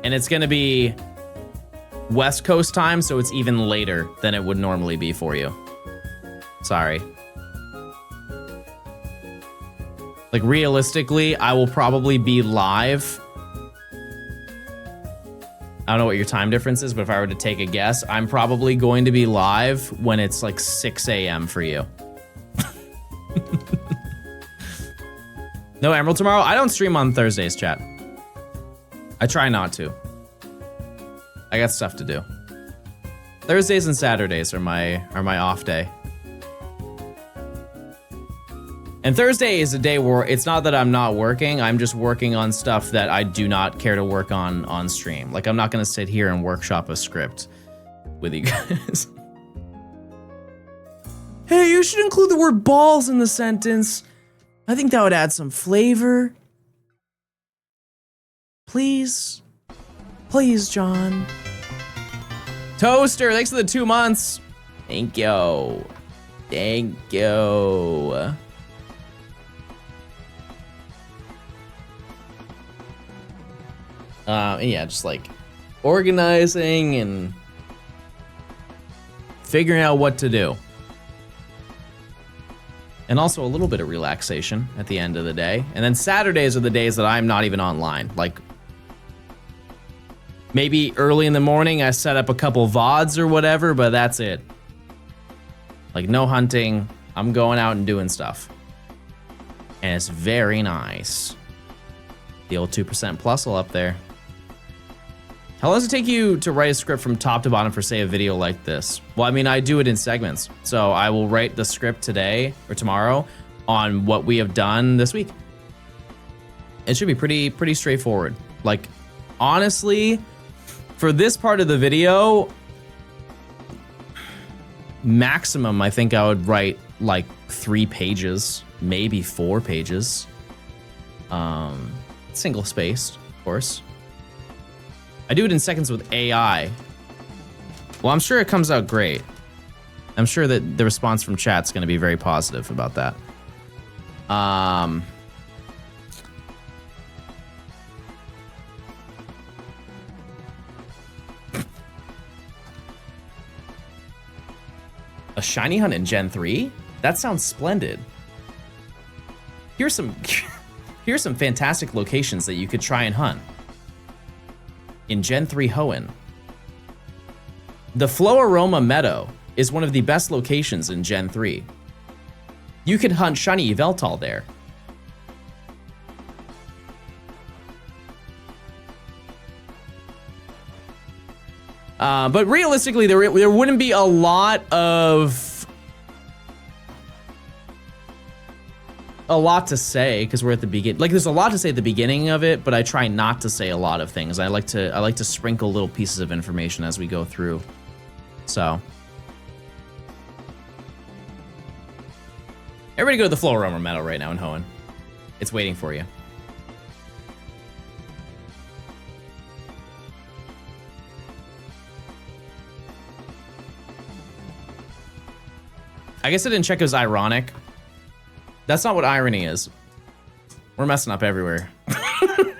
And it's gonna be West Coast time, so it's even later than it would normally be for you. Sorry. Like realistically, I will probably be live. I don't know what your time difference is, but if I were to take a guess, I'm probably going to be live when it's like 6 a.m. for you. No Emerald tomorrow? I don't stream on Thursdays, chat. I try not to. I got stuff to do. Thursdays and Saturdays are my off day. And Thursday is a day where it's not that I'm not working, I'm just working on stuff that I do not care to work on stream. Like I'm not gonna sit here and workshop a script with you guys. Hey, you should include the word balls in the sentence. I think that would add some flavor. Please. Please, John. Toaster, thanks for the 2 months. Thank you. Thank you. Yeah, just like organizing and figuring out what to do. And also a little bit of relaxation at the end of the day. And then Saturdays are the days that I'm not even online. Like maybe early in the morning I set up a couple VODs or whatever, but that's it. Like no hunting, I'm going out and doing stuff. And it's very nice. The old 2% plus up there. How long does it take you to write a script from top to bottom for, say, a video like this? Well, I mean, I do it in segments. So I will write the script today or tomorrow on what we have done this week. It should be pretty straightforward. Like, honestly, for this part of the video, maximum, I think I would write like 3 pages, maybe 4 pages. Single spaced, of course. I do it in seconds with AI. Well, I'm sure it comes out great. I'm sure that the response from chat's going to be very positive about that. A shiny hunt in Gen 3? That sounds splendid. Here's some fantastic locations that you could try and hunt. In Gen 3 Hoenn. The Flow Aroma Meadow is one of the best locations in Gen 3. You could hunt shiny Yveltal there. But realistically, there wouldn't be a lot to say because we're at the beginning. Like there's a lot to say at the beginning of it, but I try not to say a lot of things. I like to sprinkle little pieces of information as we go through. So everybody go to the Flow Aroma Meadow right now in Hoenn. It's waiting for you. I guess I didn't check it was ironic. That's not what irony is. We're messing up everywhere. I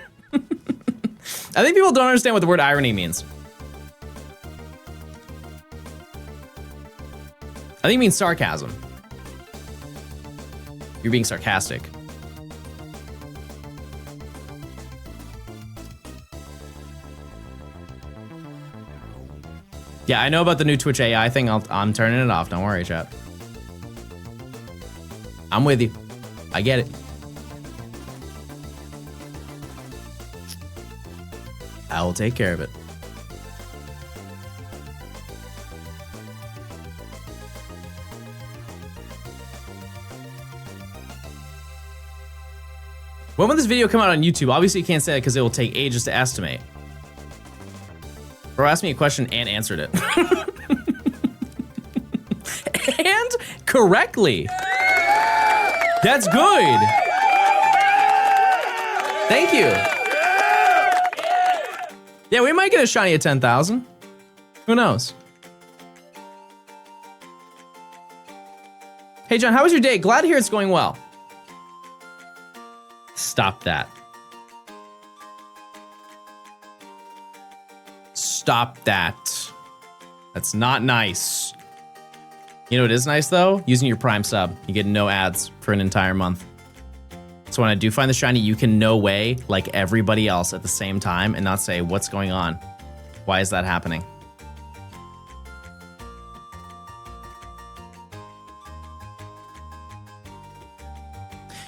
think people don't understand what the word irony means. I think it means sarcasm. You're being sarcastic. Yeah, I know about the new Twitch AI thing. I'm turning it off. Don't worry, chat. I'm with you. I get it. I will take care of it. When will this video come out on YouTube? Obviously you can't say that because it will take ages to estimate. Bro asked me a question and answered it. And correctly. That's good. Thank you. Yeah, we might get a shiny at 10,000. Who knows? Hey, John, how was your day? Glad to hear it's going well. Stop that. Stop that. That's not nice. You know what is nice, though? Using your Prime sub. You get no ads for an entire month. So when I do find the shiny, you can no way like everybody else at the same time and not say, what's going on? Why is that happening?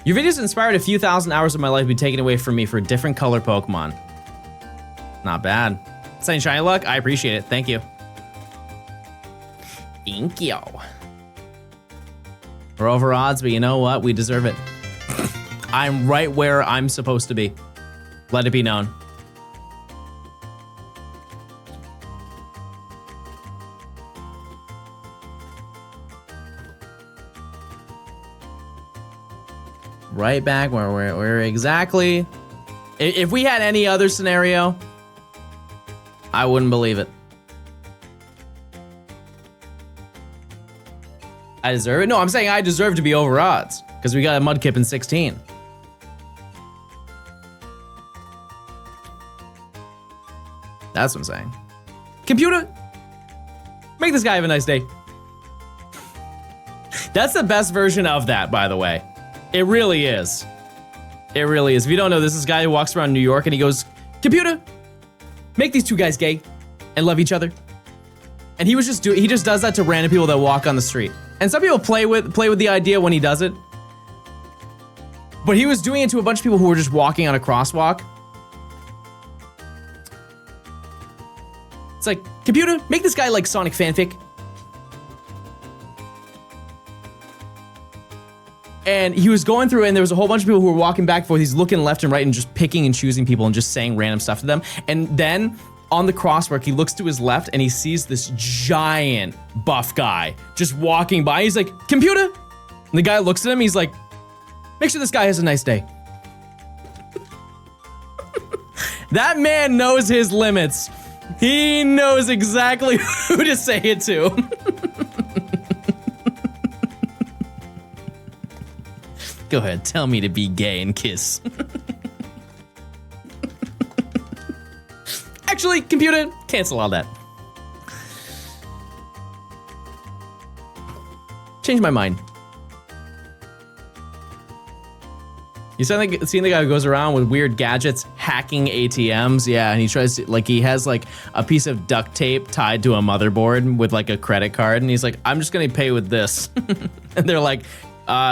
Your videos inspired a few thousand hours of my life to be taken away from me for a different color Pokemon. Not bad. Saying shiny luck, I appreciate it. Thank you. Thank you. We're over odds, but you know what? We deserve it. I'm right where I'm supposed to be. Let it be known. Right back where we're exactly. If we had any other scenario, I wouldn't believe it. I deserve it? No, I'm saying I deserve to be over odds because we got a Mudkip in 16. That's what I'm saying. Computer, make this guy have a nice day. That's the best version of that, by the way. It really is. It really is. If you don't know, this is a guy who walks around New York and he goes, computer, make these two guys gay and love each other. And he just does that to random people that walk on the street. And some people play with the idea when he does it. But he was doing it to a bunch of people who were just walking on a crosswalk. It's like, computer, make this guy like Sonic fanfic. And he was going through it, and there was a whole bunch of people who were walking back and forth. He's looking left and right and just picking and choosing people and just saying random stuff to them. And then on the crosswalk, he looks to his left and he sees this giant buff guy just walking by. He's like, computer. And the guy looks at him. He's like, make sure this guy has a nice day. That man knows his limits. He knows exactly who to say it to. Go ahead, tell me to be gay and kiss. Actually, computer, cancel all that. Change my mind. You seen the guy who goes around with weird gadgets hacking ATMs? Yeah, and he tries to, like, he has like a piece of duct tape tied to a motherboard with like a credit card, and he's like, I'm just gonna pay with this. And they're like,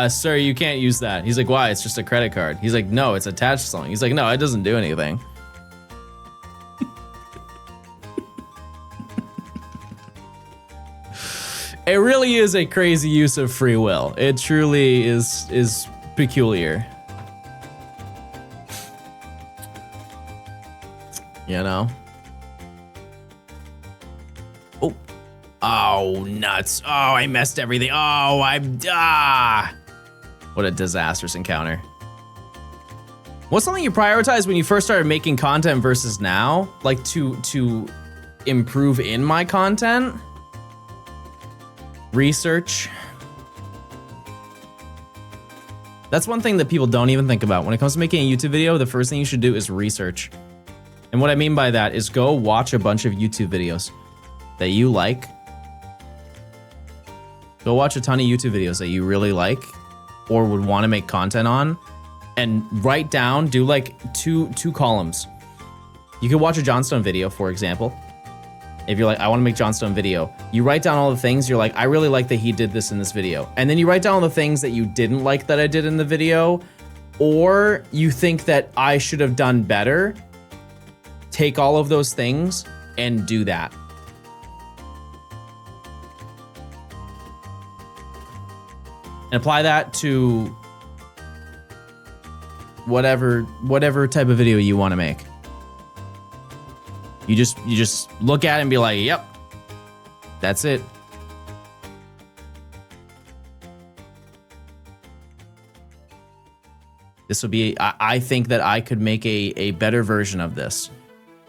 sir, you can't use that. He's like, why? It's just a credit card. He's like, no, it's attached to something. He's like, no, it doesn't do anything. It really is a crazy use of free will. It truly is peculiar. You know? Oh. Oh, nuts. Oh, I messed everything. Oh, what a disastrous encounter. What's something you prioritized when you first started making content versus now? Like to improve in my content? Research. That's one thing that people don't even think about. When it comes to making a YouTube video, the first thing you should do is research. And what I mean by that is go watch a bunch of YouTube videos that you like. Go watch a ton of YouTube videos that you really like or would want to make content on, and write down, do like two columns. You could watch a Johnstone video, for example. If you're like, I want to make Johnstone video, you write down all the things you're like, I really like that he did this in this video. And then you write down all the things that you didn't like that I did in the video, or you think that I should have done better. Take all of those things and do that. And apply that to whatever type of video you want to make. You just look at it and be like, yep, that's it. This will be, I think that I could make a better version of this.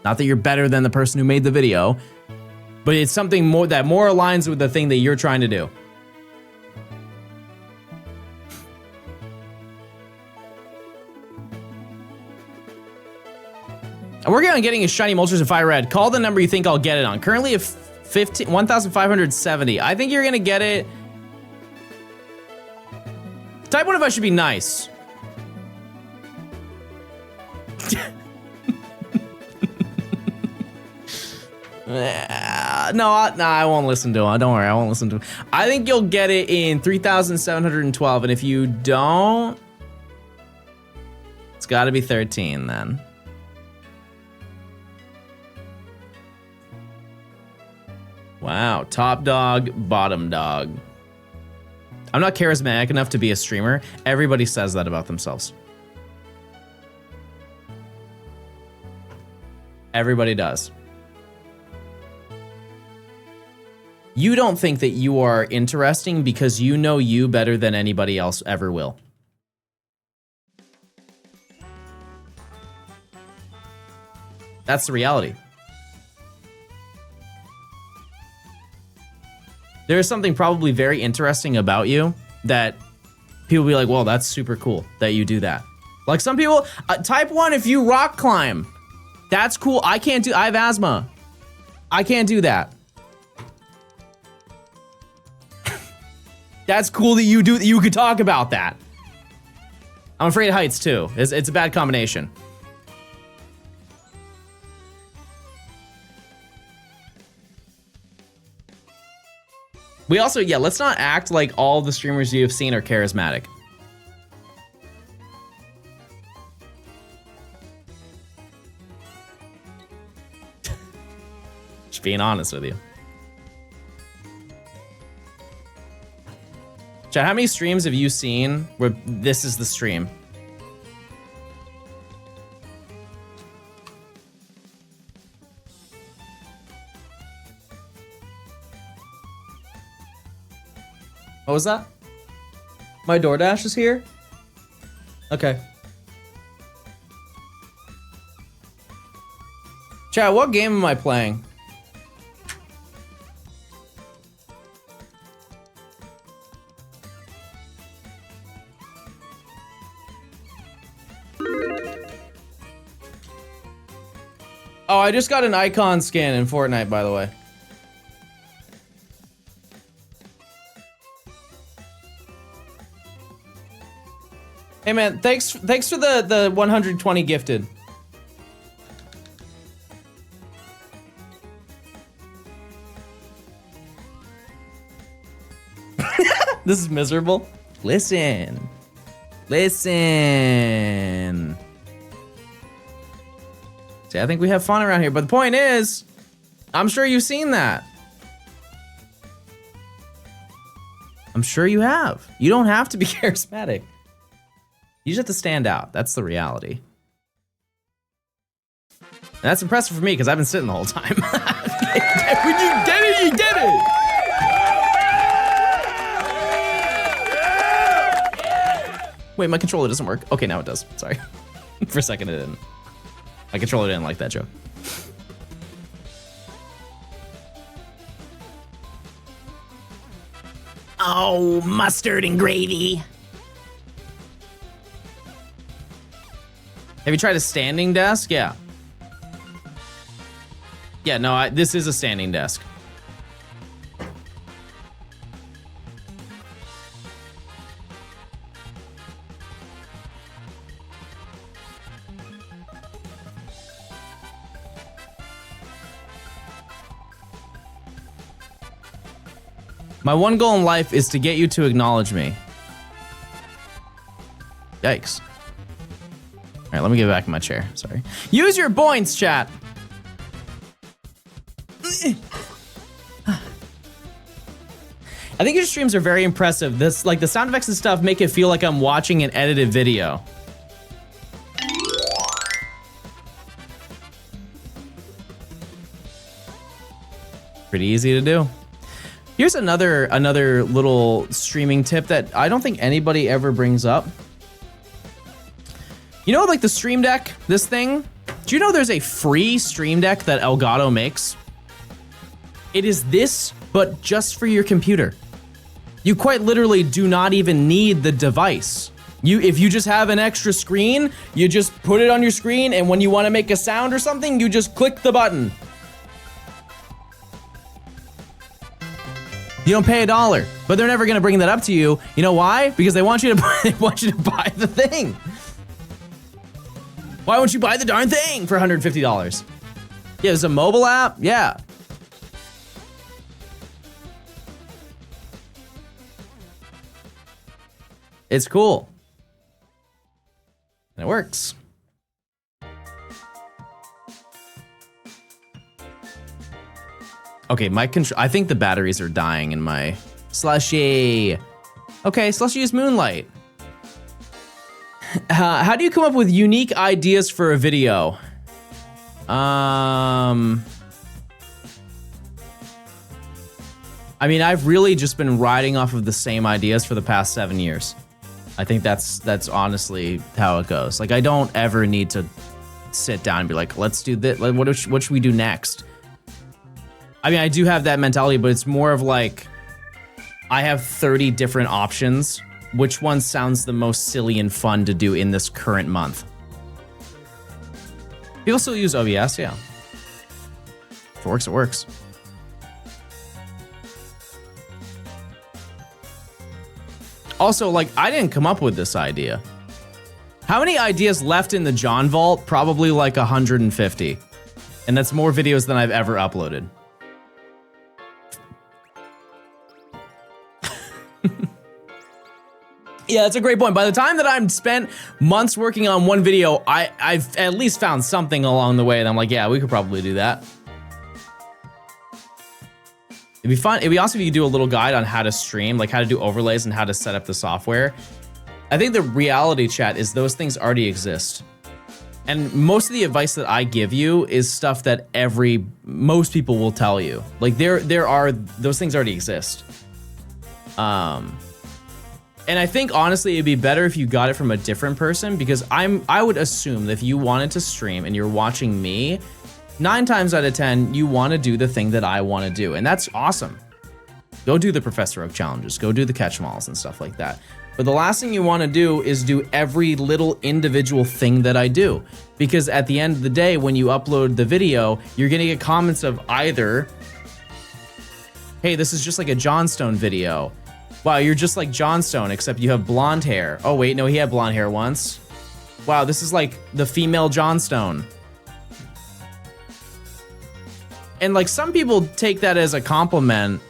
Not that you're better than the person who made the video, but it's something more that more aligns with the thing that you're trying to do. I'm working on getting a shiny Moltres and Fire Red. Call the number you think I'll get it on. Currently at 1,570. I think you're gonna get it. Type 1 of us should be nice. I won't listen to him. Don't worry, I won't listen to him. I think you'll get it in 3,712, and if you don't, it's got to be 13 then. Wow, top dog, bottom dog. I'm not charismatic enough to be a streamer. Everybody says that about themselves. Everybody does. You don't think that you are interesting because you know you better than anybody else ever will. That's the reality. There is something probably very interesting about you that people be like, well, that's super cool that you do that. Like some people, type 1, if you rock climb, that's cool. I have asthma. I can't do that. That's cool that you could talk about that. I'm afraid of heights too. It's a bad combination. We also, yeah, let's not act like all the streamers you have seen are charismatic. Just being honest with you. Chat, how many streams have you seen where this is the stream? What was that? My DoorDash is here? Okay. Chat, what game am I playing? Oh, I just got an icon skin in Fortnite, by the way. Hey man, thanks for the 120 gifted. This is miserable. Listen. Listen. See, I think we have fun around here, but the point is, I'm sure you've seen that. I'm sure you have. You don't have to be charismatic. You just have to stand out. That's the reality. And that's impressive for me because I've been sitting the whole time. When you did it, you did it! Wait, my controller doesn't work. Okay, now it does. Sorry. For a second it didn't. My controller didn't like that joke. Oh, mustard and gravy. Have you tried a standing desk? Yeah. Yeah, no, this is a standing desk. My one goal in life is to get you to acknowledge me. Yikes. All right, let me get back in my chair. Sorry. Use your points, chat. I think your streams are very impressive. This, like the sound effects and stuff, make it feel like I'm watching an edited video. Pretty easy to do. Here's another little streaming tip that I don't think anybody ever brings up. You know, like the Stream Deck, this thing? Do you know there's a free Stream Deck that Elgato makes? It is this, but just for your computer. You quite literally do not even need the device. If you just have an extra screen, you just put it on your screen, and when you want to make a sound or something, you just click the button. You don't pay $1, but they're never gonna bring that up to you. You know why? Because they want you to buy the thing. Why won't you buy the darn thing for $150? Yeah, there's a mobile app. Yeah, It's cool. And it works. Okay, I think the batteries are dying in my Slushy. Okay, Slushy is Moonlight. How do you come up with unique ideas for a video? I mean, I've really just been riding off of the same ideas for the past 7 years. I think that's honestly how it goes. Like, I don't ever need to sit down and be like, let's do this. Like, what should we do next? I mean, I do have that mentality, but it's more of like, I have 30 different options. Which one sounds the most silly and fun to do in this current month? People still use OBS, yeah. If it works, it works. Also, like, I didn't come up with this idea. How many ideas left in the John Vault? Probably like 150. And that's more videos than I've ever uploaded. Yeah, that's a great point. By the time that I've spent months working on one video, I've at least found something along the way and I'm like, yeah, we could probably do that. It'd be fun. It'd be awesome if you could do a little guide on how to stream, like how to do overlays and how to set up the software. I think the reality, chat, is those things already exist. And most of the advice that I give you is stuff that most people will tell you. Like those things already exist. And I think honestly it'd be better if you got it from a different person, because I would assume that if you wanted to stream and you're watching me, 9 times out of 10 you want to do the thing that I want to do, and that's awesome. Go do the Professor Oak challenges, go do the catch 'em alls and stuff like that. But the last thing you want to do is do every little individual thing that I do, because at the end of the day, when you upload the video, you're gonna get comments of either, hey, this is just like a Johnstone video. Wow, you're just like Johnstone, except you have blonde hair. Oh wait, no, he had blonde hair once. Wow, this is like the female Johnstone. And like, some people take that as a compliment,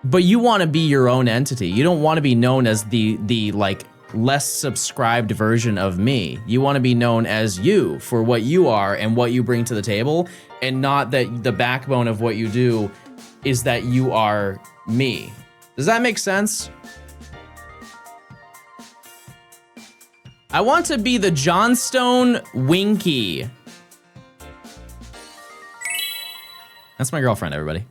but you want to be your own entity. You don't want to be known as the like less subscribed version of me. You want to be known as you for what you are and what you bring to the table, and not that the backbone of what you do is that you are me. Does that make sense? I want to be the Johnstone Winky. That's my girlfriend, everybody.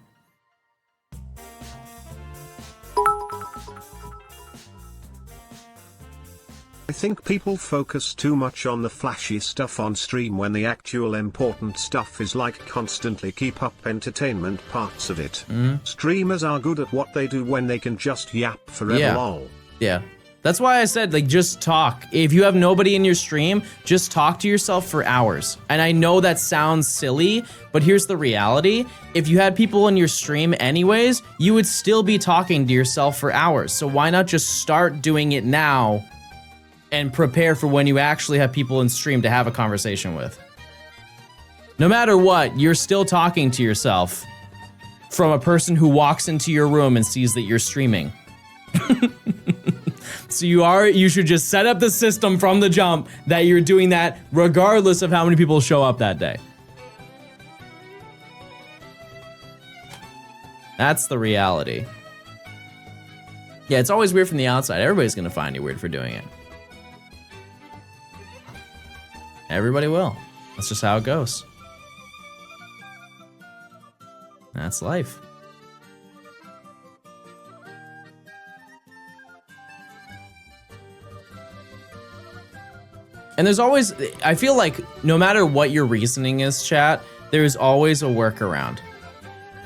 I think people focus too much on the flashy stuff on stream when the actual important stuff is like constantly keep up entertainment parts of it. Streamers are good at what they do when they can just yap forever, lol. Yeah. That's why I said, like, just talk. If you have nobody in your stream, just talk to yourself for hours. And I know that sounds silly, but here's the reality. If you had people in your stream anyways, you would still be talking to yourself for hours. So why not just start doing it now and prepare for when you actually have people in stream to have a conversation with? No matter what, you're still talking to yourself from a person who walks into your room and sees that you're streaming. So you should just set up the system from the jump that you're doing that regardless of how many people show up that day. That's the reality. Yeah, it's always weird from the outside. Everybody's gonna find you weird for doing it. Everybody will. That's just how it goes. That's life. And there's always, I feel like no matter what your reasoning is, chat, there's always a workaround.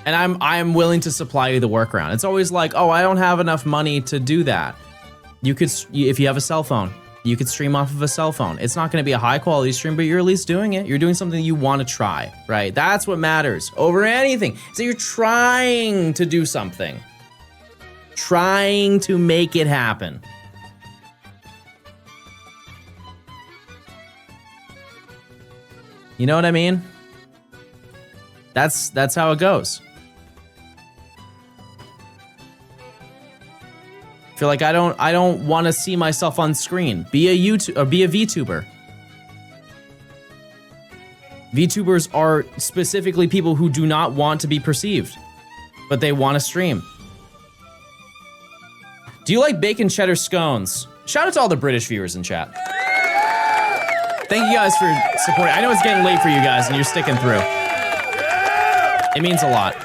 And I'm willing to supply you the workaround. It's always like, oh, I don't have enough money to do that. You could, if you have a cell phone, you could stream off of a cell phone. It's not gonna be a high quality stream, but you're at least doing it. You're doing something you wanna try, right? That's what matters over anything. So you're trying to do something. Trying to make it happen. You know what I mean? That's how it goes. Feel like I don't want to see myself on screen. Be a YouTube or be a VTuber. VTubers are specifically people who do not want to be perceived, but they want to stream. Do you like bacon cheddar scones? Shout out to all the British viewers in chat. Thank you guys for supporting. I know it's getting late for you guys and you're sticking through. It means a lot.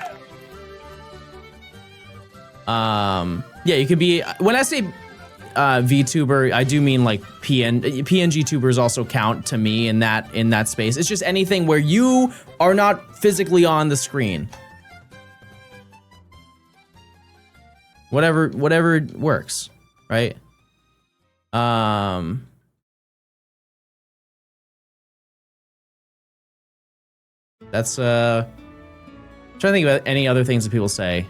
Yeah, you could be, when I say VTuber, I do mean like PNG tubers also count to me in that space. It's just anything where you are not physically on the screen. Whatever works, right? That's I'm trying to think about any other things that people say.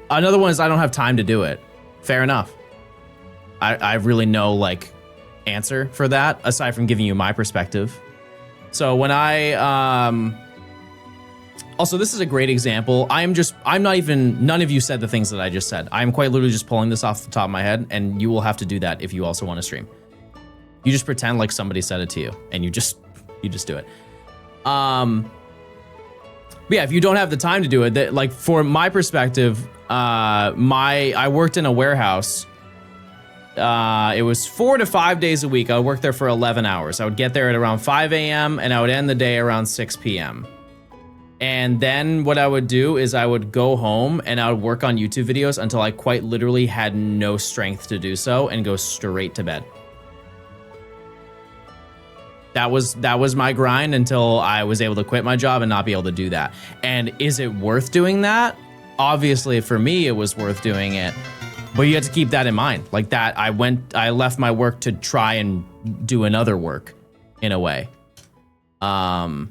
Another one is I don't have time to do it. Fair enough. I really no like answer for that aside from giving you my perspective. So when also this is a great example. None of you said the things that I just said. I'm quite literally just pulling this off the top of my head, and you will have to do that if you also want to stream. You just pretend like somebody said it to you and you just do it. But yeah, if you don't have the time to do it, like for my perspective, I worked in a warehouse. It was 4 to 5 days a week. I would work there for 11 hours. I would get there at around 5 a.m. and I would end the day around 6 p.m. And then what I would do is I would go home and I would work on YouTube videos until I quite literally had no strength to do so and go straight to bed. That was my grind until I was able to quit my job and not be able to do that. And is it worth doing that? Obviously, for me, it was worth doing it. But you have to keep that in mind. Like that, I left my work to try and do another work in a way. Because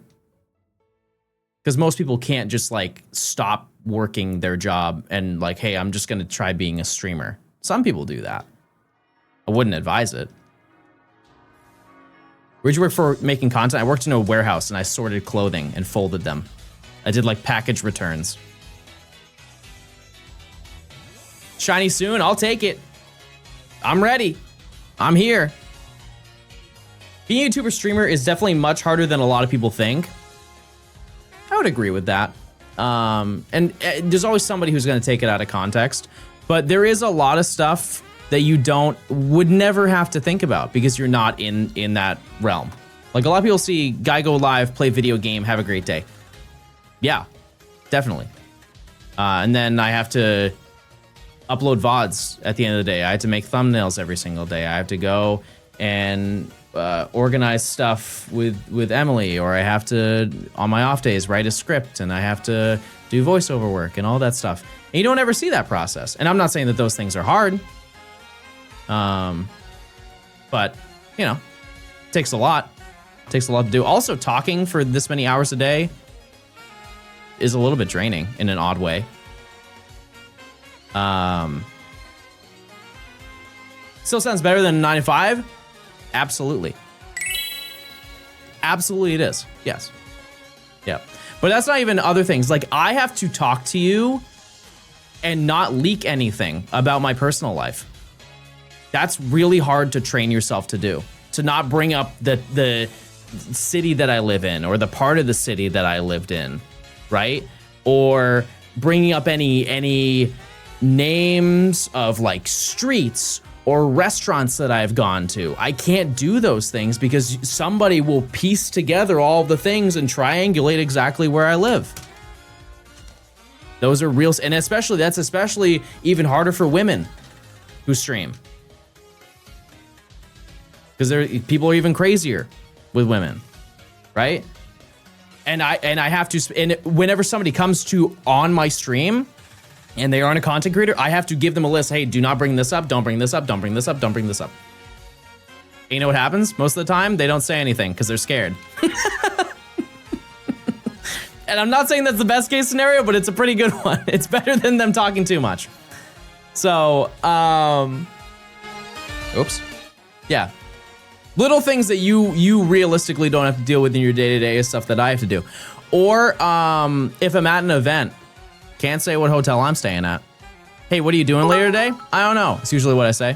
most people can't just like stop working their job and like, hey, I'm just going to try being a streamer. Some people do that. I wouldn't advise it. Where'd you work for making content? I worked in a warehouse and I sorted clothing and folded them. I did like package returns. Shiny soon, I'll take it. I'm ready. I'm here. Being a YouTuber streamer is definitely much harder than a lot of people think. I would agree with that. And there's always somebody who's going to take it out of context. But there is a lot of stuff that you would never have to think about because you're not in that realm. Like a lot of people see guy go live, play video game, have a great day. Yeah, definitely. And then I have to upload VODs at the end of the day. I have to make thumbnails every single day. I have to go and organize stuff with Emily, or I have to, on my off days, write a script, and I have to do voiceover work and all that stuff. And you don't ever see that process. And I'm not saying that those things are hard. But you know, it takes a lot. It takes a lot to do. Also, talking for this many hours a day is a little bit draining in an odd way. Still sounds better than 9 to 5? Absolutely. Absolutely it is. Yes. Yeah. But that's not even other things. Like I have to talk to you and not leak anything about my personal life. That's really hard to train yourself to do. To not bring up the city that I live in or the part of the city that I lived in, right? Or bringing up any names of like streets or restaurants that I've gone to. I can't do those things because somebody will piece together all the things and triangulate exactly where I live. Those are real, and that's especially even harder for women who stream. Because people are even crazier with women, right? And I have to, and whenever somebody comes to on my stream and they aren't a content creator, I have to give them a list. Hey, do not bring this up. Don't bring this up. Don't bring this up. Don't bring this up. And you know what happens? Most of the time, they don't say anything because they're scared. And I'm not saying that's the best case scenario, but it's a pretty good one. It's better than them talking too much. So, oops. Yeah. Little things that you realistically don't have to deal with in your day-to-day is stuff that I have to do. Or if I'm at an event Can't say what hotel I'm staying at. Hey, what are you doing later today? I don't know. It's usually what I say.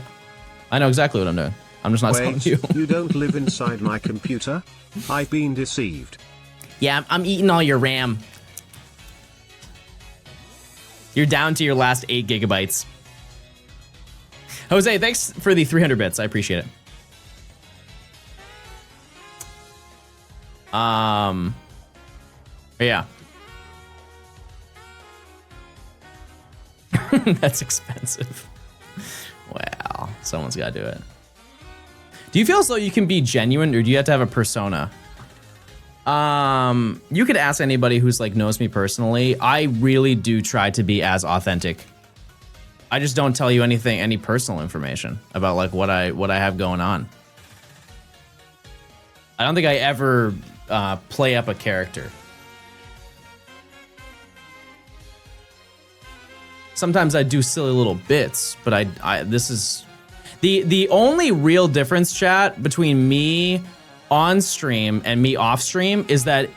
I know exactly what I'm doing. I'm just not telling Wait, you. you don't live inside my computer? I've been deceived. Yeah, I'm eating all your RAM. You're down to your last 8 gigabytes. Jose, thanks for the 300 bits. I appreciate it. Yeah. That's expensive. Well, someone's got to do it. Do you feel as though you can be genuine, or do you have to have a persona? You could ask anybody who's like knows me personally. I really do try to be as authentic. I just don't tell you any personal information about like what I have going on. I don't think I ever play up a character. Sometimes I do silly little bits, but this is the only real difference, chat, between me on stream and me off stream is that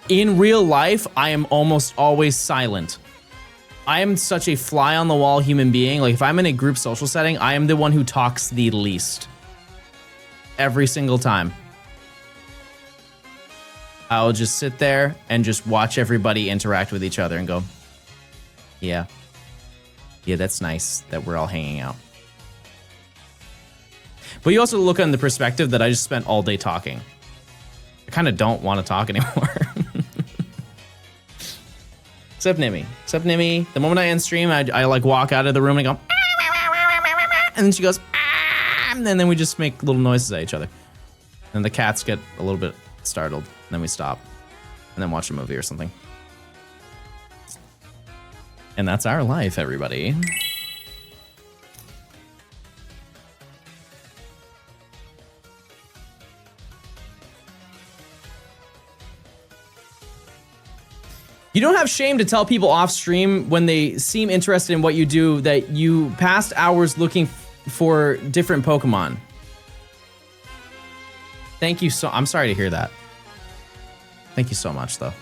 in real life, I am almost always silent. I am such a fly on the wall human being. Like if I'm in a group social setting, I am the one who talks the least. Every single time. I'll just sit there and just watch everybody interact with each other and go, yeah. Yeah, that's nice that we're all hanging out. But you also look on the perspective that I just spent all day talking. I kind of don't want to talk anymore. Except Nimi. The moment I end stream, I like walk out of the room and go, and then she goes, and then we just make little noises at each other. And the cats get a little bit startled. And then we stop and then watch a movie or something. And that's our life, everybody. You don't have shame to tell people off stream when they seem interested in what you do that you passed hours looking for different Pokemon. Thank you so. I'm sorry to hear that. Thank you so much, though.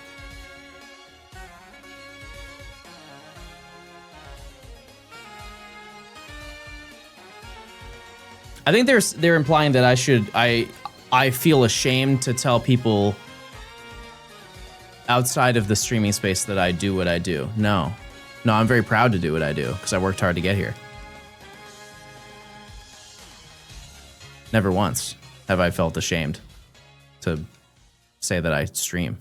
I think they're implying that I feel ashamed to tell people outside of the streaming space that I do what I do. No, I'm very proud to do what I do because I worked hard to get here. Never once have I felt ashamed to say that I stream.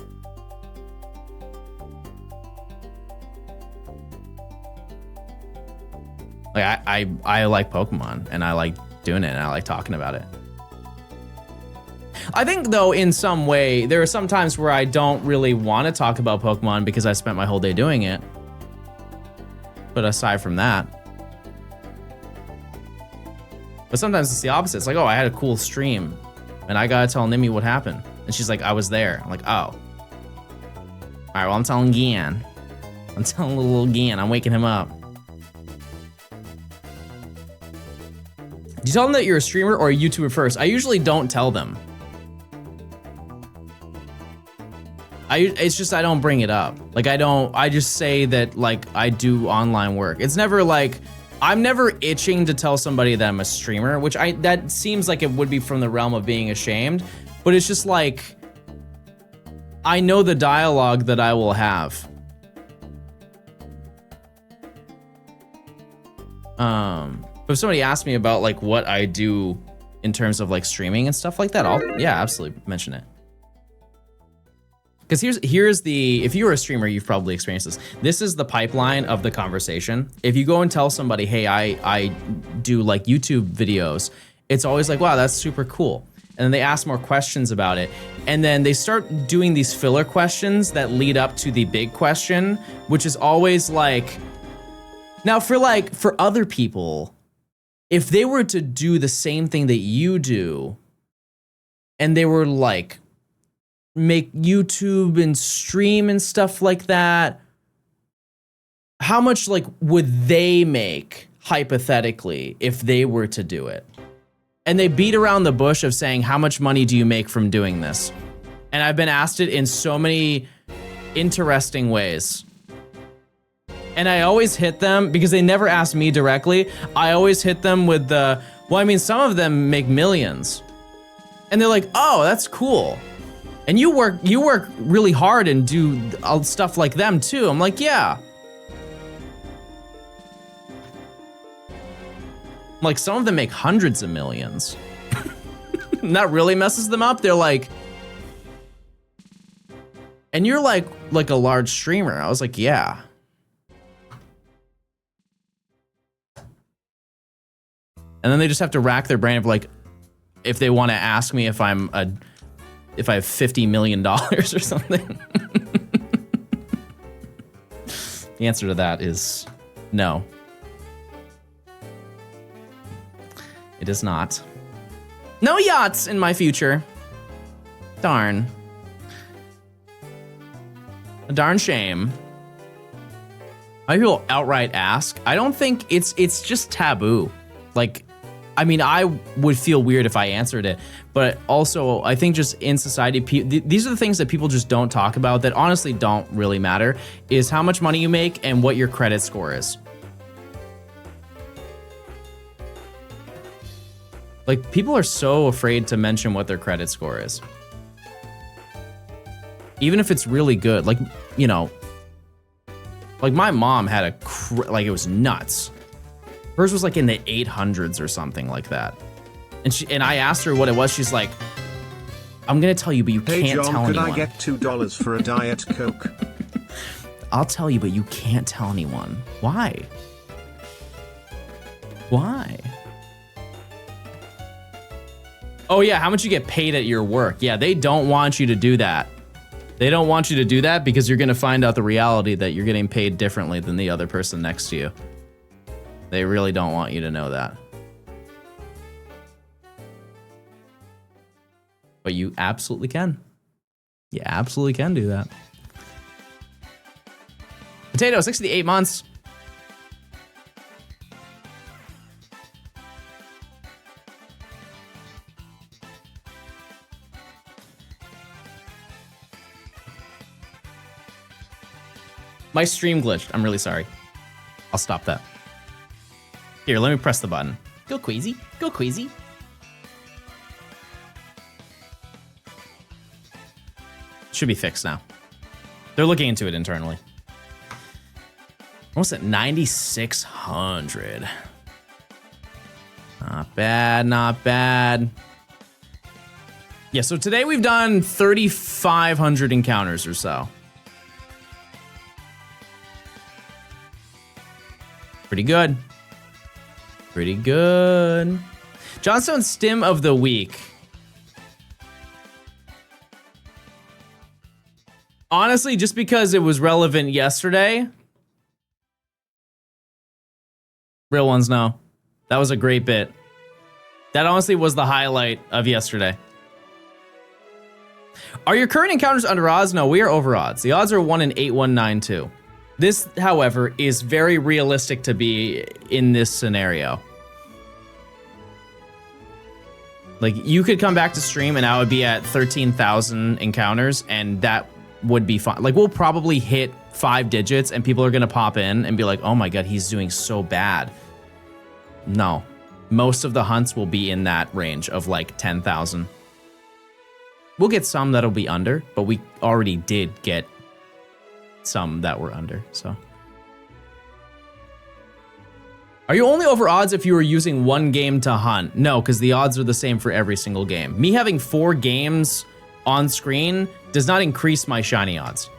Like I like Pokemon and I like doing it and I like talking about it. I think though in some way there are some times where I don't really want to talk about Pokemon because I spent my whole day doing it. But aside from that, but sometimes it's the opposite. It's like, oh, I had a cool stream and I gotta tell Nimi what happened. And she's like, I was there. I'm like, oh. All right, well, I'm telling Gian. I'm telling little Gian. I'm waking him up. Do you tell them that you're a streamer or a YouTuber first? I usually don't tell them. It's just I don't bring it up. Like I just say that like I do online work. It's never like, I'm never itching to tell somebody that I'm a streamer, which that seems like it would be from the realm of being ashamed, but it's just like, I know the dialogue that I will have. But if somebody asks me about like what I do in terms of like streaming and stuff like that, I'll absolutely mention it. Because here's the, if you're a streamer, you've probably experienced this. This is the pipeline of the conversation. If you go and tell somebody, hey, I do like YouTube videos, it's always like, wow, that's super cool. And then they ask more questions about it. And then they start doing these filler questions that lead up to the big question, which is always like, now for other people, if they were to do the same thing that you do, and they were like, make YouTube and stream and stuff like that, how much like would they make hypothetically if they were to do it? And they beat around the bush of saying, how much money do you make from doing this? And I've been asked it in so many interesting ways. And I always hit them because they never asked me directly. I always hit them with the, well, I mean, some of them make millions. And they're like, oh, that's cool. And you work really hard and do stuff like them too. I'm like, yeah. Like, some of them make hundreds of millions. And that really messes them up. They're like, and you're like a large streamer. I was like, yeah. And then they just have to rack their brain of like, if they want to ask me if I have $50 million or something. The answer to that is no. It is not. No yachts in my future. Darn. A darn shame. I people outright ask. I don't think it's just taboo. Like, I mean, I would feel weird if I answered it, but also I think just in society, these are the things that people just don't talk about that honestly don't really matter, is how much money you make and what your credit score is. Like, people are so afraid to mention what their credit score is. Even if it's really good, like, you know, like my mom had like it was nuts. Hers was like in the 800s or something like that. And I asked her what it was. She's like, I'm gonna tell you, but you can't John, tell anyone. could I get $2 for a Diet Coke? I'll tell you, but you can't tell anyone. Why? Why? Oh yeah, how much you get paid at your work. Yeah, they don't want you to do that. They don't want you to do that because you're gonna find out the reality that you're getting paid differently than the other person next to you. They really don't want you to know that. But you absolutely can. You absolutely can do that. Potato, 68 months. My stream glitched. I'm really sorry. I'll stop that. Here, let me press the button. Go Queasy. Go Queasy. Should be fixed now. They're looking into it internally. Almost at 9,600. Not bad, not bad. Yeah, so today we've done 3,500 encounters or so. Pretty good. Pretty good. Johnstone Stim of the Week. Honestly, just because it was relevant yesterday. Real ones know. That was a great bit. That honestly was the highlight of yesterday. Are your current encounters under odds? No, we are over odds. The odds are 1 in 8192. This, however, is very realistic to be in this scenario. Like, you could come back to stream and I would be at 13,000 encounters and that would be fine. Like, we'll probably hit 5 digits and people are gonna pop in and be like, oh my god, he's doing so bad. No. Most of the hunts will be in that range of like 10,000. We'll get some that'll be under, but we already did get some that were under, so. Are you only over odds if you were using one game to hunt? No, because the odds are the same for every single game. Me having 4 games on screen does not increase my shiny odds.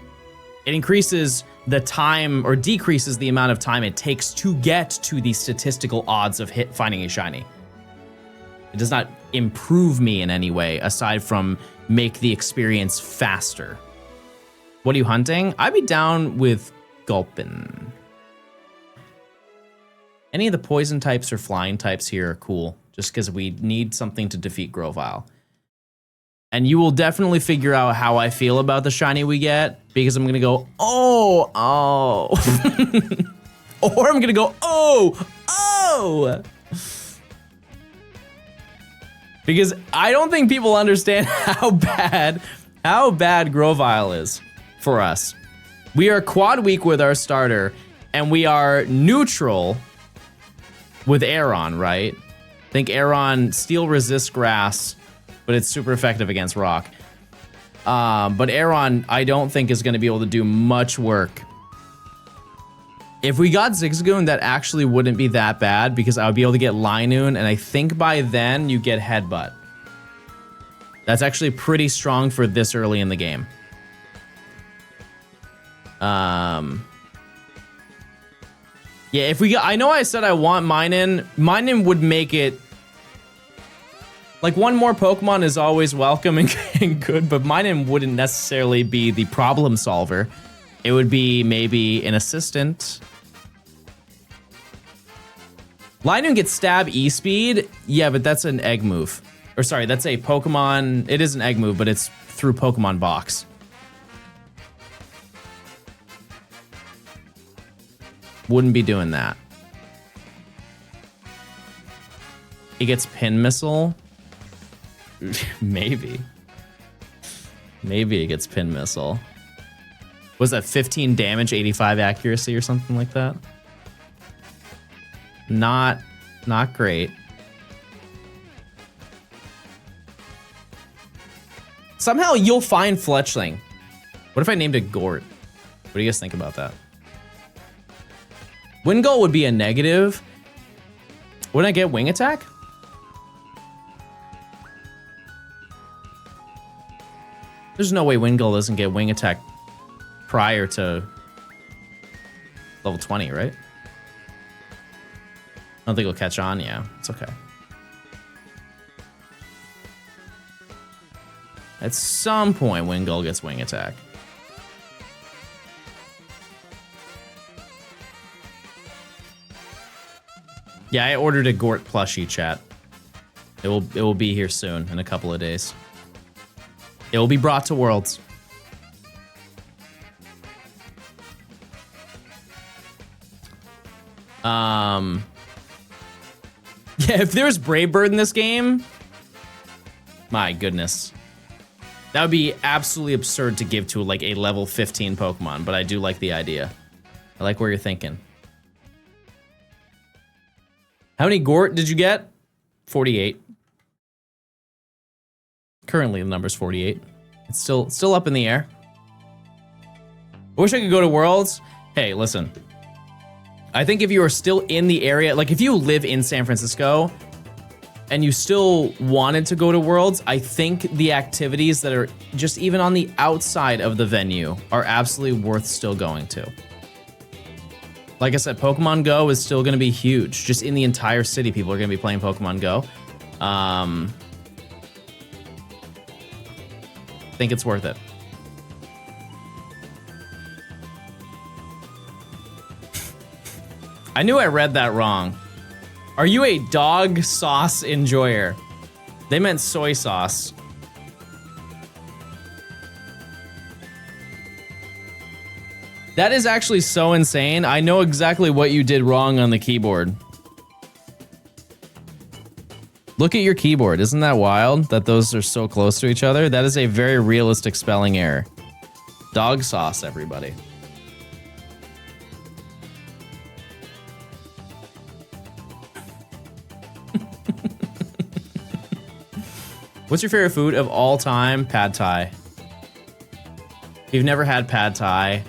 It increases the time or decreases the amount of time it takes to get to the statistical odds of finding a shiny. It does not improve me in any way aside from make the experience faster. What are you hunting? I'd be down with Gulpin. Any of the poison types or flying types here are cool, just because we need something to defeat Grovyle. And you will definitely figure out how I feel about the shiny we get, because I'm gonna go, oh. Or I'm gonna go, oh. Because I don't think people understand how bad Grovyle is for us. We are quad week with our starter, and we are neutral with Aeron, right? I think Aeron steel resists grass, but it's super effective against rock. But Aeron, I don't think is going to be able to do much work. If we got Zigzagoon, that actually wouldn't be that bad because I would be able to get Linoon, and I think by then you get Headbutt. That's actually pretty strong for this early in the game. Yeah, if we got, I know I said I want Minun. Minun would make it, like, one more Pokemon is always welcome and good, but Minun wouldn't necessarily be the problem solver. It would be maybe an assistant. Linoon gets Stab E-Speed. Yeah, but that's an egg move. Or sorry, that's a Pokemon, it is an egg move, but it's through Pokemon Box. Wouldn't be doing that. He gets Pin Missile. Maybe. Maybe it gets Pin Missile. Was that 15 damage, 85 accuracy or something like that? Not great. Somehow you'll find Fletchling. What if I named it Gort? What do you guys think about that? Wingull would be a negative. Wouldn't I get Wing Attack? There's no way Wingull doesn't get Wing Attack prior to level 20, right? I don't think it'll catch on. Yeah, it's okay. At some point, Wingull gets Wing Attack. Yeah, I ordered a Gort plushie, chat. It will be here soon in a couple of days. It will be brought to Worlds. Yeah, if there's Brave Bird in this game, my goodness. That would be absolutely absurd to give to like a level 15 Pokemon, but I do like the idea. I like where you're thinking. How many Gort did you get? 48. Currently the number's 48. It's still up in the air. I wish I could go to Worlds. Hey, listen. I think if you are still in the area, like if you live in San Francisco and you still wanted to go to Worlds, I think the activities that are just even on the outside of the venue are absolutely worth still going to. Like I said, Pokemon Go is still going to be huge. Just in the entire city, people are going to be playing Pokemon Go. I think it's worth it. I knew I read that wrong. Are you a dog sauce enjoyer? They meant soy sauce. That is actually so insane. I know exactly what you did wrong on the keyboard. Look at your keyboard. Isn't that wild that those are so close to each other? That is a very realistic spelling error. Dog sauce, everybody. What's your favorite food of all time? Pad Thai. If you've never had Pad Thai,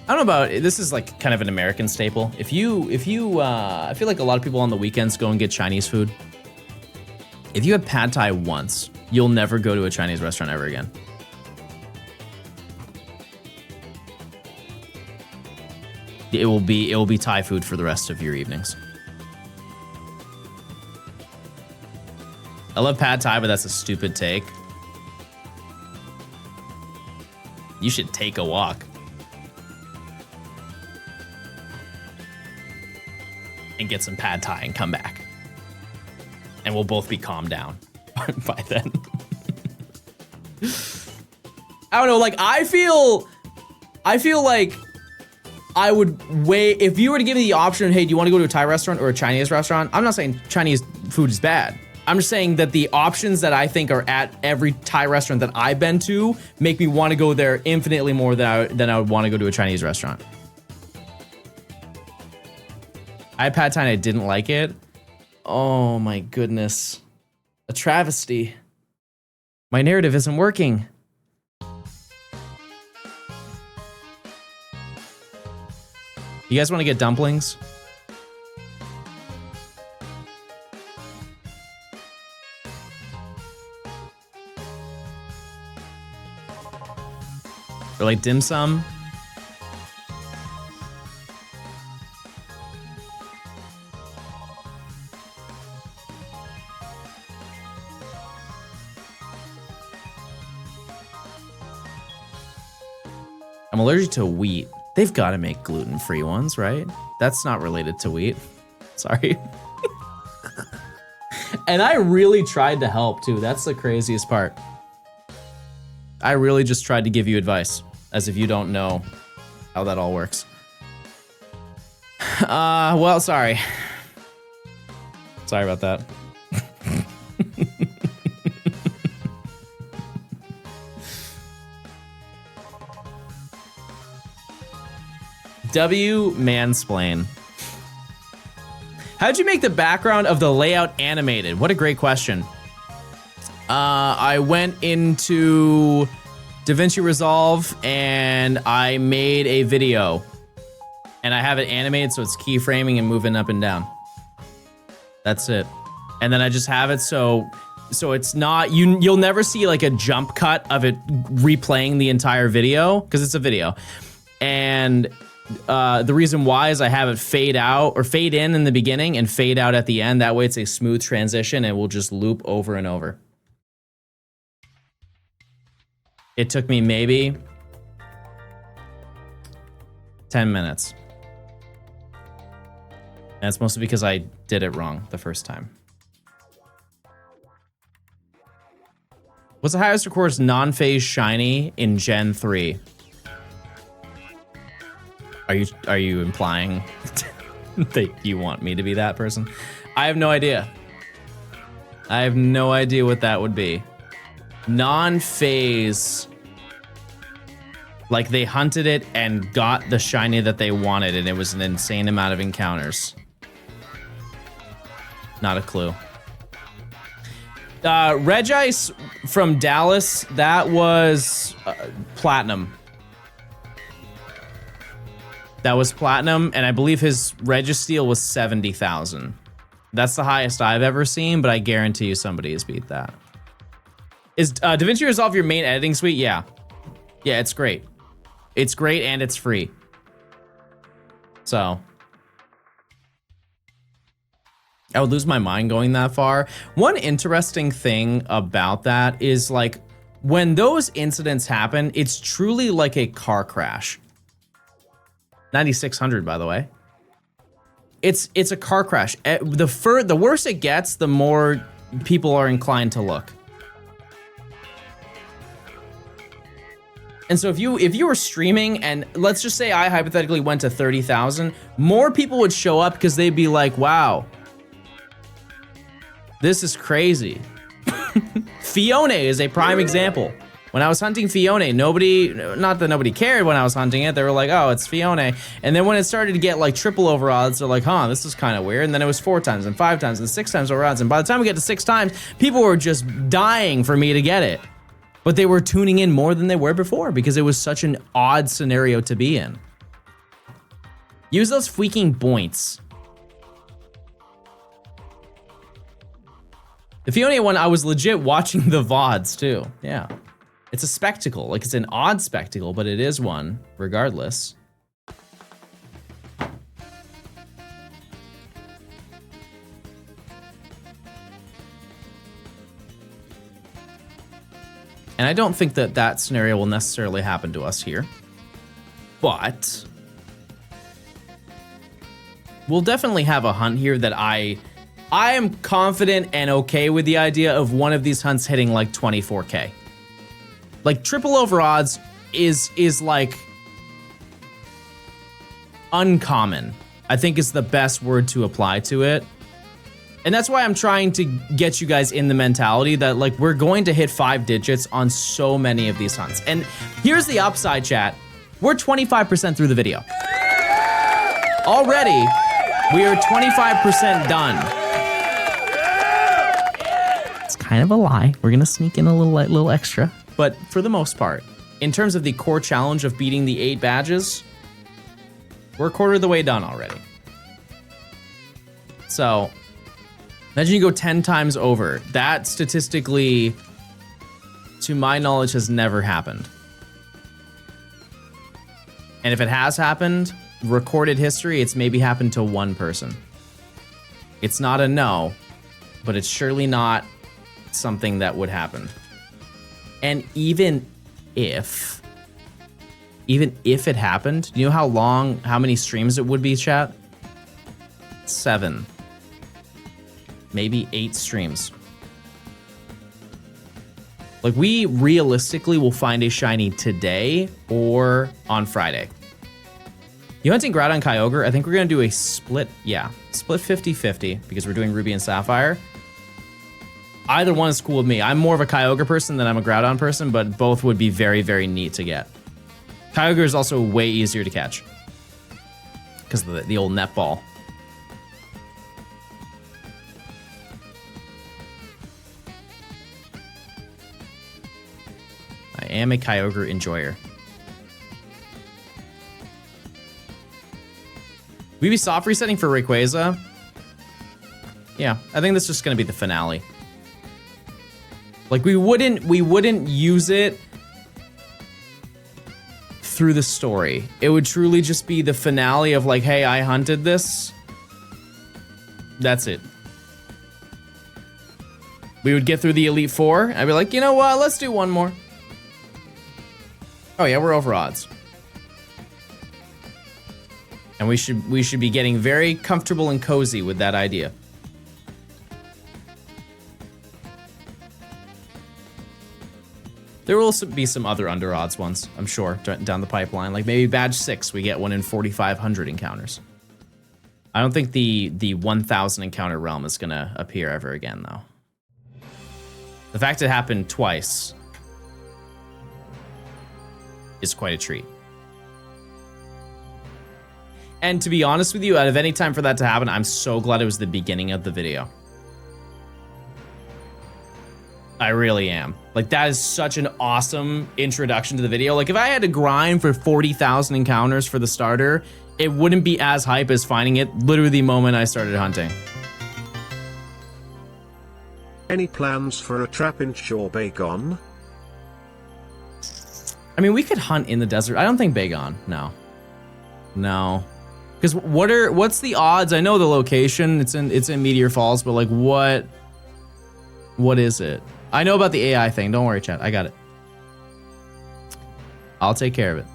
I don't know about, this is like kind of an American staple. I feel like a lot of people on the weekends go and get Chinese food. If you have Pad Thai once, you'll never go to a Chinese restaurant ever again. It will be Thai food for the rest of your evenings. I love Pad Thai, but that's a stupid take. You should take a walk. And get some Pad Thai and come back. And we'll both be calmed down by then. I don't know, like I feel like I would weigh, if you were to give me the option, hey, do you want to go to a Thai restaurant or a Chinese restaurant? I'm not saying Chinese food is bad. I'm just saying that the options that I think are at every Thai restaurant that I've been to make me want to go there infinitely more than I would want to go to a Chinese restaurant. I had pad thai and I didn't like it. Oh my goodness. A travesty. My narrative isn't working. You guys want to get dumplings? Or like dim sum? I'm allergic to wheat. They've got to make gluten-free ones, right? That's not related to wheat. Sorry. And I really tried to help too. That's the craziest part. I really just tried to give you advice, as if you don't know how that all works. Well, sorry. Sorry about that. W mansplain. How'd you make the background of the layout animated? What a great question. I went into DaVinci Resolve and I made a video. And I have it animated so it's keyframing and moving up and down. That's it. And then I just have it so it's not, you'll never see like a jump cut of it replaying the entire video, because it's a video. And the reason why is I have it fade out or fade in the beginning and fade out at the end. That way it's a smooth transition and will just loop over and over. It took me maybe 10 minutes. And it's mostly because I did it wrong the first time. What's the highest recorded non-phase shiny in Gen 3? Are you implying that you want me to be that person? I have no idea. I have no idea what that would be. Non-phase. Like they hunted it and got the shiny that they wanted, and it was an insane amount of encounters. Not a clue. Regice from Dallas, that was platinum. That was platinum, and I believe his Registeel was 70,000. That's the highest I've ever seen, but I guarantee you somebody has beat that. Is DaVinci Resolve your main editing suite? Yeah. Yeah, it's great. It's great, and it's free. So. I would lose my mind going that far. One interesting thing about that is, like, when those incidents happen, it's truly like a car crash. 9600, by the way. It's a car crash. The worse it gets, the more people are inclined to look. And so if you were streaming and let's just say I hypothetically went to 30,000, more people would show up because they'd be like, wow, this is crazy. Fiona is a prime example. When I was hunting Fiona, not that nobody cared when I was hunting it, they were like, oh, it's Fiona. And then when it started to get like triple over odds, they're like, huh, this is kind of weird. And then it was 4 times and 5 times and 6 times over odds. And by the time we get to 6 times, people were just dying for me to get it. But they were tuning in more than they were before because it was such an odd scenario to be in. Use those freaking points. The Fiona one, I was legit watching the VODs too. Yeah. It's a spectacle. Like, it's an odd spectacle, but it is one, regardless. And I don't think that that scenario will necessarily happen to us here. But we'll definitely have a hunt here that I am confident and okay with the idea of one of these hunts hitting like 24K. Like, triple over odds is like uncommon, I think is the best word to apply to it. And that's why I'm trying to get you guys in the mentality that like we're going to hit 5 digits on so many of these hunts. And here's the upside, chat. We're 25% through the video. Already, we are 25% done. It's kind of a lie. We're gonna sneak in a little extra. But for the most part, in terms of the core challenge of beating the 8 badges, we're a quarter of the way done already. So, imagine you go 10 times over. That statistically, to my knowledge, has never happened. And if it has happened, recorded history, it's maybe happened to one person. It's not a no, but it's surely not something that would happen. And even if it happened, do you know how many streams it would be, chat? 7. Maybe 8 streams. Like, we realistically will find a shiny today or on Friday. You hunting Groudon Kyogre? I think we're gonna do a split, split 50-50 because we're doing Ruby and Sapphire. Either one is cool with me. I'm more of a Kyogre person than I'm a Groudon person, but both would be very, very neat to get. Kyogre is also way easier to catch because of the old netball. I am a Kyogre enjoyer. We be soft resetting for Rayquaza? Yeah, I think that's just gonna be the finale. Like we wouldn't use it through the story. It would truly just be the finale of like, hey, I hunted this. That's it. We would get through the Elite Four. I'd be like, you know what? Let's do one more. Oh yeah, we're over odds. And we should be getting very comfortable and cozy with that idea. There will also be some other under odds ones, I'm sure, down the pipeline. Like maybe badge 6, we get one in 4,500 encounters. I don't think the 1,000 encounter realm is gonna appear ever again, though. The fact it happened twice is quite a treat. And to be honest with you, out of any time for that to happen, I'm so glad it was the beginning of the video. I really am. Like, that is such an awesome introduction to the video. Like, if I had to grind for 40,000 encounters for the starter, it wouldn't be as hype as finding it literally the moment I started hunting. Any plans for a trap in Shorebagon? I mean, we could hunt in the desert. I don't think Bagon. No. No. Because what's the odds? I know the location. It's in Meteor Falls, but like what is it? I know about the AI thing. Don't worry, chat. I got it. I'll take care of it.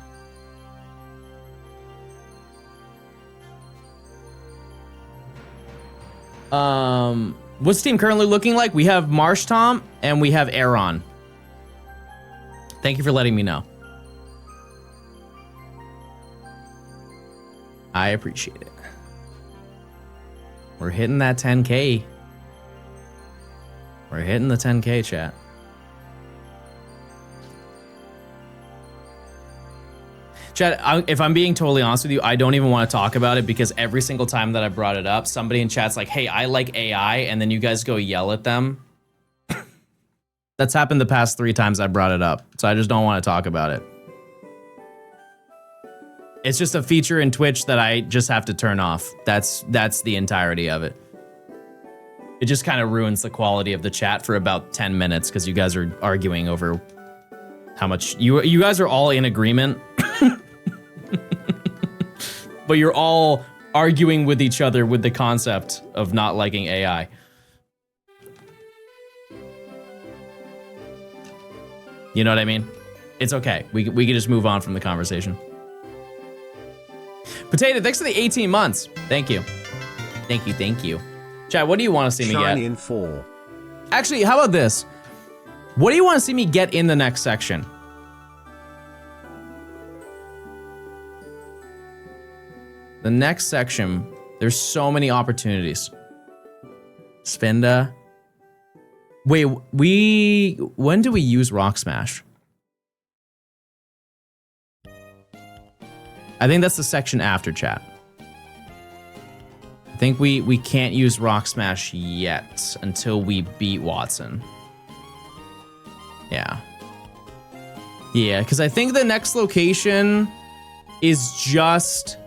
What's the team currently looking like? We have Marsh Tom and we have Aaron. Thank you for letting me know. I appreciate it. We're hitting that 10K. We're hitting the 10K, chat. Chat, if I'm being totally honest with you, I don't even want to talk about it because every single time that I brought it up, somebody in chat's like, hey, I like AI, and then you guys go yell at them. That's happened the past 3 times I brought it up, so I just don't want to talk about it. It's just a feature in Twitch that I just have to turn off. That's the entirety of it. It just kind of ruins the quality of the chat for about 10 minutes because you guys are arguing over how much you guys are all in agreement. But you're all arguing with each other with the concept of not liking AI. You know what I mean? It's okay. We can just move on from the conversation. Potato, thanks for the 18 months. Thank you. Thank you, thank you. Chad, what do you want to see me get? Shiny in 4. Actually, how about this? What do you want to see me get in the next section? The next section, there's so many opportunities. Spinda. Wait, when do we use Rock Smash? I think that's the section after chat. I think we can't use Rock Smash yet until we beat Watson. Yeah. Yeah, because I think the next location is just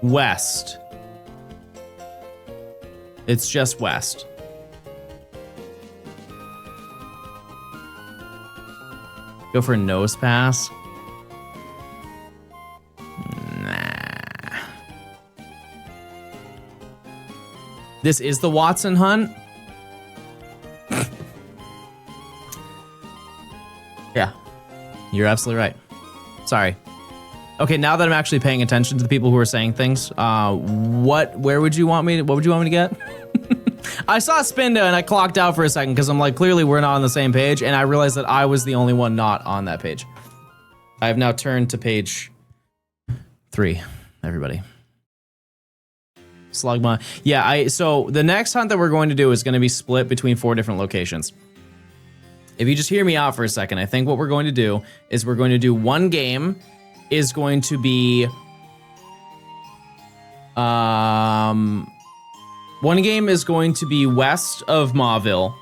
west. It's just west. Go for a nose pass. Nah. This is the Watson hunt. Yeah, you're absolutely right. Sorry. Okay, now that I'm actually paying attention to the people who are saying things, what would you want me to get? I saw Spinda and I clocked out for a second because I'm like, clearly we're not on the same page, and I realized that I was the only one not on that page. I have now turned to page 3, everybody. Slugma. Yeah, so the next hunt that we're going to do is going to be split between 4 different locations. If you just hear me out for a second, I think what we're going to do is we're going to do one game is going to be one game is going to be west of Mauville,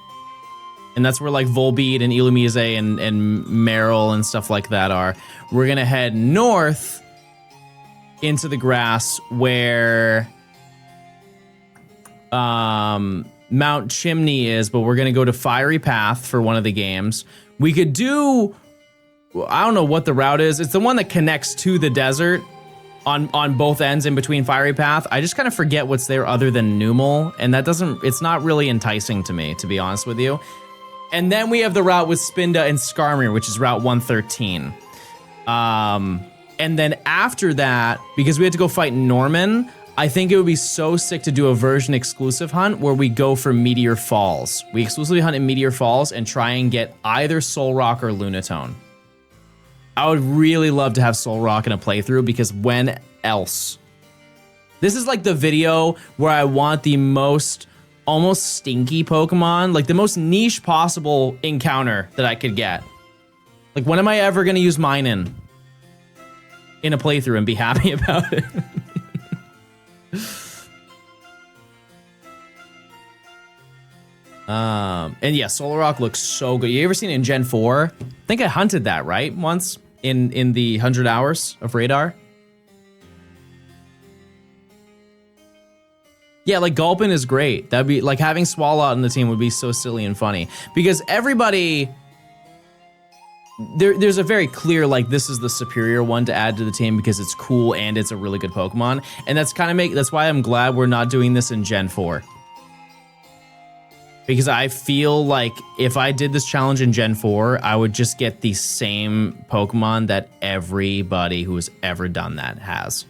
and that's where like Volbeat and Illumise and Meryl and stuff like that are. We're gonna head north into the grass where Mount Chimney is, but we're gonna go to Fiery Path for one of the games. We could do, I don't know what the route is. It's the one that connects to the desert on both ends in between Fiery Path. I just kind of forget what's there other than Numel, and it's not really enticing to me, to be honest with you. And then we have the route with Spinda and Skarmory, which is Route 113. And then after that, because we had to go fight Norman, I think it would be so sick to do a version exclusive hunt where we go for Meteor Falls. We exclusively hunt in Meteor Falls and try and get either Soul Rock or Lunatone. I would really love to have Soul Rock in a playthrough, because when else? This is like the video where I want the most almost stinky Pokemon, like the most niche possible encounter that I could get. Like, when am I ever going to use Minun in a playthrough and be happy about it? And yeah, Solar Rock looks so good. You ever seen it in Gen 4? I think I hunted that, right? Once in the 100 hours of Radar. Yeah, like Gulpin is great. That'd be like having Swallow on the team would be so silly and funny, because everybody there's a very clear, like, this is the superior one to add to the team because it's cool and it's a really good Pokemon. And that's why I'm glad we're not doing this in Gen 4. Because I feel like if I did this challenge in Gen 4, I would just get the same Pokemon that everybody who has ever done that has.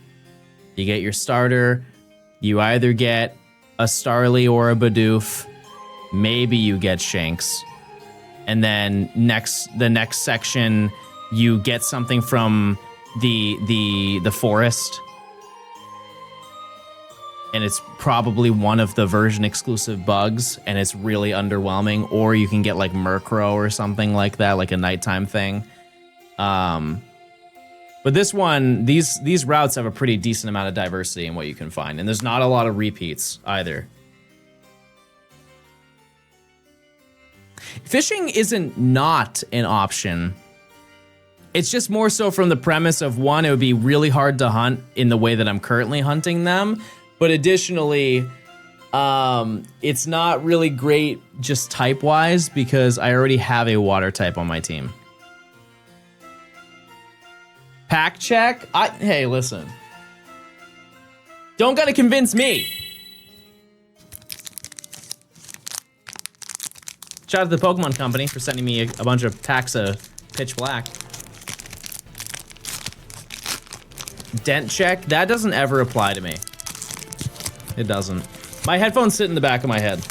You get your starter, you either get a Starly or a Bidoof, maybe you get Shanks, and then the next section you get something from the forest, and it's probably one of the version exclusive bugs, and it's really underwhelming. Or you can get like Murkrow or something like that, like a nighttime thing. But this one, these routes have a pretty decent amount of diversity in what you can find, and there's not a lot of repeats either. Fishing isn't not an option. It's just more so from the premise of, one, it would be really hard to hunt in the way that I'm currently hunting them. But additionally, it's not really great just type-wise because I already have a water type on my team. Pack check? Hey, listen. Don't gotta convince me. Shout out to the Pokemon Company for sending me a bunch of packs of Pitch Black. Dent check? That doesn't ever apply to me. It doesn't. My headphones sit in the back of my head.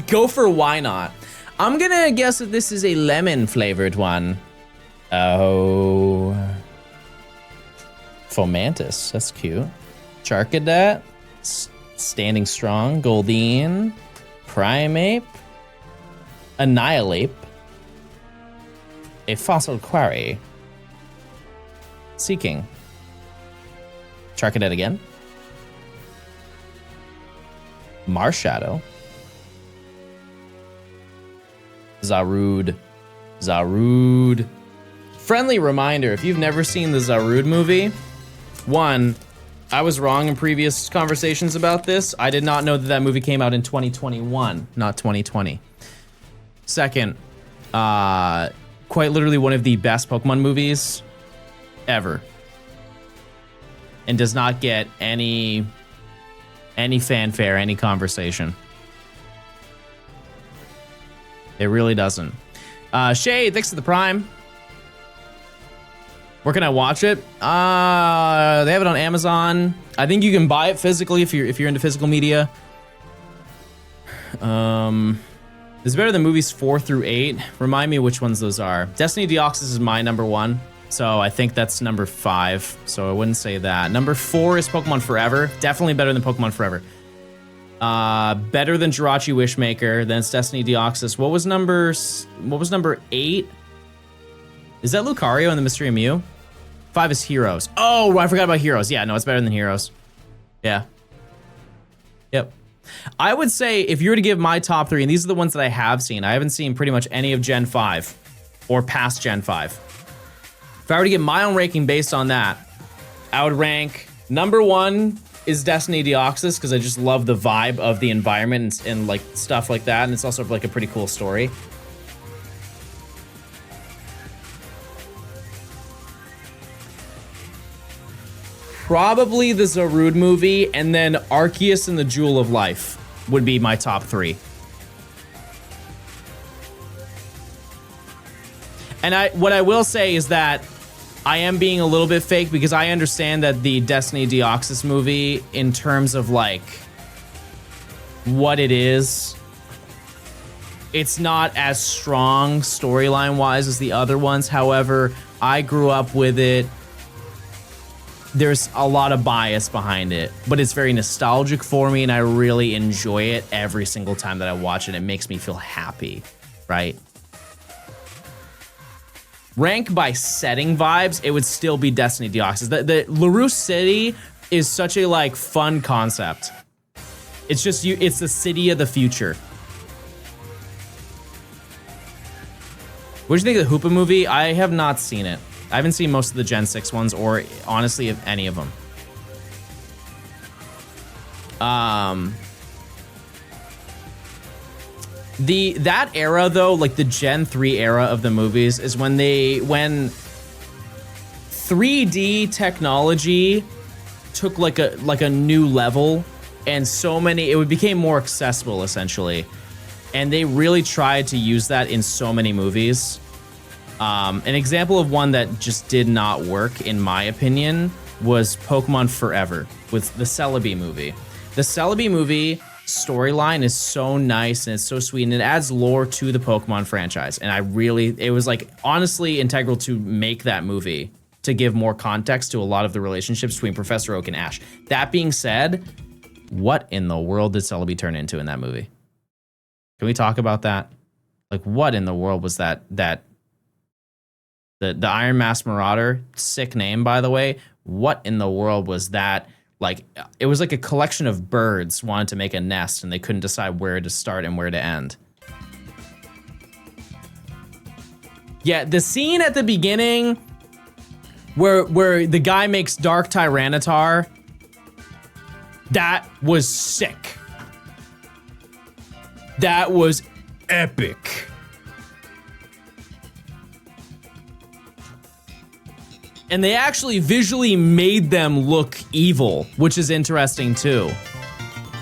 Go for why not. I'm gonna guess that this is a lemon flavored one. Oh. Fomantis, that's cute. Charcadet, Standing Strong, Goldeen, Primeape, Annihilate, a Fossil Quarry, Seeking, Charcadet again, Marshadow, Zarude. Friendly reminder, if you've never seen the Zarude movie, one, I was wrong in previous conversations about this. I did not know that that movie came out in 2021, not 2020. Second, quite literally one of the best Pokemon movies ever. And does not get any fanfare, any conversation. It really doesn't. Shade, thanks to the Prime. Where can I watch it? They have it on Amazon. I think you can buy it physically if you're into physical media. It's better than movies 4 through 8. Remind me which ones those are. Destiny Deoxys is my number 1, so I think that's number 5. So I wouldn't say that. Number 4 is Pokemon Forever. Definitely better than Pokemon Forever. Better than Jirachi Wishmaker. Then it's Destiny Deoxys. What was number 8? Is that Lucario and the Mystery of Mew? 5 is Heroes. Oh, I forgot about Heroes. Yeah, no, it's better than Heroes. Yeah. Yep. I would say if you were to give my top 3, and these are the ones that I have seen. I haven't seen pretty much any of Gen 5 or past Gen 5. If I were to give my own ranking based on that, I would rank number 1 is Destiny Deoxys because I just love the vibe of the environment and like stuff like that. And it's also like a pretty cool story. Probably the Zarude movie, and then Arceus and the Jewel of Life would be my top 3. And what I will say is that I am being a little bit fake because I understand that the Destiny Deoxys movie, in terms of like what it is, it's not as strong storyline wise as the other ones. However, I grew up with it. There's a lot of bias behind it, but it's very nostalgic for me and I really enjoy it every single time that I watch it. It makes me feel happy, right? Rank by setting vibes, it would still be Destiny Deoxys. The LaRousse City is such a like fun concept. It's just it's the city of the future. What do you think of the Hoopa movie? I have not seen it. I haven't seen most of the Gen 6 ones, or honestly, if any of them. That era though, like the Gen 3 era of the movies, is when 3D technology took like a new level, and it became more accessible essentially, and they really tried to use that in so many movies. An example of one that just did not work, in my opinion, was Pokemon Forever with the Celebi movie. The Celebi movie storyline is so nice and it's so sweet and it adds lore to the Pokemon franchise. And it was like honestly integral to make that movie to give more context to a lot of the relationships between Professor Oak and Ash. That being said, what in the world did Celebi turn into in that movie? Can we talk about that? Like, what in the world was that the Iron Mask Marauder, sick name by the way. What in the world was that? Like, it was like a collection of birds wanted to make a nest and they couldn't decide where to start and where to end. Yeah, the scene at the beginning where the guy makes Dark Tyranitar, that was sick. That was epic. And they actually visually made them look evil, which is interesting too.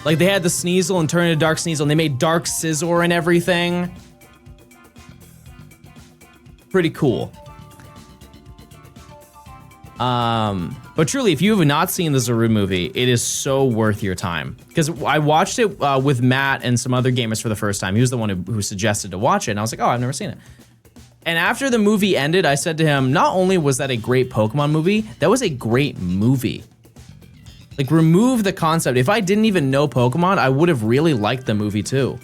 Like they had the Sneasel and turned into Dark Sneasel, and they made Dark Scizor and everything. Pretty cool. But truly, if you have not seen the Zarude movie, it is so worth your time. Because I watched it with Matt and some other gamers for the first time. He was the one who suggested to watch it, and I was like, oh, I've never seen it. And after the movie ended, I said to him, not only was that a great Pokemon movie, that was a great movie. Like, remove the concept. If I didn't even know Pokemon, I would have really liked the movie too.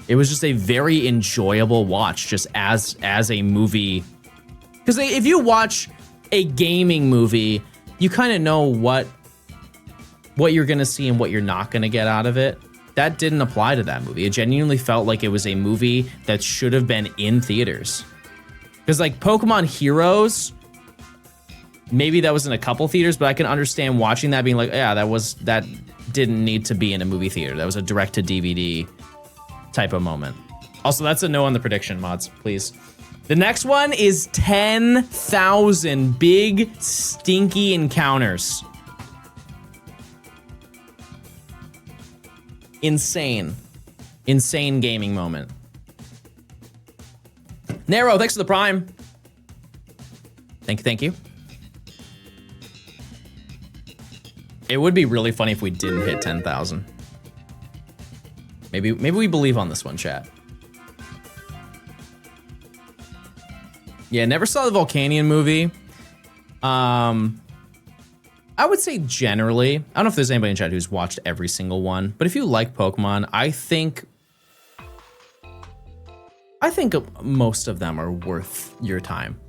It was just a very enjoyable watch, just as a movie. Because if you watch a gaming movie, you kind of know what you're gonna see and what you're not gonna get out of it. That didn't apply to that movie. It genuinely felt like it was a movie that should have been in theaters. Because like Pokemon Heroes, maybe that was in a couple theaters, but I can understand watching that being like, yeah, that didn't need to be in a movie theater. That was a direct to DVD type of moment. Also, that's a no on the prediction, mods, please. The next one is 10,000 big stinky encounters. Insane gaming moment. Nero, thanks for the prime. Thank you. It would be really funny if we didn't hit 10,000. Maybe we believe on this one, chat. Yeah, never saw the Volcanion movie. I would say generally, I don't know if there's anybody in chat who's watched every single one, but if you like Pokemon, I think most of them are worth your time.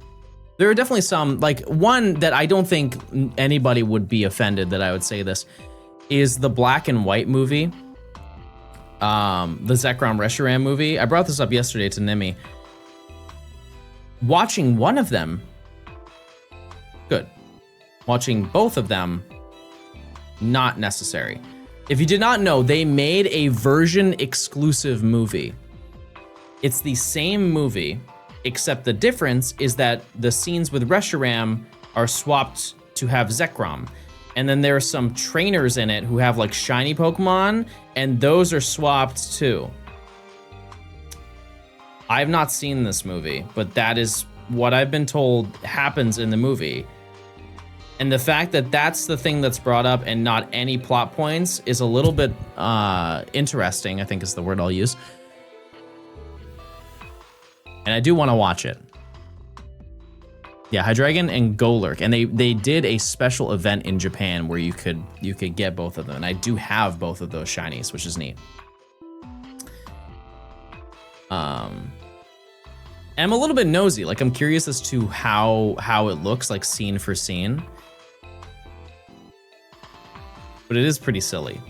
There are definitely some, like one that I don't think anybody would be offended that I would say this, is the Black and White movie. The Zekrom Reshiram movie. I brought this up yesterday to Nimi. Watching one of them, good. Watching both of them, not necessary. If you did not know, they made a version exclusive movie. It's the same movie, except the difference is that the scenes with Reshiram are swapped to have Zekrom. And then there are some trainers in it who have like shiny Pokemon, and those are swapped too. I've not seen this movie, but that is what I've been told happens in the movie. And the fact that that's the thing that's brought up and not any plot points is a little bit interesting, I think is the word I'll use. And I do want to watch it. Yeah, Hydreigon and Golurk, and they did a special event in Japan where you could get both of them, and I do have both of those shinies, which is neat. And I'm a little bit nosy, like I'm curious as to how it looks like scene for scene. But it is pretty silly.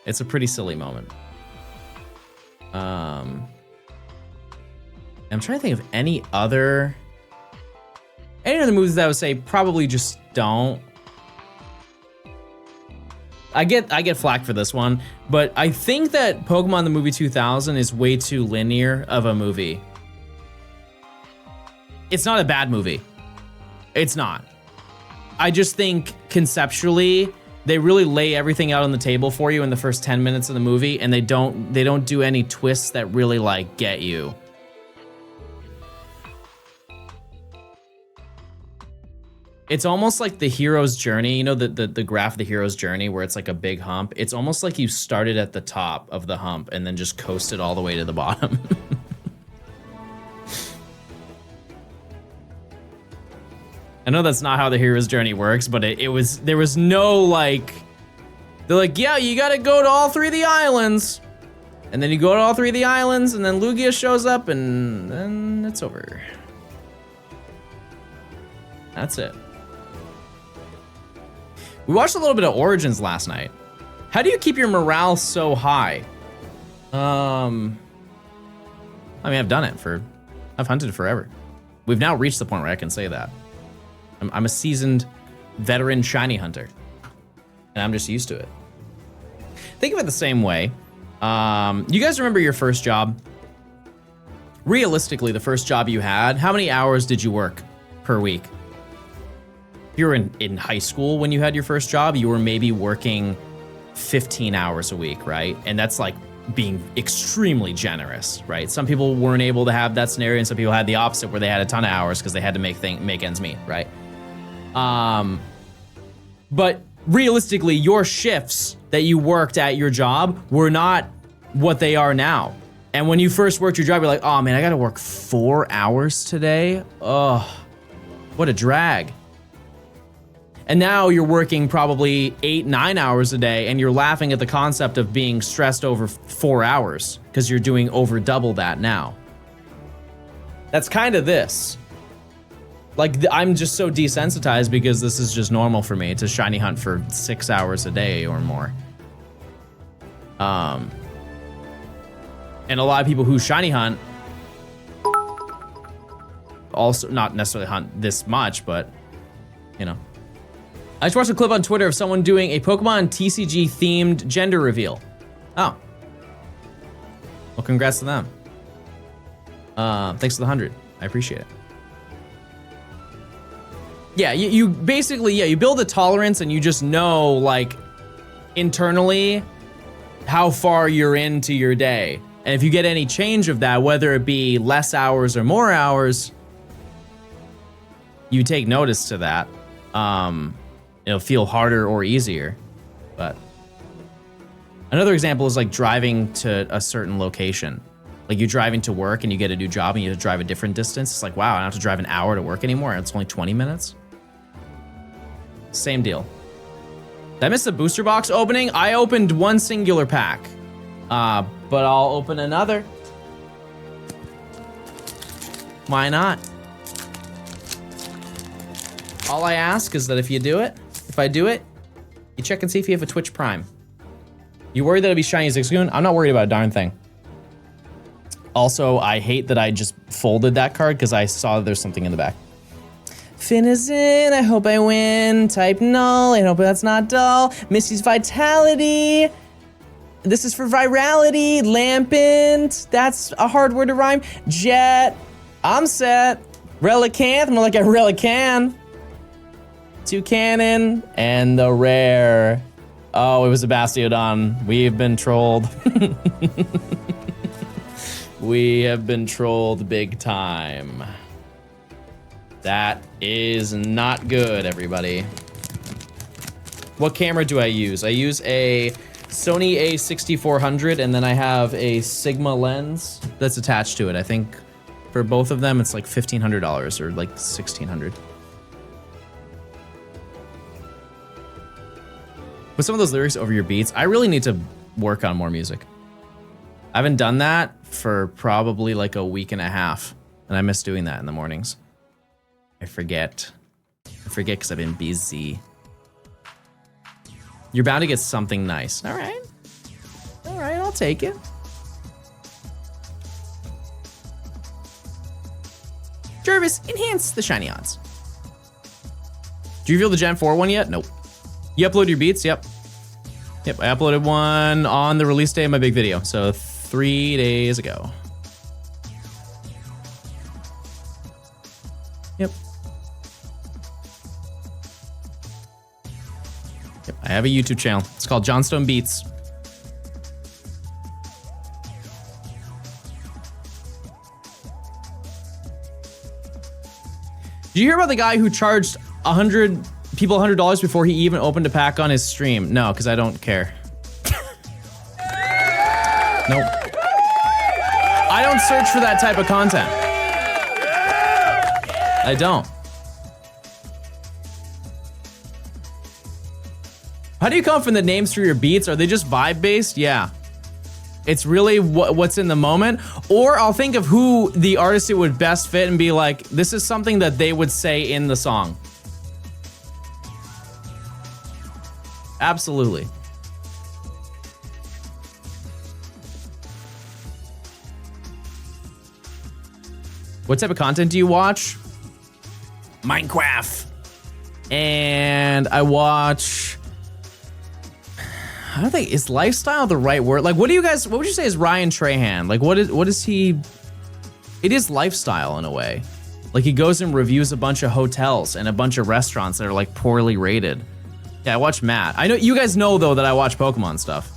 It's a pretty silly moment. I'm trying to think of any other movies that I would say probably just don't. I get flack for this one, but I think that Pokemon the movie 2000 is way too linear of a movie. It's not a bad movie. It's not. I just think conceptually they really lay everything out on the table for you in the first 10 minutes of the movie, and they don't do any twists that really like get you. It's almost like the hero's journey, you know, the graph of the hero's journey where it's like a big hump. It's almost like you started at the top of the hump and then just coasted all the way to the bottom. I know that's not how the hero's journey works, but there was no like, they're like, yeah, you gotta go to all three of the islands. And then you go to all three of the islands and then Lugia shows up and then it's over. That's it. We watched a little bit of Origins last night. How do you keep your morale so high? I mean, I've done it I've hunted forever. We've now reached the point where I can say that. I'm a seasoned veteran shiny hunter, and I'm just used to it. Think of it the same way. You guys remember your first job? Realistically, the first job you had, how many hours did you work per week? If you were in high school when you had your first job, you were maybe working 15 hours a week, right? And that's like being extremely generous, right? Some people weren't able to have that scenario, and some people had the opposite where they had a ton of hours because they had to make ends meet, right? But realistically, your shifts that you worked at your job were not what they are now. And when you first worked your job, you're like, oh man, I gotta work 4 hours today? Oh, what a drag. And now you're working probably 8-9 hours a day, and you're laughing at the concept of being stressed over 4 hours because you're doing over double that now. That's kind of this. Like, I'm just so desensitized because this is just normal for me to shiny hunt for 6 hours a day or more. And a lot of people who shiny hunt also not necessarily hunt this much, but you know. I just watched a clip on Twitter of someone doing a Pokemon TCG themed gender reveal. Oh. Well, congrats to them. Thanks for the 100. I appreciate it. Yeah, you basically, yeah, you build a tolerance and you just know, like, internally how far you're into your day. And if you get any change of that, whether it be less hours or more hours, you take notice to that. It'll feel harder or easier. But another example is like driving to a certain location. Like you're driving to work and you get a new job and you have to drive a different distance. It's like, wow, I don't have to drive an hour to work anymore. It's only 20 minutes. Same deal. Did I miss the booster box opening? I opened one singular pack, but I'll open another. Why not? All I ask is that if I do it, you check and see if you have a Twitch Prime. You worried that it'd be shiny Zigzagoon? I'm not worried about a darn thing. Also, I hate that I just folded that card because I saw that there's something in the back. Finn is in, I hope I win. Type null, I hope that's not dull. Missy's vitality. This is for virality. Lampant, that's a hard word to rhyme. Jet, I'm set. Relicanth, more like a Relican. Toucanon, and the rare. Oh, it was a Bastiodon. We've been trolled. We have been trolled big time. That is not good, everybody. What camera do I use? I use a Sony a6400, and then I have a Sigma lens that's attached to it. I think for both of them, it's like $1,500 or like $1,600. Put some of those lyrics over your beats. I really need to work on more music. I haven't done that for probably like a week and a half, and I miss doing that in the mornings. I forget because I've been busy. You're bound to get something nice. All right, I'll take it. Jervis, enhance the shiny odds. Do you reveal the Gen 4 one yet? Nope. You upload your beats? Yep, I uploaded one on the release day of my big video, so 3 days ago. Yep, I have a YouTube channel. It's called Johnstone Beats. Did you hear about the guy who charged 100 people $100 before he even opened a pack on his stream? No, because I don't care. Nope. I don't search for that type of content. I don't. How do you come up with the names for your beats? Are they just vibe based? Yeah. It's really what's in the moment. Or I'll think of who the artist it would best fit and be like, this is something that they would say in the song. Absolutely. What type of content do you watch? Minecraft. And I watch, I don't think, is lifestyle the right word? Like, what would you say is Ryan Trahan? Like, what is he? It is lifestyle in a way. Like, he goes and reviews a bunch of hotels and a bunch of restaurants that are like poorly rated. Yeah, I watch Matt. I know you guys know though that I watch Pokemon stuff.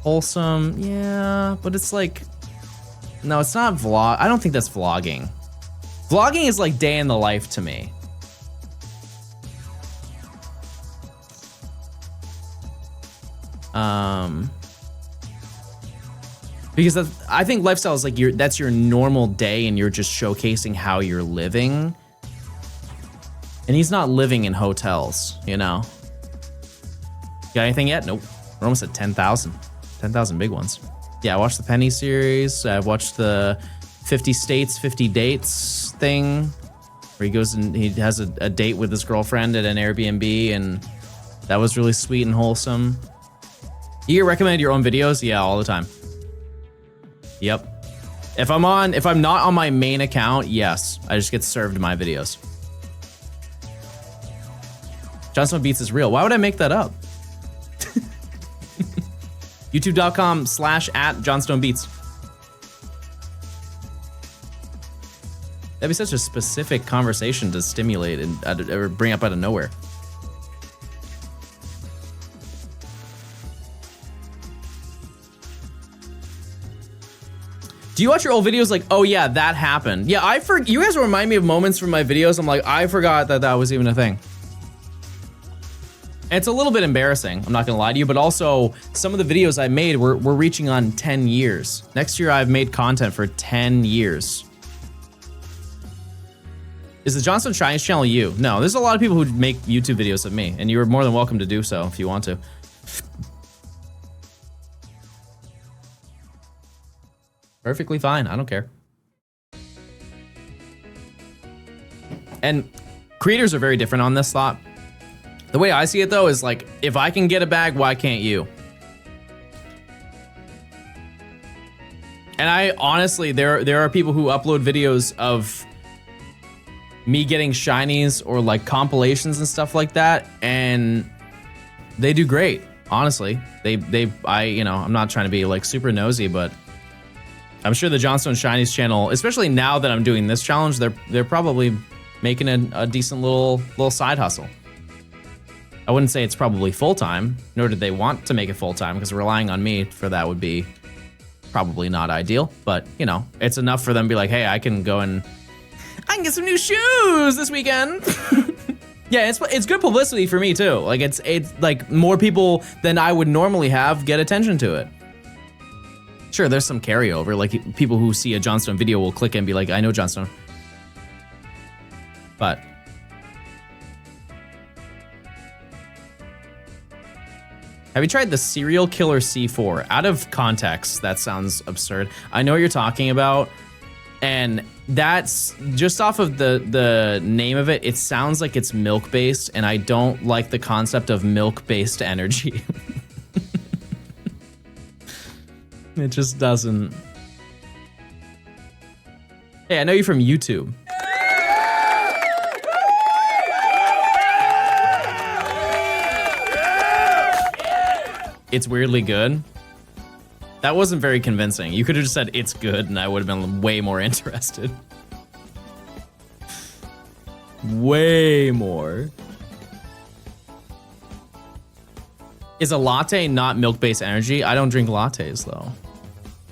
Wholesome, yeah, but it's like, no, it's not vlog. I don't think that's vlogging. Vlogging is like day in the life to me. Because I think lifestyle is like that's your normal day and you're just showcasing how you're living. And he's not living in hotels, you know? Got anything yet? Nope. We're almost at 10,000. 10,000 big ones. Yeah, I watched the Penny series. I watched the 50 States, 50 Dates thing, where he goes and he has a date with his girlfriend at an Airbnb, and that was really sweet and wholesome. You get recommended your own videos? Yeah, all the time. Yep. If I'm not on my main account, yes, I just get served my videos. Johnstone Beats is real. Why would I make that up? YouTube.com/@Johnstone Beats. That'd be such a specific conversation to stimulate and or bring up out of nowhere. Do you watch your old videos like, oh yeah, that happened? Yeah, you guys remind me of moments from my videos. I'm like, I forgot that that was even a thing. And it's a little bit embarrassing, I'm not gonna lie to you, but also some of the videos I made we're reaching on 10 years. Next year I've made content for 10 years. Is the Johnstone Chinese channel you? No, there's a lot of people who make YouTube videos of me, and you're more than welcome to do so if you want to. Perfectly fine, I don't care. And creators are very different on this thought. The way I see it though is like, if I can get a bag, why can't you? And I honestly, there are people who upload videos of me getting shinies or like compilations and stuff like that, and they do great. Honestly, you know, I'm not trying to be like super nosy, but I'm sure the Johnstone Shinies channel, especially now that I'm doing this challenge, they're probably making a decent little side hustle. I wouldn't say it's probably full-time, nor did they want to make it full-time, because relying on me for that would be probably not ideal. But, you know, it's enough for them to be like, hey, I can get some new shoes this weekend. Yeah, it's good publicity for me too. Like it's like more people than I would normally have get attention to it. Sure, there's some carryover. Like people who see a Johnstone video will click and be like, I know Johnstone. But have you tried the Serial Killer C4? Out of context, that sounds absurd. I know what you're talking about, and that's just off of the name of it. It sounds like it's milk-based, and I don't like the concept of milk-based energy. It just doesn't. Hey, I know you're from YouTube. It's weirdly good. That wasn't very convincing. You could have just said it's good and I would have been way more interested. Way more. Is a latte not milk-based energy? I don't drink lattes though.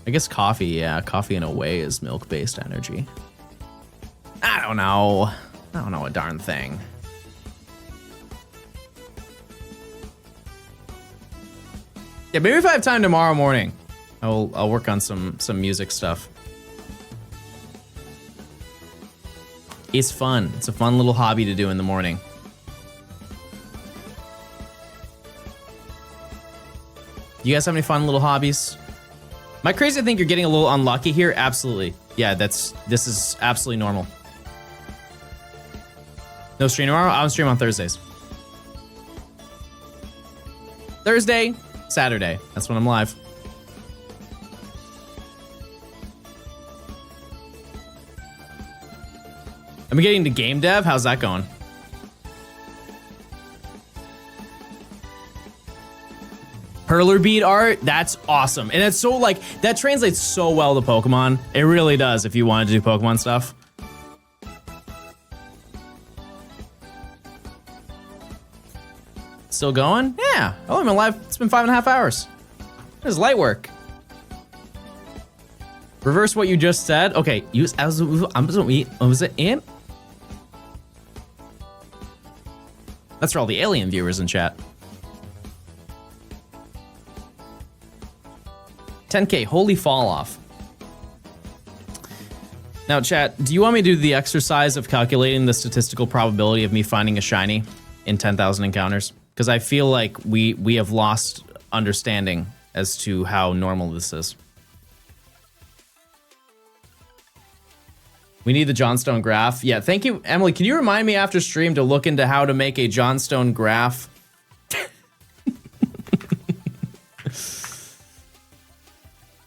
I guess coffee, yeah. Coffee in a way is milk-based energy. I don't know. I don't know a darn thing. Yeah, maybe if I have time tomorrow morning, I'll work on some music stuff. It's fun. It's a fun little hobby to do in the morning. You guys have any fun little hobbies? Am I crazy to think you're getting a little unlucky here? Absolutely. Yeah, this is absolutely normal. No stream tomorrow? I'll stream on Thursdays. Thursday, Saturday. That's when I'm live. I'm getting to game dev. How's that going? Perler bead art, that's awesome. And it's so like, that translates so well to Pokemon. It really does if you wanted to do Pokemon stuff. Still going? Yeah. Oh, I'm alive. It's been 5.5 hours. This is light work. Reverse what you just said. Okay, use as was it in? That's for all the alien viewers in chat. 10K, holy fall off. Now, chat, do you want me to do the exercise of calculating the statistical probability of me finding a shiny in 10,000 encounters? Because I feel like we have lost understanding as to how normal this is. We need the Johnstone graph. Yeah, thank you, Emily. Can you remind me after stream to look into how to make a Johnstone graph?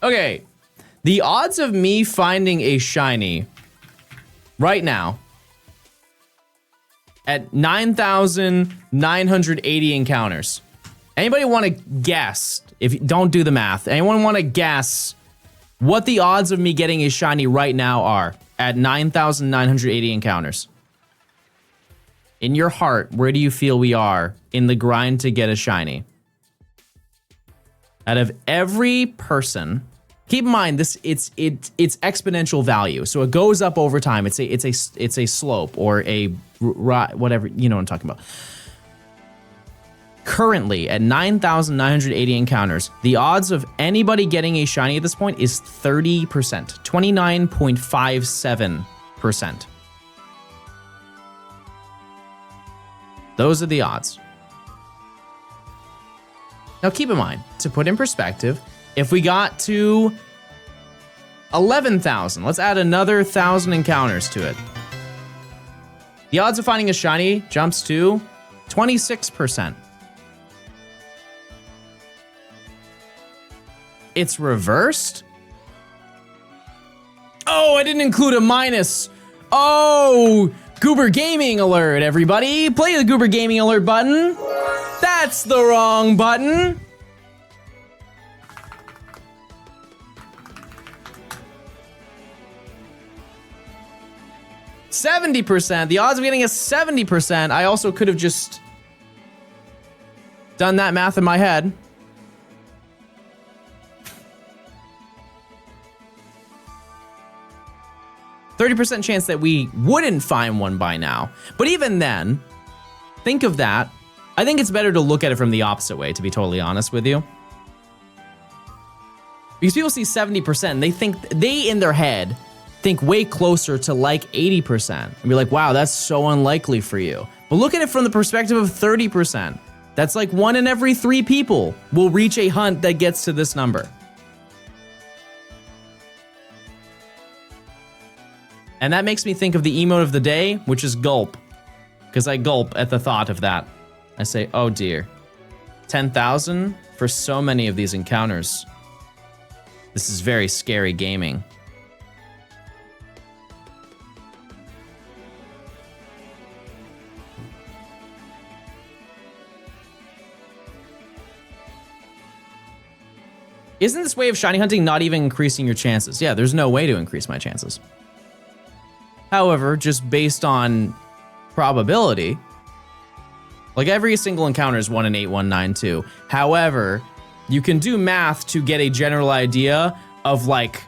Okay, the odds of me finding a shiny right now at 9,980 encounters. Anybody want to guess? If don't do the math. Anyone want to guess what the odds of me getting a shiny right now are at 9,980 encounters? In your heart, where do you feel we are in the grind to get a shiny? Out of every person, keep in mind this it's exponential value, so it goes up over time. It's a slope or a whatever, you know what I'm talking about. Currently at 9,980 encounters, the odds of anybody getting a shiny at this point is 30%, 29.57%. Those are the odds. Now keep in mind, to put in perspective, if we got to 11,000, let's add another 1,000 encounters to it. The odds of finding a shiny jumps to 26%. It's reversed? Oh, I didn't include a minus. Oh, Goober Gaming alert, everybody. Play the Goober Gaming alert button. That's the wrong button. %70%. The odds of getting a 70%. I also could have just done that math in my head. %30 chance that we wouldn't find one by now. But even then, think of that. I think it's better to look at it from the opposite way, to be totally honest with you. Because people see 70% and they in their head think way closer to like 80% and be like, wow, that's so unlikely for you. But look at it from the perspective of 30%. That's like 1 in every 3 people will reach a hunt that gets to this number. And that makes me think of the emote of the day, which is gulp. Because I gulp at the thought of that. I say, oh dear. 10,000 for so many of these encounters. This is very scary gaming. Isn't this way of shiny hunting not even increasing your chances? Yeah, there's no way to increase my chances. However, just based on probability, like every single encounter is 1 in 8192. However, you can do math to get a general idea of like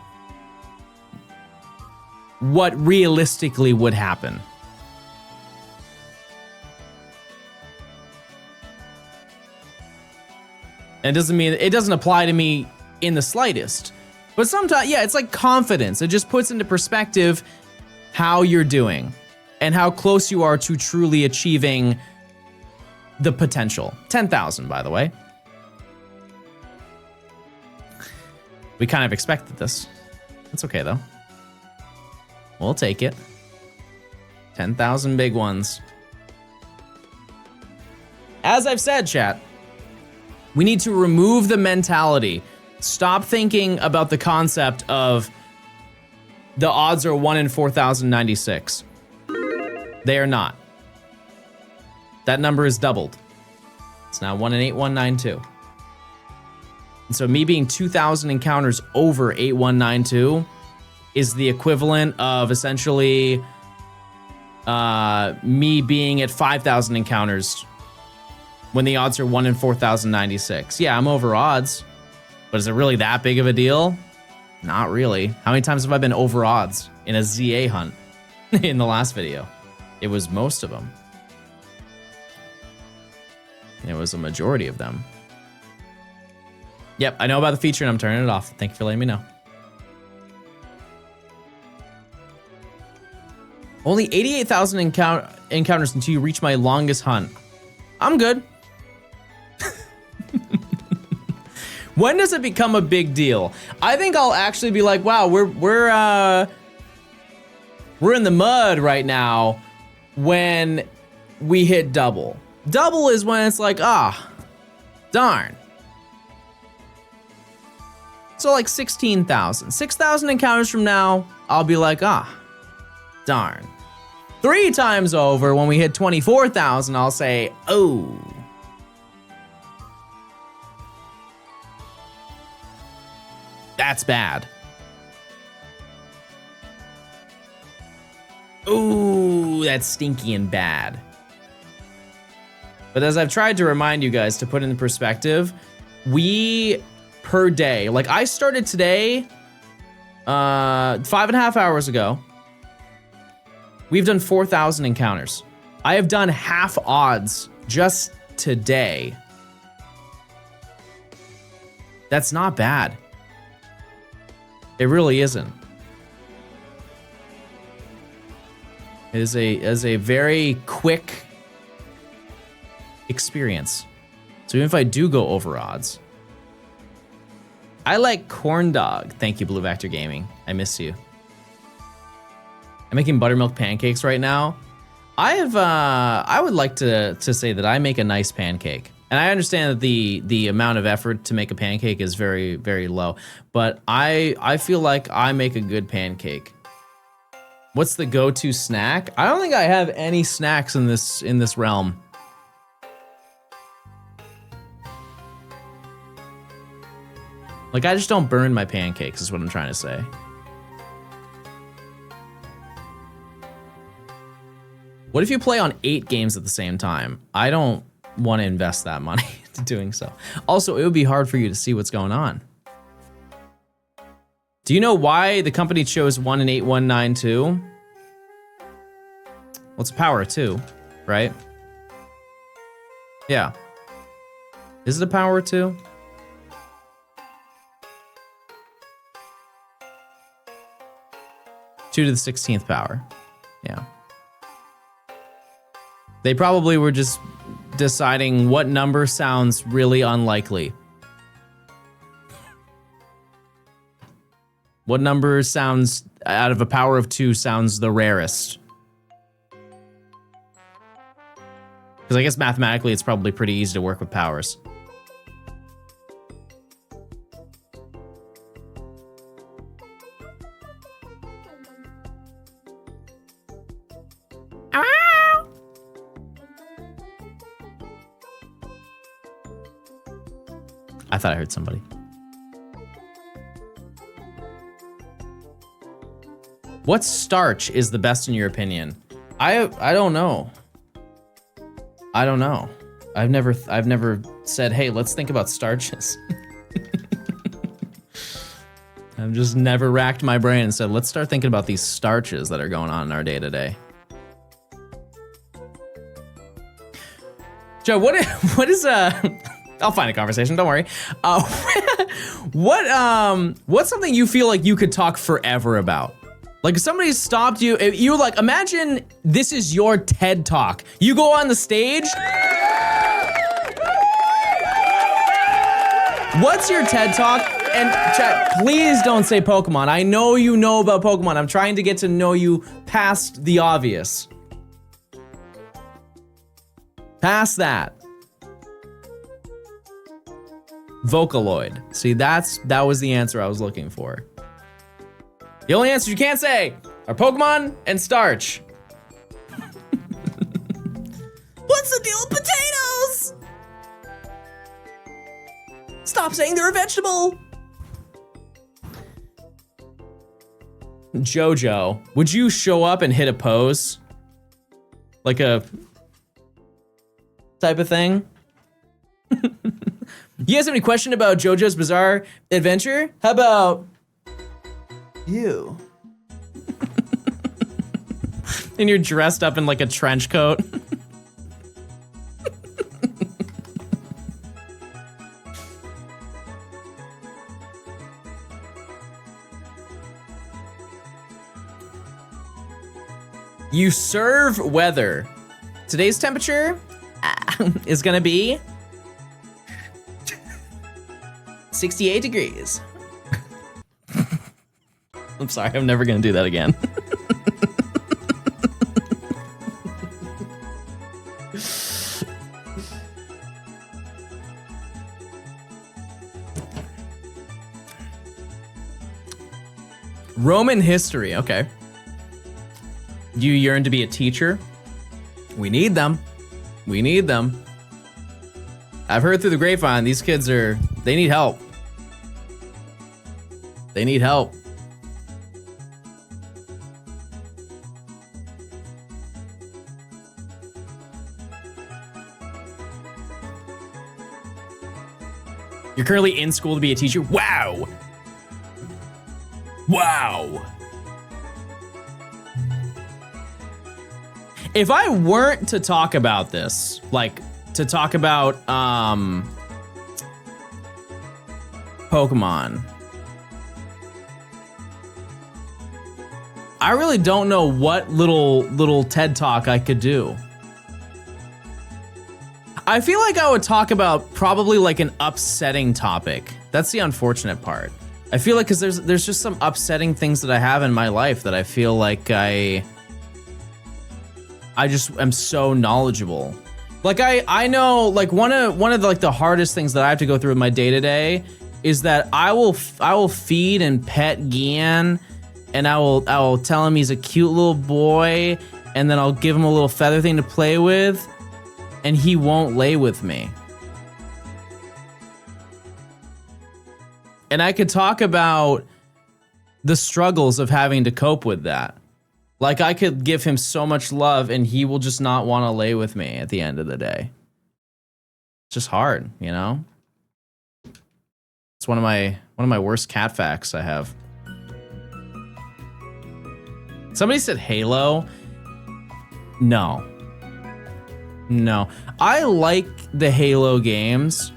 what realistically would happen. And it doesn't apply to me in the slightest. But sometimes, yeah, it's like confidence. It just puts into perspective how you're doing and how close you are to truly achieving the potential. 10,000, by the way. We kind of expected this. It's okay, though. We'll take it. 10,000 big ones. As I've said, chat, we need to remove the mentality. Stop thinking about the concept of the odds are 1 in 4,096. They are not. That number is doubled. It's now 1 in 8192. And so me being 2,000 encounters over 8192 is the equivalent of essentially me being at 5,000 encounters when the odds are 1 in 4,096. Yeah, I'm over odds, but is it really that big of a deal? Not really. How many times have I been over odds in a ZA hunt in the last video? It was most of them. And it was a majority of them. Yep, I know about the feature and I'm turning it off. Thank you for letting me know. Only 88,000 encounters until you reach my longest hunt. I'm good. When does it become a big deal? I think I'll actually be like, wow, we're in the mud right now when we hit double. Double is when it's like, darn. So like 16,000. 6,000 encounters from now, I'll be like, darn. 3 times over, when we hit 24,000, I'll say, oh. That's bad. Ooh, that's stinky and bad. But as I've tried to remind you guys to put in perspective, we, per day, like I started today, 5.5 hours ago. We've done 4,000 encounters. I have done half odds just today. That's not bad. It really isn't. It is a very quick experience. So even if I do go over odds. I like corn dog. Thank you, Blue Vector Gaming. I miss you. I'm making buttermilk pancakes right now. I would like to say that I make a nice pancake. And I understand that the amount of effort to make a pancake is very, very low. But I feel like I make a good pancake. What's the go-to snack? I don't think I have any snacks in this realm. Like, I just don't burn my pancakes is what I'm trying to say. What if you play on 8 games at the same time? I don't want to invest that money into doing so. Also, it would be hard for you to see what's going on. Do you know why the company chose 1 and 8192? Well, it's a power of 2, right? Yeah. Is it a power of 2? Two to the 16th power. Yeah. They probably were just deciding what number sounds really unlikely. What number sounds, out of a power of 2, sounds the rarest? Because I guess mathematically it's probably pretty easy to work with powers. I thought I heard somebody. What starch is the best in your opinion? I don't know. I don't know. I've never said, hey, let's think about starches. I've just never racked my brain and said, let's start thinking about these starches that are going on in our day to day. Joe, what is I'll find a conversation, don't worry. What's something you feel like you could talk forever about? Like if somebody stopped you, you're like, imagine this is your TED Talk. You go on the stage. What's your TED Talk? And chat, please don't say Pokemon. I know you know about Pokemon. I'm trying to get to know you past the obvious. Past that. Vocaloid. See, that was the answer I was looking for. The only answers you can't say are Pokemon and starch. What's the deal with potatoes? Stop saying they're a vegetable. Jojo, would you show up and hit a pose? Like a type of thing? You guys have any question about JoJo's Bizarre Adventure? How about you? And you're dressed up in like a trench coat. You serve weather. Today's temperature is gonna be 68 degrees. I'm sorry, I'm never gonna do that again. Roman history, okay. You yearn to be a teacher? We need them. We need them. I've heard through the grapevine, these kids they need help. They need help. You're currently in school to be a teacher? Wow. Wow. If I weren't to talk about this, like to talk about Pokemon, I really don't know what little TED Talk I could do. I feel like I would talk about probably like an upsetting topic. That's the unfortunate part. I feel like because there's just some upsetting things that I have in my life that I feel like I just am so knowledgeable. Like I know like one of the, like the hardest things that I have to go through in my day to day is that I will feed and pet Gian, and I will tell him he's a cute little boy, and then I'll give him a little feather thing to play with, and he won't lay with me. And I could talk about the struggles of having to cope with that. Like I could give him so much love and he will just not want to lay with me at the end of the day. It's just hard, you know? It's one of my worst cat facts I have. Somebody said Halo. No. I like the Halo games.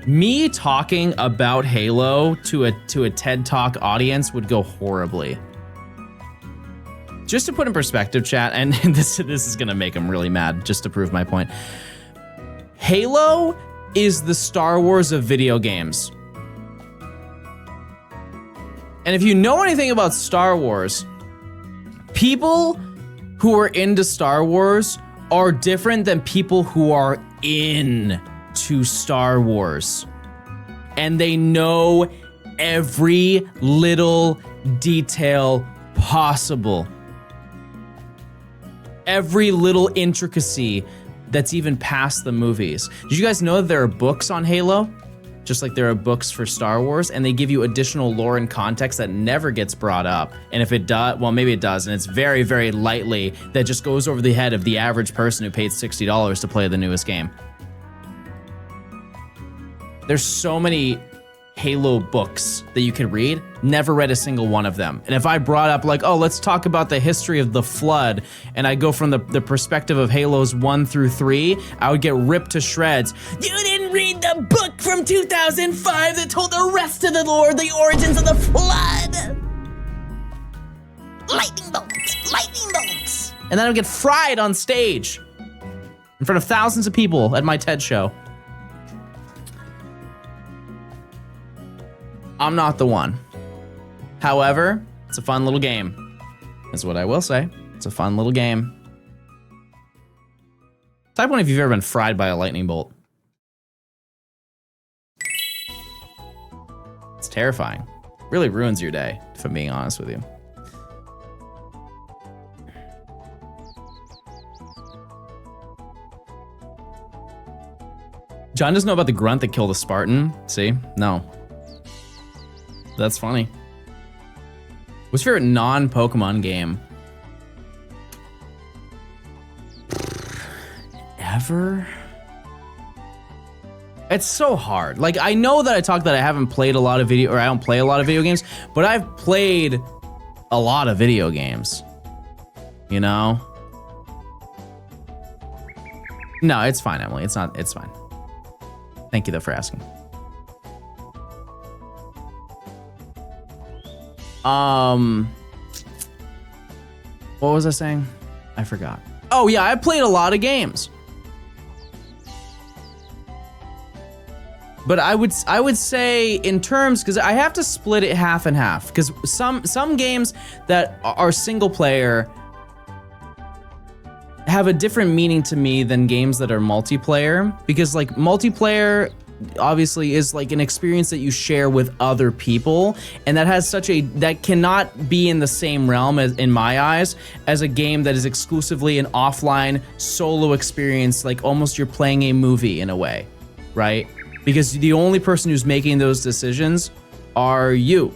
Me talking about Halo to a TED Talk audience would go horribly. Just to put in perspective, chat, and this is gonna make them really mad, just to prove my point. Halo is the Star Wars of video games. And if you know anything about Star Wars, people who are into Star Wars are different than people who are into Star Wars. And they know every little detail possible. Every little intricacy that's even past the movies. Did you guys know that there are books on Halo? Just like there are books for Star Wars, and they give you additional lore and context that never gets brought up. And if it does, well, maybe it does, and it's very, very lightly, that just goes over the head of the average person who paid $60 to play the newest game. There's so many Halo books that you could read, never read a single one of them. And if I brought up like, oh, let's talk about the history of the Flood, and I go from the perspective of Halos 1 through 3, I would get ripped to shreds. You didn't read the book from 2005 that told the rest of the lore, the origins of the Flood. Lightning bolts. And then I would get fried on stage in front of thousands of people at my TED show. I'm not the one. However, it's a fun little game. Is what I will say. It's a fun little game. Type 1 if you've ever been fried by a lightning bolt. It's terrifying. Really ruins your day, if I'm being honest with you. John doesn't know about the grunt that killed a Spartan. See? No. That's funny. What's your favorite non-Pokemon game? Ever? It's so hard. Like, I know that I talked that I haven't played a lot of video, or I don't play a lot of video games, but I've played a lot of video games. You know? No, it's fine, Emily. It's fine. Thank you, though, for asking. What was I saying? I forgot. Oh yeah, I played a lot of games. But I would say in terms, because I have to split it half and half, because some games that are single player have a different meaning to me than games that are multiplayer, because like multiplayer obviously is like an experience that you share with other people, and that has that cannot be in the same realm as, in my eyes, as a game that is exclusively an offline solo experience, like almost you're playing a movie in a way, right? Because the only person who's making those decisions are you,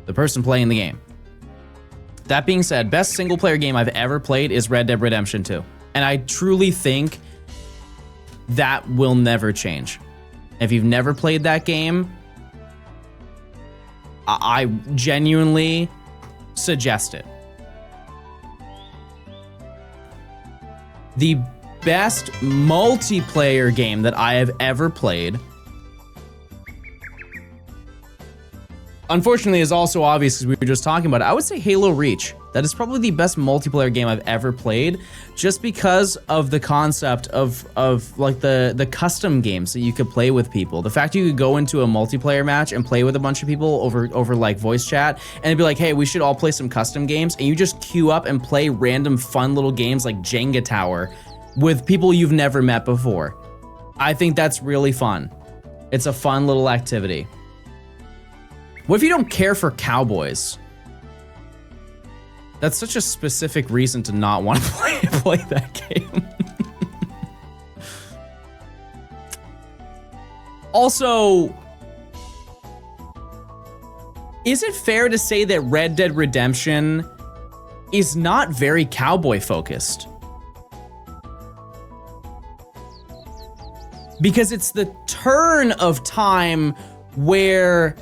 the person playing the game. That being said, best single player game I've ever played is Red Dead Redemption 2. And I truly think that will never change. If you've never played that game, I genuinely suggest it. The best multiplayer game that I have ever played, unfortunately, is also obvious because we were just talking about it. I would say Halo Reach. That is probably the best multiplayer game I've ever played, just because of the concept of like the custom games that you could play with people. The fact you could go into a multiplayer match and play with a bunch of people over like voice chat, and it'd be like, hey, we should all play some custom games, and you just queue up and play random fun little games like Jenga Tower with people you've never met before. I think that's really fun. It's a fun little activity. What if you don't care for cowboys? That's such a specific reason to not want to play that game. Also, is it fair to say that Red Dead Redemption is not very cowboy focused? Because it's the turn of time where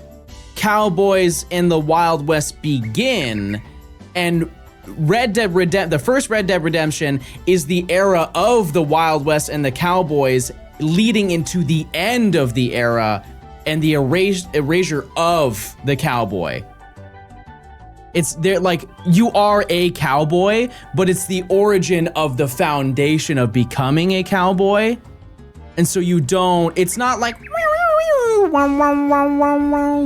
cowboys in the Wild West begin, and the first Red Dead Redemption is the era of the Wild West and the cowboys leading into the end of the era and the erasure of the cowboy. It's there, like, you are a cowboy, but it's the origin of the foundation of becoming a cowboy. And so it's not like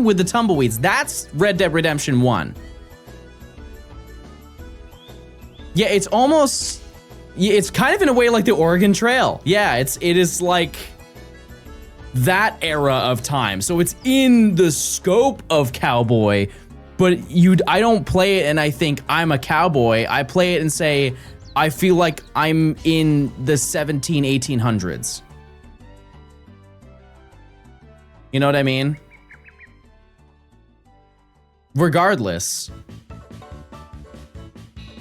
with the tumbleweeds. That's Red Dead Redemption 1. Yeah, it's kind of in a way like the Oregon Trail. Yeah, it is like that era of time. So it's in the scope of cowboy, but I don't play it and I think I'm a cowboy. I play it and say, I feel like I'm in the 1800s. You know what I mean? Regardless,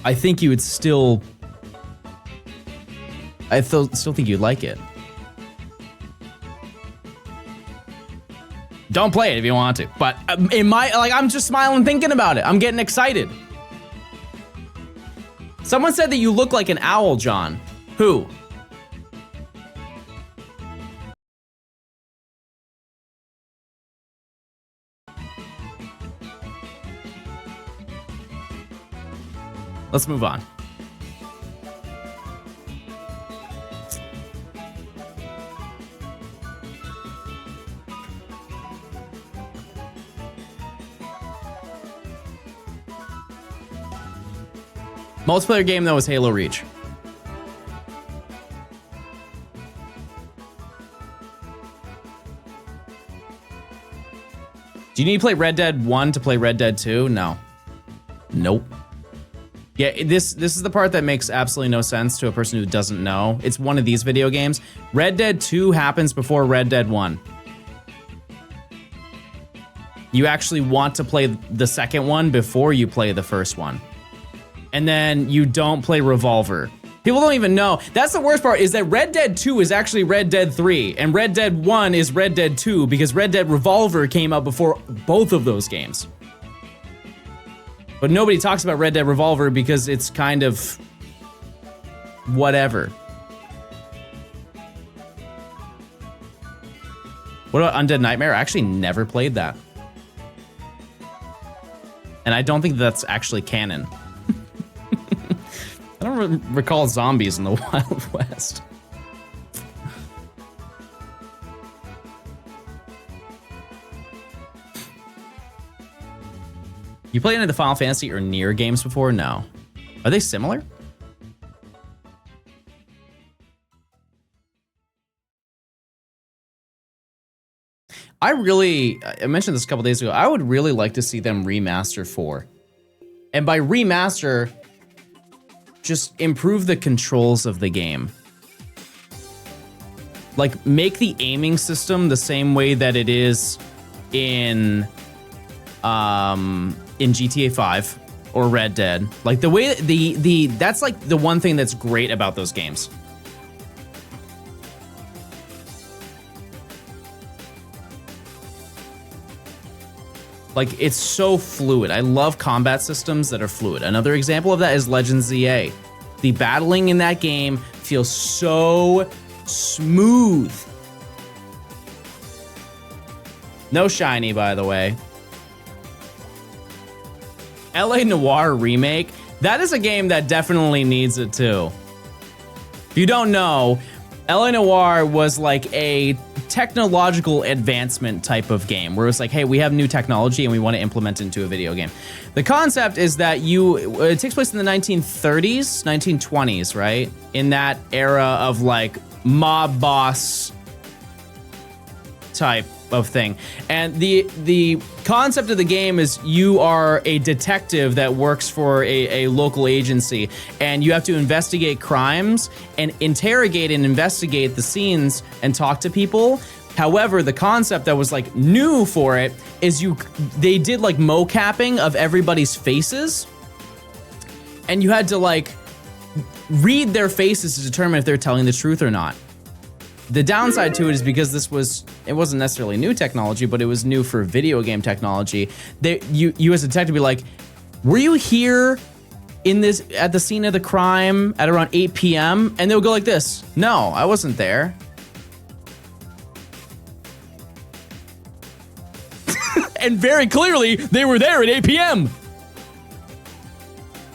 I think you would still... I still think you'd like it. Don't play it if you want to, but I'm just smiling thinking about it. I'm getting excited. Someone said that you look like an owl, John. Who? Let's move on. Multiplayer game though was Halo Reach. Do you need to play Red Dead 1 to play Red Dead 2? No. Nope. Yeah, this is the part that makes absolutely no sense to a person who doesn't know. It's one of these video games. Red Dead 2 happens before Red Dead 1. You actually want to play the second one before you play the first one. And then you don't play Revolver. People don't even know. That's the worst part, is that Red Dead 2 is actually Red Dead 3, and Red Dead 1 is Red Dead 2, because Red Dead Revolver came out before both of those games. But nobody talks about Red Dead Revolver because it's kind of whatever. What about Undead Nightmare? I actually never played that. And I don't think that's actually canon. don't recall zombies in the Wild West. You played any of the Final Fantasy or Nier games before? No. Are they similar? I mentioned this a couple days ago. I would really like to see them remaster 4. And by remaster, just improve the controls of the game. Like, make the aiming system the same way that it is in GTA 5 or Red Dead. Like the way that's like the one thing that's great about those games. Like, it's so fluid. I love combat systems that are fluid. Another example of that is Legends ZA. The battling in that game feels so smooth. No shiny, by the way. LA Noire Remake, that is a game that definitely needs it too. If you don't know, LA Noire was like a technological advancement type of game where it's like, hey, we have new technology and we want to implement it into a video game. The concept is that it takes place in the 1930s, 1920s, right? In that era of like mob boss type of thing. And the concept of the game is you are a detective that works for a local agency, and you have to investigate crimes and interrogate and investigate the scenes and talk to people. However, the concept that was like new for it is they did like mocapping of everybody's faces, and you had to like read their faces to determine if they're telling the truth or not. The downside to it is because it wasn't necessarily new technology, but it was new for video game technology. You as a detective be like, were you here at the scene of the crime at around 8 p.m.? And they'll go like this, no, I wasn't there. And very clearly, they were there at 8 p.m.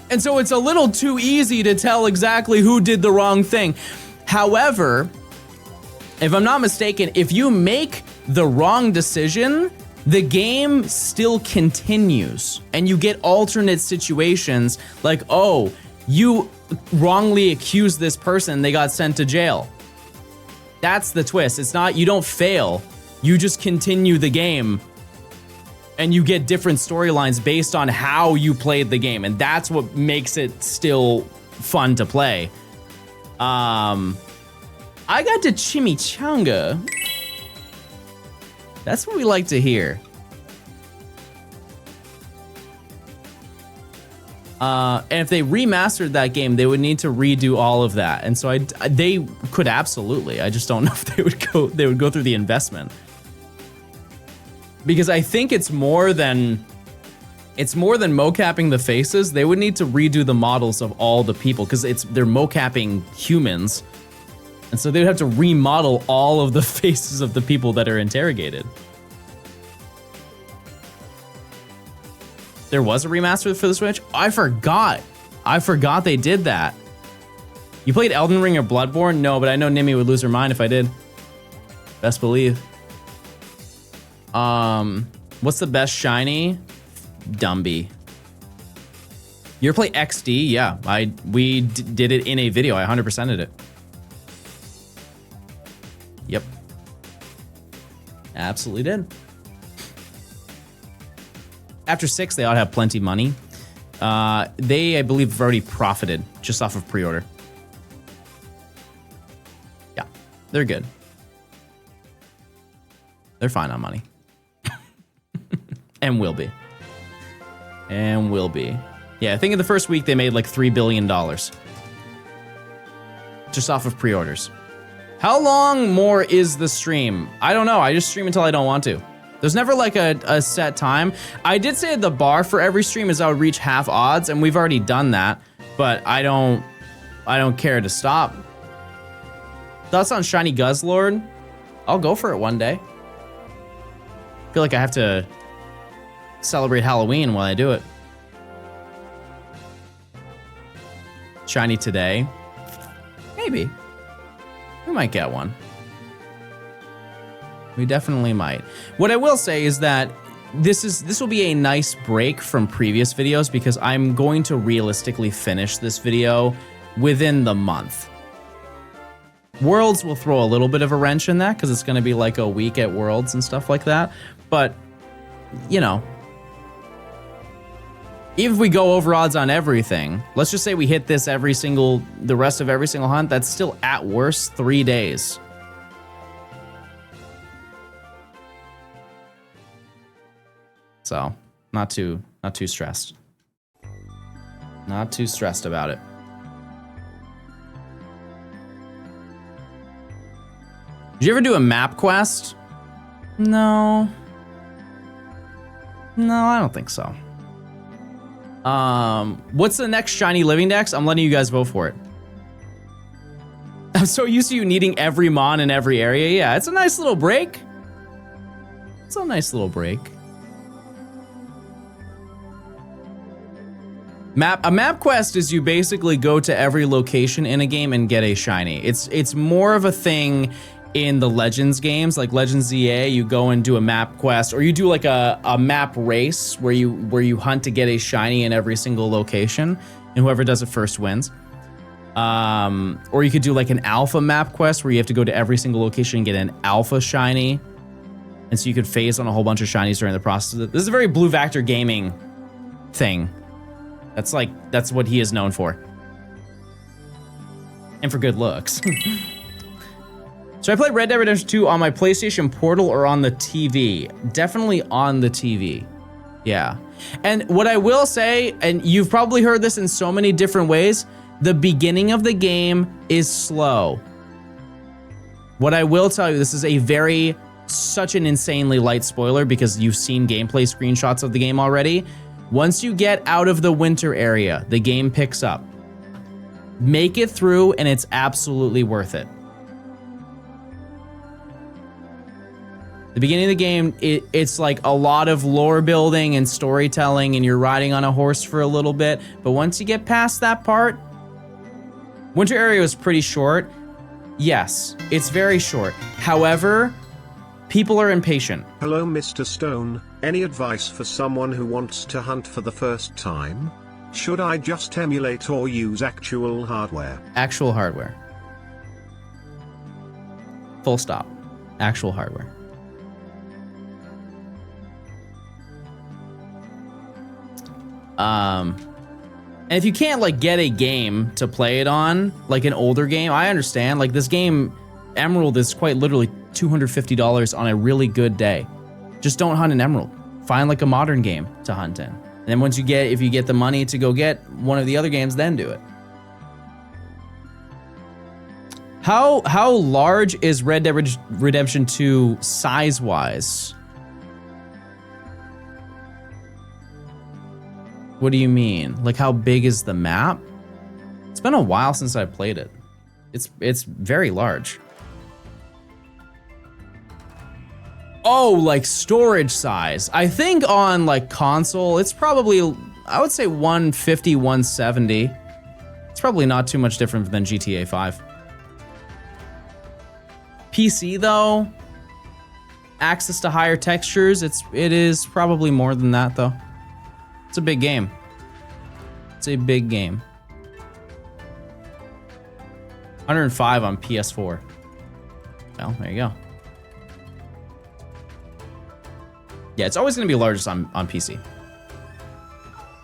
And so it's a little too easy to tell exactly who did the wrong thing. However, if I'm not mistaken, if you make the wrong decision, the game still continues and you get alternate situations like, oh, you wrongly accused this person, they got sent to jail. That's the twist. It's not, you don't fail, you just continue the game and you get different storylines based on how you played the game. And that's what makes it still fun to play. I got to chimichanga. That's what we like to hear. And if they remastered that game, they would need to redo all of that. And so they could absolutely. I just don't know if they would go through the investment. Because I think it's more than mocapping the faces. They would need to redo the models of all the people because they're mocapping humans. And so they would have to remodel all of the faces of the people that are interrogated. There was a remaster for the Switch? I forgot they did that. You played Elden Ring or Bloodborne? No, but I know Nimmy would lose her mind if I did. Best believe. What's the best shiny? Dumby. You ever play XD? Yeah, we did it in a video. I 100%ed it. Yep. Absolutely did. After 6, they ought to have plenty of money. They, I believe, have already profited just off of pre-order. Yeah, they're good. They're fine on money. And will be. And will be. Yeah, I think in the first week they made like $3 billion. Just off of pre-orders. How long more is the stream? I don't know. I just stream until I don't want to. There's never like a set time. I did say the bar for every stream is I would reach half odds, and we've already done that, but I don't care to stop. Thoughts on Shiny Guzzlord? I'll go for it one day. I feel like I have to celebrate Halloween while I do it. shiny today, maybe. We might get one. We definitely might. What I will say is that this will be a nice break from previous videos because I'm going to realistically finish this video within the month. Worlds will throw a little bit of a wrench in that because it's going to be like a week at Worlds and stuff like that. But, you know, even if we go over odds on everything, let's just say we hit this the rest of every single hunt, that's still at worst 3 days. So, not too stressed. Not too stressed about it. Did you ever do a map quest? No. No, I don't think so. What's the next shiny living dex? I'm letting you guys vote for it. I'm so used to you needing every mon in every area. Yeah, it's a nice little break. It's a nice little break. A map quest is you basically go to every location in a game and get a shiny. It's more of a thing in the Legends games, like Legends ZA. You go and do a map quest, or you do like a map race where you hunt to get a shiny in every single location, and whoever does it first wins. Or you could do like an alpha map quest where you have to go to every single location and get an alpha shiny, and so you could phase on a whole bunch of shinies during the process. This is a very Blue Vector Gaming thing. That's what he is known for. And for good looks. So I played Red Dead Redemption 2 on my PlayStation Portal or on the TV. Definitely on the TV. Yeah. And what I will say, and you've probably heard this in so many different ways, the beginning of the game is slow. What I will tell you, this is such an insanely light spoiler because you've seen gameplay screenshots of the game already. Once you get out of the winter area, the game picks up. Make it through and it's absolutely worth it. The beginning of the game, it's like a lot of lore building and storytelling, and you're riding on a horse for a little bit. But once you get past that part, winter area was pretty short. Yes, it's very short. However, people are impatient. Hello, Mr. Stone. Any advice for someone who wants to hunt for the first time? Should I just emulate or use actual hardware? Actual hardware. Full stop. Actual hardware. And if you can't like get a game to play it on, like an older game, I understand. Like this game, Emerald, is quite literally $250 on a really good day. Just don't hunt an Emerald. Find like a modern game to hunt in. And then if you get the money to go get one of the other games, then do it. How large is Red Dead Redemption 2 size-wise? What do you mean? Like how big is the map? It's been a while since I played it. It's very large. Oh, like storage size. I think on like console, it's probably, I would say 150, 170. It's probably not too much different than GTA 5. PC though, access to higher textures, it is probably more than that though. It's a big game. It's a big game. 105 on PS4. Well, there you go. Yeah, it's always gonna be largest on PC.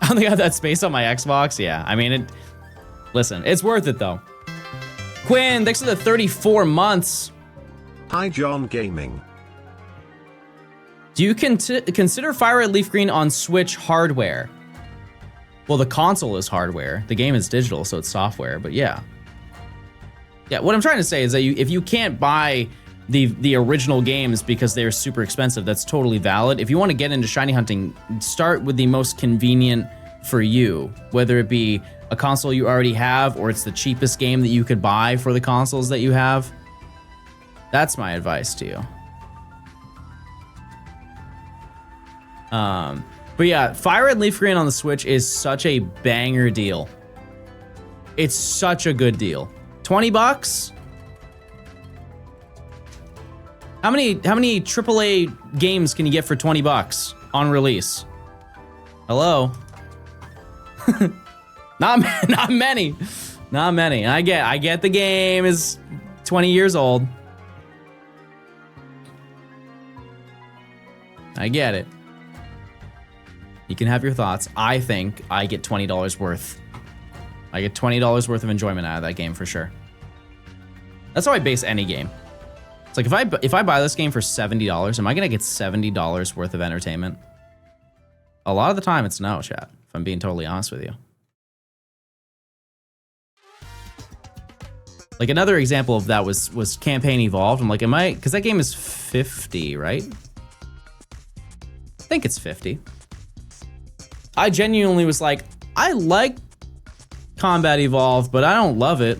I only got that space on my Xbox. Yeah, I mean, listen, it's worth it though. Quinn, thanks for the 34 months. Hi, John Gaming. Do you consider Fire Red Leaf Green on Switch hardware? Well, the console is hardware. The game is digital, so it's software, but yeah. Yeah, what I'm trying to say is that if you can't buy the original games because they're super expensive, that's totally valid. If you want to get into shiny hunting, start with the most convenient for you, whether it be a console you already have or it's the cheapest game that you could buy for the consoles that you have. That's my advice to you. But yeah, Fire Red Leaf Green on the Switch is such a banger deal. It's such a good deal. 20 bucks? How many AAA games can you get for 20 bucks on release? Hello? Not many. Not many. I get the game is 20 years old. I get it. You can have your thoughts. I think I get $20 worth. I get $20 worth of enjoyment out of that game for sure. That's how I base any game. It's like if I buy this game for $70, am I gonna get $70 worth of entertainment? A lot of the time it's no, chat, if I'm being totally honest with you. Like another example of that was Campaign Evolved. I'm like, because that game is 50, right? I think it's 50. I genuinely was like, I like Combat Evolved, but I don't love it.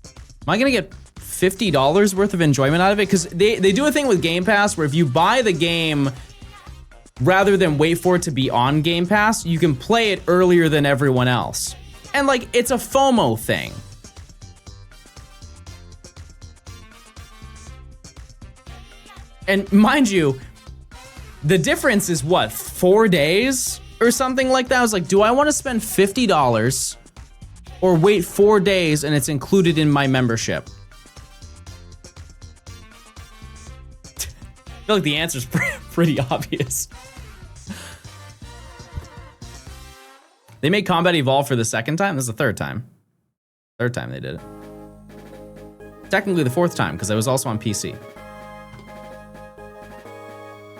Am I gonna get $50 worth of enjoyment out of it? Because they do a thing with Game Pass where if you buy the game, rather than wait for it to be on Game Pass, you can play it earlier than everyone else. And like, it's a FOMO thing. And mind you, the difference is what, 4 days or something like that? I was like, do I want to spend $50 or wait 4 days and it's included in my membership? I feel like the answer's pretty obvious. They made Combat Evolve for the second time? This is the third time. Third time they did it. Technically the fourth time, because I was also on PC.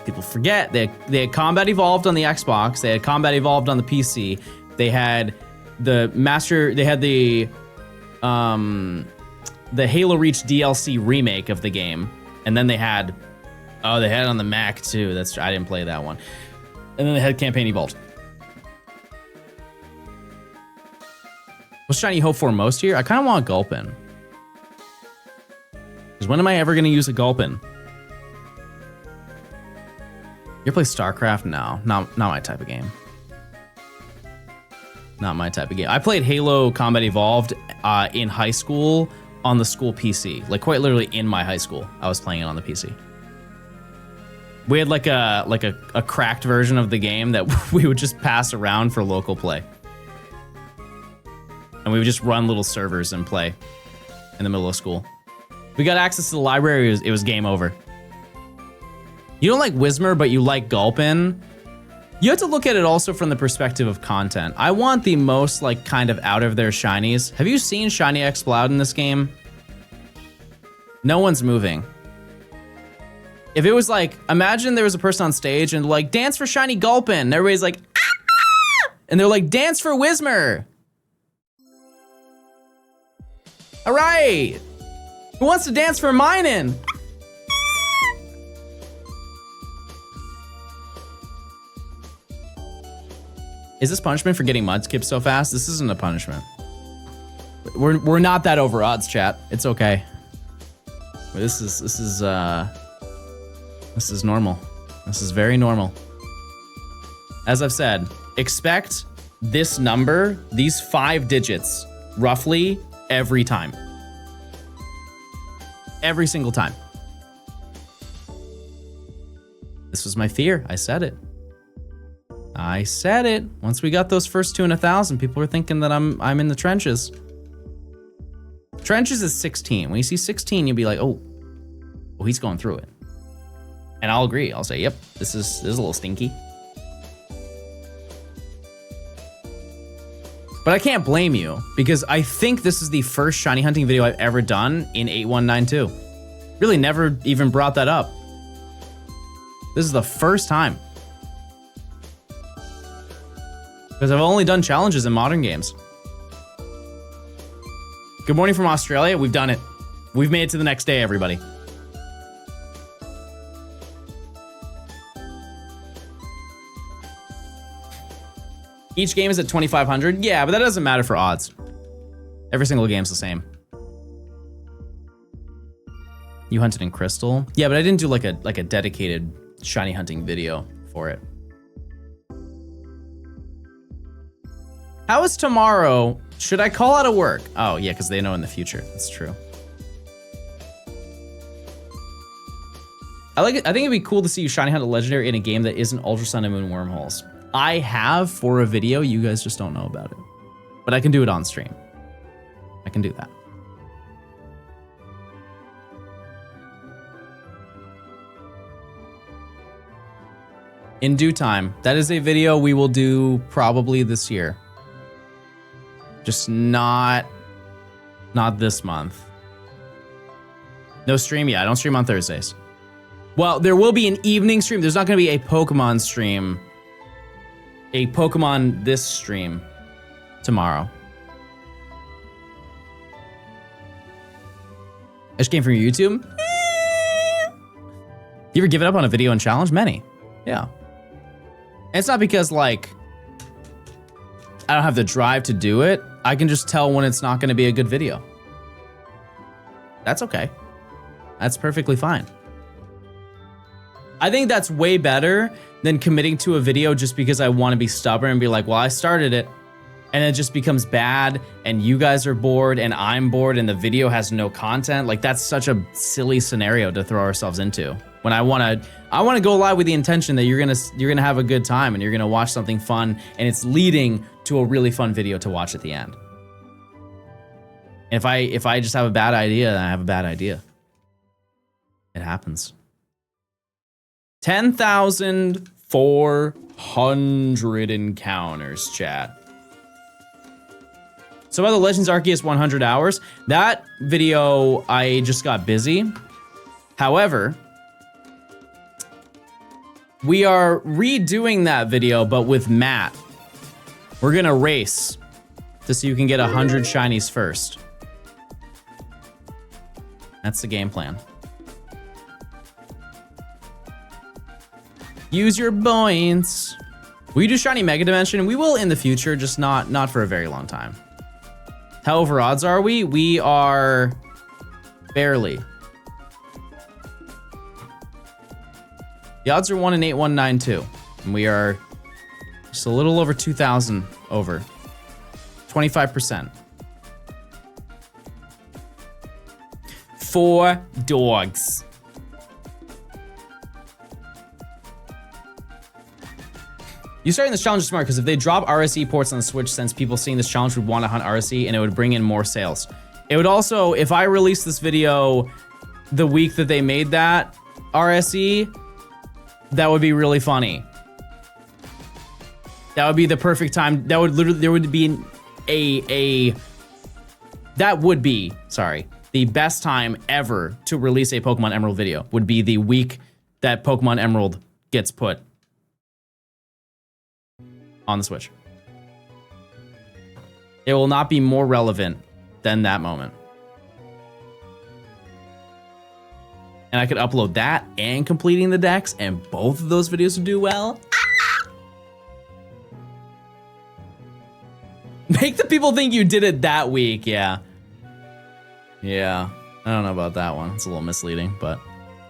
People forget they had Combat Evolved on the Xbox, they had Combat Evolved on the PC, they had the Halo Reach DLC remake of the game, and then they had it on the Mac too. I didn't play that one. And then they had Campaign Evolved. What's shiny hope for most here? I kind of want a Gulpin. Because when am I ever going to use a Gulpin? You ever play StarCraft? No, not my type of game. Not my type of game. I played Halo Combat Evolved in high school on the school PC. Like quite literally in my high school, I was playing it on the PC. We had like a cracked version of the game that we would just pass around for local play. And we would just run little servers and play in the middle of school. We got access to the library, it was game over. You don't like Whismer, but you like Gulpin. You have to look at it also from the perspective of content. I want the most like kind of out of their shinies. Have you seen Shiny Exploud in this game? No one's moving. If it was like, imagine there was a person on stage and like, dance for Shiny Gulpin. And everybody's like, ah! And they're like, dance for Whismer. All right. Who wants to dance for Minun? Is this punishment for getting mud skipped so fast? This isn't a punishment. We're not that over odds, chat. It's okay. This is normal. This is very normal. As I've said, expect this number, these 5 digits, roughly every time. Every single time. This was my fear. I said it. I said it. Once we got those first 2 in 1,000, people were thinking that I'm in the trenches. Trenches is 16. When you see 16, you'll be like, oh, he's going through it. And I'll agree. I'll say, yep, this is a little stinky. But I can't blame you because I think this is the first shiny hunting video I've ever done in 8192. Really never even brought that up. This is the first time. Because I've only done challenges in modern games. Good morning from Australia. We've done it. We've made it to the next day, everybody. Each game is at 2,500. Yeah, but that doesn't matter for odds. Every single game's the same. You hunted in Crystal? Yeah, but I didn't do like a dedicated shiny hunting video for it. How is tomorrow Should I call out of work? Oh, yeah, because they know in the future. That's true. I think it'd be cool to see you shiny hunt a legendary in a game that isn't Ultra Sun and Moon wormholes. I have for a video. You guys just don't know about it. But I can do it on stream. I can do that. In due time. That is a video we will do probably this year. Just not this month. No stream? Yeah, I don't stream on Thursdays. Well, there will be an evening stream. There's not going to be a Pokemon stream. A Pokemon this stream tomorrow. I just came from your YouTube. You ever given up on a video and challenge? Many. Yeah. And it's not because, like, I don't have the drive to do it. I can just tell when it's not going to be a good video. That's okay. That's perfectly fine. I think that's way better than committing to a video just because I want to be stubborn and be like, well, I started it. And it just becomes bad and you guys are bored and I'm bored and the video has no content. Like, that's such a silly scenario to throw ourselves into. When I want to go live with the intention that you're gonna have a good time and you're gonna watch something fun and it's leading to a really fun video to watch at the end. If I just have a bad idea, then I have a bad idea. It happens. 10,400 encounters, chat. So about the Legends Arceus 100 hours, that video, I just got busy. However, we are redoing that video, but with Matt. We're gonna race to see who can get 100 shinies first. That's the game plan. Use your points. We do shiny Mega Dimension? We will in the future, just not for a very long time. How over odds are we? We are barely. The odds are 1 in 8192, and we are just a little over 2,000 over. 25%. 4 dogs. You starting this challenge is smart because if they drop RSE ports on the Switch, since people seeing this challenge would want to hunt RSE and it would bring in more sales. It would also, if I release this video the week that they made that RSE, that would be really funny. That would be the perfect time. That would literally, there would be the best time ever to release a Pokemon Emerald video would be the week that Pokemon Emerald gets put on the Switch. It will not be more relevant than that moment. And I could upload that and completing the decks, and both of those videos would do well. Make the people think you did it that week, yeah. Yeah, I don't know about that one. It's a little misleading, but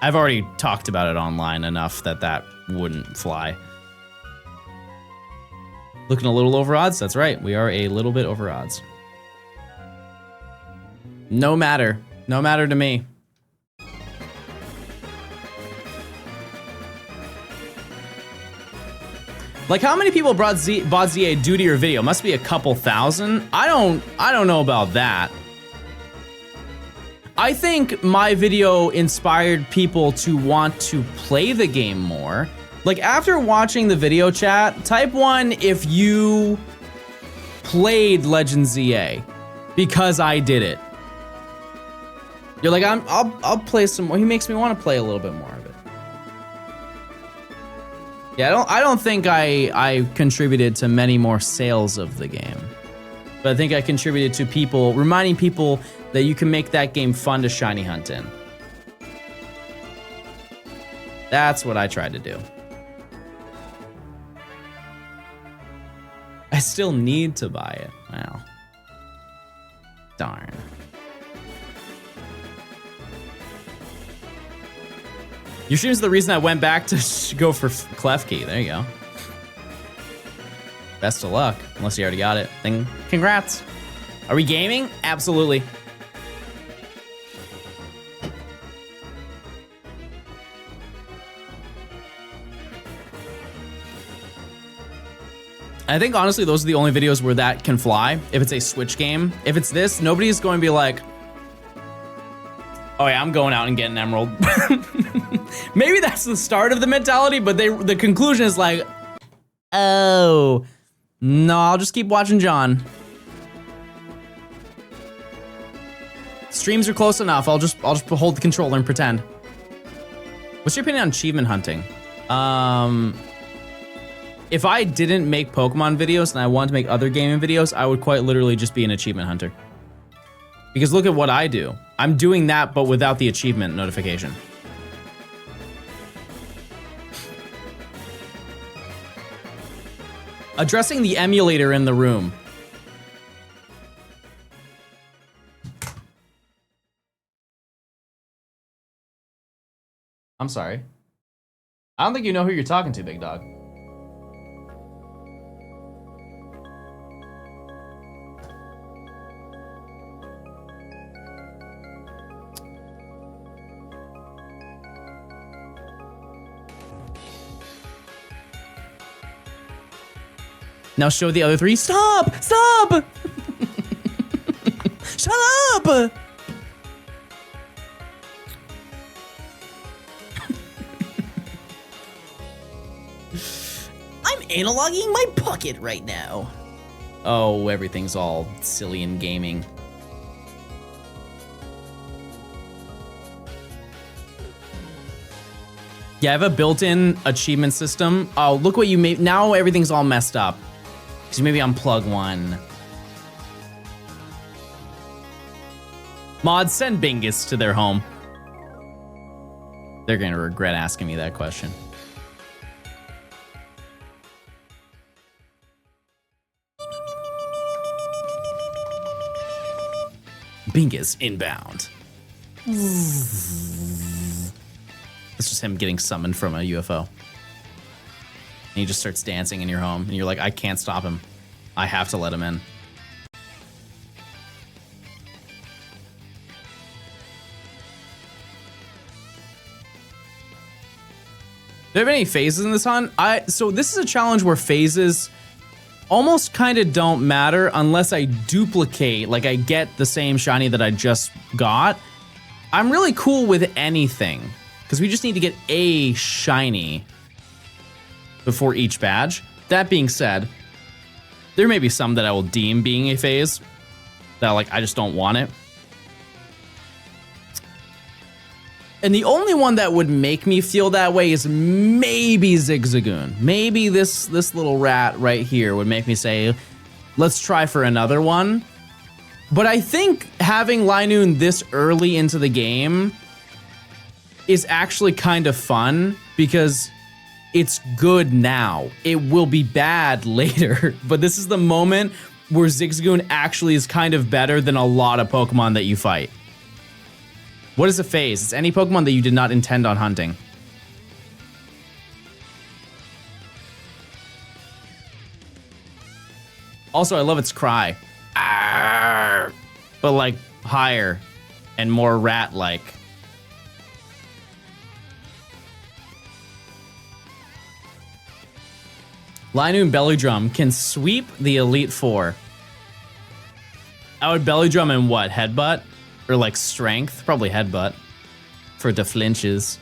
I've already talked about it online enough that that wouldn't fly. Looking a little over odds? That's right, we are a little bit over odds. No matter to me. Like, how many people bought ZA due to your video? Must be a couple thousand. I don't know about that. I think my video inspired people to want to play the game more. Like, after watching the video, chat, type 1 if you played Legend ZA, because I did it. You're like, I'll play some more. He makes me want to play a little bit more of it. Yeah, I don't think I contributed to many more sales of the game, but I think I contributed to people, reminding people that you can make that game fun to shiny hunt in. That's what I tried to do. I still need to buy it. Wow. Darn. Your stream's the reason I went back to go for Klefki. There you go. Best of luck. Unless you already got it. Then congrats. Are we gaming? Absolutely. I think honestly those are the only videos where that can fly. If it's a Switch game. If it's this, nobody's going to be like, oh yeah, I'm going out and getting an emerald. Maybe that's the start of the mentality, but the conclusion is like, oh, no, I'll just keep watching John. Streams are close enough. I'll just hold the controller and pretend. What's your opinion on achievement hunting? If I didn't make Pokemon videos and I wanted to make other gaming videos, I would quite literally just be an achievement hunter. Because look at what I do. I'm doing that, but without the achievement notification. Addressing the emulator in the room. I'm sorry. I don't think you know who you're talking to, big dog. Now show the other three. Stop! Stop! Shut up! I'm analoging my pocket right now. Oh, everything's all silly in gaming. Yeah, I have a built-in achievement system. Oh, look what you made. Now everything's all messed up. So maybe unplug one. Mods, send Bingus to their home. They're gonna regret asking me that question. Bingus inbound. It's just him getting summoned from a UFO. And he just starts dancing in your home. And you're like, I can't stop him. I have to let him in. Do you have any phases in this hunt? So this is a challenge where phases almost kind of don't matter unless I duplicate, like I get the same shiny that I just got. I'm really cool with anything because we just need to get a shiny before each badge. That being said, there may be some that I will deem being a phase that I just don't want it. And the only one that would make me feel that way is maybe Zigzagoon. Maybe this little rat right here would make me say, let's try for another one. But I think having Linoon this early into the game is actually kind of fun because it's good now. It will be bad later, but this is the moment where Zigzagoon actually is kind of better than a lot of Pokemon that you fight. What is a phase? It's any Pokemon that you did not intend on hunting. Also, I love its cry. Arr! But like higher and more rat-like. Linoon Belly Drum can sweep the Elite Four. I would Belly Drum in what? Headbutt? Or like strength? Probably headbutt. For the flinches.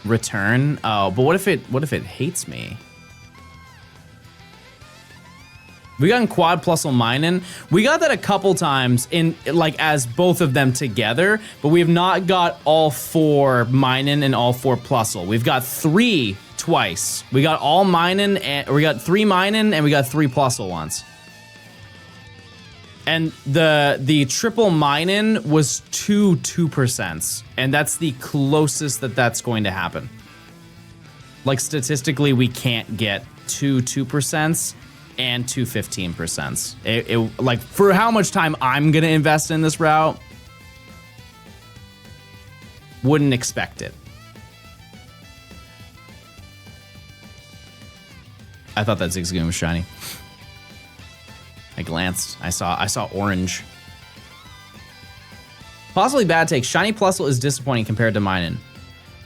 Return? Oh, but what if it hates me? We got in Quad Plusle Minin. We got that a couple times in as both of them together, but we have not got all four Minin and all four Plusle. We've got three twice. We got all Minin, and we got three Minin, and we got three Plusle once. And the triple Minin was 2%, and that's the closest that's going to happen. Like statistically, we can't get 2%. And 15%. It like for how much time I'm gonna invest in this route, wouldn't expect it. I thought that Zigzagoon was shiny. I glanced. I saw orange. Possibly bad take. Shiny Plusle is disappointing compared to Minun.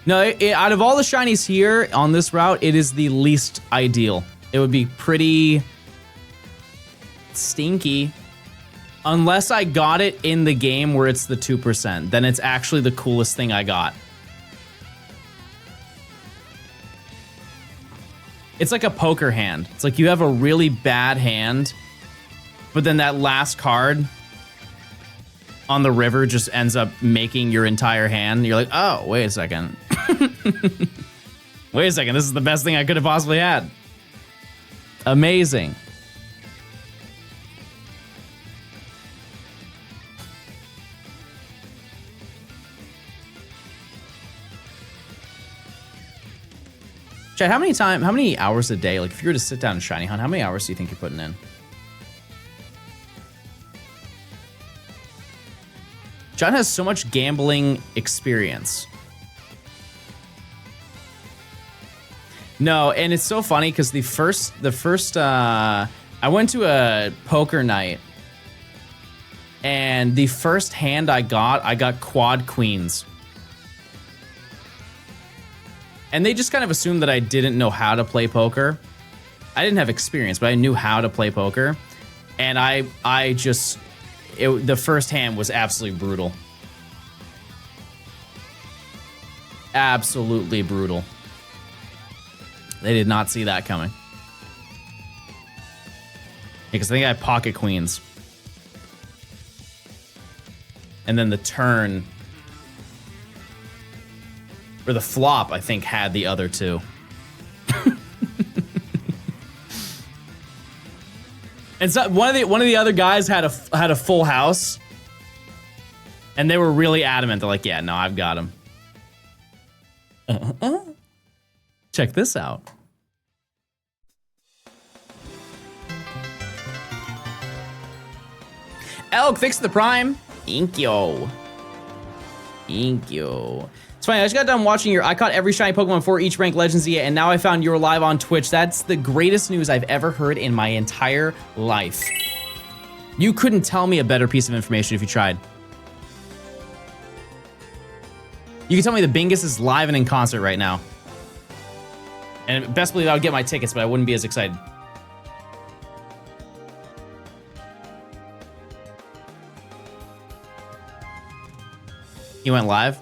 No, out of all the shinies here on this route, it is the least ideal. It would be pretty stinky. Unless I got it in the game where it's the 2%, then it's actually the coolest thing I got. It's like a poker hand. It's like you have a really bad hand, but then that last card on the river just ends up making your entire hand. You're like, oh, wait a second. Wait a second, this is the best thing I could have possibly had. Amazing. Chad, how many hours a day, like if you were to sit down and shiny hunt, how many hours do you think you're putting in? John has so much gambling experience. No, and it's so funny because the first I went to a poker night and the first hand I got quad queens. And they just kind of assumed that I didn't know how to play poker. I didn't have experience, but I knew how to play poker. And the first hand was absolutely brutal. Absolutely brutal. They did not see that coming. Because I think I had pocket queens. And then the turn, or the flop, I think, had the other two. And so one of the other guys had a full house, and they were really adamant. They're like, "Yeah, no, I've got him." Check this out. Elk, fix the prime. Thank you. Thank you. It's funny, I just got done watching I caught every shiny Pokemon for each rank Legends yet, and now I found you're live on Twitch. That's the greatest news I've ever heard in my entire life. You couldn't tell me a better piece of information if you tried. You can tell me the Bingus is live and in concert right now. And best believe I would get my tickets, but I wouldn't be as excited. He went live?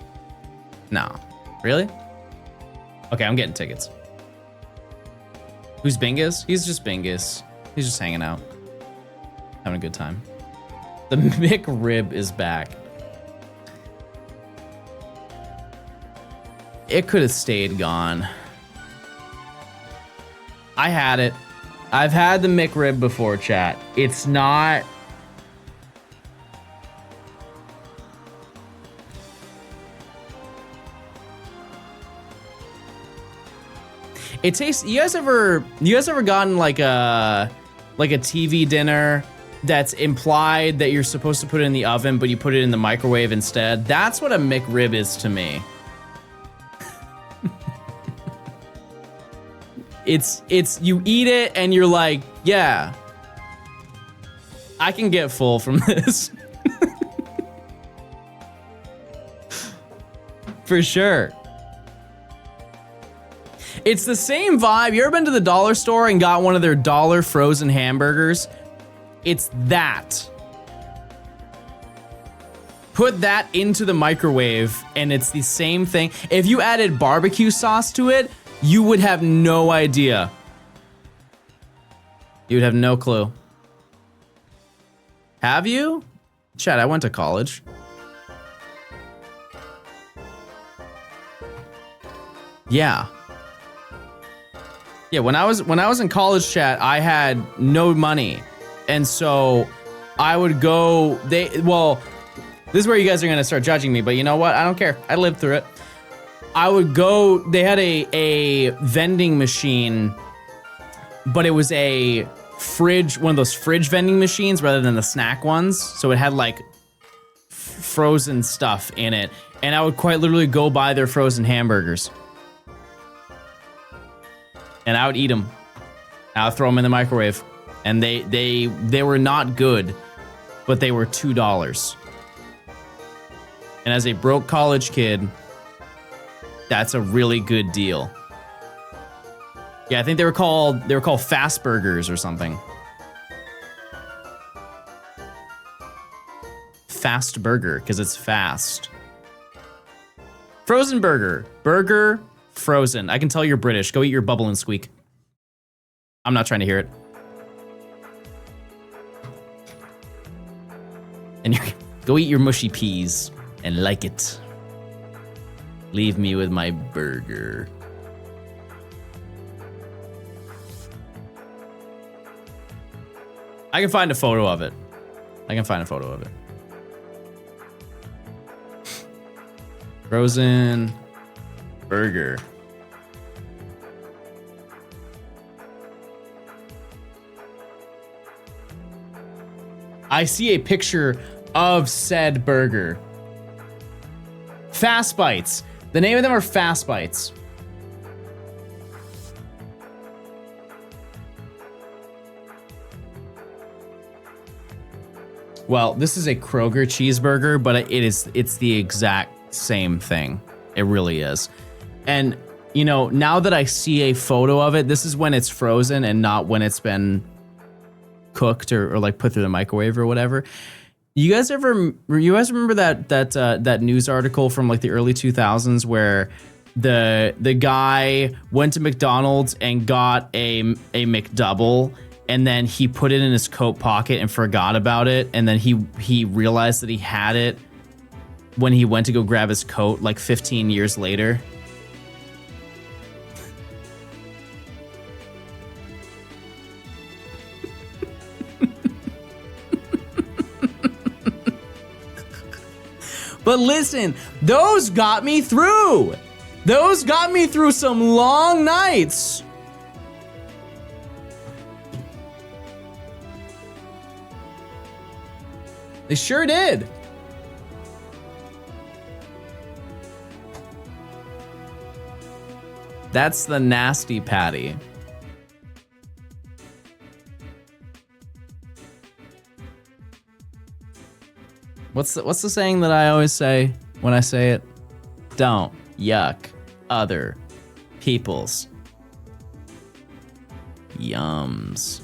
No. Really? Okay, I'm getting tickets. Who's Bingus? He's just Bingus. He's just hanging out. Having a good time. The McRib is back. It could have stayed gone. I had it. I've had the McRib before, chat. It's not... It tastes... You guys ever gotten like a TV dinner that's implied that you're supposed to put it in the oven, but you put it in the microwave instead? That's what a McRib is to me. It's you eat it and you're like, yeah, I can get full from this. For sure. It's the same vibe. You ever been to the dollar store and got one of their dollar frozen hamburgers? It's that. Put that into the microwave and it's the same thing. If you added barbecue sauce to it, you would have no idea. You would have no clue. Have you? Chad, I went to college. Yeah. Yeah, when I was in college, chat, I had no money. And so I would go, well, this is where you guys are gonna start judging me, but you know what? I don't care. I lived through it. I would go, they had a vending machine, but it was a fridge, one of those fridge vending machines rather than the snack ones. So it had like frozen stuff in it. And I would quite literally go buy their frozen hamburgers. And I would eat them. I would throw them in the microwave. and they were not good, but they were $2. And as a broke college kid, that's a really good deal. Yeah, I think they were called fast burgers or something. Fast burger, because it's fast. Frozen burger. Burger frozen. I can tell you're British. Go eat your bubble and squeak. I'm not trying to hear it. And go eat your mushy peas and like it. Leave me with my burger. I can find a photo of it. Frozen burger. I see a picture of said burger. Fast Bites. The name of them are Fast Bites. Well, this is a Kroger cheeseburger, but it's the exact same thing. It really is. And, you know, now that I see a photo of it, this is when it's frozen and not when it's been cooked or like put through the microwave or whatever. You guys remember that news article from like the early 2000s where the guy went to McDonald's and got a McDouble, and then he put it in his coat pocket and forgot about it, and then he realized that he had it when he went to go grab his coat like 15 years later? But listen, those got me through. Those got me through some long nights. They sure did. That's the nasty patty. What's the saying that I always say when I say it? Don't yuck other people's yums.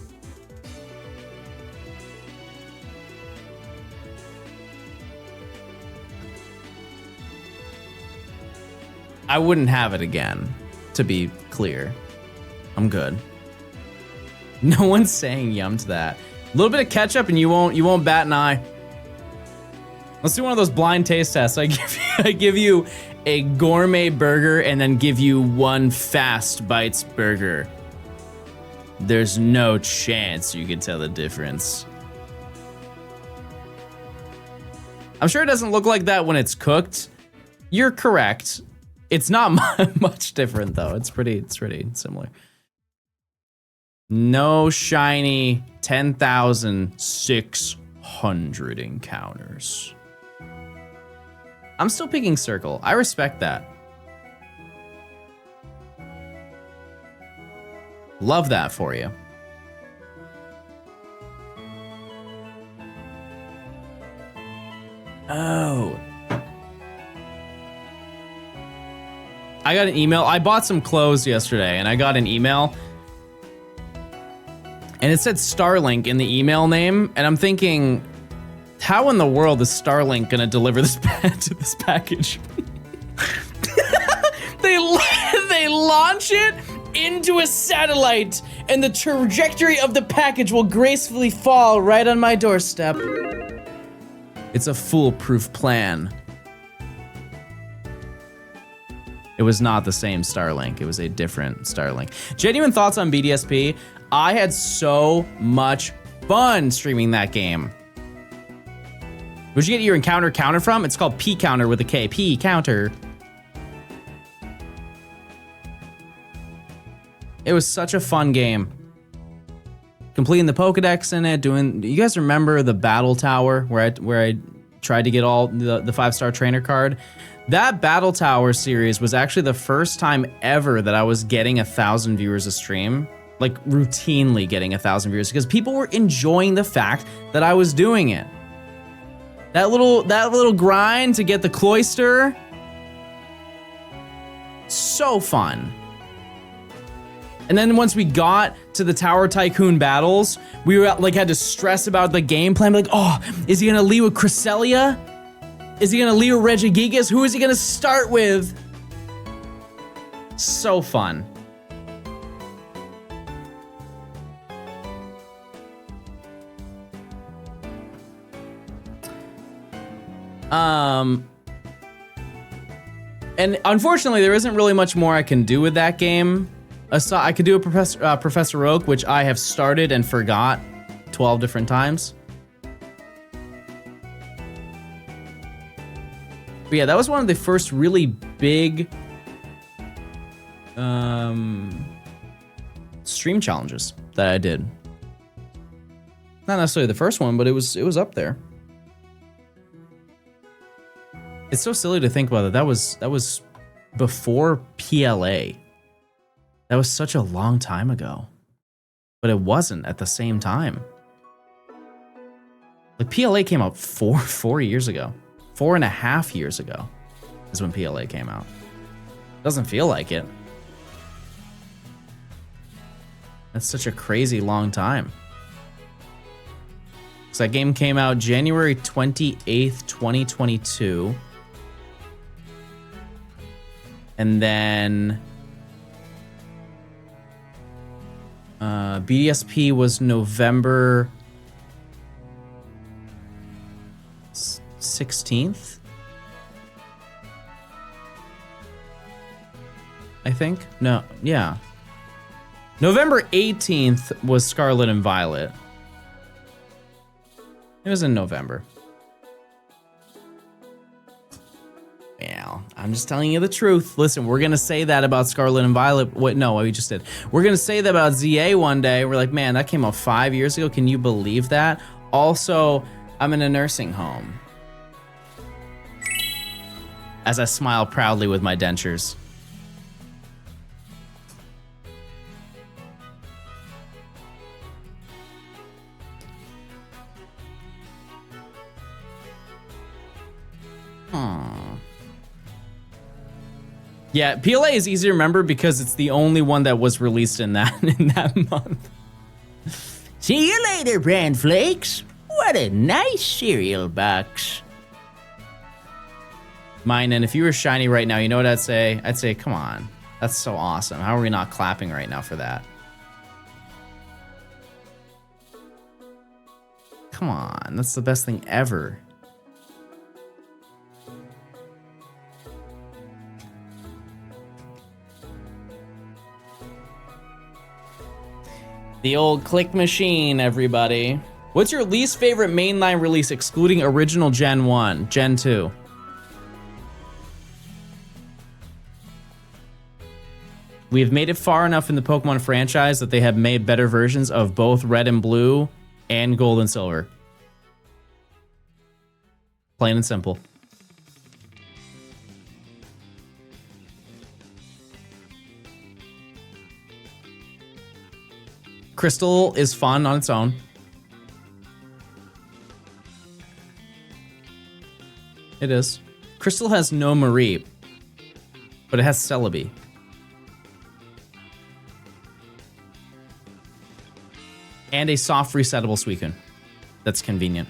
I wouldn't have it again, to be clear. I'm good. No one's saying yum to that. A little bit of ketchup and you won't bat an eye. Let's do one of those blind taste tests. I give you a gourmet burger and then give you one Fast Bites burger. There's no chance you can tell the difference. I'm sure it doesn't look like that when it's cooked. You're correct. It's not much different though. It's pretty similar. No shiny 10,600 encounters. I'm still picking circle. I respect that. Love that for you. Oh. I got an email. I bought some clothes yesterday and I got an email. And it said Starlink in the email name. And I'm thinking, how in the world is Starlink gonna deliver this package? They launch it into a satellite, and the trajectory of the package will gracefully fall right on my doorstep. It's a foolproof plan. It was not the same Starlink. It was a different Starlink. Genuine thoughts on BDSP. I had so much fun streaming that game. Where'd you get your encounter counter from? It's called P counter with a K. P counter. It was such a fun game. Completing the Pokedex in it, you guys remember the Battle Tower where I tried to get all the 5-star trainer card? That Battle Tower series was actually the first time ever that I was getting 1,000 viewers a stream. like routinely getting 1,000 views because people were enjoying the fact that I was doing it. That little grind to get the cloister, so fun. And then once we got to the Tower Tycoon battles, we were like had to stress about the gameplay. Like, oh, is he gonna lead with Cresselia? Is he gonna lead with Regigigas? Who is he gonna start with? So fun. And unfortunately, there isn't really much more I can do with that game. I could do a Professor Oak, which I have started and forgot 12 different times. But yeah, that was one of the first really big stream challenges that I did. Not necessarily the first one, but it was up there. It's so silly to think about it. That was before PLA. That was such a long time ago. But it wasn't at the same time. Like PLA came out four years ago. 4.5 years ago is when PLA came out. Doesn't feel like it. That's such a crazy long time. So that game came out January 28th, 2022. And then BDSP was November 16th, I think. No, yeah. November 18th was Scarlet and Violet. It was in November. Yeah, I'm just telling you the truth. Listen, we're gonna say that about Scarlet and Violet. Wait, no, we just did. We're gonna say that about ZA one day. We're like, man, that came out 5 years ago. Can you believe that? Also, I'm in a nursing home. As I smile proudly with my dentures. Yeah, PLA is easy to remember because it's the only one that was released in that month. See you later, Bran Flakes. What a nice cereal box. Mine, and if you were shiny right now, you know what I'd say? I'd say, come on. That's so awesome. How are we not clapping right now for that? Come on, that's the best thing ever. The old click machine, everybody. What's your least favorite mainline release excluding original Gen 1, Gen 2? We have made it far enough in the Pokemon franchise that they have made better versions of both Red and Blue and Gold and Silver. Plain and simple. Crystal is fun on its own. It is. Crystal has no Mareep, but it has Celebi. And a soft resettable Suicune. That's convenient.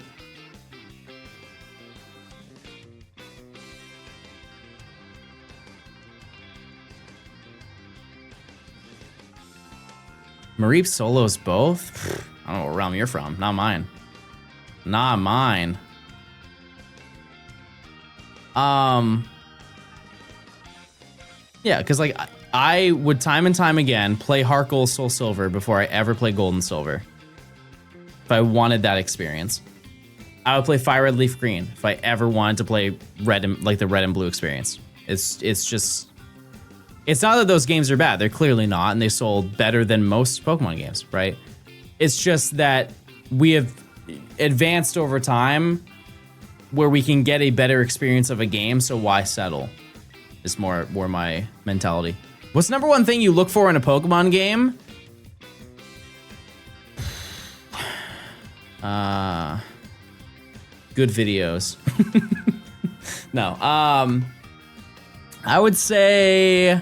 Mareep solos both? I don't know what realm you're from. Not mine. Not mine. Yeah, because like I would time and time again play Heart Gold Soul Silver before I ever play Gold and Silver. If I wanted that experience. I would play Fire Red Leaf Green if I ever wanted to play red and like the Red and Blue experience. It's just, it's not that those games are bad. They're clearly not, and they sold better than most Pokemon games, right? It's just that we have advanced over time where we can get a better experience of a game, so why settle? Is more my mentality. What's the number one thing you look for in a Pokemon game? Good videos. No. I would say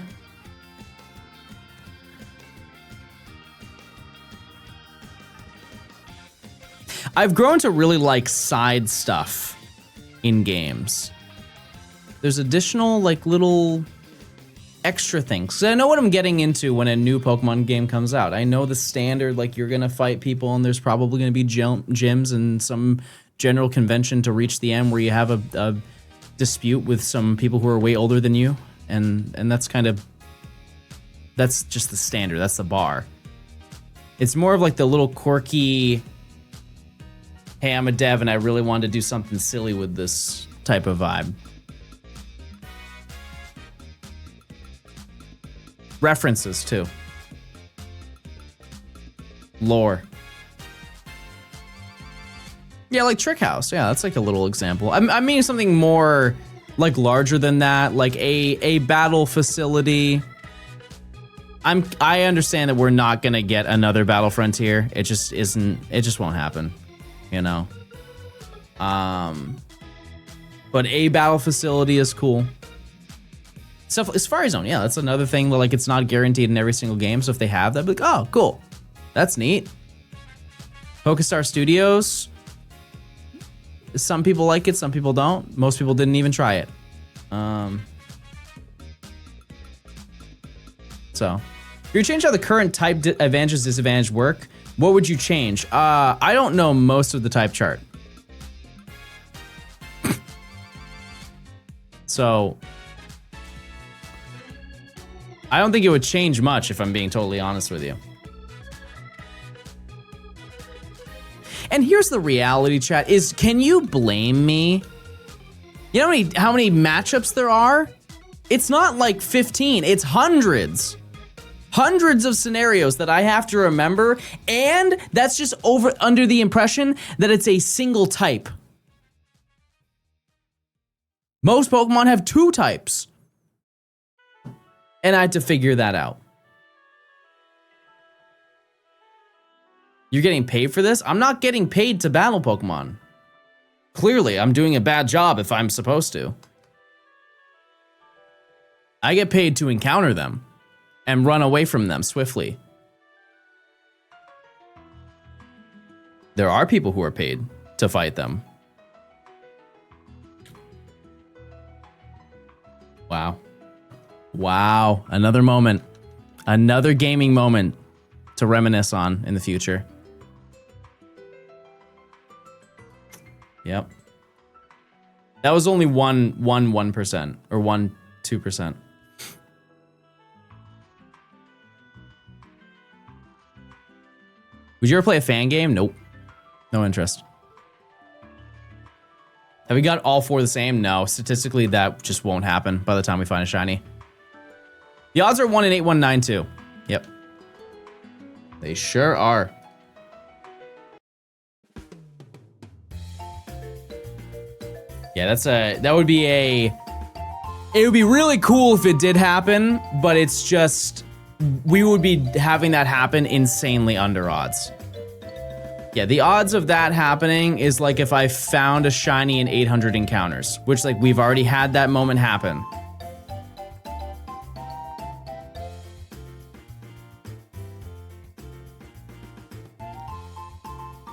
I've grown to really like side stuff in games. There's additional like little extra things. So I know what I'm getting into when a new Pokemon game comes out. I know the standard, like you're gonna fight people and there's probably gonna be gyms and some general convention to reach the end where you have a dispute with some people who are way older than you, and that's just the standard. That's the bar. It's more of like the little quirky, hey, I'm a dev and I really wanted to do something silly with this type of vibe. References too. Lore. Yeah, like Trick House. Yeah, that's like a little example. I mean something more like larger than that, like a battle facility. I understand that we're not gonna get another Battle Frontier. It just isn't. It just won't happen. You know. But a battle facility is cool. Safari Zone, yeah, that's another thing. Like, it's not guaranteed in every single game. So if they have that, be like, oh, cool, that's neat. PokeStar Studios. Some people like it, some people don't. Most people didn't even try it. So, if you change how the current type advantages disadvantage work, what would you change? I don't know most of the type chart. So, I don't think it would change much if I'm being totally honest with you. And here's the reality, chat, is can you blame me? You know how many matchups there are? It's not like 15, it's hundreds. Hundreds of scenarios that I have to remember, and that's just under the impression that it's a single type. Most Pokemon have 2 types. And I had to figure that out. You're getting paid for this? I'm not getting paid to battle Pokemon. Clearly, I'm doing a bad job if I'm supposed to. I get paid to encounter them and run away from them swiftly. There are people who are paid to fight them. Wow. Wow, another moment. Another gaming moment to reminisce on in the future. Yep. That was only 1% or 2%. Would you ever play a fan game? Nope. No interest. Have we got all 4 the same? No. Statistically, that just won't happen by the time we find a shiny. The odds are 1 in 8192. Yep. They sure are. Yeah, that would be it would be really cool if it did happen, but it's just, we would be having that happen insanely under odds. Yeah, the odds of that happening is like if I found a shiny in 800 encounters, which like we've already had that moment happen.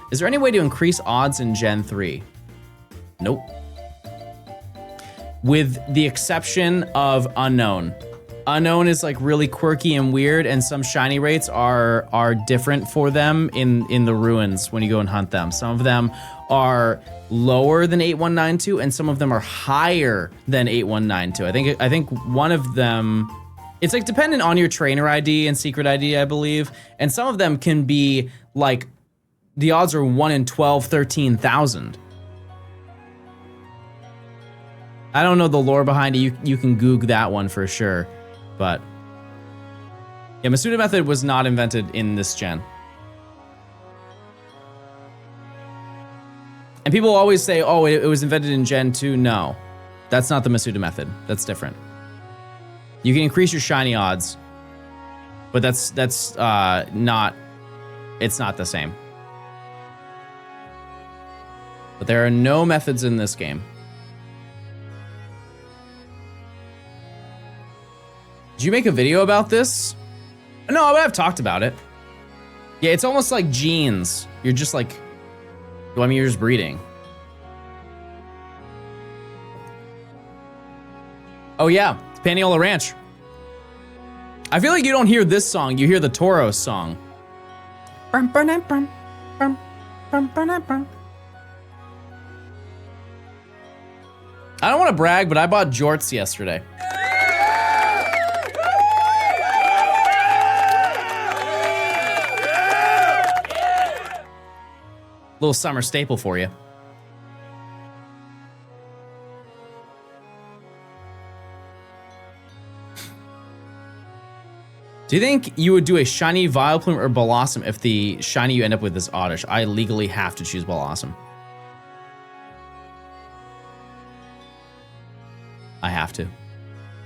Is there any way to increase odds in Gen 3? Nope. With the exception of Unknown. Unknown is like really quirky and weird, and some shiny rates are different for them in the ruins when you go and hunt them. Some of them are lower than 8192, and some of them are higher than 8192. I think one of them, it's like dependent on your trainer ID and secret ID, I believe, and some of them can be like, the odds are 1 in 12, 13,000. I don't know the lore behind it. You can Goog that one for sure. But yeah, Masuda method was not invented in this gen. And people always say, oh, it was invented in Gen 2. No, that's not the Masuda method. That's different. You can increase your shiny odds, but it's not the same. But there are no methods in this game. Did you make a video about this? No, but I've talked about it. Yeah, it's almost like genes. You're just like, well, I mean, you're just breeding. Oh yeah, it's Paniola Ranch. I feel like you don't hear this song, you hear the Toro song. I don't want to brag, but I bought jorts yesterday. Little summer staple for you. Do you think you would do a shiny Vileplume or Blossom if the shiny you end up with is Oddish? I legally have to choose Blossom. I have to.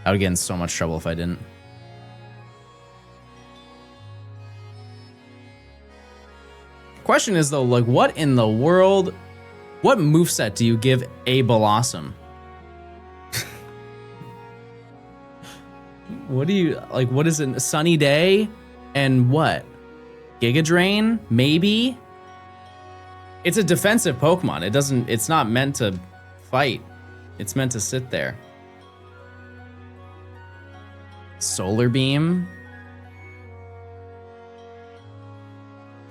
I would get in so much trouble if I didn't. Question is though, like, what in the world, what moveset do you give a Blossom? What do you, like, what is it? Sunny Day? And what? Giga Drain? Maybe? It's a defensive Pokemon. It's not meant to fight. It's meant to sit there. Solar Beam?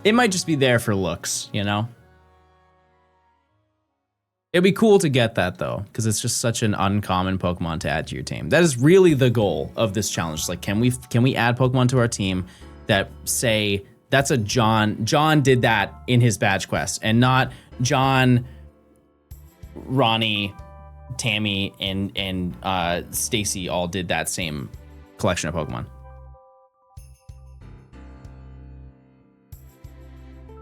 It might just be there for looks, you know? It'd be cool to get that though, because it's just such an uncommon Pokemon to add to your team. That is really the goal of this challenge. Like, can we add Pokemon to our team that say that's a John? John did that in his badge quest, and not John, Ronnie, Tammy, and Stacy all did that same collection of Pokemon.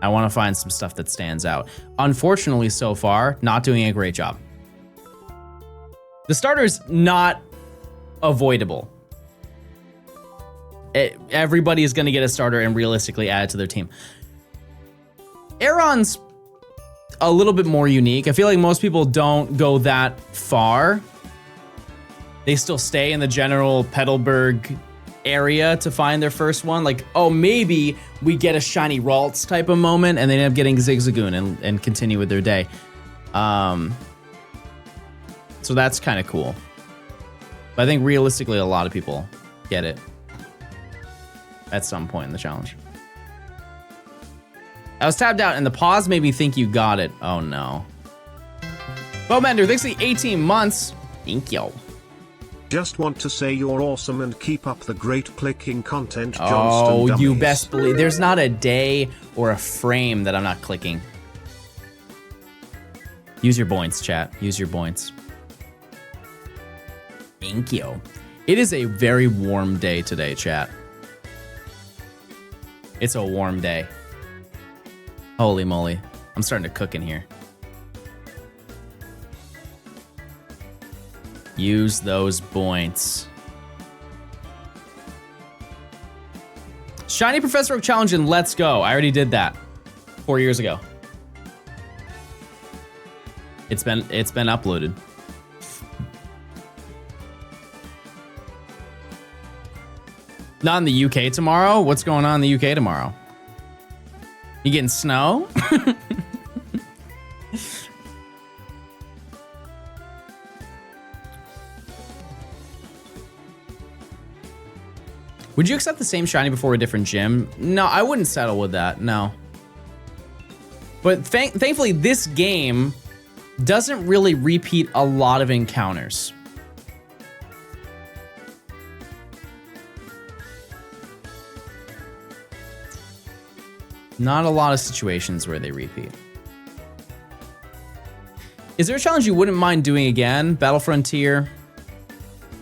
I want to find some stuff that stands out. Unfortunately, so far, not doing a great job. The starter's not avoidable. Everybody is going to get a starter and realistically add it to their team. Aeron's a little bit more unique. I feel like most people don't go that far. They still stay in the general Petalburg area to find their first one. Like, oh, maybe we get a shiny Ralts type of moment and they end up getting Zigzagoon and continue with their day. So that's kind of cool. But I think realistically a lot of people get it at some point in the challenge. I was tapped out and the pause made me think you got it. Oh no. Bowbender, thanks for the 18 months. Thank you. Just want to say you're awesome and keep up the great clicking content, Johnstone. Oh, you dummies. best believe. There's not a day or a frame that I'm not clicking. Use your points, chat. Use your points. Thank you. It is a very warm day today, chat. It's a warm day. Holy moly. I'm starting to cook in here. Use those points. Shiny Professor Oak Challenge and Let's Go. I already did that 4 years ago. It's been uploaded. Not in the UK tomorrow? What's going on in the UK tomorrow? You getting snow? Would you accept the same shiny before a different gym? No, I wouldn't settle with that, no. But thankfully, this game doesn't really repeat a lot of encounters. Not a lot of situations where they repeat. Is there a challenge you wouldn't mind doing again? Battle Frontier?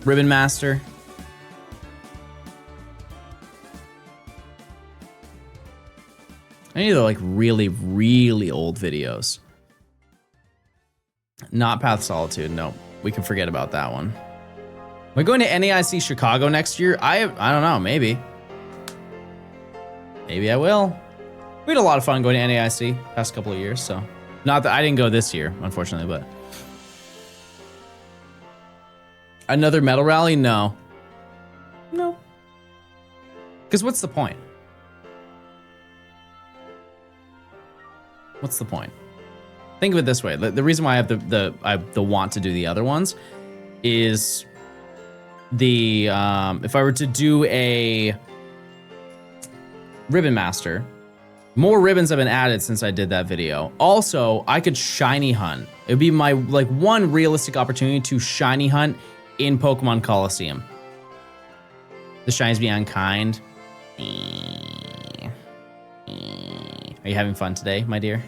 Ribbon Master? Any of the like really, really old videos. Not Path of Solitude, no. We can forget about that one. Am I going to NAIC Chicago next year? I don't know, maybe. Maybe I will. We had a lot of fun going to NAIC past couple of years, so Not that I didn't go this year, unfortunately, but another metal rally? No. No. Because what's the point? What's the point? Think of it this way. The reason why I have the want to do the other ones is the if I were to do a ribbon master, more ribbons have been added since I did that video. Also, I could shiny hunt. It would be my like one realistic opportunity to shiny hunt in Pokemon Coliseum. The shinies be unkind. Are you having fun today, my dear?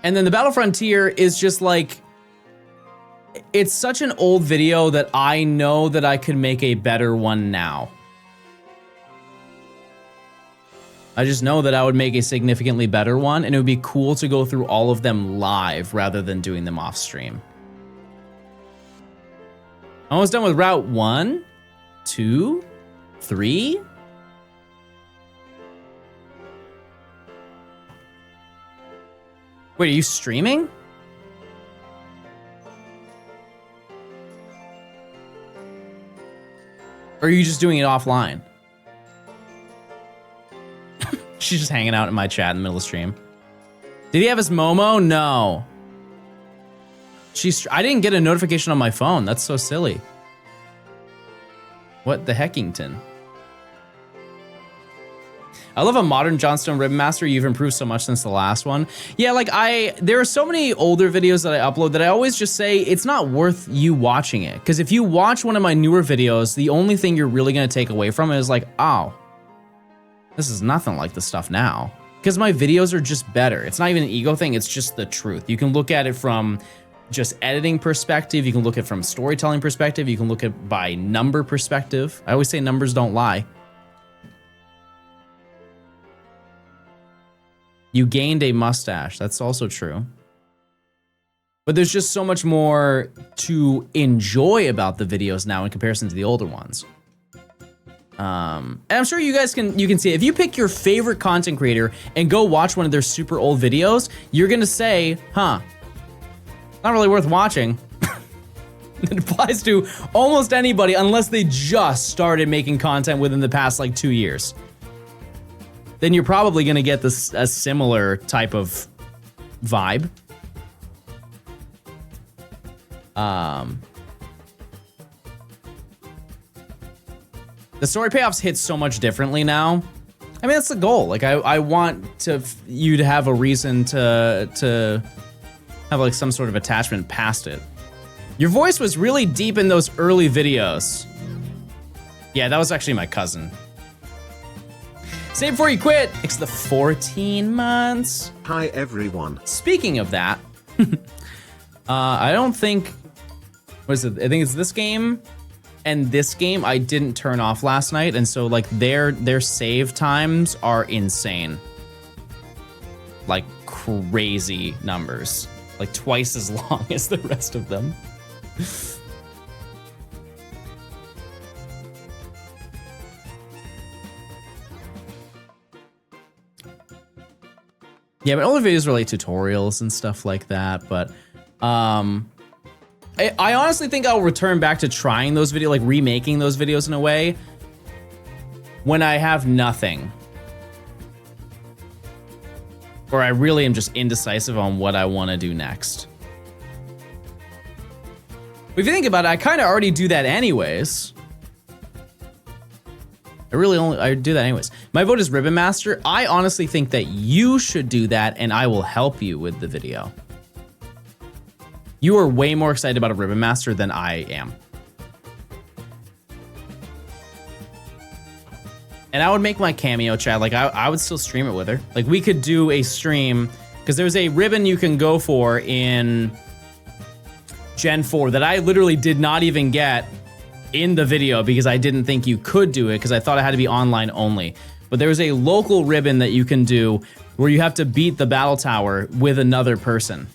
And then the Battle Frontier is just like, it's such an old video that I know that I could make a better one now. I just know that I would make a significantly better one, and it would be cool to go through all of them live rather than doing them off stream. Almost done with Route 1, 2, 3. Wait, are you streaming? Or are you just doing it offline? She's just hanging out in my chat in the middle of the stream. Did he have his Momo? No. I didn't get a notification on my phone. That's so silly. What the heckington? I love a modern Johnstone Ribbon Master. You've improved so much since the last one. Yeah, like there are so many older videos that I upload that I always just say it's not worth you watching it. Because if you watch one of my newer videos, the only thing you're really going to take away from it is like, oh, this is nothing like the stuff now. Because my videos are just better. It's not even an ego thing. It's just the truth. You can look at it from just editing perspective. You can look at it from storytelling perspective. You can look at by number perspective. I always say numbers don't lie. You gained a mustache. That's also true. But there's just so much more to enjoy about the videos now in comparison to the older ones. And I'm sure you guys can see it. If you pick your favorite content creator and go watch one of their super old videos, you're gonna say, huh, not really worth watching. It applies to almost anybody unless they just started making content within the past like 2 years. Then you're probably gonna get a similar type of vibe. The story payoffs hit so much differently now. I mean, that's the goal. Like, I want you to have a reason to have like some sort of attachment past it. Your voice was really deep in those early videos. Yeah, that was actually my cousin. Save before you quit. It's the 14 months. Hi everyone. Speaking of that, I don't think, what is it? I think it's this game and this game I didn't turn off last night, and so like their save times are insane. Like crazy numbers. Like twice as long as the rest of them. Yeah, but older videos were like tutorials and stuff like that. But I honestly think I'll return back to trying those videos, like remaking those videos in a way, when I have nothing. Or I really am just indecisive on what I want to do next. But if you think about it, I kind of already do that anyways. I do that anyways. My vote is Ribbon Master. I honestly think that you should do that, and I will help you with the video. You are way more excited about a Ribbon Master than I am. And I would make my cameo chat, like I would still stream it with her. Like we could do a stream, because there's a ribbon you can go for in Gen 4 that I literally did not even get in the video because I didn't think you could do it because I thought it had to be online only. But there's a local ribbon that you can do where you have to beat the battle tower with another person.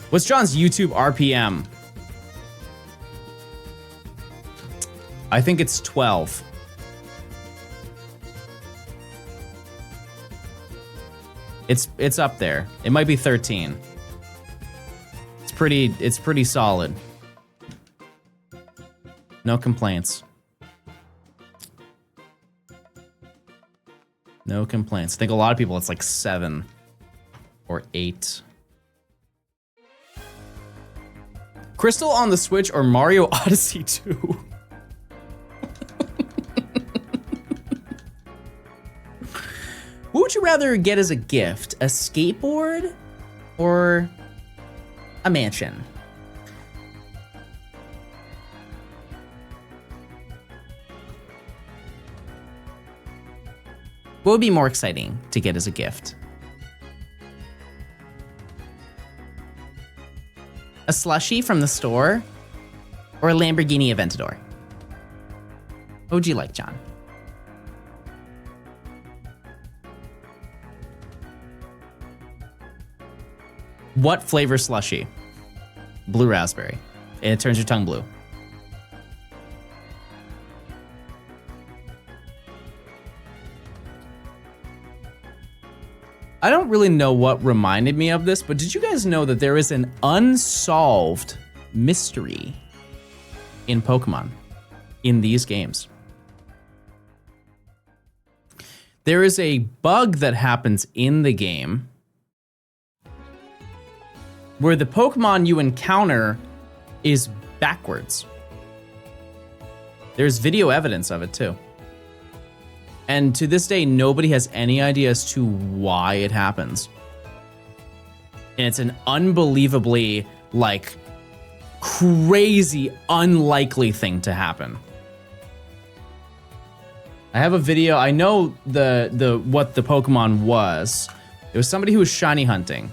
What's John's YouTube RPM? I think it's 12. It's up there. It might be 13. It's pretty solid. No complaints. No complaints. I think a lot of people it's like 7 or 8. Crystal on the Switch or Mario Odyssey 2? What would you rather get as a gift? A skateboard or a mansion? What would be more exciting to get as a gift? A slushie from the store or a Lamborghini Aventador? What would you like, John? What flavor slushie? Blue raspberry. And it turns your tongue blue. I don't really know what reminded me of this, but did you guys know that there is an unsolved mystery in Pokemon in these games? There is a bug that happens in the game where the Pokemon you encounter is backwards. There's video evidence of it too. And to this day, nobody has any idea as to why it happens. And it's an unbelievably, like, crazy, unlikely thing to happen. I have a video. I know the what the Pokemon was. It was somebody who was shiny hunting.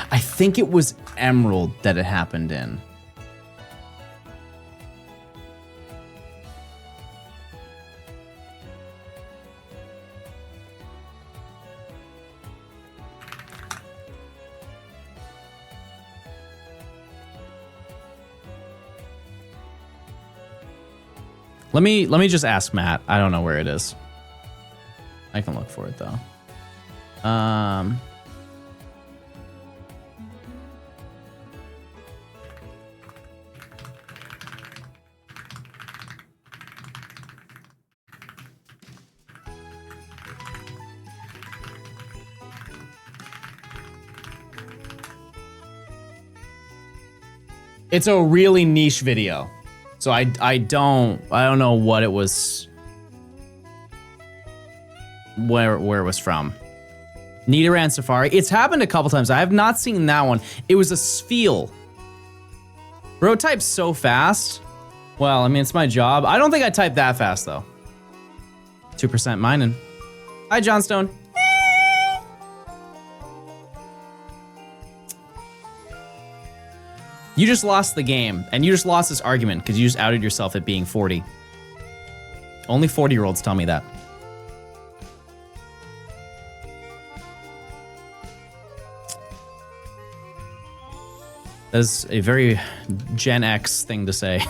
I think it was Emerald that it happened in. Let me just ask Matt. I don't know where it is. I can look for it though. It's a really niche video. So I don't know what it was, where it was from. Nidoran Safari. It's happened a couple times. I have not seen that one. It was a Spheal. Bro types so fast. Well, I mean, it's my job. I don't think I type that fast though. 2% mining. Hi, Johnstone. You just lost the game, and you just lost this argument because you just outed yourself at being 40. Only 40-year-olds tell me that. That is a very Gen X thing to say.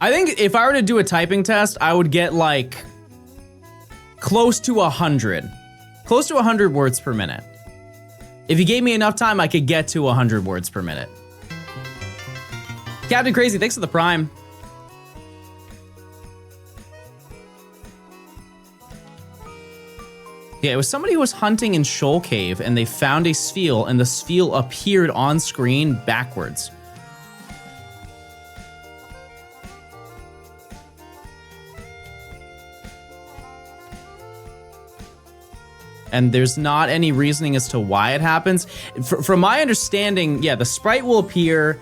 I think if I were to do a typing test, I would get like close to 100. Close to 100 words per minute. If you gave me enough time, I could get to 100 words per minute. Captain Crazy, thanks for the Prime. Yeah, it was somebody who was hunting in Shoal Cave and they found a Spheal and the Spheal appeared on screen backwards. And there's not any reasoning as to why it happens. From my understanding, yeah, the sprite will appear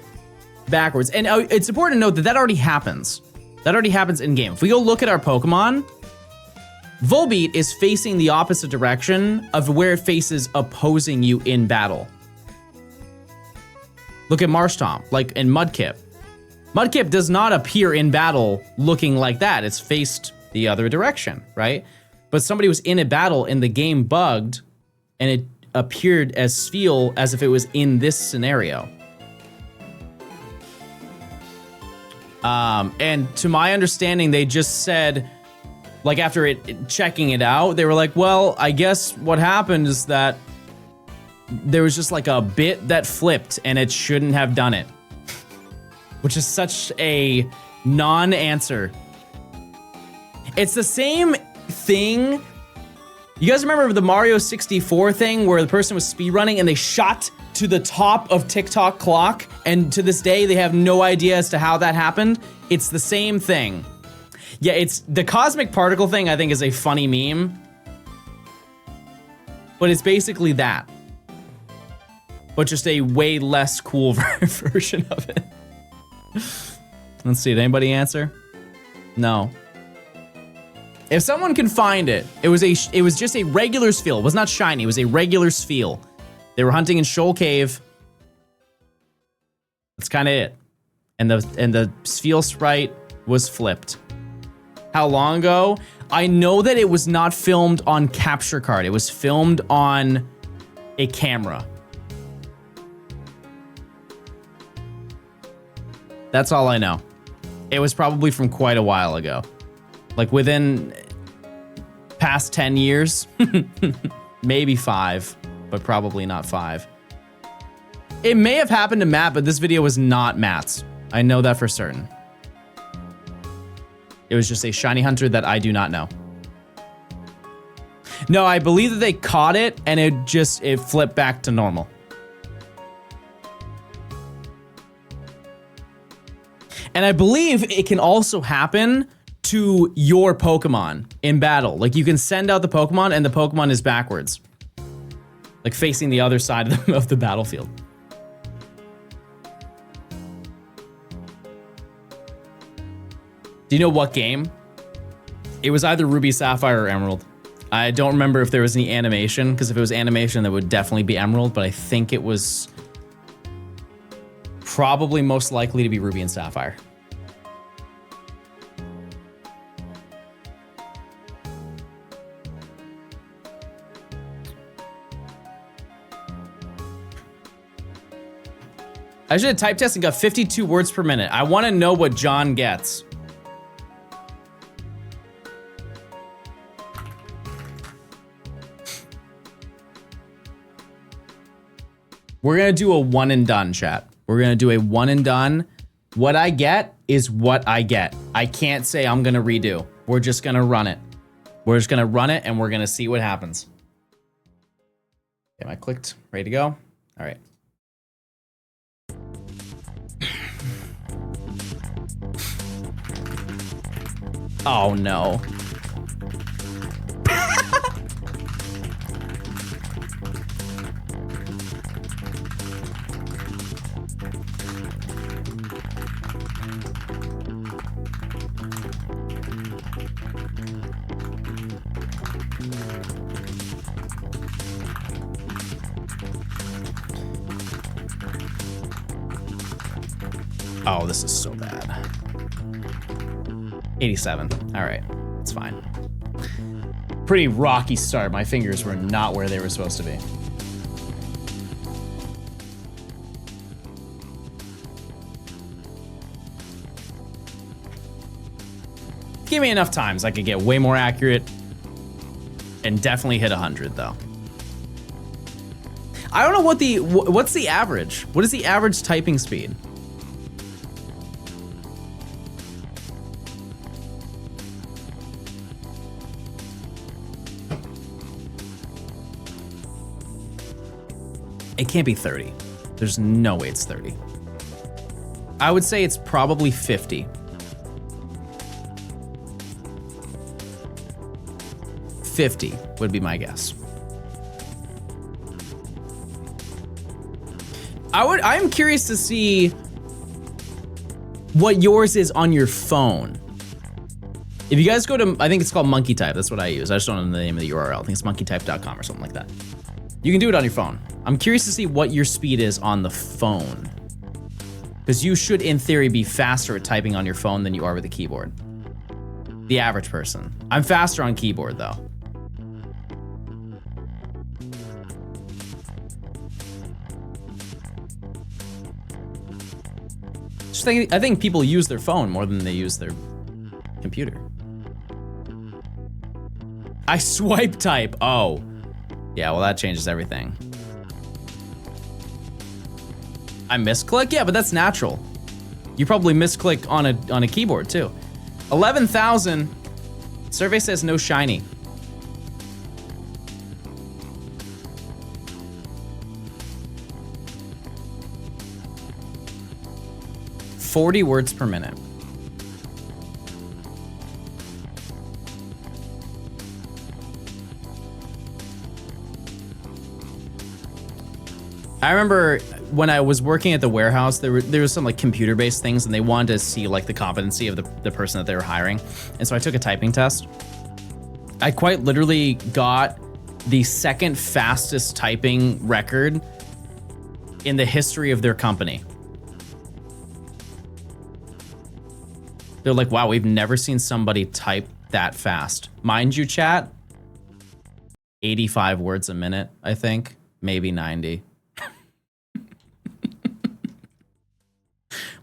backwards. And it's important to note that that already happens. That already happens in game. If we go look at our Pokemon, Volbeat is facing the opposite direction of where it faces opposing you in battle. Look at Marshtomp, like in Mudkip. Mudkip does not appear in battle looking like that. It's faced the other direction, right? But somebody was in a battle and the game bugged and it appeared as Spheal as if it was in this scenario. And to my understanding, they just said, like after checking it out, they were like, well, I guess what happened is that there was just like a bit that flipped and it shouldn't have done it. Which is such a non-answer. It's the same thing. You guys remember the Mario 64 thing where the person was speedrunning and they shot to the top of TikTok clock, and to this day they have no idea as to how that happened? It's the same thing. Yeah, it's the cosmic particle thing, I think, is a funny meme. But it's basically that. But just a way less cool version of it. Let's see, did anybody answer? No. If someone can find it, it was just a regular Spheal. It was not shiny, it was a regular Spheal. They were hunting in Shoal Cave. That's kind of it. And the Spheal sprite was flipped. How long ago? I know that it was not filmed on capture card. It was filmed on a camera. That's all I know. It was probably from quite a while ago. Like within past 10 years, maybe 5, but probably not 5. It may have happened to Matt, but this video was not Matt's. I know that for certain. It was just a shiny hunter that I do not know. No, I believe that they caught it and it flipped back to normal. And I believe it can also happen to your Pokemon in battle. Like you can send out the Pokemon and the Pokemon is backwards. Like facing the other side of the battlefield. Do you know what game? It was either Ruby, Sapphire, or Emerald. I don't remember if there was any animation, because if it was animation, that would definitely be Emerald, but I think it was probably most likely to be Ruby and Sapphire. I should have type test and got 52 words per minute. I want to know what John gets. We're going to do a one and done, chat. We're going to do a one and done. What I get is what I get. I can't say I'm going to redo. We're just going to run it. We're just going to run it and we're going to see what happens. Okay, I clicked. Ready to go? All right. Oh no. Oh, this is so bad. 87. All right, it's fine. Pretty rocky start. My fingers were not where they were supposed to be. Give me enough times, I could get way more accurate and definitely hit 100 though. I don't know what's the average? What is the average typing speed? It can't be 30. There's no way it's 30. I would say it's probably 50. 50 would be my guess. I'm curious to see what yours is on your phone. If you guys go to, I think it's called Monkey Type. That's what I use. I just don't know the name of the URL. I think it's monkeytype.com or something like that. You can do it on your phone. I'm curious to see what your speed is on the phone. Because you should, in theory, be faster at typing on your phone than you are with a keyboard. The average person. I'm faster on keyboard, though. I think people use their phone more than they use their computer. I swipe type. Oh. Yeah, well, that changes everything. I misclick? Yeah, but that's natural. You probably misclick on a keyboard too. 11,000. Survey says no shiny. "40 words per minute. I remember when I was working at the warehouse, there was some like computer-based things, and they wanted to see like the competency of the person that they were hiring. And so I took a typing test. I quite literally got the second fastest typing record in the history of their company. They're like, wow, we've never seen somebody type that fast. Mind you, chat, 85 words a minute, I think, maybe 90.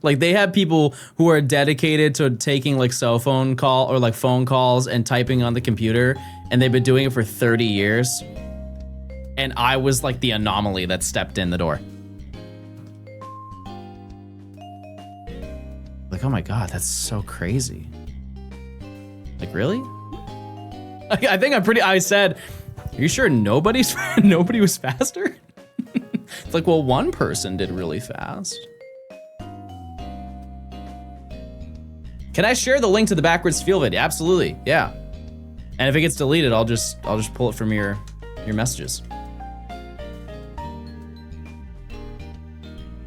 Like, they have people who are dedicated to taking like cell phone call or like phone calls and typing on the computer, and they've been doing it for 30 years. And I was like the anomaly that stepped in the door. Like, oh my God, that's so crazy. Like, really? I think I said, are you sure nobody was faster? It's like, well, one person did really fast. Can I share the link to the backwards feel video? Absolutely, yeah. And if it gets deleted, I'll just pull it from your messages.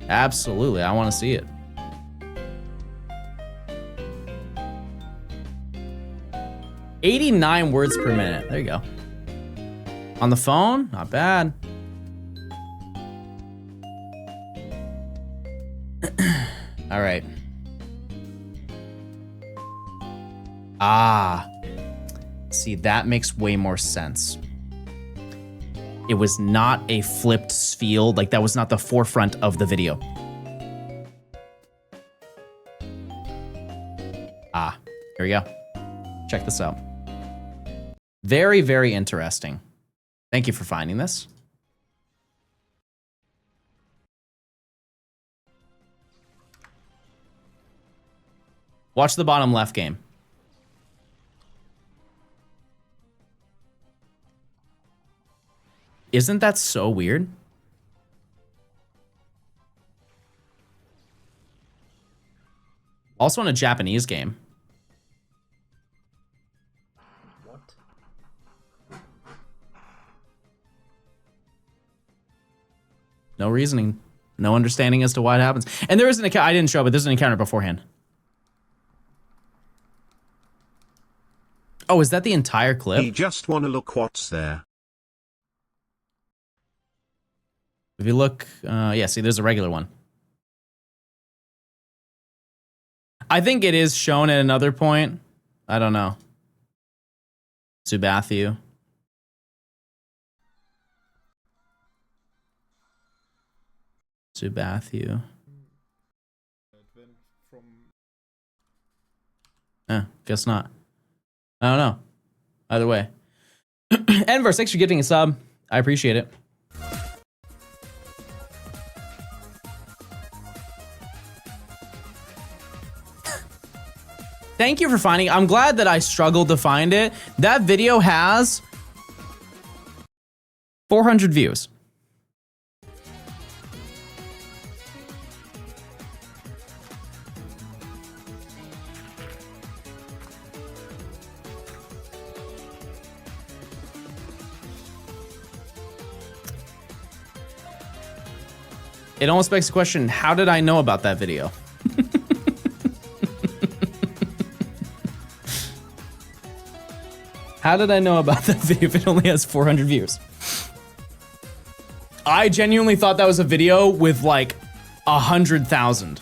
Absolutely, I want to see it. "89 words per minute. There you go. On the phone, not bad. All right. Ah, see, that makes way more sense. It was not a flipped field, like that was not the forefront of the video. Ah, here we go. Check this out. Very, very interesting. Thank you for finding this. Watch the bottom left game. Isn't that so weird? Also in a Japanese game. What? No reasoning. No understanding as to why it happens. And there is an account, I didn't show, but there's an encounter beforehand. Oh, is that the entire clip? You just want to look what's there. If you look, yeah, see, there's a regular one. I think it is shown at another point. I don't know. Subathu. Subathu. Guess not. I don't know. Either way. Enverse, thanks for getting a sub. I appreciate it. Thank you for finding it. I'm glad that I struggled to find it. That video has 400 views. It almost begs the question, how did I know about that video? How did I know about that video if it only has 400 views? I genuinely thought that was a video with like 100,000.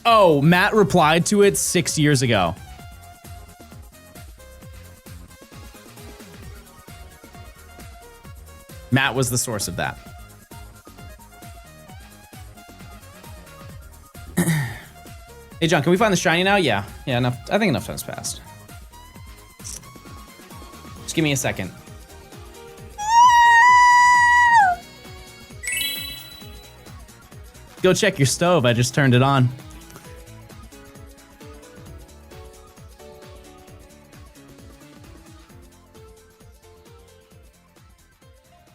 Oh, Matt replied to it 6 years ago. Matt was the source of that. Hey, John, can we find the shiny now? Yeah, enough. I think enough time's passed. Just give me a second. Go check your stove. I just turned it on.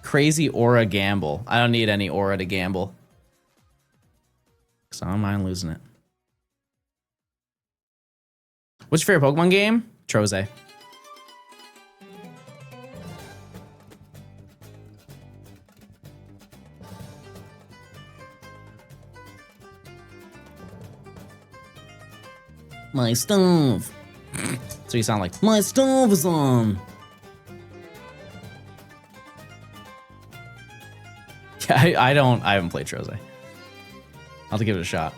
Crazy aura gamble. I don't need any aura to gamble. So I don't mind losing it. What's your favorite Pokemon game? Troze. My stove. So you sound like, my stove is on. Yeah, I haven't played Troze. I'll have to give it a shot.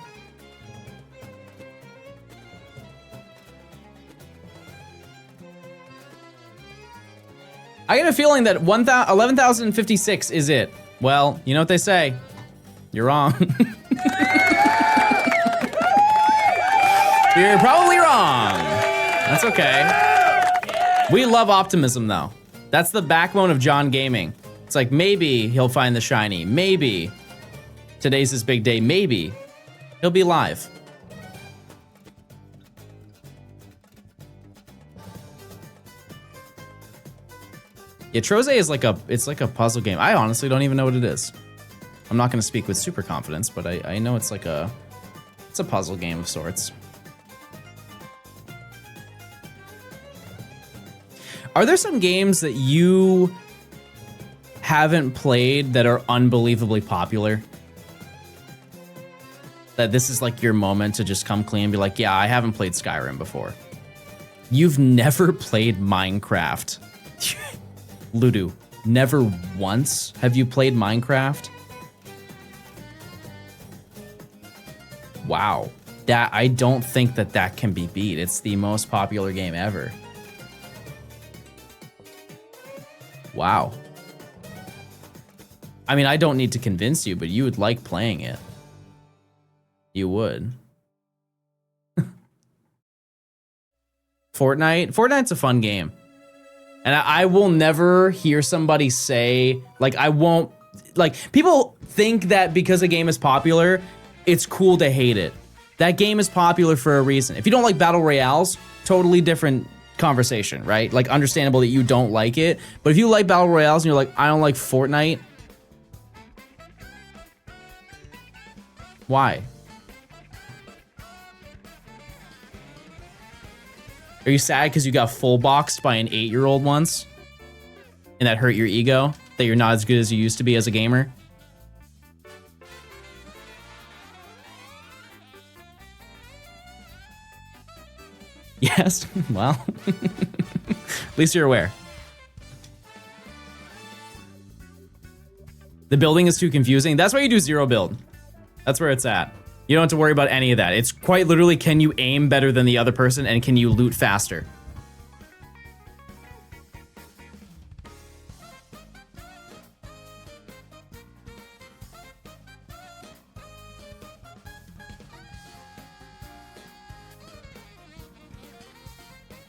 I get a feeling that 11,056 is it. Well, you know what they say. You're wrong. You're probably wrong. That's okay. We love optimism, though. That's the backbone of John Gaming. It's like, maybe he'll find the shiny. Maybe today's his big day. Maybe he'll be live. Yeah, Troze is like it's like a puzzle game. I honestly don't even know what it is. I'm not going to speak with super confidence, but I know it's like it's a puzzle game of sorts. Are there some games that you haven't played that are unbelievably popular? That this is like your moment to just come clean and be like, yeah, I haven't played Skyrim before. You've never played Minecraft. Ludu, never once have you played Minecraft? Wow. That I don't think that can be beat. It's the most popular game ever. Wow. I mean, I don't need to convince you, but you would like playing it. You would. Fortnite's a fun game. And I will never hear somebody say, like, I won't, like, people think that because a game is popular, it's cool to hate it. That game is popular for a reason. If you don't like battle royales, totally different conversation, right? Like, understandable that you don't like it. But if you like battle royales and you're like, I don't like Fortnite, why? Are you sad because you got full boxed by an 8-year-old once? And that hurt your ego? That you're not as good as you used to be as a gamer? Yes, well, at least you're aware. The building is too confusing. That's why you do zero build. That's where it's at. You don't have to worry about any of that. It's quite literally, can you aim better than the other person and can you loot faster?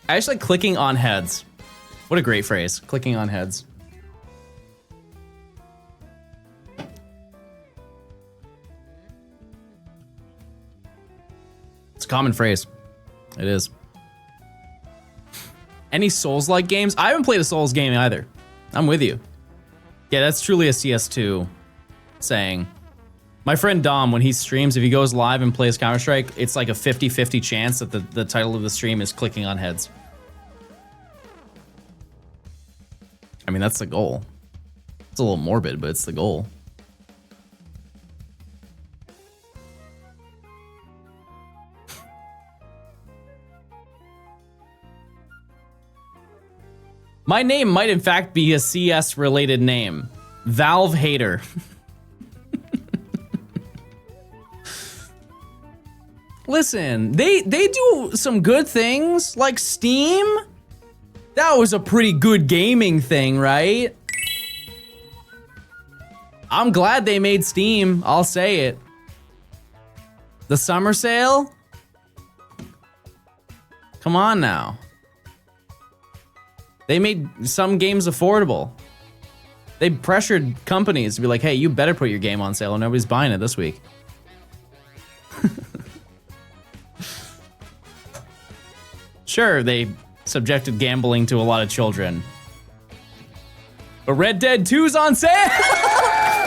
I actually like clicking on heads. What a great phrase, clicking on heads. It's a common phrase. It is. Any Souls-like games? I haven't played a Souls game either. I'm with you. Yeah, that's truly a CS2 saying. My friend Dom, when he streams, if he goes live and plays Counter-Strike, it's like a 50-50 chance that the title of the stream is clicking on heads. I mean, that's the goal. It's a little morbid, but it's the goal. My name might in fact be a CS related name. Valve Hater. Listen, they do some good things, like Steam. That was a pretty good gaming thing, right? I'm glad they made Steam, I'll say it. The summer sale? Come on now. They made some games affordable. They pressured companies to be like, hey, you better put your game on sale or nobody's buying it this week. Sure, they subjected gambling to a lot of children. But Red Dead 2's on sale!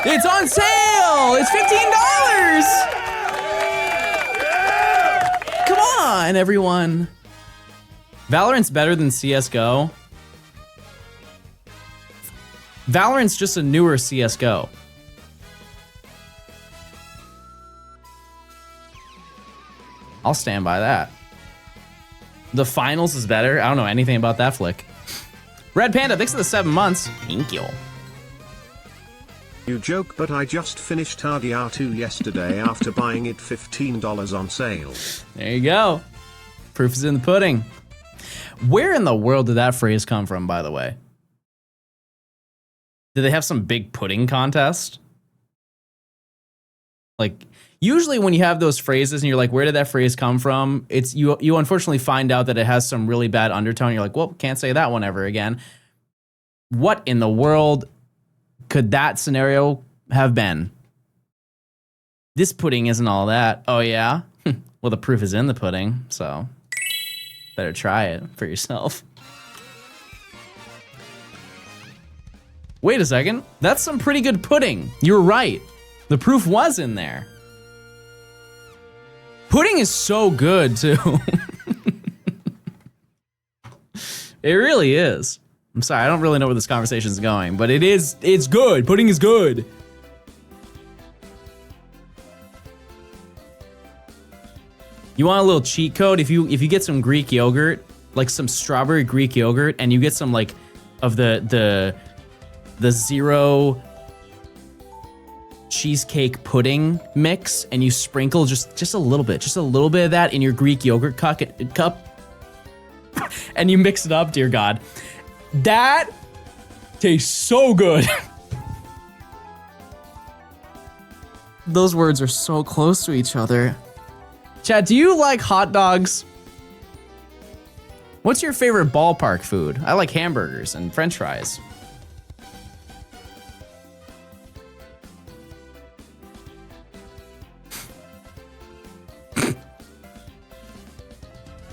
It's on sale! It's $15! Come on, everyone. Valorant's better than CSGO. Valorant's just a newer CSGO. I'll stand by that. The finals is better. I don't know anything about that flick. Red Panda, thanks for the 7 months. Thank you. You joke, but I just finished RDR2 yesterday after buying it $15 on sale. There you go. Proof is in the pudding. Where in the world did that phrase come from, by the way? Did they have some big pudding contest? Like, usually when you have those phrases and you're like, where did that phrase come from? It's you unfortunately find out that it has some really bad undertone. You're like, well, can't say that one ever again. What in the world could that scenario have been? This pudding isn't all that. Oh, yeah? Well, the proof is in the pudding, so better try it for yourself. Wait a second. That's some pretty good pudding. You're right. The proof was in there. Pudding is so good, too. It really is. I'm sorry, I don't really know where this conversation is going, but it's good. Pudding is good. You want a little cheat code? If you get some Greek yogurt, like some strawberry Greek yogurt, and you get some like of the zero cheesecake pudding mix, and you sprinkle just a little bit of that in your Greek yogurt cup, and you mix it up, dear God. That tastes so good. Those words are so close to each other. Chad, do you like hot dogs? What's your favorite ballpark food? I like hamburgers and french fries.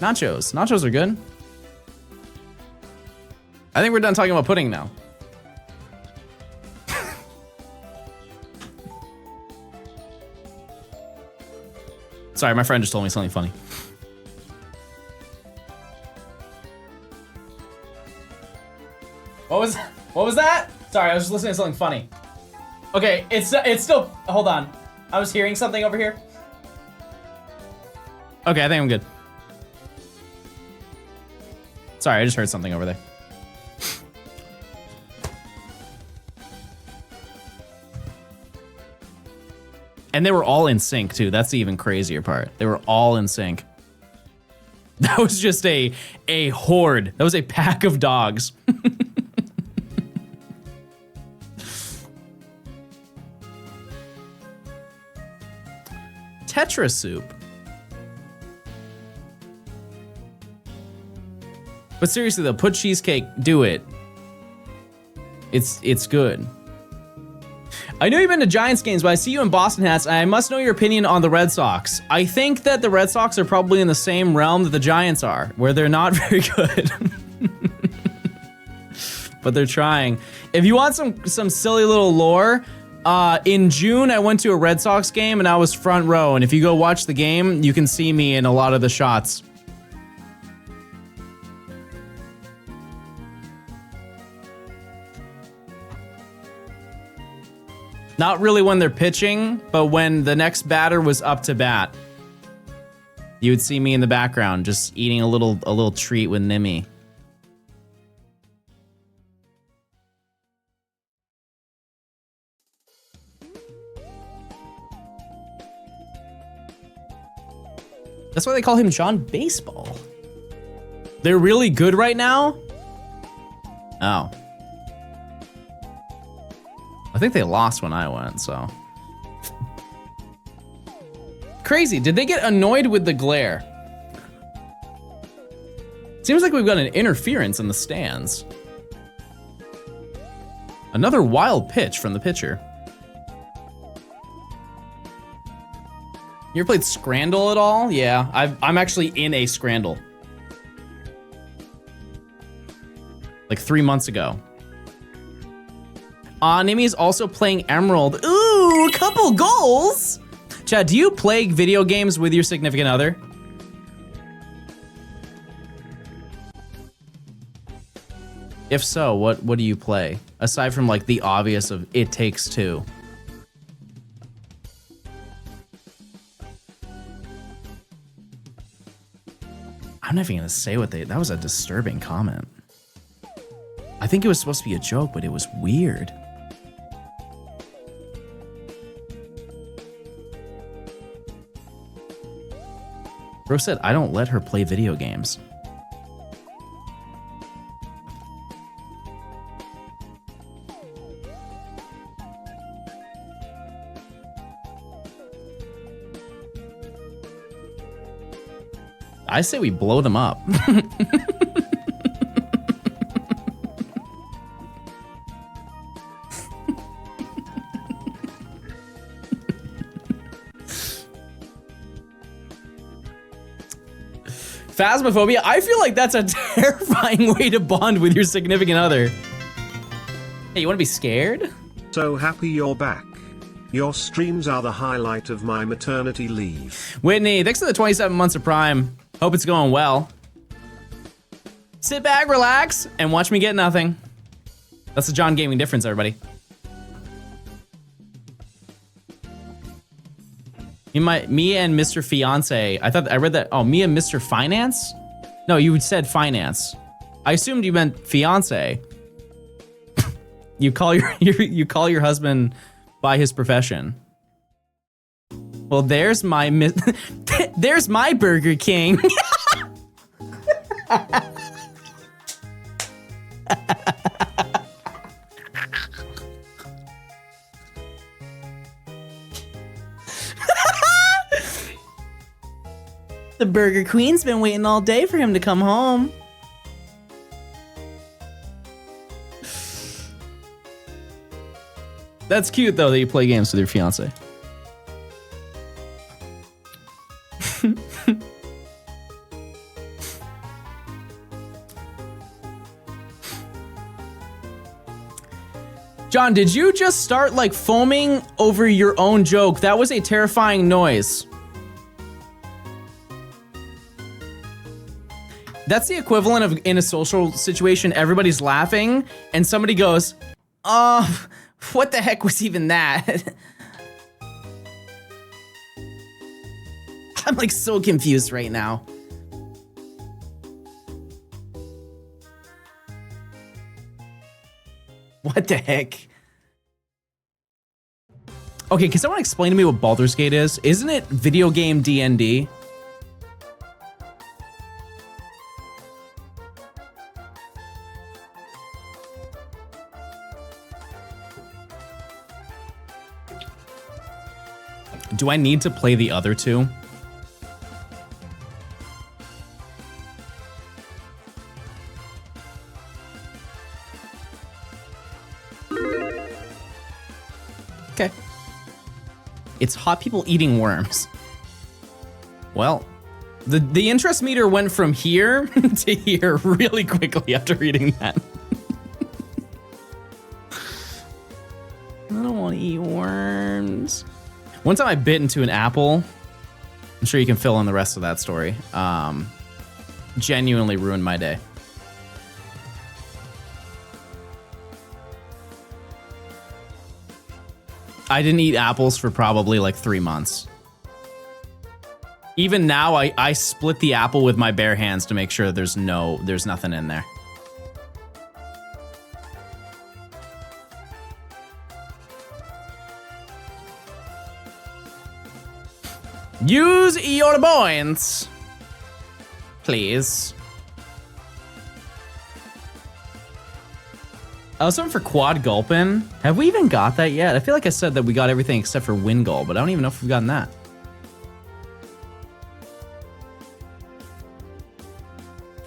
Nachos. Nachos are good. I think we're done talking about pudding now. Sorry, my friend just told me something funny. What was that? Sorry, I was just listening to something funny. Okay, it's still, hold on. I was hearing something over here. Okay, I think I'm good. Sorry, I just heard something over there. And they were all in sync too. That's the even crazier part. They were all in sync. That was just a horde. That was a pack of dogs. Tetra soup. But seriously though, put cheesecake, do it. It's good. I know you've been to Giants games, but I see you in Boston hats, and I must know your opinion on the Red Sox. I think that the Red Sox are probably in the same realm that the Giants are, where they're not very good. But they're trying. If you want some silly little lore, in June I went to a Red Sox game and I was front row, and if you go watch the game, you can see me in a lot of the shots. Not really when they're pitching, but when the next batter was up to bat, you would see me in the background just eating a little treat with Nimmy. That's why they call him John Baseball. They're really good right now? Oh. I think they lost when I went, so. Crazy, did they get annoyed with the glare? Seems like we've got an interference in the stands. Another wild pitch from the pitcher. You ever played Scrandle at all? Yeah, I'm actually in a Scrandle. Like 3 months ago. Nimi's also playing Emerald. Ooh, a couple goals! Chad, do you play video games with your significant other? If so, what do you play? Aside from like the obvious of It Takes Two. I'm not even gonna say what that was a disturbing comment. I think it was supposed to be a joke, but it was weird. Bro said, I don't let her play video games. I say we blow them up. Phasmophobia, I feel like that's a terrifying way to bond with your significant other. Hey, you wanna be scared? So happy you're back. Your streams are the highlight of my maternity leave. Whitney, thanks for the 27 months of Prime. Hope it's going well. Sit back, relax, and watch me get nothing. That's the John Gaming difference, everybody. Me and Mr. Fiance. I read that. Oh, me and Mr. Finance? No, you said finance. I assumed you meant fiance. You call your husband by his profession. Well, there's my there's my Burger King. The Burger Queen's been waiting all day for him to come home. That's cute though that you play games with your fiance. John, did you just start like foaming over your own joke? That was a terrifying noise. That's the equivalent of in a social situation, everybody's laughing and somebody goes, what the heck was even that? I'm like so confused right now. What the heck? Okay, can someone explain to me what Baldur's Gate is? Isn't it video game D&D? Do I need to play the other two? Okay. It's hot people eating worms. Well, the interest meter went from here to here really quickly after reading that. I don't want to eat worms. One time I bit into an apple. I'm sure you can fill in the rest of that story. Genuinely ruined my day. I didn't eat apples for probably like 3 months. Even now, I split the apple with my bare hands to make sure there's nothing in there. Use your points. Please. I was hoping for quad gulpin. Have we even got that yet? I feel like I said that we got everything except for wind gulp, but I don't even know if we've gotten that.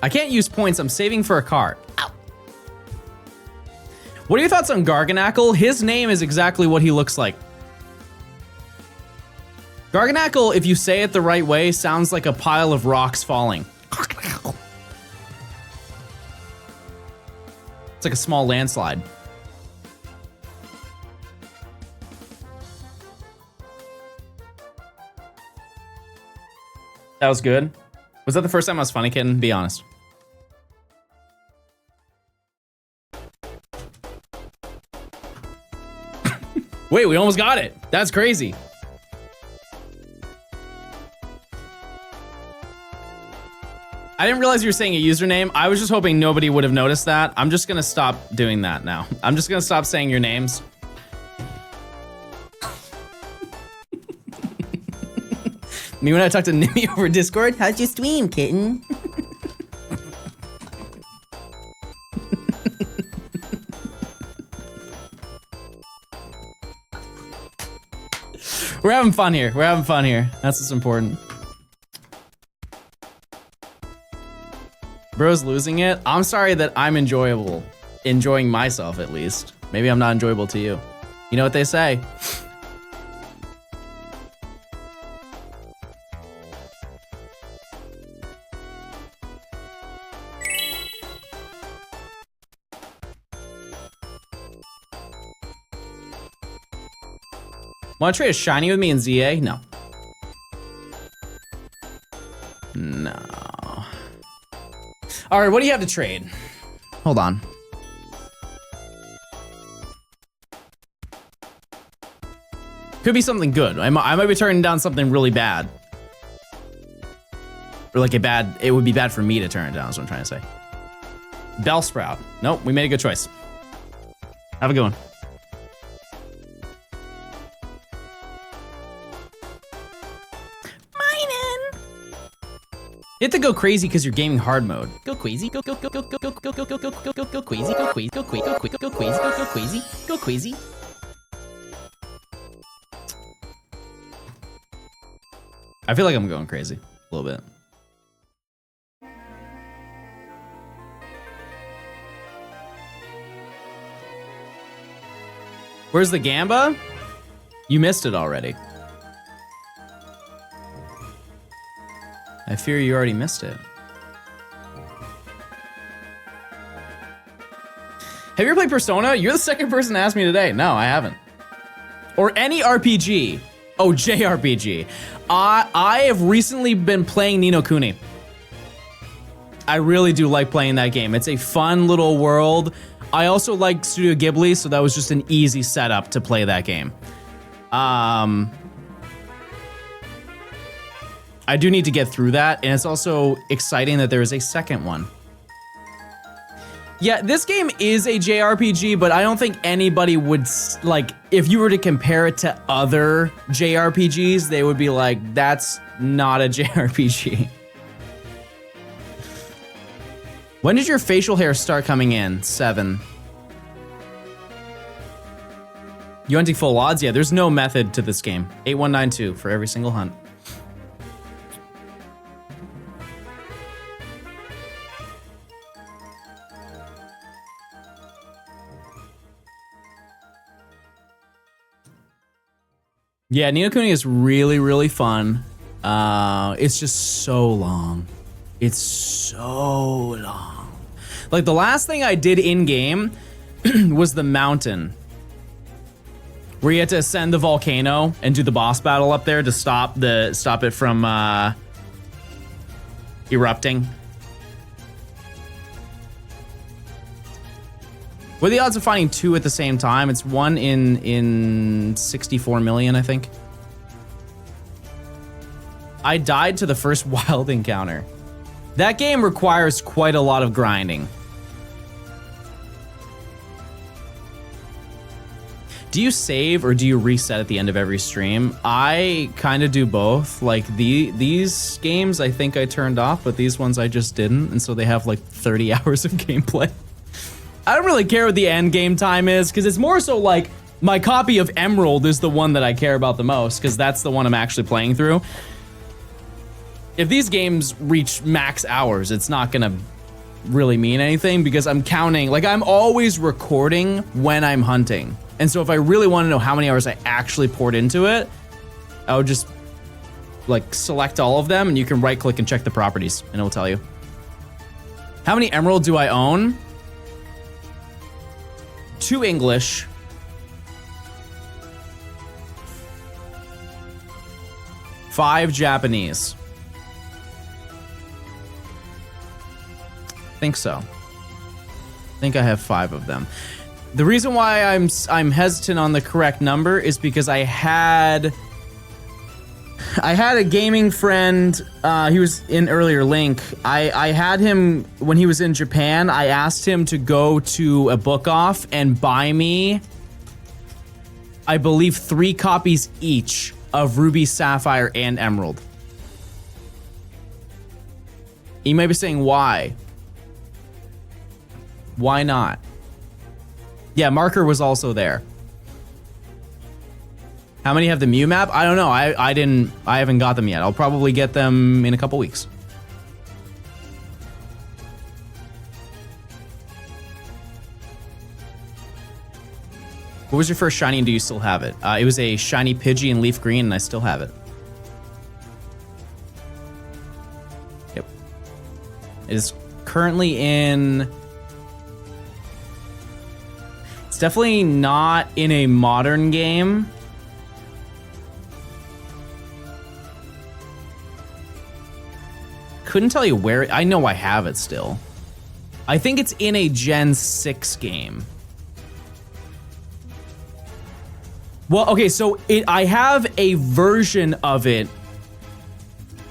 I can't use points. I'm saving for a car. Ow. What are your thoughts on Garganackle? His name is exactly what he looks like. Garganackle, if you say it the right way, sounds like a pile of rocks falling. It's like a small landslide. That was good. Was that the first time I was funny, kitten? Be honest. Wait, we almost got it. That's crazy. I didn't realize you were saying a username. I was just hoping nobody would have noticed that. I'm just gonna stop doing that now. I'm just gonna stop saying your names. Me when I talk to Nimmy over Discord. How's your stream, kitten? We're having fun here. We're having fun here. That's what's important. Bro's losing it. I'm sorry that I'm enjoying myself at least. Maybe I'm not enjoyable to you. You know what they say. Want to trade a shiny with me in ZA? No. No. All right, what do you have to trade? Hold on. Could be something good. I might be turning down something really bad. Or like it would be bad for me to turn it down, is what I'm trying to say. Bellsprout. Nope, we made a good choice. Have a good one. You have to go crazy because you're gaming hard mode. Go crazy, go crazy, go crazy, go crazy, go crazy, go crazy. I feel like I'm going crazy a little bit. Where's the Gamba? You missed it already. I fear you already missed it. Have you ever played Persona? You're the second person to ask me today. No, I haven't. Or any RPG. Oh, JRPG. I have recently been playing Ni no Kuni. I really do like playing that game. It's a fun little world. I also like Studio Ghibli, so that was just an easy setup to play that game. I do need to get through that, and it's also exciting that there is a second one. Yeah, this game is a JRPG, but I don't think anybody would, like, if you were to compare it to other JRPGs, they would be like, that's not a JRPG. When did your facial hair start coming in? 7. You hunting full odds? Yeah, there's no method to this game. 8192 for every single hunt. Yeah, Ni no Kuni is really, really fun. It's just so long. It's so long. Like, the last thing I did in-game was the mountain. Where you had to ascend the volcano and do the boss battle up there to stop it from erupting. What are the odds of finding 2 at the same time? It's 1 in 64 million, I think. I died to the first wild encounter. That game requires quite a lot of grinding. Do you save or do you reset at the end of every stream? I kind of do both. Like these games I think I turned off, but these ones I just didn't, and so they have like 30 hours of gameplay. I don't really care what the end game time is, because it's more so like my copy of Emerald is the one that I care about the most, because that's the one I'm actually playing through. If these games reach max hours, it's not gonna really mean anything, because I'm counting, like I'm always recording when I'm hunting. And so if I really want to know how many hours I actually poured into it, I would just like select all of them, and you can right click and check the properties and it will tell you. How many Emerald do I own? 2 English. 5 Japanese. I think so. I think I have 5 of them. The reason why I'm hesitant on the correct number is because I had a gaming friend, he was in earlier link. I had him when he was in Japan. I asked him to go to a book off and buy me, I believe, 3 copies each of Ruby, Sapphire, and Emerald. You may be saying, why? Why not? Yeah, Marker was also there. How many have the Mew map? I don't know. I haven't got them yet. I'll probably get them in a couple weeks. What was your first shiny and do you still have it? It was a shiny Pidgey in Leaf Green and I still have it. Yep. It is currently in... It's definitely not in a modern game. Couldn't tell you where. I know I have it still. I think it's in a Gen 6 game. Well, okay, so I have a version of it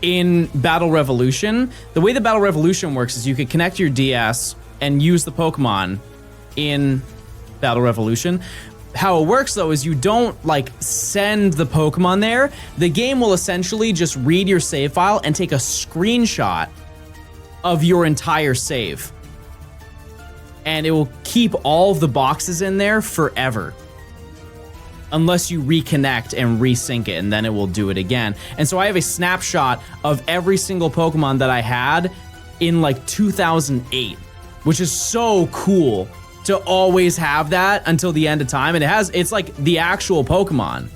in Battle Revolution. The way the Battle Revolution works is you could connect your DS and use the Pokemon in Battle Revolution. How it works though is you don't like send the Pokemon there. The game will essentially just read your save file and take a screenshot of your entire save. And it will keep all of the boxes in there forever. Unless you reconnect and resync it, and then it will do it again. And so I have a snapshot of every single Pokemon that I had in like 2008, which is so cool to always have that until the end of time. And it's like the actual Pokemon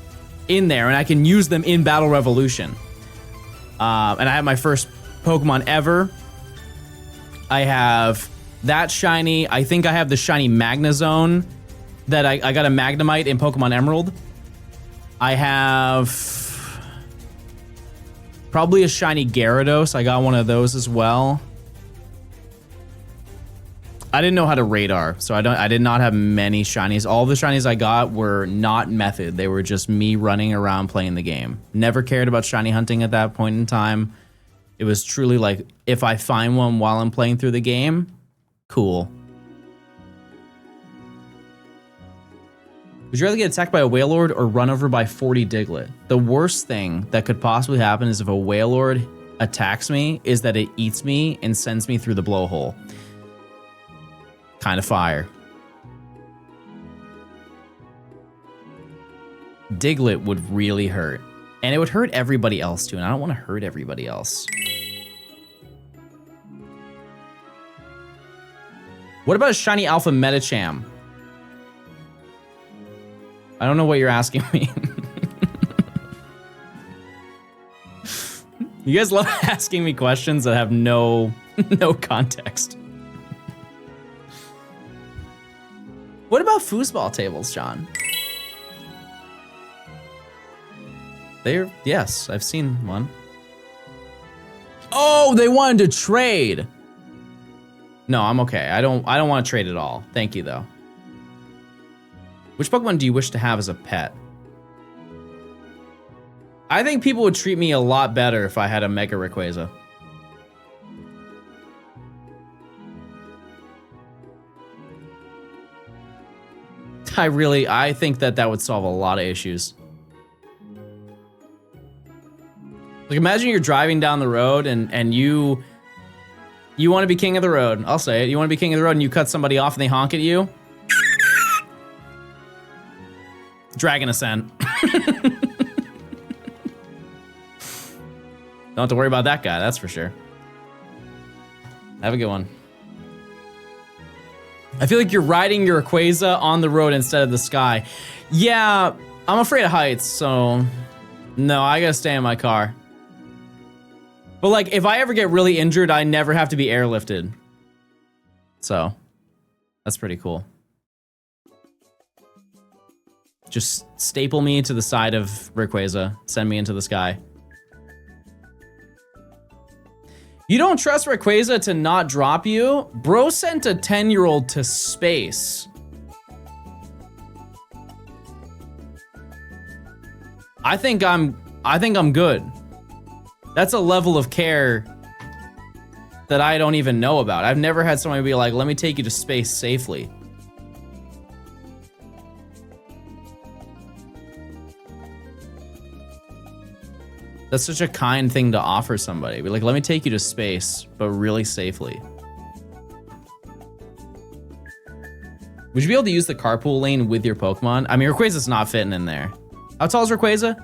in there, and I can use them in Battle Revolution. And I have my first Pokemon ever. I have that shiny. I think I have the shiny Magnezone that I got a Magnemite in Pokemon Emerald. I have probably a shiny Gyarados. I got one of those as well. I didn't know how to radar, so I did not have many shinies. All the shinies I got were not method. They were just me running around playing the game. Never cared about shiny hunting at that point in time. It was truly like, if I find one while I'm playing through the game, cool. Would you rather get attacked by a Wailord or run over by 40 Diglett? The worst thing that could possibly happen is if a Wailord attacks me, is that it eats me and sends me through the blowhole. Kind of fire. Diglett would really hurt. And it would hurt everybody else too, and I don't want to hurt everybody else. What about a shiny Alpha Metacham? I don't know what you're asking me. You guys love asking me questions that have no context. What about foosball tables, John? Yes, I've seen one. Oh, they wanted to trade. No, I'm okay. I don't want to trade at all. Thank you though. Which Pokemon do you wish to have as a pet? I think people would treat me a lot better if I had a Mega Rayquaza. I think that would solve a lot of issues. Like imagine you're driving down the road and you want to be king of the road. I'll say it. You want to be king of the road and you cut somebody off and they honk at you. Dragon ascent. Don't have to worry about that guy, that's for sure. Have a good one. I feel like you're riding your Rayquaza on the road instead of the sky. Yeah, I'm afraid of heights, so no, I gotta stay in my car. But like, if I ever get really injured, I never have to be airlifted. So, that's pretty cool. Just staple me to the side of Rayquaza, send me into the sky. You don't trust Rayquaza to not drop you? Bro sent a 10-year-old to space. I think I'm good. That's a level of care that I don't even know about. I've never had somebody be like, let me take you to space safely. That's such a kind thing to offer somebody. Be like, let me take you to space, but really safely. Would you be able to use the carpool lane with your Pokemon? I mean, Rayquaza's not fitting in there. How tall is Rayquaza?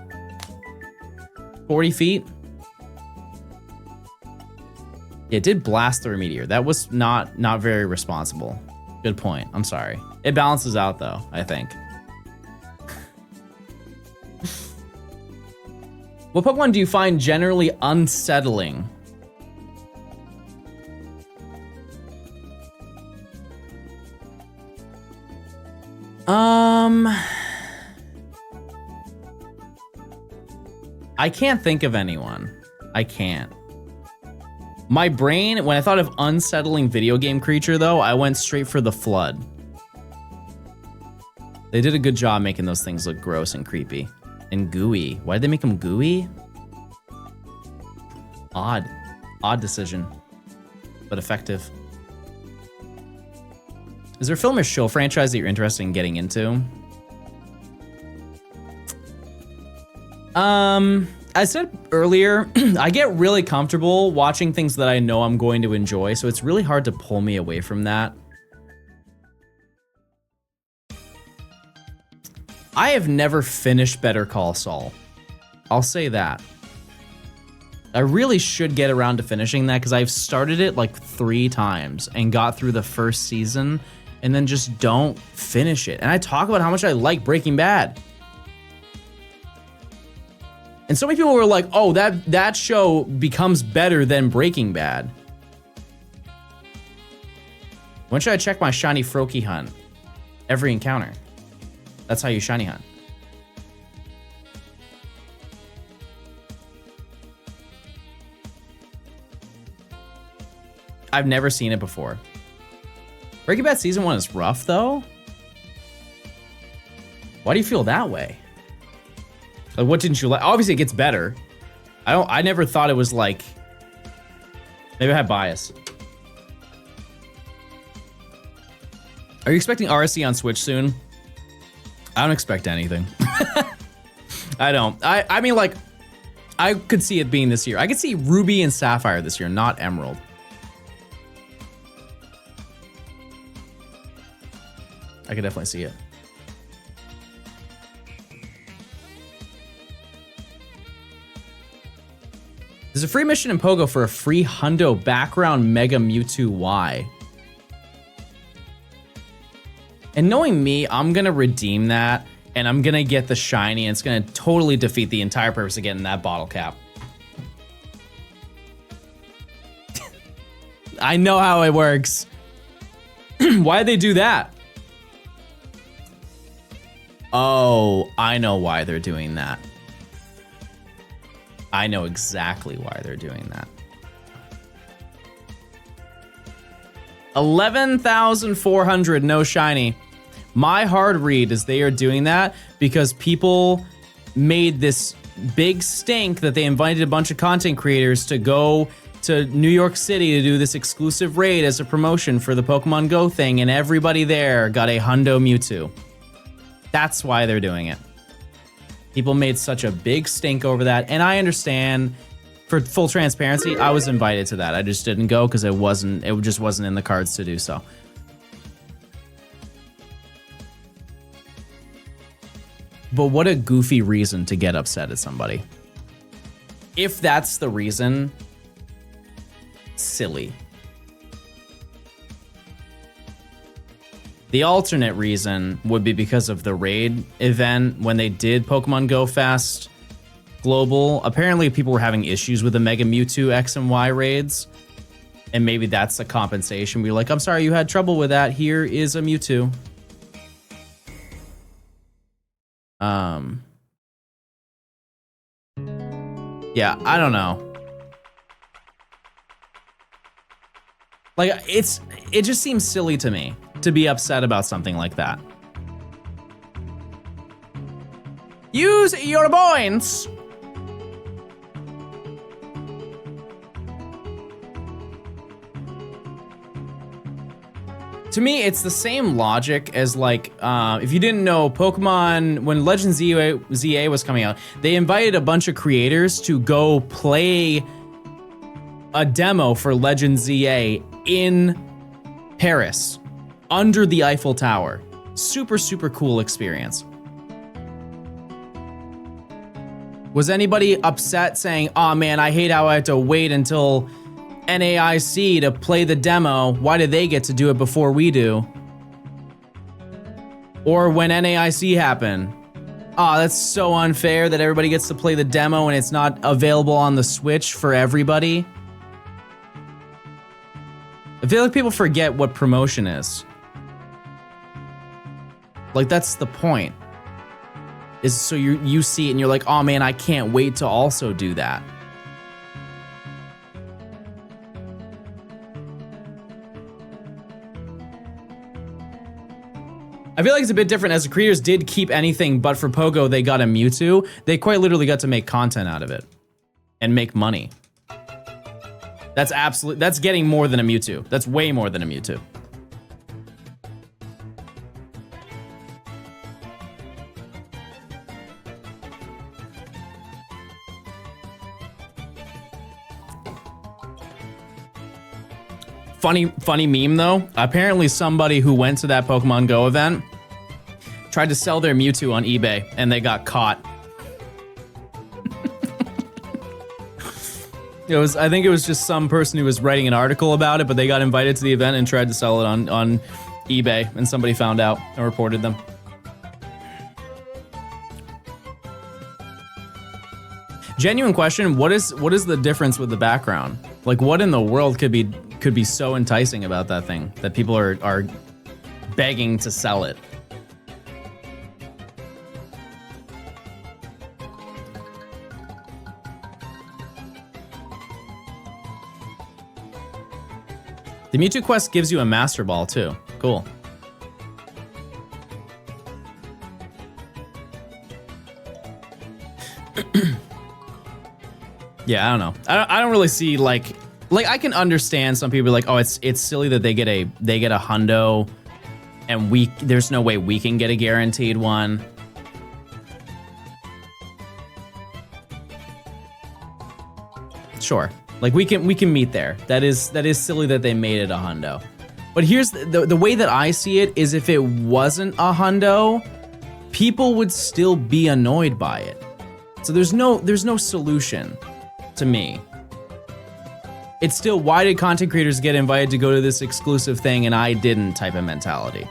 40 feet? It did blast through a meteor. That was not very responsible. Good point. I'm sorry. It balances out though, I think. What Pokemon do you find generally unsettling? I can't think of anyone. I can't. My brain, when I thought of unsettling video game creature though, I went straight for the Flood. They did a good job making those things look gross and creepy. And gooey. Why did they make them gooey? Odd. Odd decision. But effective. Is there a film or show franchise that you're interested in getting into? I said earlier, I get really comfortable watching things that I know I'm going to enjoy, so it's really hard to pull me away from that. I have never finished Better Call Saul. I'll say that. I really should get around to finishing that because I've started it like 3 times and got through the first season and then just don't finish it. And I talk about how much I like Breaking Bad. And so many people were like, oh, that show becomes better than Breaking Bad. When should I check my shiny Froakie hunt? Every encounter. That's how you shiny hunt. I've never seen it before. Breaking Bad season 1 is rough though. Why do you feel that way? Like, what didn't you like? Obviously it gets better. I never thought it was like, maybe I had bias. Are you expecting RSC on Switch soon? I don't expect anything. I don't. I mean, like, I could see it being this year. I could see Ruby and Sapphire this year, not Emerald. I could definitely see it. There's a free mission in Pogo for a free Hundo background Mega Mewtwo Y. And knowing me, I'm gonna redeem that and I'm gonna get the shiny and it's gonna totally defeat the entire purpose of getting that bottle cap. I know how it works. Why'd they do that? Oh, I know why they're doing that. I know exactly why they're doing that. 11,400 no shiny. My hard read is they are doing that because people made this big stink that they invited a bunch of content creators to go to New York City to do this exclusive raid as a promotion for the Pokemon Go thing, and everybody there got a Hundo Mewtwo. That's why they're doing it. People made such a big stink over that, and I understand. For full transparency, I was invited to that. I just didn't go because it just wasn't in the cards to do so. But what a goofy reason to get upset at somebody. If that's the reason, silly. The alternate reason would be because of the raid event when they did Pokemon Go Fest Global. Apparently people were having issues with the Mega Mewtwo X and Y raids. And maybe that's a compensation. We're like, I'm sorry you had trouble with that. Here is a Mewtwo. Yeah, I don't know. Like, it just seems silly to me to be upset about something like that. Use your points. To me, it's the same logic as like, if you didn't know, Pokemon, when Legend ZA was coming out, they invited a bunch of creators to go play a demo for Legend ZA in Paris, under the Eiffel Tower. Super, super cool experience. Was anybody upset saying, oh man, I hate how I have to wait until NAIC to play the demo? Why do they get to do it before we do? Or when NAIC happened, oh, that's so unfair that everybody gets to play the demo and it's not available on the Switch for everybody. I feel like people forget what promotion is. Like, that's the point. Is so you see it and you're like, oh man, I can't wait to also do that. I feel like it's a bit different as the creators did keep anything, but for Pogo, they got a Mewtwo. They quite literally got to make content out of it and make money. That's getting more than a Mewtwo. That's way more than a Mewtwo. Funny meme though. Apparently somebody who went to that Pokemon Go event tried to sell their Mewtwo on eBay and they got caught. I think it was just some person who was writing an article about it, but they got invited to the event and tried to sell it on eBay, and somebody found out and reported them. Genuine question, what is the difference with the background? Like, what in the world could be so enticing about that thing that people are begging to sell it? The Mewtwo quest gives you a Master Ball too. Cool. Yeah, I don't know. I don't really see like I can understand some people like, oh, it's silly that they get a hundo, and there's no way we can get a guaranteed one. Sure, like we can meet there. That is silly that they made it a hundo. But here's the way that I see it is, if it wasn't a hundo, people would still be annoyed by it. So there's no solution to me. It's still, why did content creators get invited to go to this exclusive thing and I didn't type of mentality.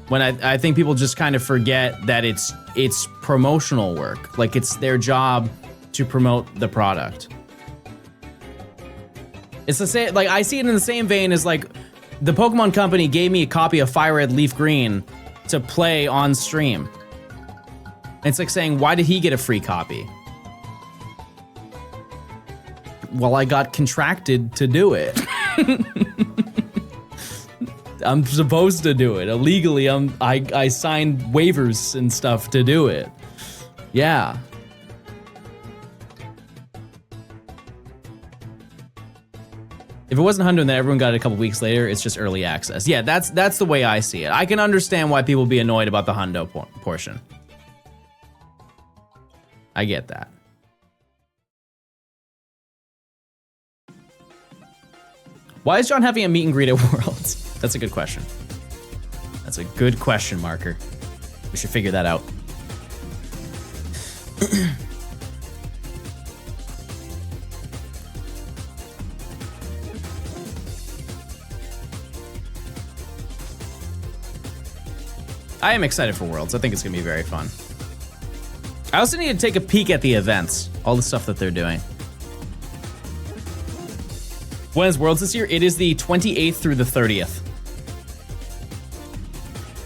When I think people just kind of forget that it's promotional work. Like, it's their job to promote the product. It's the same, like, I see it in the same vein as like the Pokemon Company gave me a copy of Fire Red Leaf Green to play on stream. It's like saying, why did he get a free copy? Well, I got contracted to do it. I'm supposed to do it. Illegally, I signed waivers and stuff to do it. Yeah. If it wasn't Hundo and then everyone got it a couple weeks later, it's just early access. Yeah, that's the way I see it. I can understand why people be annoyed about the Hundo portion. I get that. Why is John having a meet and greet at Worlds? That's a good question. That's a good question, Marker. We should figure that out. I am excited for Worlds. I think it's going to be very fun. I also need to take a peek at the events, all the stuff that they're doing. When is Worlds this year? It is the 28th through the 30th.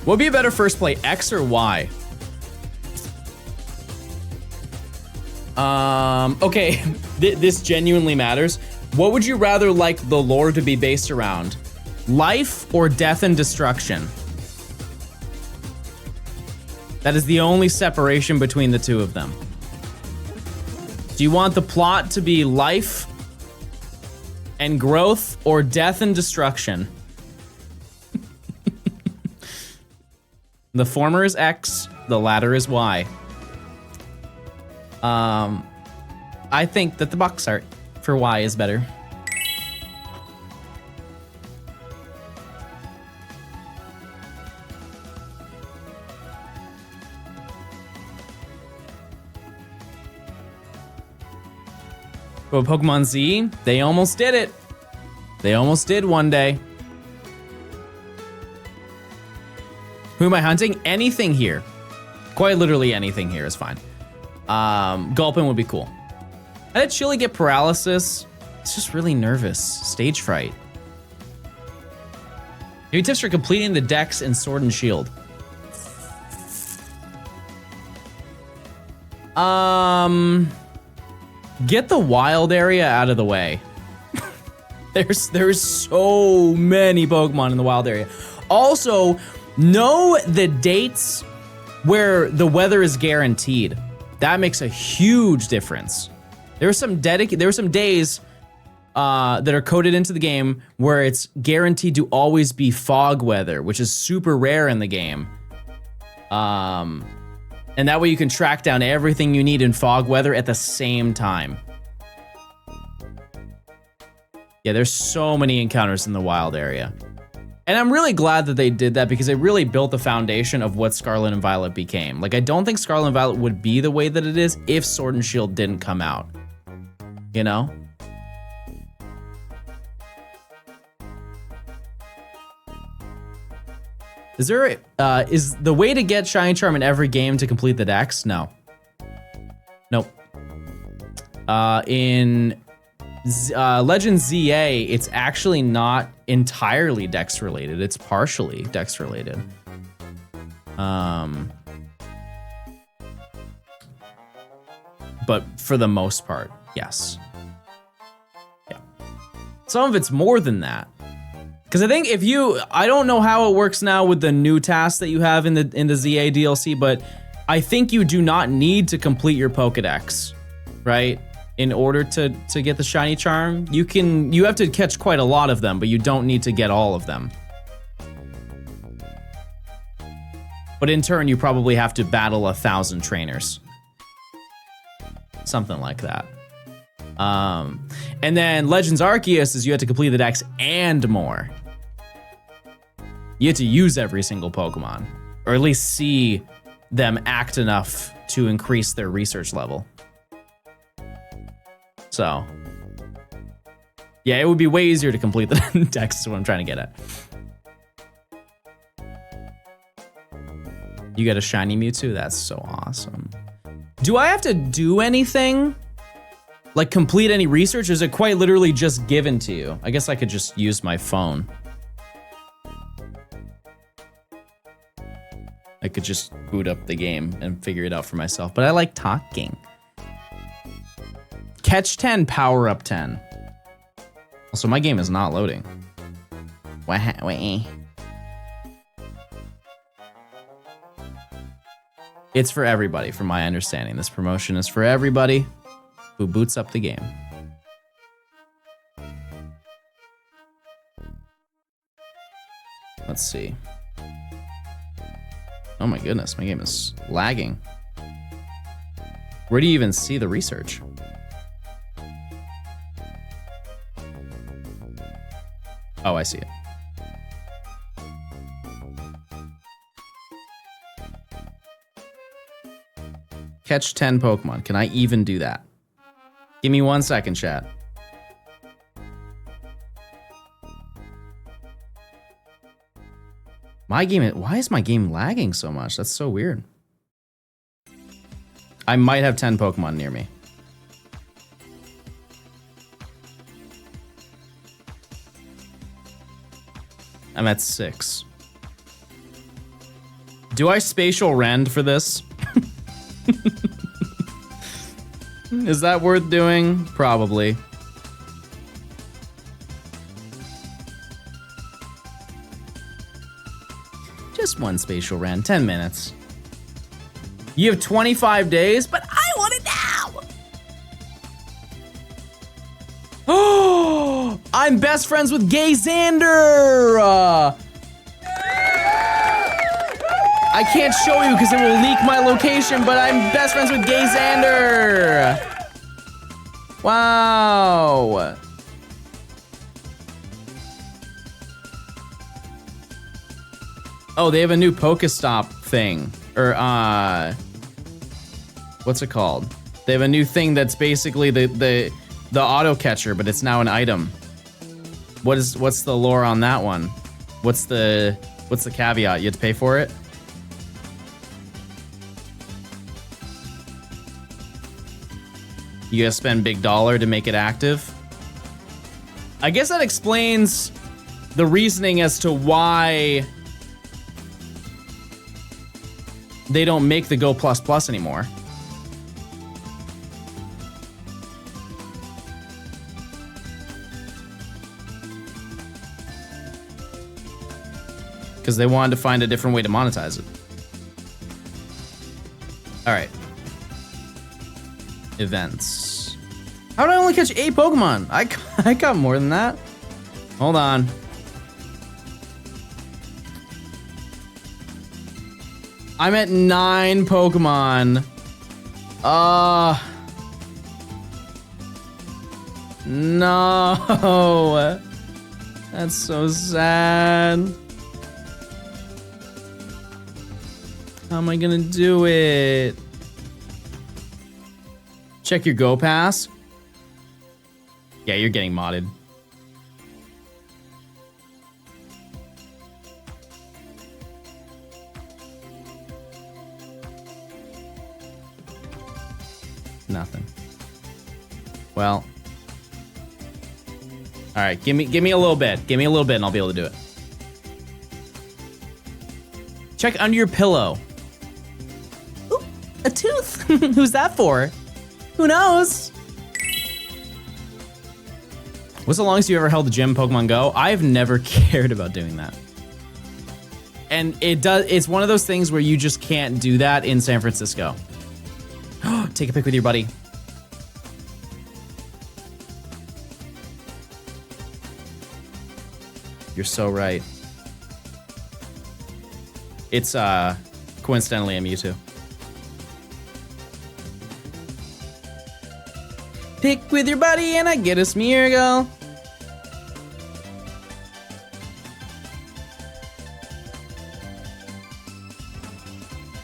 What would be a better first play, X or Y? Okay, this genuinely matters. What would you rather like the lore to be based around? Life or death and destruction? That is the only separation between the two of them. Do you want the plot to be life and growth or death and destruction? The former is X, the latter is Y. I think that the box art for Y is better. But Pokemon Z, they almost did it. They almost did one day. Who am I hunting? Anything here. Quite literally anything here is fine. Gulpin would be cool. How did Chili get paralysis? It's just really nervous. Stage fright. Maybe tips for completing the Dex in Sword and Shield. Get the wild area out of the way. There's so many Pokemon in the wild area. Also, know the dates where the weather is guaranteed. That makes a huge difference. There are some days that are coded into the game where it's guaranteed to always be fog weather, which is super rare in the game. And that way you can track down everything you need in fog weather at the same time. Yeah, there's so many encounters in the wild area. And I'm really glad that they did that because it really built the foundation of what Scarlet and Violet became. Like, I don't think Scarlet and Violet would be the way that it is if Sword and Shield didn't come out. You know? Is the way to get Shiny Charm in every game to complete the Dex? No. Nope. In Legend ZA, it's actually not entirely Dex related. It's partially Dex related. But for the most part, yes. Yeah. Some of it's more than that. Because I think I don't know how it works now with the new tasks that you have in the ZA DLC, but I think you do not need to complete your Pokedex, right? In order to get the Shiny Charm. You have to catch quite a lot of them, but you don't need to get all of them. But in turn, you probably have to battle 1,000 trainers. Something like that. And then Legends Arceus is you have to complete the Dex and more. You have to use every single Pokemon, or at least see them act enough to increase their research level. So, yeah, it would be way easier to complete the Dex is what I'm trying to get at. You get a shiny Mewtwo? That's so awesome. Do I have to do anything? Like complete any research, or is it quite literally just given to you? I guess I could just use my phone. I could just boot up the game and figure it out for myself, but I like talking. Catch 10, power up 10. Also, my game is not loading. It's for everybody, from my understanding. This promotion is for everybody who boots up the game. Let's see. Oh my goodness, my game is lagging. Where do you even see the research? Oh, I see it. Catch 10 Pokemon. Can I even do that? Give me 1 second, chat. My game, why is my game lagging so much? That's so weird. I might have 10 Pokemon near me. I'm at 6. Do I spatial rend for this? Is that worth doing? Probably. Just one spatial rend, 10 minutes. You have 25 days, but I want it now! Oh, I'm best friends with Gay Xander! I can't show you because it will leak my location, but I'm best friends with Gay Xander! Wow! Oh, they have a new Pokestop thing. Or, what's it called? They have a new thing that's basically the auto catcher, but it's now an item. What's the lore on that one? What's the caveat? You have to pay for it? You gotta spend big dollar to make it active? I guess that explains the reasoning as to why they don't make the Go Plus Plus anymore. Because they wanted to find a different way to monetize it. All right. Events. How did I only catch 8 Pokemon? I got more than that. Hold on. I'm at 9 Pokemon. No. That's so sad. How am I gonna do it? Check your Go Pass. Yeah, you're getting modded. Nothing. Well. All right, give me a little bit. Give me a little bit and I'll be able to do it. Check under your pillow. Ooh, a tooth. Who's that for? Who knows? What's the longest you ever held the gym Pokemon Go? I've never cared about doing that. And it's one of those things where you just can't do that in San Francisco. Take a pic with your buddy. You're so right. It's coincidentally a Mewtwo. Pick with your buddy and I get a Smeargle.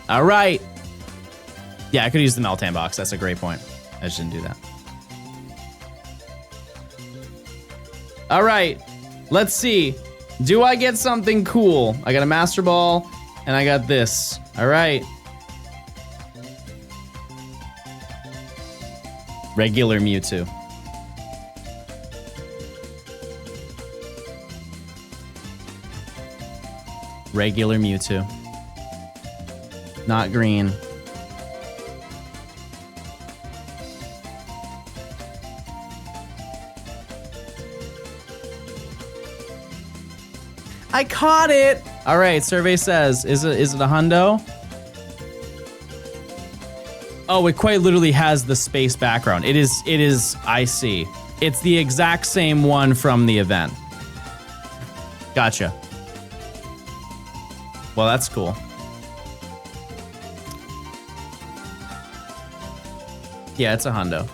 All right. Yeah, I could use the Meltan box. That's a great point. I just didn't do that. All right. Let's see. Do I get something cool? I got a Master Ball and I got this. All right. Regular Mewtwo. Regular Mewtwo. Not green. I caught it. All right, survey says, is it a hundo? Oh, it quite literally has the space background. It is, I see. It's the exact same one from the event. Gotcha. Well, that's cool. Yeah, it's a hundo.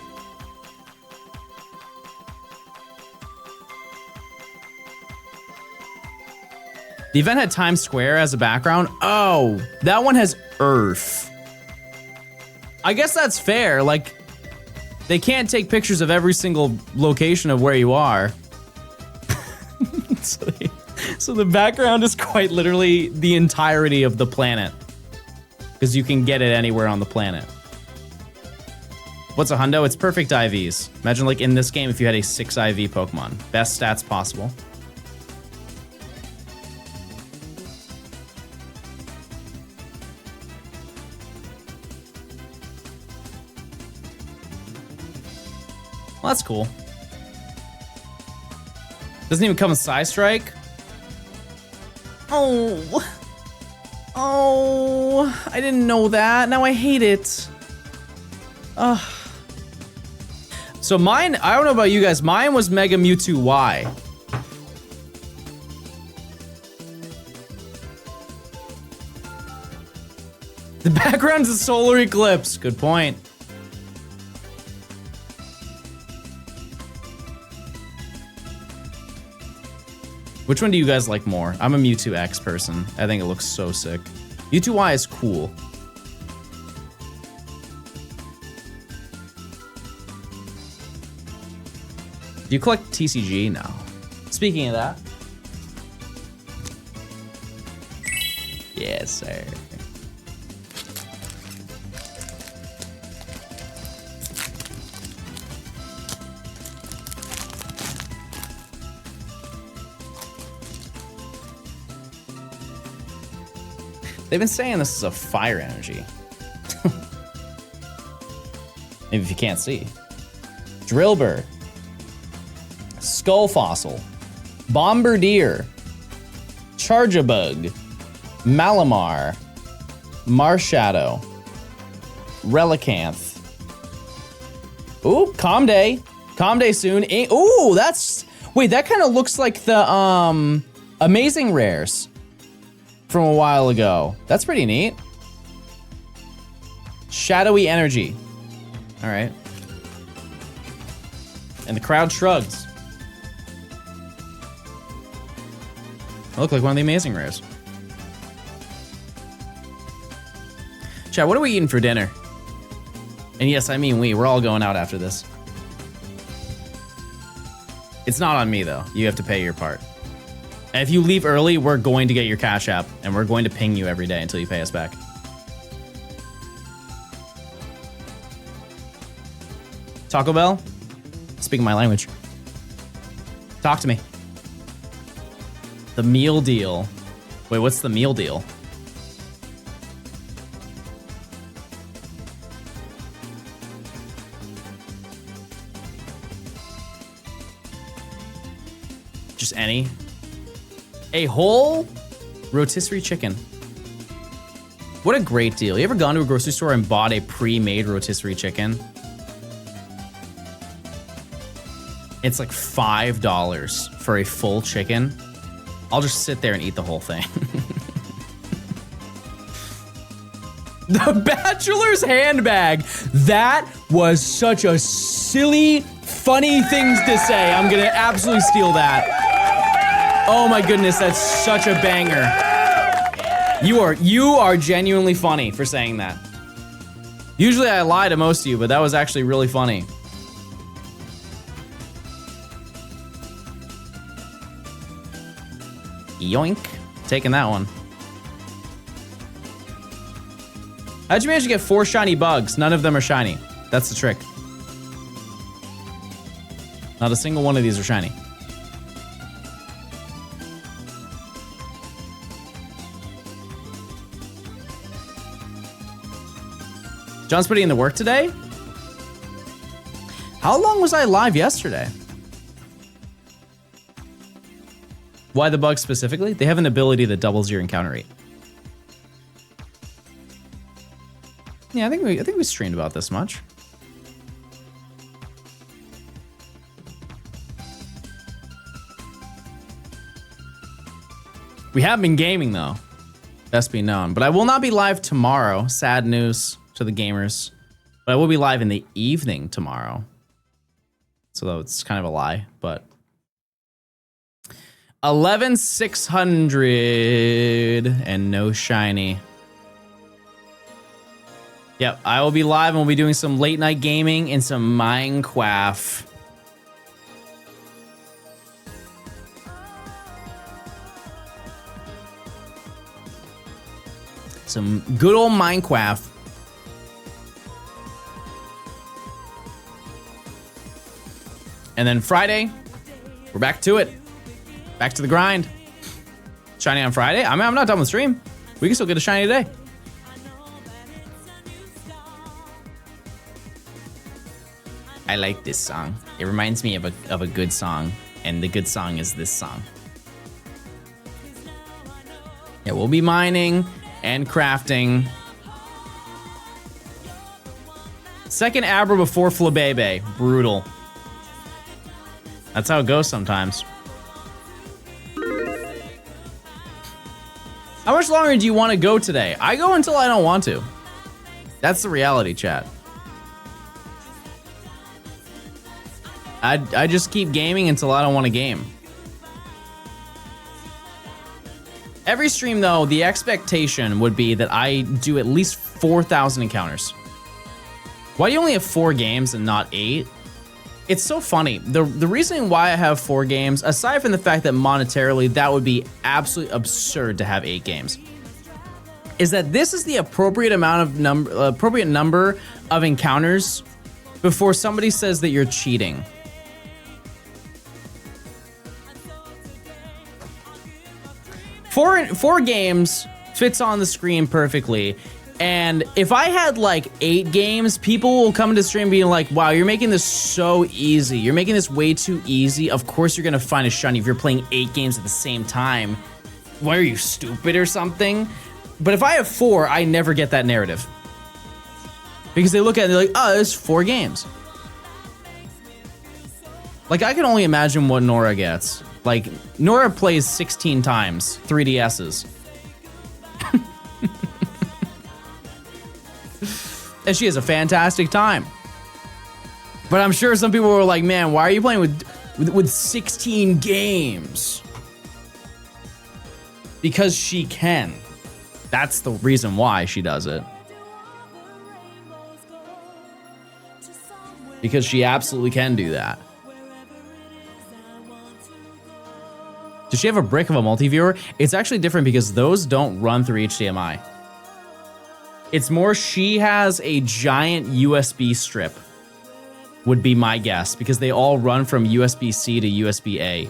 The event had Times Square as a background. Oh, that one has Earth. I guess that's fair. Like, they can't take pictures of every single location of where you are. So the background is quite literally the entirety of the planet. Because you can get it anywhere on the planet. What's a hundo? It's perfect IVs. Imagine like in this game if you had a 6 IV Pokemon. Best stats possible. Well, that's cool. Doesn't even come with Psy Strike. Oh. Oh, I didn't know that. Now I hate it. Ugh. So mine, I don't know about you guys, mine was Mega Mewtwo Y. The background's a solar eclipse. Good point. Which one do you guys like more? I'm a Mewtwo X person. I think it looks so sick. Mewtwo Y is cool. Do you collect TCG? No. Speaking of that. Yes, sir. They've been saying this is a fire energy. Maybe if you can't see. Drillbur. Skull Fossil. Bombardier. Charjabug. Malamar. Marshadow. Relicanth. Ooh, Comday. Comday soon. Ooh, that's... Wait, that kind of looks like the, Amazing Rares from a while ago. That's pretty neat. Shadowy Energy. All right. And the crowd shrugs. I look like one of the Amazing Rares. Chat, what are we eating for dinner? And yes, I mean we. We're all going out after this. It's not on me, though. You have to pay your part. And if you leave early, we're going to get your Cash App, and we're going to ping you every day until you pay us back. Taco Bell? Speaking my language. Talk to me. The meal deal. Wait, what's the meal deal? Just any? A whole rotisserie chicken. What a great deal. You ever gone to a grocery store and bought a pre-made rotisserie chicken? It's like $5 for a full chicken. I'll just sit there and eat the whole thing. The Bachelor's handbag. That was such a silly, funny things to say. I'm gonna absolutely steal that. Oh my goodness, that's such a banger. You are genuinely funny for saying that. Usually I lie to most of you, but that was actually really funny. Yoink. Taking that one. How'd you manage to get 4 shiny bugs? None of them are shiny. That's the trick. Not a single one of these are shiny. John's putting in the work today? How long was I live yesterday? Why the bugs specifically? They have an ability that doubles your encounter rate. Yeah, I think we streamed about this much. We have been gaming though. Best be known. But I will not be live tomorrow. Sad news to the gamers. But I will be live in the evening tomorrow. So it's kind of a lie, but 11,600 and no shiny. Yep, I will be live and we'll be doing some late night gaming and some Minecraft. Some good old Minecraft. And then Friday, we're back to it. Back to the grind. Shiny on Friday? I mean, I'm not done with stream. We can still get a shiny today. I like this song. It reminds me of a good song. And the good song is this song. Yeah, we'll be mining and crafting. Second Abra before Flabebe. Brutal. That's how it goes sometimes. How much longer do you want to go today? I go until I don't want to. That's the reality, chat. I just keep gaming until I don't want to game. Every stream, though, the expectation would be that I do at least 4,000 encounters. Why do you only have 4 games and not 8? It's so funny. The reason why I have 4 games, aside from the fact that monetarily that would be absolutely absurd to have 8 games, is that this is the appropriate number of encounters before somebody says that you're cheating. Four games fits on the screen perfectly. And if I had like 8 games, people will come into stream being like, wow, you're making this so easy. You're making this way too easy. Of course you're gonna find a shiny if you're playing 8 games at the same time. Why are you, stupid or something? But if I have 4, I never get that narrative. Because they look at it and they're like, oh, there's 4 games. Like, I can only imagine what Nora gets. Like, Nora plays 16 times, 3DSs. And she has a fantastic time. But I'm sure some people were like, man, why are you playing with 16 games? Because she can. That's the reason why she does it. Because she absolutely can do that. Does she have a brick of a multi-viewer? It's actually different because those don't run through HDMI. It's more she has a giant USB strip, would be my guess, because they all run from USB-C to USB-A.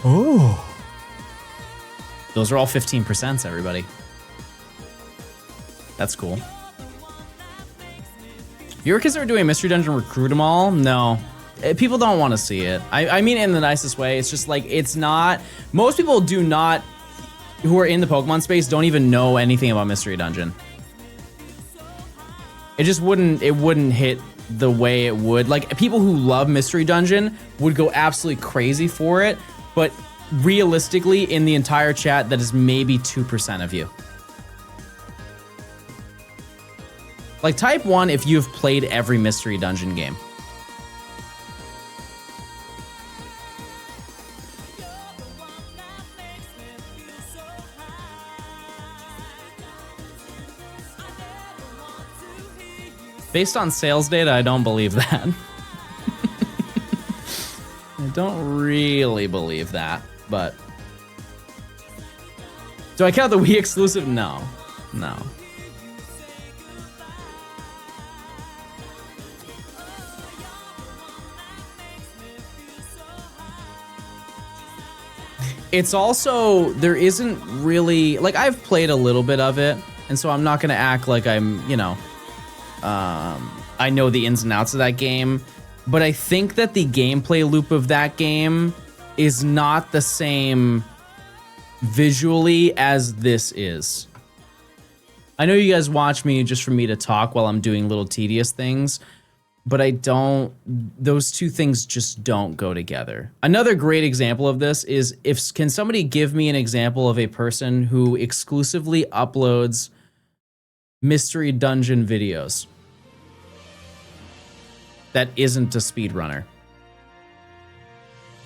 Oh. Those are all 15%, everybody. That's cool. You ever consider doing a Mystery Dungeon Recruit them all? No. People don't want to see it. I mean it in the nicest way. It's just like, it's not... Most people do not... who are in the Pokemon space don't even know anything about Mystery Dungeon. It just wouldn't... It wouldn't hit the way it would. Like, people who love Mystery Dungeon would go absolutely crazy for it, but realistically, in the entire chat, that is maybe 2% of you. Like, type 1 if you've played every Mystery Dungeon game. Based on sales data, I don't believe that. I don't really believe that, but... Do I count the Wii exclusive? No. No. It's also, there isn't really, like, I've played a little bit of it, and so I'm not gonna act like I'm, you know, I know the ins and outs of that game, but I think that the gameplay loop of that game is not the same visually as this is. I know you guys watch me just for me to talk while I'm doing little tedious things, but I don't, those two things just don't go together. Another great example of this is can somebody give me an example of a person who exclusively uploads mystery dungeon videos that isn't a speedrunner?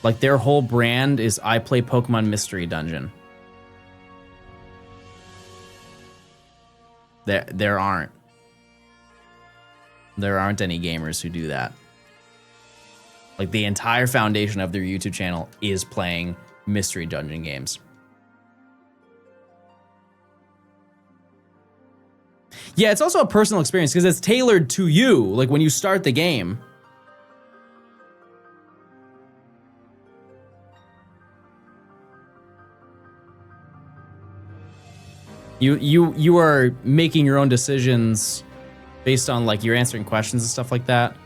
Like their whole brand is I play Pokemon Mystery Dungeon. There aren't. There aren't any gamers who do that. Like the entire foundation of their YouTube channel is playing Mystery Dungeon games. Yeah, it's also a personal experience because it's tailored to you, like when you start the game. You are making your own decisions based on like you're answering questions and stuff like that.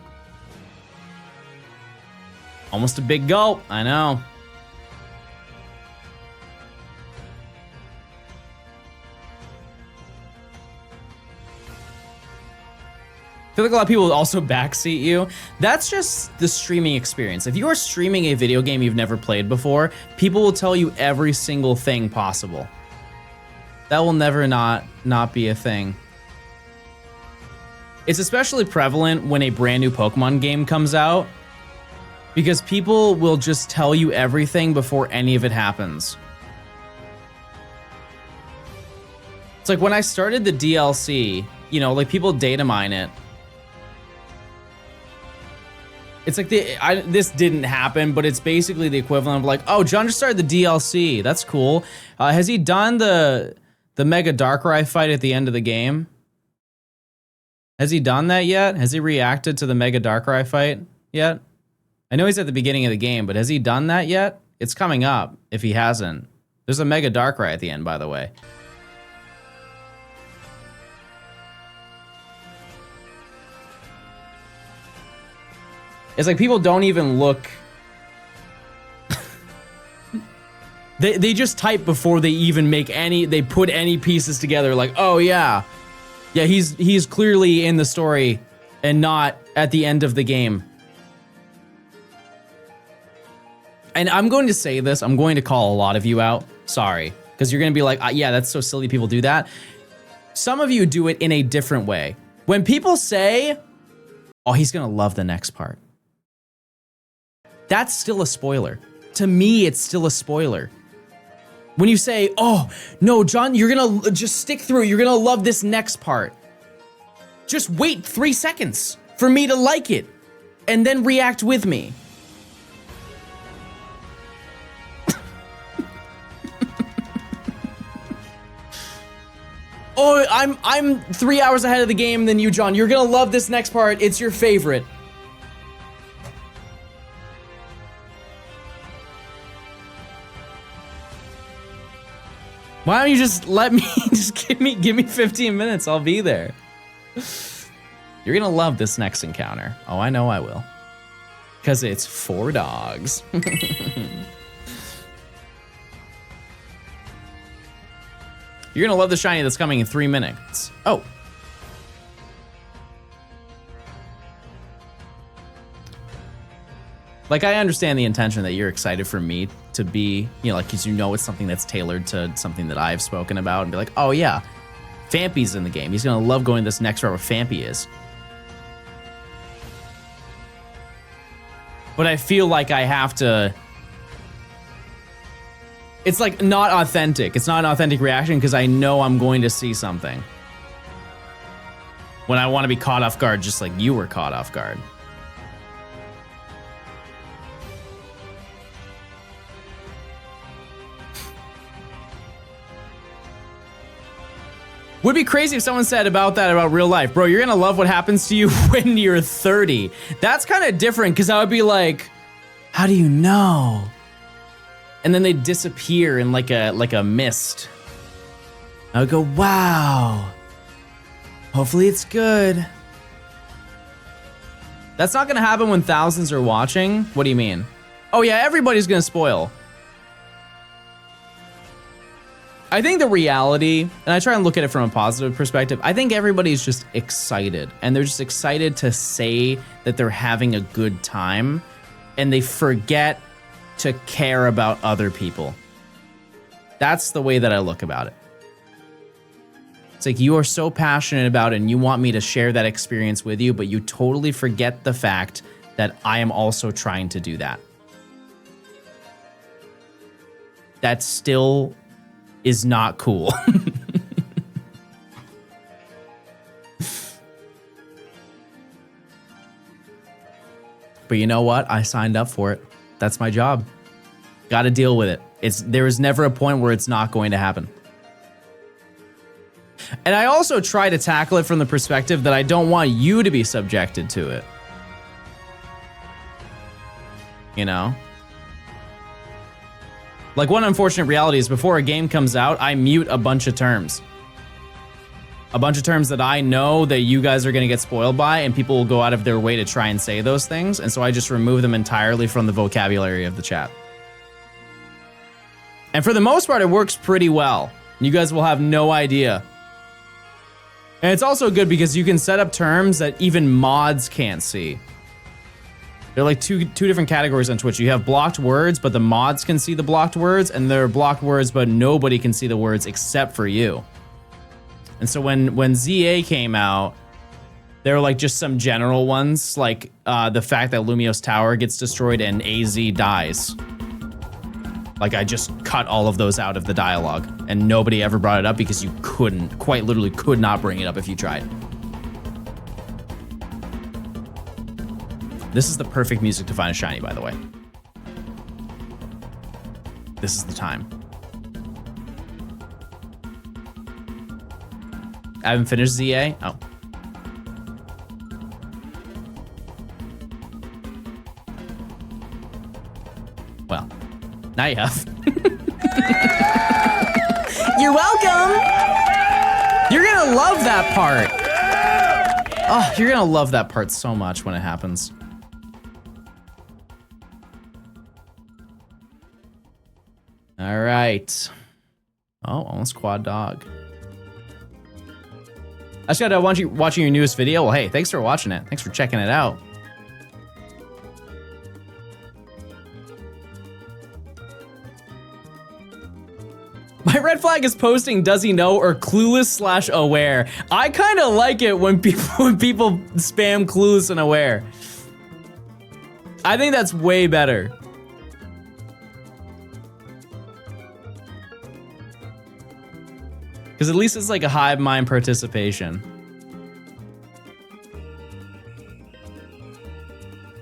Almost a big gulp, I know. I feel like a lot of people also backseat you. That's just the streaming experience. If you are streaming a video game you've never played before, people will tell you every single thing possible. That will never not be a thing. It's especially prevalent when a brand new Pokemon game comes out, because people will just tell you everything before any of it happens. It's like when I started the DLC, you know, like people data mine it. It's like this didn't happen, but it's basically the equivalent of like, oh, John just started the DLC. That's cool. Has he done the Mega Darkrai fight at the end of the game? Has he done that yet? Has he reacted to the Mega Darkrai fight yet? I know he's at the beginning of the game, but has he done that yet? It's coming up if he hasn't. There's a Mega Darkrai at the end, by the way. It's like people don't even look. They just type before they even make any, they put any pieces together like, oh yeah. Yeah, he's clearly in the story and not at the end of the game. And I'm going to say this, I'm going to call a lot of you out. Sorry. Because you're going to be like, yeah, that's so silly people do that. Some of you do it in a different way. When people say, oh, he's going to love the next part. That's still a spoiler. To me, it's still a spoiler. When you say, oh, no, John, you're going to just stick through. You're going to love this next part. Just wait 3 seconds for me to like it and then react with me. Oh, I'm 3 hours ahead of the game than you, John. You're going to love this next part. It's your favorite. Why don't you just let me, just give me 15 minutes, I'll be there. You're gonna love this next encounter. Oh, I know I will. Because it's 4 dogs. You're gonna love the shiny that's coming in 3 minutes. Oh. Like, I understand the intention that you're excited for me to be, you know, like, because you know it's something that's tailored to something that I've spoken about and be like, oh yeah, Fampy's in the game. He's gonna love going to this next route where Fampy is. But I feel like I have to... It's like not authentic. It's not an authentic reaction because I know I'm going to see something. When I want to be caught off guard just like you were caught off guard. Would be crazy if someone said about real life. Bro, you're gonna love what happens to you when you're 30. That's kind of different because I would be like, how do you know? And then they disappear in like a mist. I would go, wow. Hopefully it's good. That's not gonna happen when thousands are watching. What do you mean? Oh yeah, everybody's gonna spoil. I think the reality, and I try and look at it from a positive perspective, I think everybody's just excited. And they're just excited to say that they're having a good time. And they forget to care about other people. That's the way that I look about it. It's like you are so passionate about it and you want me to share that experience with you, but you totally forget the fact that I am also trying to do that. That still is not cool. But you know what? I signed up for it. That's my job. Got to deal with it. There is never a point where it's not going to happen. And I also try to tackle it from the perspective that I don't want you to be subjected to it. You know? Like, one unfortunate reality is before a game comes out, I mute a bunch of terms. A bunch of terms that I know that you guys are going to get spoiled by, and people will go out of their way to try and say those things, and so I just remove them entirely from the vocabulary of the chat. And for the most part, it works pretty well. You guys will have no idea. And it's also good because you can set up terms that even mods can't see. There are like two different categories on Twitch. You have blocked words, but the mods can see the blocked words, and there are blocked words, but nobody can see the words except for you. And so when ZA came out, there were like just some general ones, like the fact that Lumios Tower gets destroyed and AZ dies. Like, I just cut all of those out of the dialogue, and nobody ever brought it up because you couldn't, quite literally could not bring it up if you tried. This is the perfect music to find a shiny, by the way. This is the time. I haven't finished ZA. Oh. Well, now you have. You're welcome. You're gonna love that part. Oh, you're gonna love that part so much when it happens. All right. Oh, almost quad dog. I just got watching your newest video. Well, hey, thanks for watching it. Thanks for checking it out. My red flag is posting does he know or clueless/aware. I kind of like it when people spam clueless and aware. I think that's way better. Because at least it's like a hive mind participation.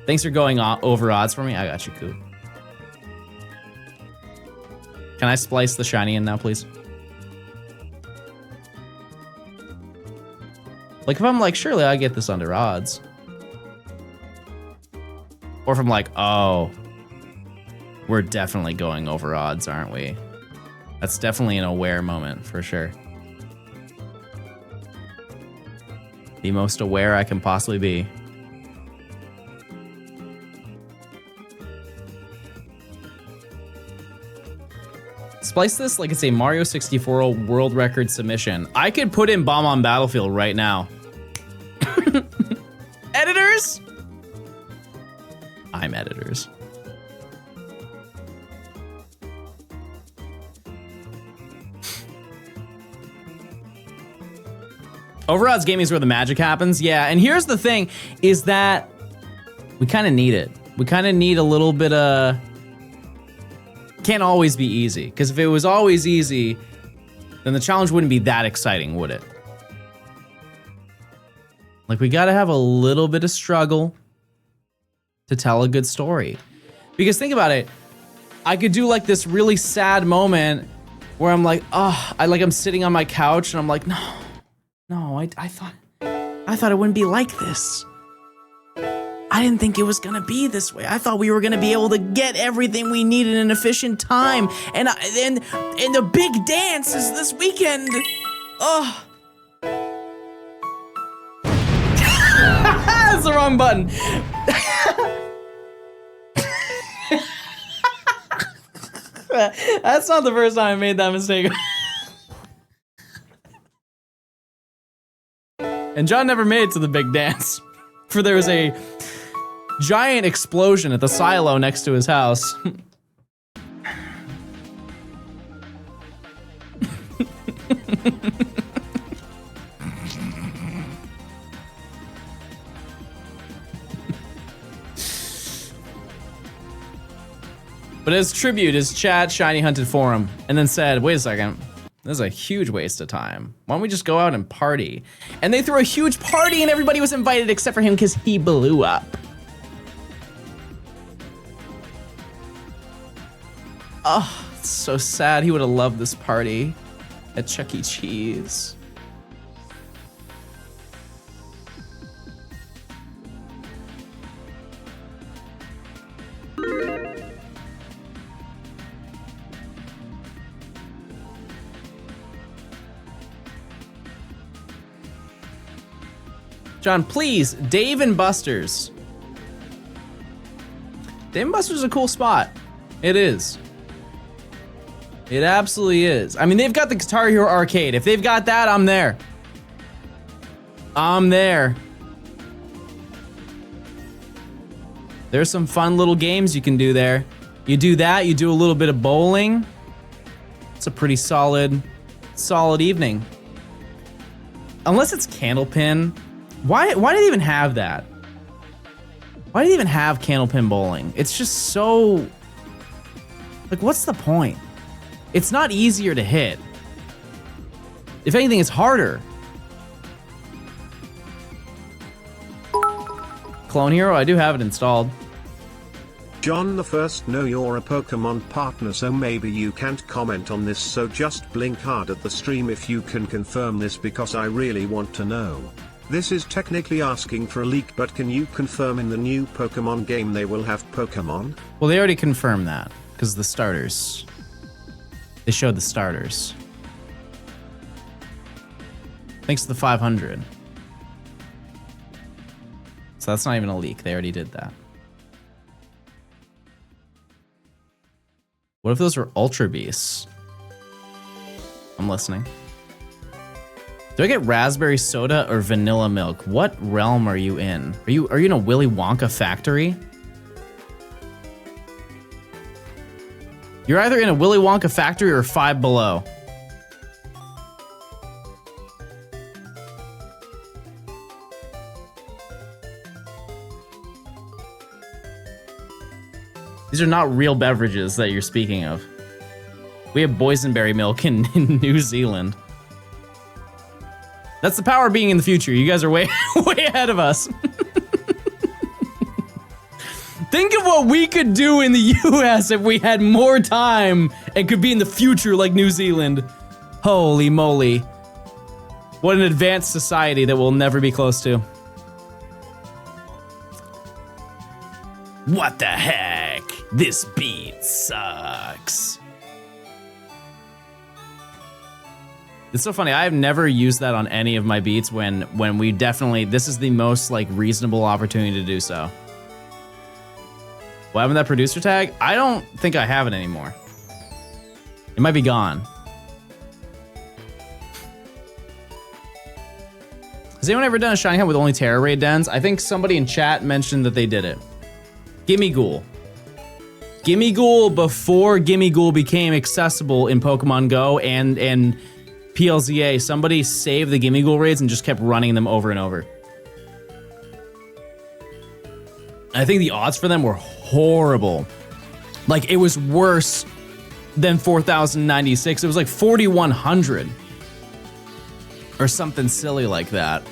Thanks for going over odds for me. I got you, Coop. Can I splice the shiny in now, please? Like, if I'm like, surely I get this under odds. Or if I'm like, oh, we're definitely going over odds, aren't we? That's definitely an aware moment, for sure. The most aware I can possibly be. Splice this like it's a Mario 64 world record submission. I could put in Bomb on Battlefield right now. Editors? I'm editors. Overodds gaming is where the magic happens. Yeah, and here's the thing, is that we kind of need it. We kind of need a little bit of... Can't always be easy, because if it was always easy, then the challenge wouldn't be that exciting, would it? Like, we gotta have a little bit of struggle to tell a good story. Because think about it, I could do like this really sad moment where I'm like, oh, I'm sitting on my couch and I'm like, no, I thought it wouldn't be like this. I didn't think it was gonna be this way. I thought we were gonna be able to get everything we need in an efficient time. And the big dance is this weekend. Oh. That's the wrong button. That's not the first time I made that mistake. And John never made it to the big dance. For there was a giant explosion at the silo next to his house. But as tribute, his chat shiny hunted for him and then said, wait a second, this is a huge waste of time. Why don't we just go out and party? And they threw a huge party and everybody was invited except for him because he blew up. Oh, it's so sad. He would have loved this party at Chuck E. Cheese. John, please, Dave and Buster's. Dave and Buster's is a cool spot. It is. It absolutely is. I mean, they've got the Guitar Hero arcade. If they've got that, I'm there. I'm there. There's some fun little games you can do there. You do that, you do a little bit of bowling. It's a pretty solid evening. Unless it's Candlepin. Why do they even have that? Why do they even have Candlepin bowling? It's just so... Like, what's the point? It's not easier to hit. If anything, it's harder. Clone Hero, I do have it installed. John the First, know you're a Pokemon partner, so maybe you can't comment on this, so just blink hard at the stream if you can confirm this, because I really want to know. This is technically asking for a leak, but can you confirm in the new Pokemon game they will have Pokemon? Well, they already confirmed that, because the starters. They showed the starters. Thanks to the 500. So that's not even a leak, they already did that. What if those were Ultra Beasts? I'm listening. Do I get raspberry soda or vanilla milk? What realm are you in? Are you in a Willy Wonka factory? You're either in a Willy Wonka factory or Five Below. These are not real beverages that you're speaking of. We have boysenberry milk in New Zealand. That's the power of being in the future. You guys are way ahead of us. Think of what we could do in the US if we had more time and could be in the future like New Zealand. Holy moly. What an advanced society that we'll never be close to. What the heck? This beat sucks. It's so funny. I've never used that on any of my beats when we definitely, this is the most like reasonable opportunity to do so. What happened to that producer tag? I don't think I have it anymore. It might be gone. Has anyone ever done a shiny hunt with only Terra Raid dens? I think somebody in chat mentioned that they did it. Gimme Ghoul. Gimme Ghoul before Gimme Ghoul became accessible in Pokemon Go and PLZA, somebody saved the Gimme Ghoul raids and just kept running them over and over. I think the odds for them were horrible. Like, it was worse than 4,096. It was like 4,100. Or something silly like that.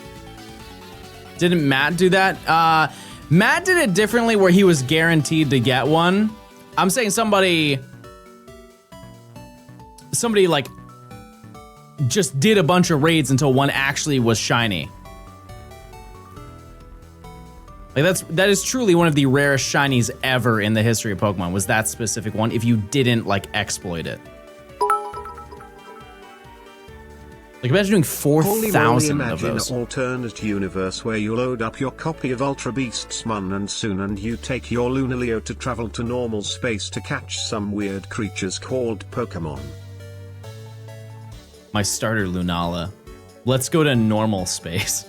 Didn't Matt do that? Matt did it differently where he was guaranteed to get one. I'm saying somebody like just did a bunch of raids until one actually was shiny. Like that is truly one of the rarest shinies ever in the history of Pokemon, was that specific one, if you didn't like exploit it. Like imagine doing 4,000 of those. Imagine an alternate universe where you load up your copy of Ultra Beasts Mun and Soon and you take your Lunaleo to travel to normal space to catch some weird creatures called Pokemon. My starter Lunala. Let's go to normal space.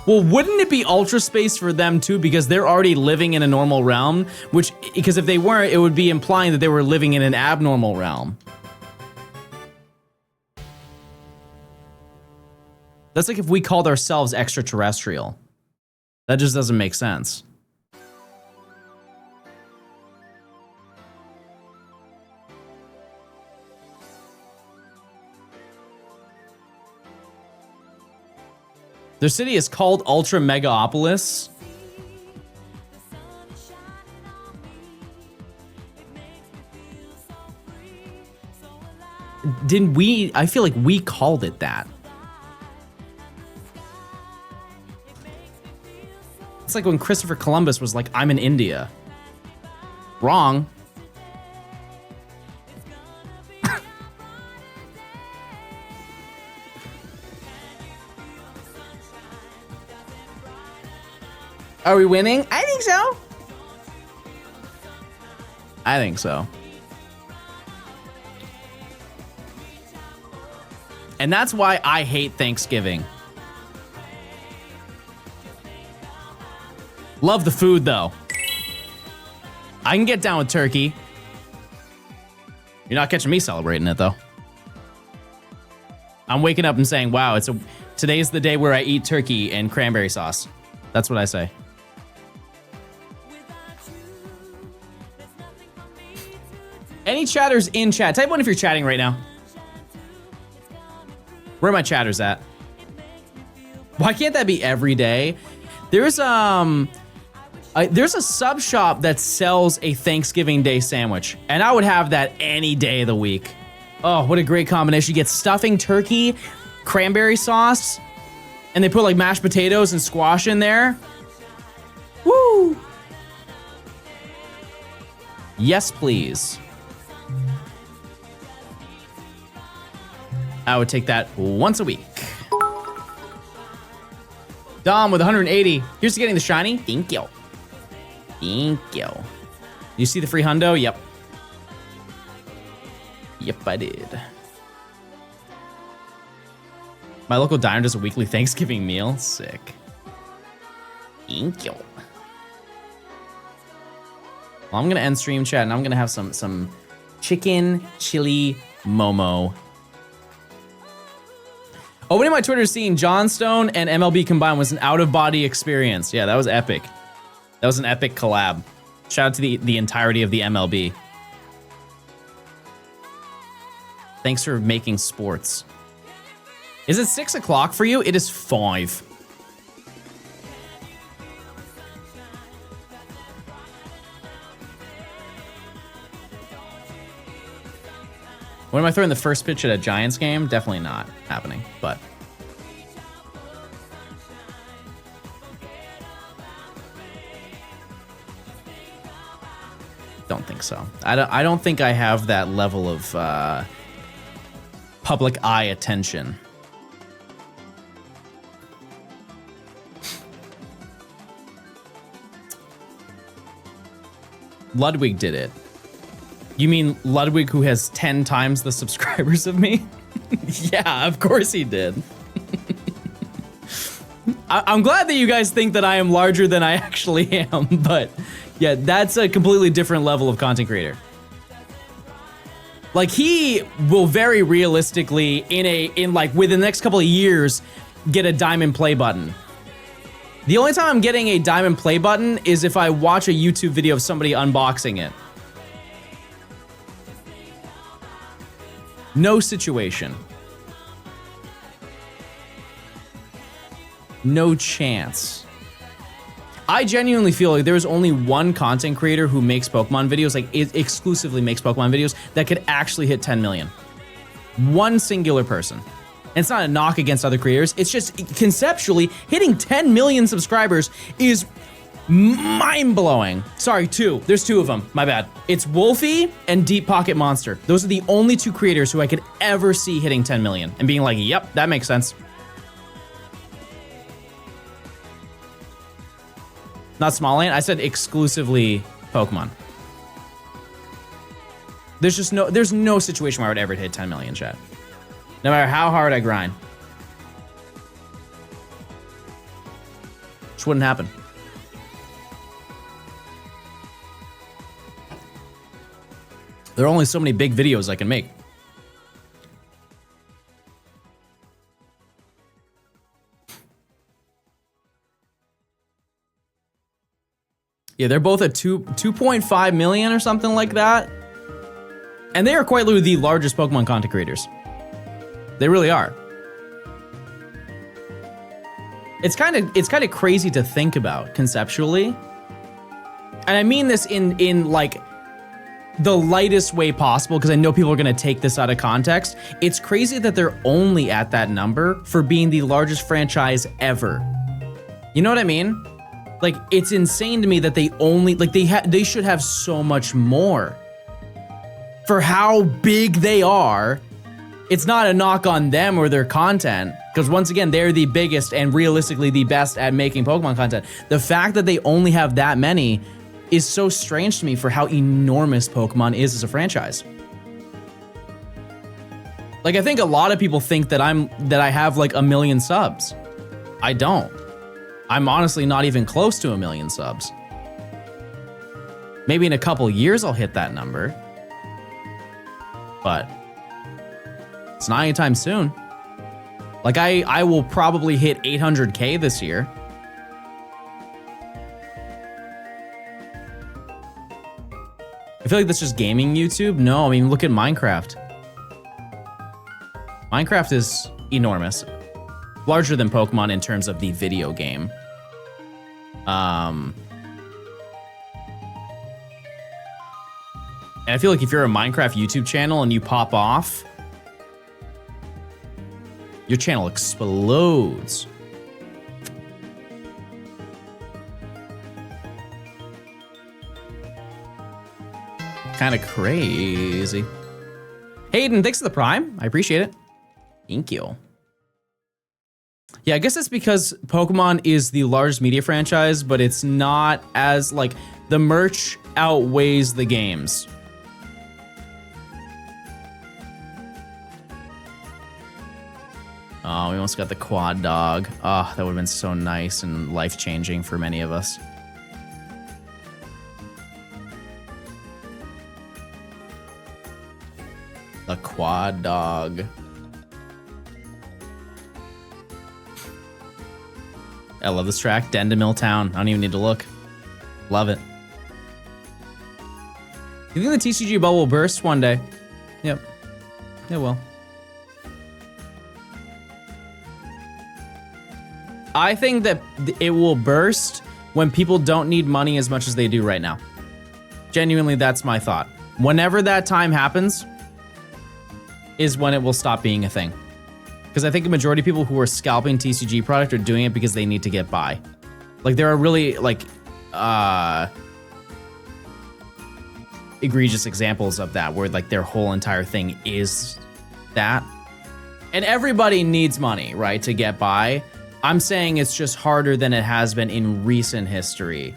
Well, wouldn't it be ultra space for them too? Because they're already living in a normal realm, because if they weren't, it would be implying that they were living in an abnormal realm. That's like if we called ourselves extraterrestrial. That just doesn't make sense. Their city is called Ultra Megaopolis. Didn't we? I feel like we called it that. It's like when Christopher Columbus was like, I'm in India. Wrong. Are we winning? I think so. I think so. And that's why I hate Thanksgiving. Love the food, though. I can get down with turkey. You're not catching me celebrating it, though. I'm waking up and saying, wow, today's the day where I eat turkey and cranberry sauce. That's what I say. Any chatters in chat? Type one if you're chatting right now. Where are my chatters at? Why can't that be every day? There's a sub shop that sells a Thanksgiving Day sandwich, and I would have that any day of the week. Oh, what a great combination. You get stuffing, turkey, cranberry sauce, and they put like mashed potatoes and squash in there. Woo! Yes, please. I would take that once a week. Dom with 180. Here's to getting the shiny. Thank you. Thank you. You see the free hundo? Yep. Yep, I did. My local diner does a weekly Thanksgiving meal. Sick. Thank you. Well, I'm gonna end stream chat and I'm gonna have some chicken chili momo. Opening my Twitter, seeing Johnstone and MLB combined was an out-of-body experience. Yeah, that was epic. That was an epic collab. Shout out to the entirety of the MLB. Thanks for making sports. Is it 6 o'clock for you? It is 5. When am I throwing the first pitch at a Giants game? Definitely not happening, but. Don't think so. I don't think I have that level of public eye attention. Ludwig did it. You mean Ludwig, who has 10 times the subscribers of me? Yeah, of course he did. I'm glad that you guys think that I am larger than I actually am, but yeah, that's a completely different level of content creator. Like, he will very realistically, in like within the next couple of years, get a diamond play button. The only time I'm getting a diamond play button is if I watch a YouTube video of somebody unboxing it. No situation. No chance. I genuinely feel like there is only one content creator who makes Pokemon videos, like exclusively makes Pokemon videos, that could actually hit 10 million. One singular person. And it's not a knock against other creators. It's just conceptually hitting 10 million subscribers is mind-blowing. Sorry, 2. There's 2 of them. My bad. It's Wolfie and Deep Pocket Monster. Those are the only 2 creators who I could ever see hitting 10 million and being like, yep, that makes sense. Not Smalland. I said exclusively Pokemon. There's no situation where I would ever hit 10 million, chat. No matter how hard I grind. Just wouldn't happen. There are only so many big videos I can make. Yeah, they're both at 2.5 million or something like that. And they are quite literally the largest Pokemon content creators. They really are. It's kind of crazy to think about conceptually. And I mean this in like the lightest way possible, because I know people are going to take this out of context. It's crazy that they're only at that number for being the largest franchise ever. You know what I mean? Like, it's insane to me that they only, like, they should have so much more. For how big they are, it's not a knock on them or their content, because once again, they're the biggest and realistically the best at making Pokemon content. The fact that they only have that many is so strange to me for how enormous Pokemon is as a franchise. Like, I think a lot of people think that I have like 1 million subs. I don't. I'm honestly not even close to 1 million subs. Maybe in a couple years I'll hit that number. But it's not anytime soon. Like, I will probably hit 800K this year. I feel like that's just gaming YouTube. No, I mean, look at Minecraft. Minecraft is enormous. Larger than Pokemon in terms of the video game. And I feel like if you're a Minecraft YouTube channel and you pop off, your channel explodes. Kind of crazy. Hayden, thanks for the Prime. I appreciate it. Thank you. Yeah, I guess it's because Pokemon is the largest media franchise, but it's not as, like, the merch outweighs the games. Oh, we almost got the quad dog. Oh, that would have been so nice and life-changing for many of us. The quad dog. I love this track. Dendamil Town. I don't even need to look. Love it. You think the TCG bubble will burst one day? Yep. It will. I think that it will burst when people don't need money as much as they do right now. Genuinely, that's my thought. Whenever that time happens is when it will stop being a thing. Because I think a majority of people who are scalping TCG product are doing it because they need to get by. Like, there are really, like, egregious examples of that, where, like, their whole entire thing is that. And everybody needs money, right, to get by. I'm saying it's just harder than it has been in recent history.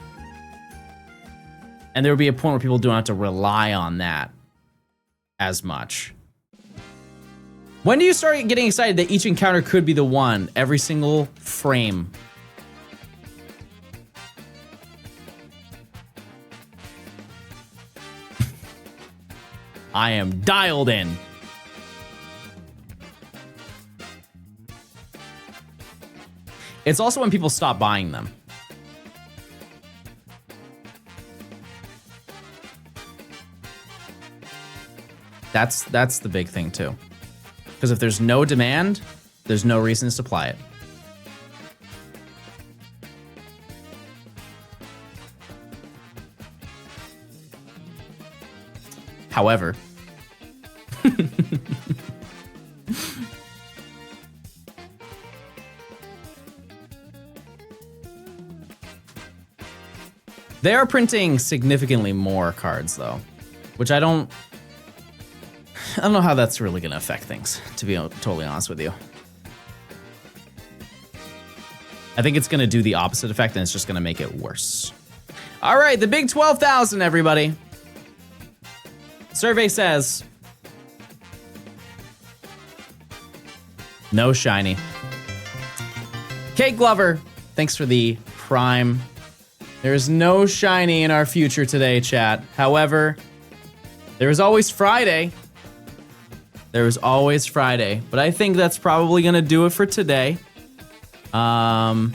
And there will be a point where people don't have to rely on that as much. When do you start getting excited that each encounter could be the one every single frame? I am dialed in. It's also when people stop buying them. That's the big thing too. Because if there's no demand, there's no reason to supply it. However, they are printing significantly more cards though, which I don't know how that's really going to affect things, to be totally honest with you. I think it's going to do the opposite effect, and it's just going to make it worse. All right, the big 12,000, everybody. Survey says no shiny. Kate Glover, thanks for the prime. There is no shiny in our future today, chat. However, there is always Friday. There is always Friday. But I think that's probably going to do it for today. And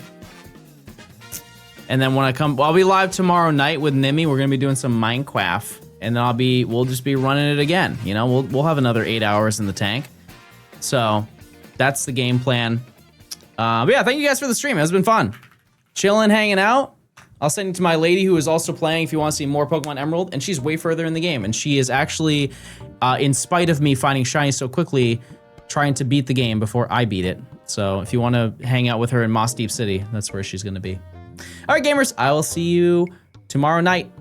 then when I come, I'll be live tomorrow night with Nimi. We're going to be doing some Minecraft. And then we'll just be running it again. You know, we'll have another 8 hours in the tank. So that's the game plan. But yeah, thank you guys for the stream. It's been fun. Chilling, hanging out. I'll send it to my lady who is also playing if you want to see more Pokemon Emerald, and she's way further in the game, and she is actually, in spite of me finding shiny so quickly, trying to beat the game before I beat it. So if you want to hang out with her in Moss Deep City, that's where she's going to be. All right, gamers, I will see you tomorrow night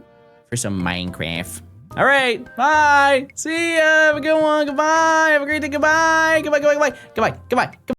for some Minecraft. All right, bye. See ya. Have a good one. Goodbye. Have a great day. Goodbye. Goodbye. Goodbye. Goodbye. Goodbye. Goodbye.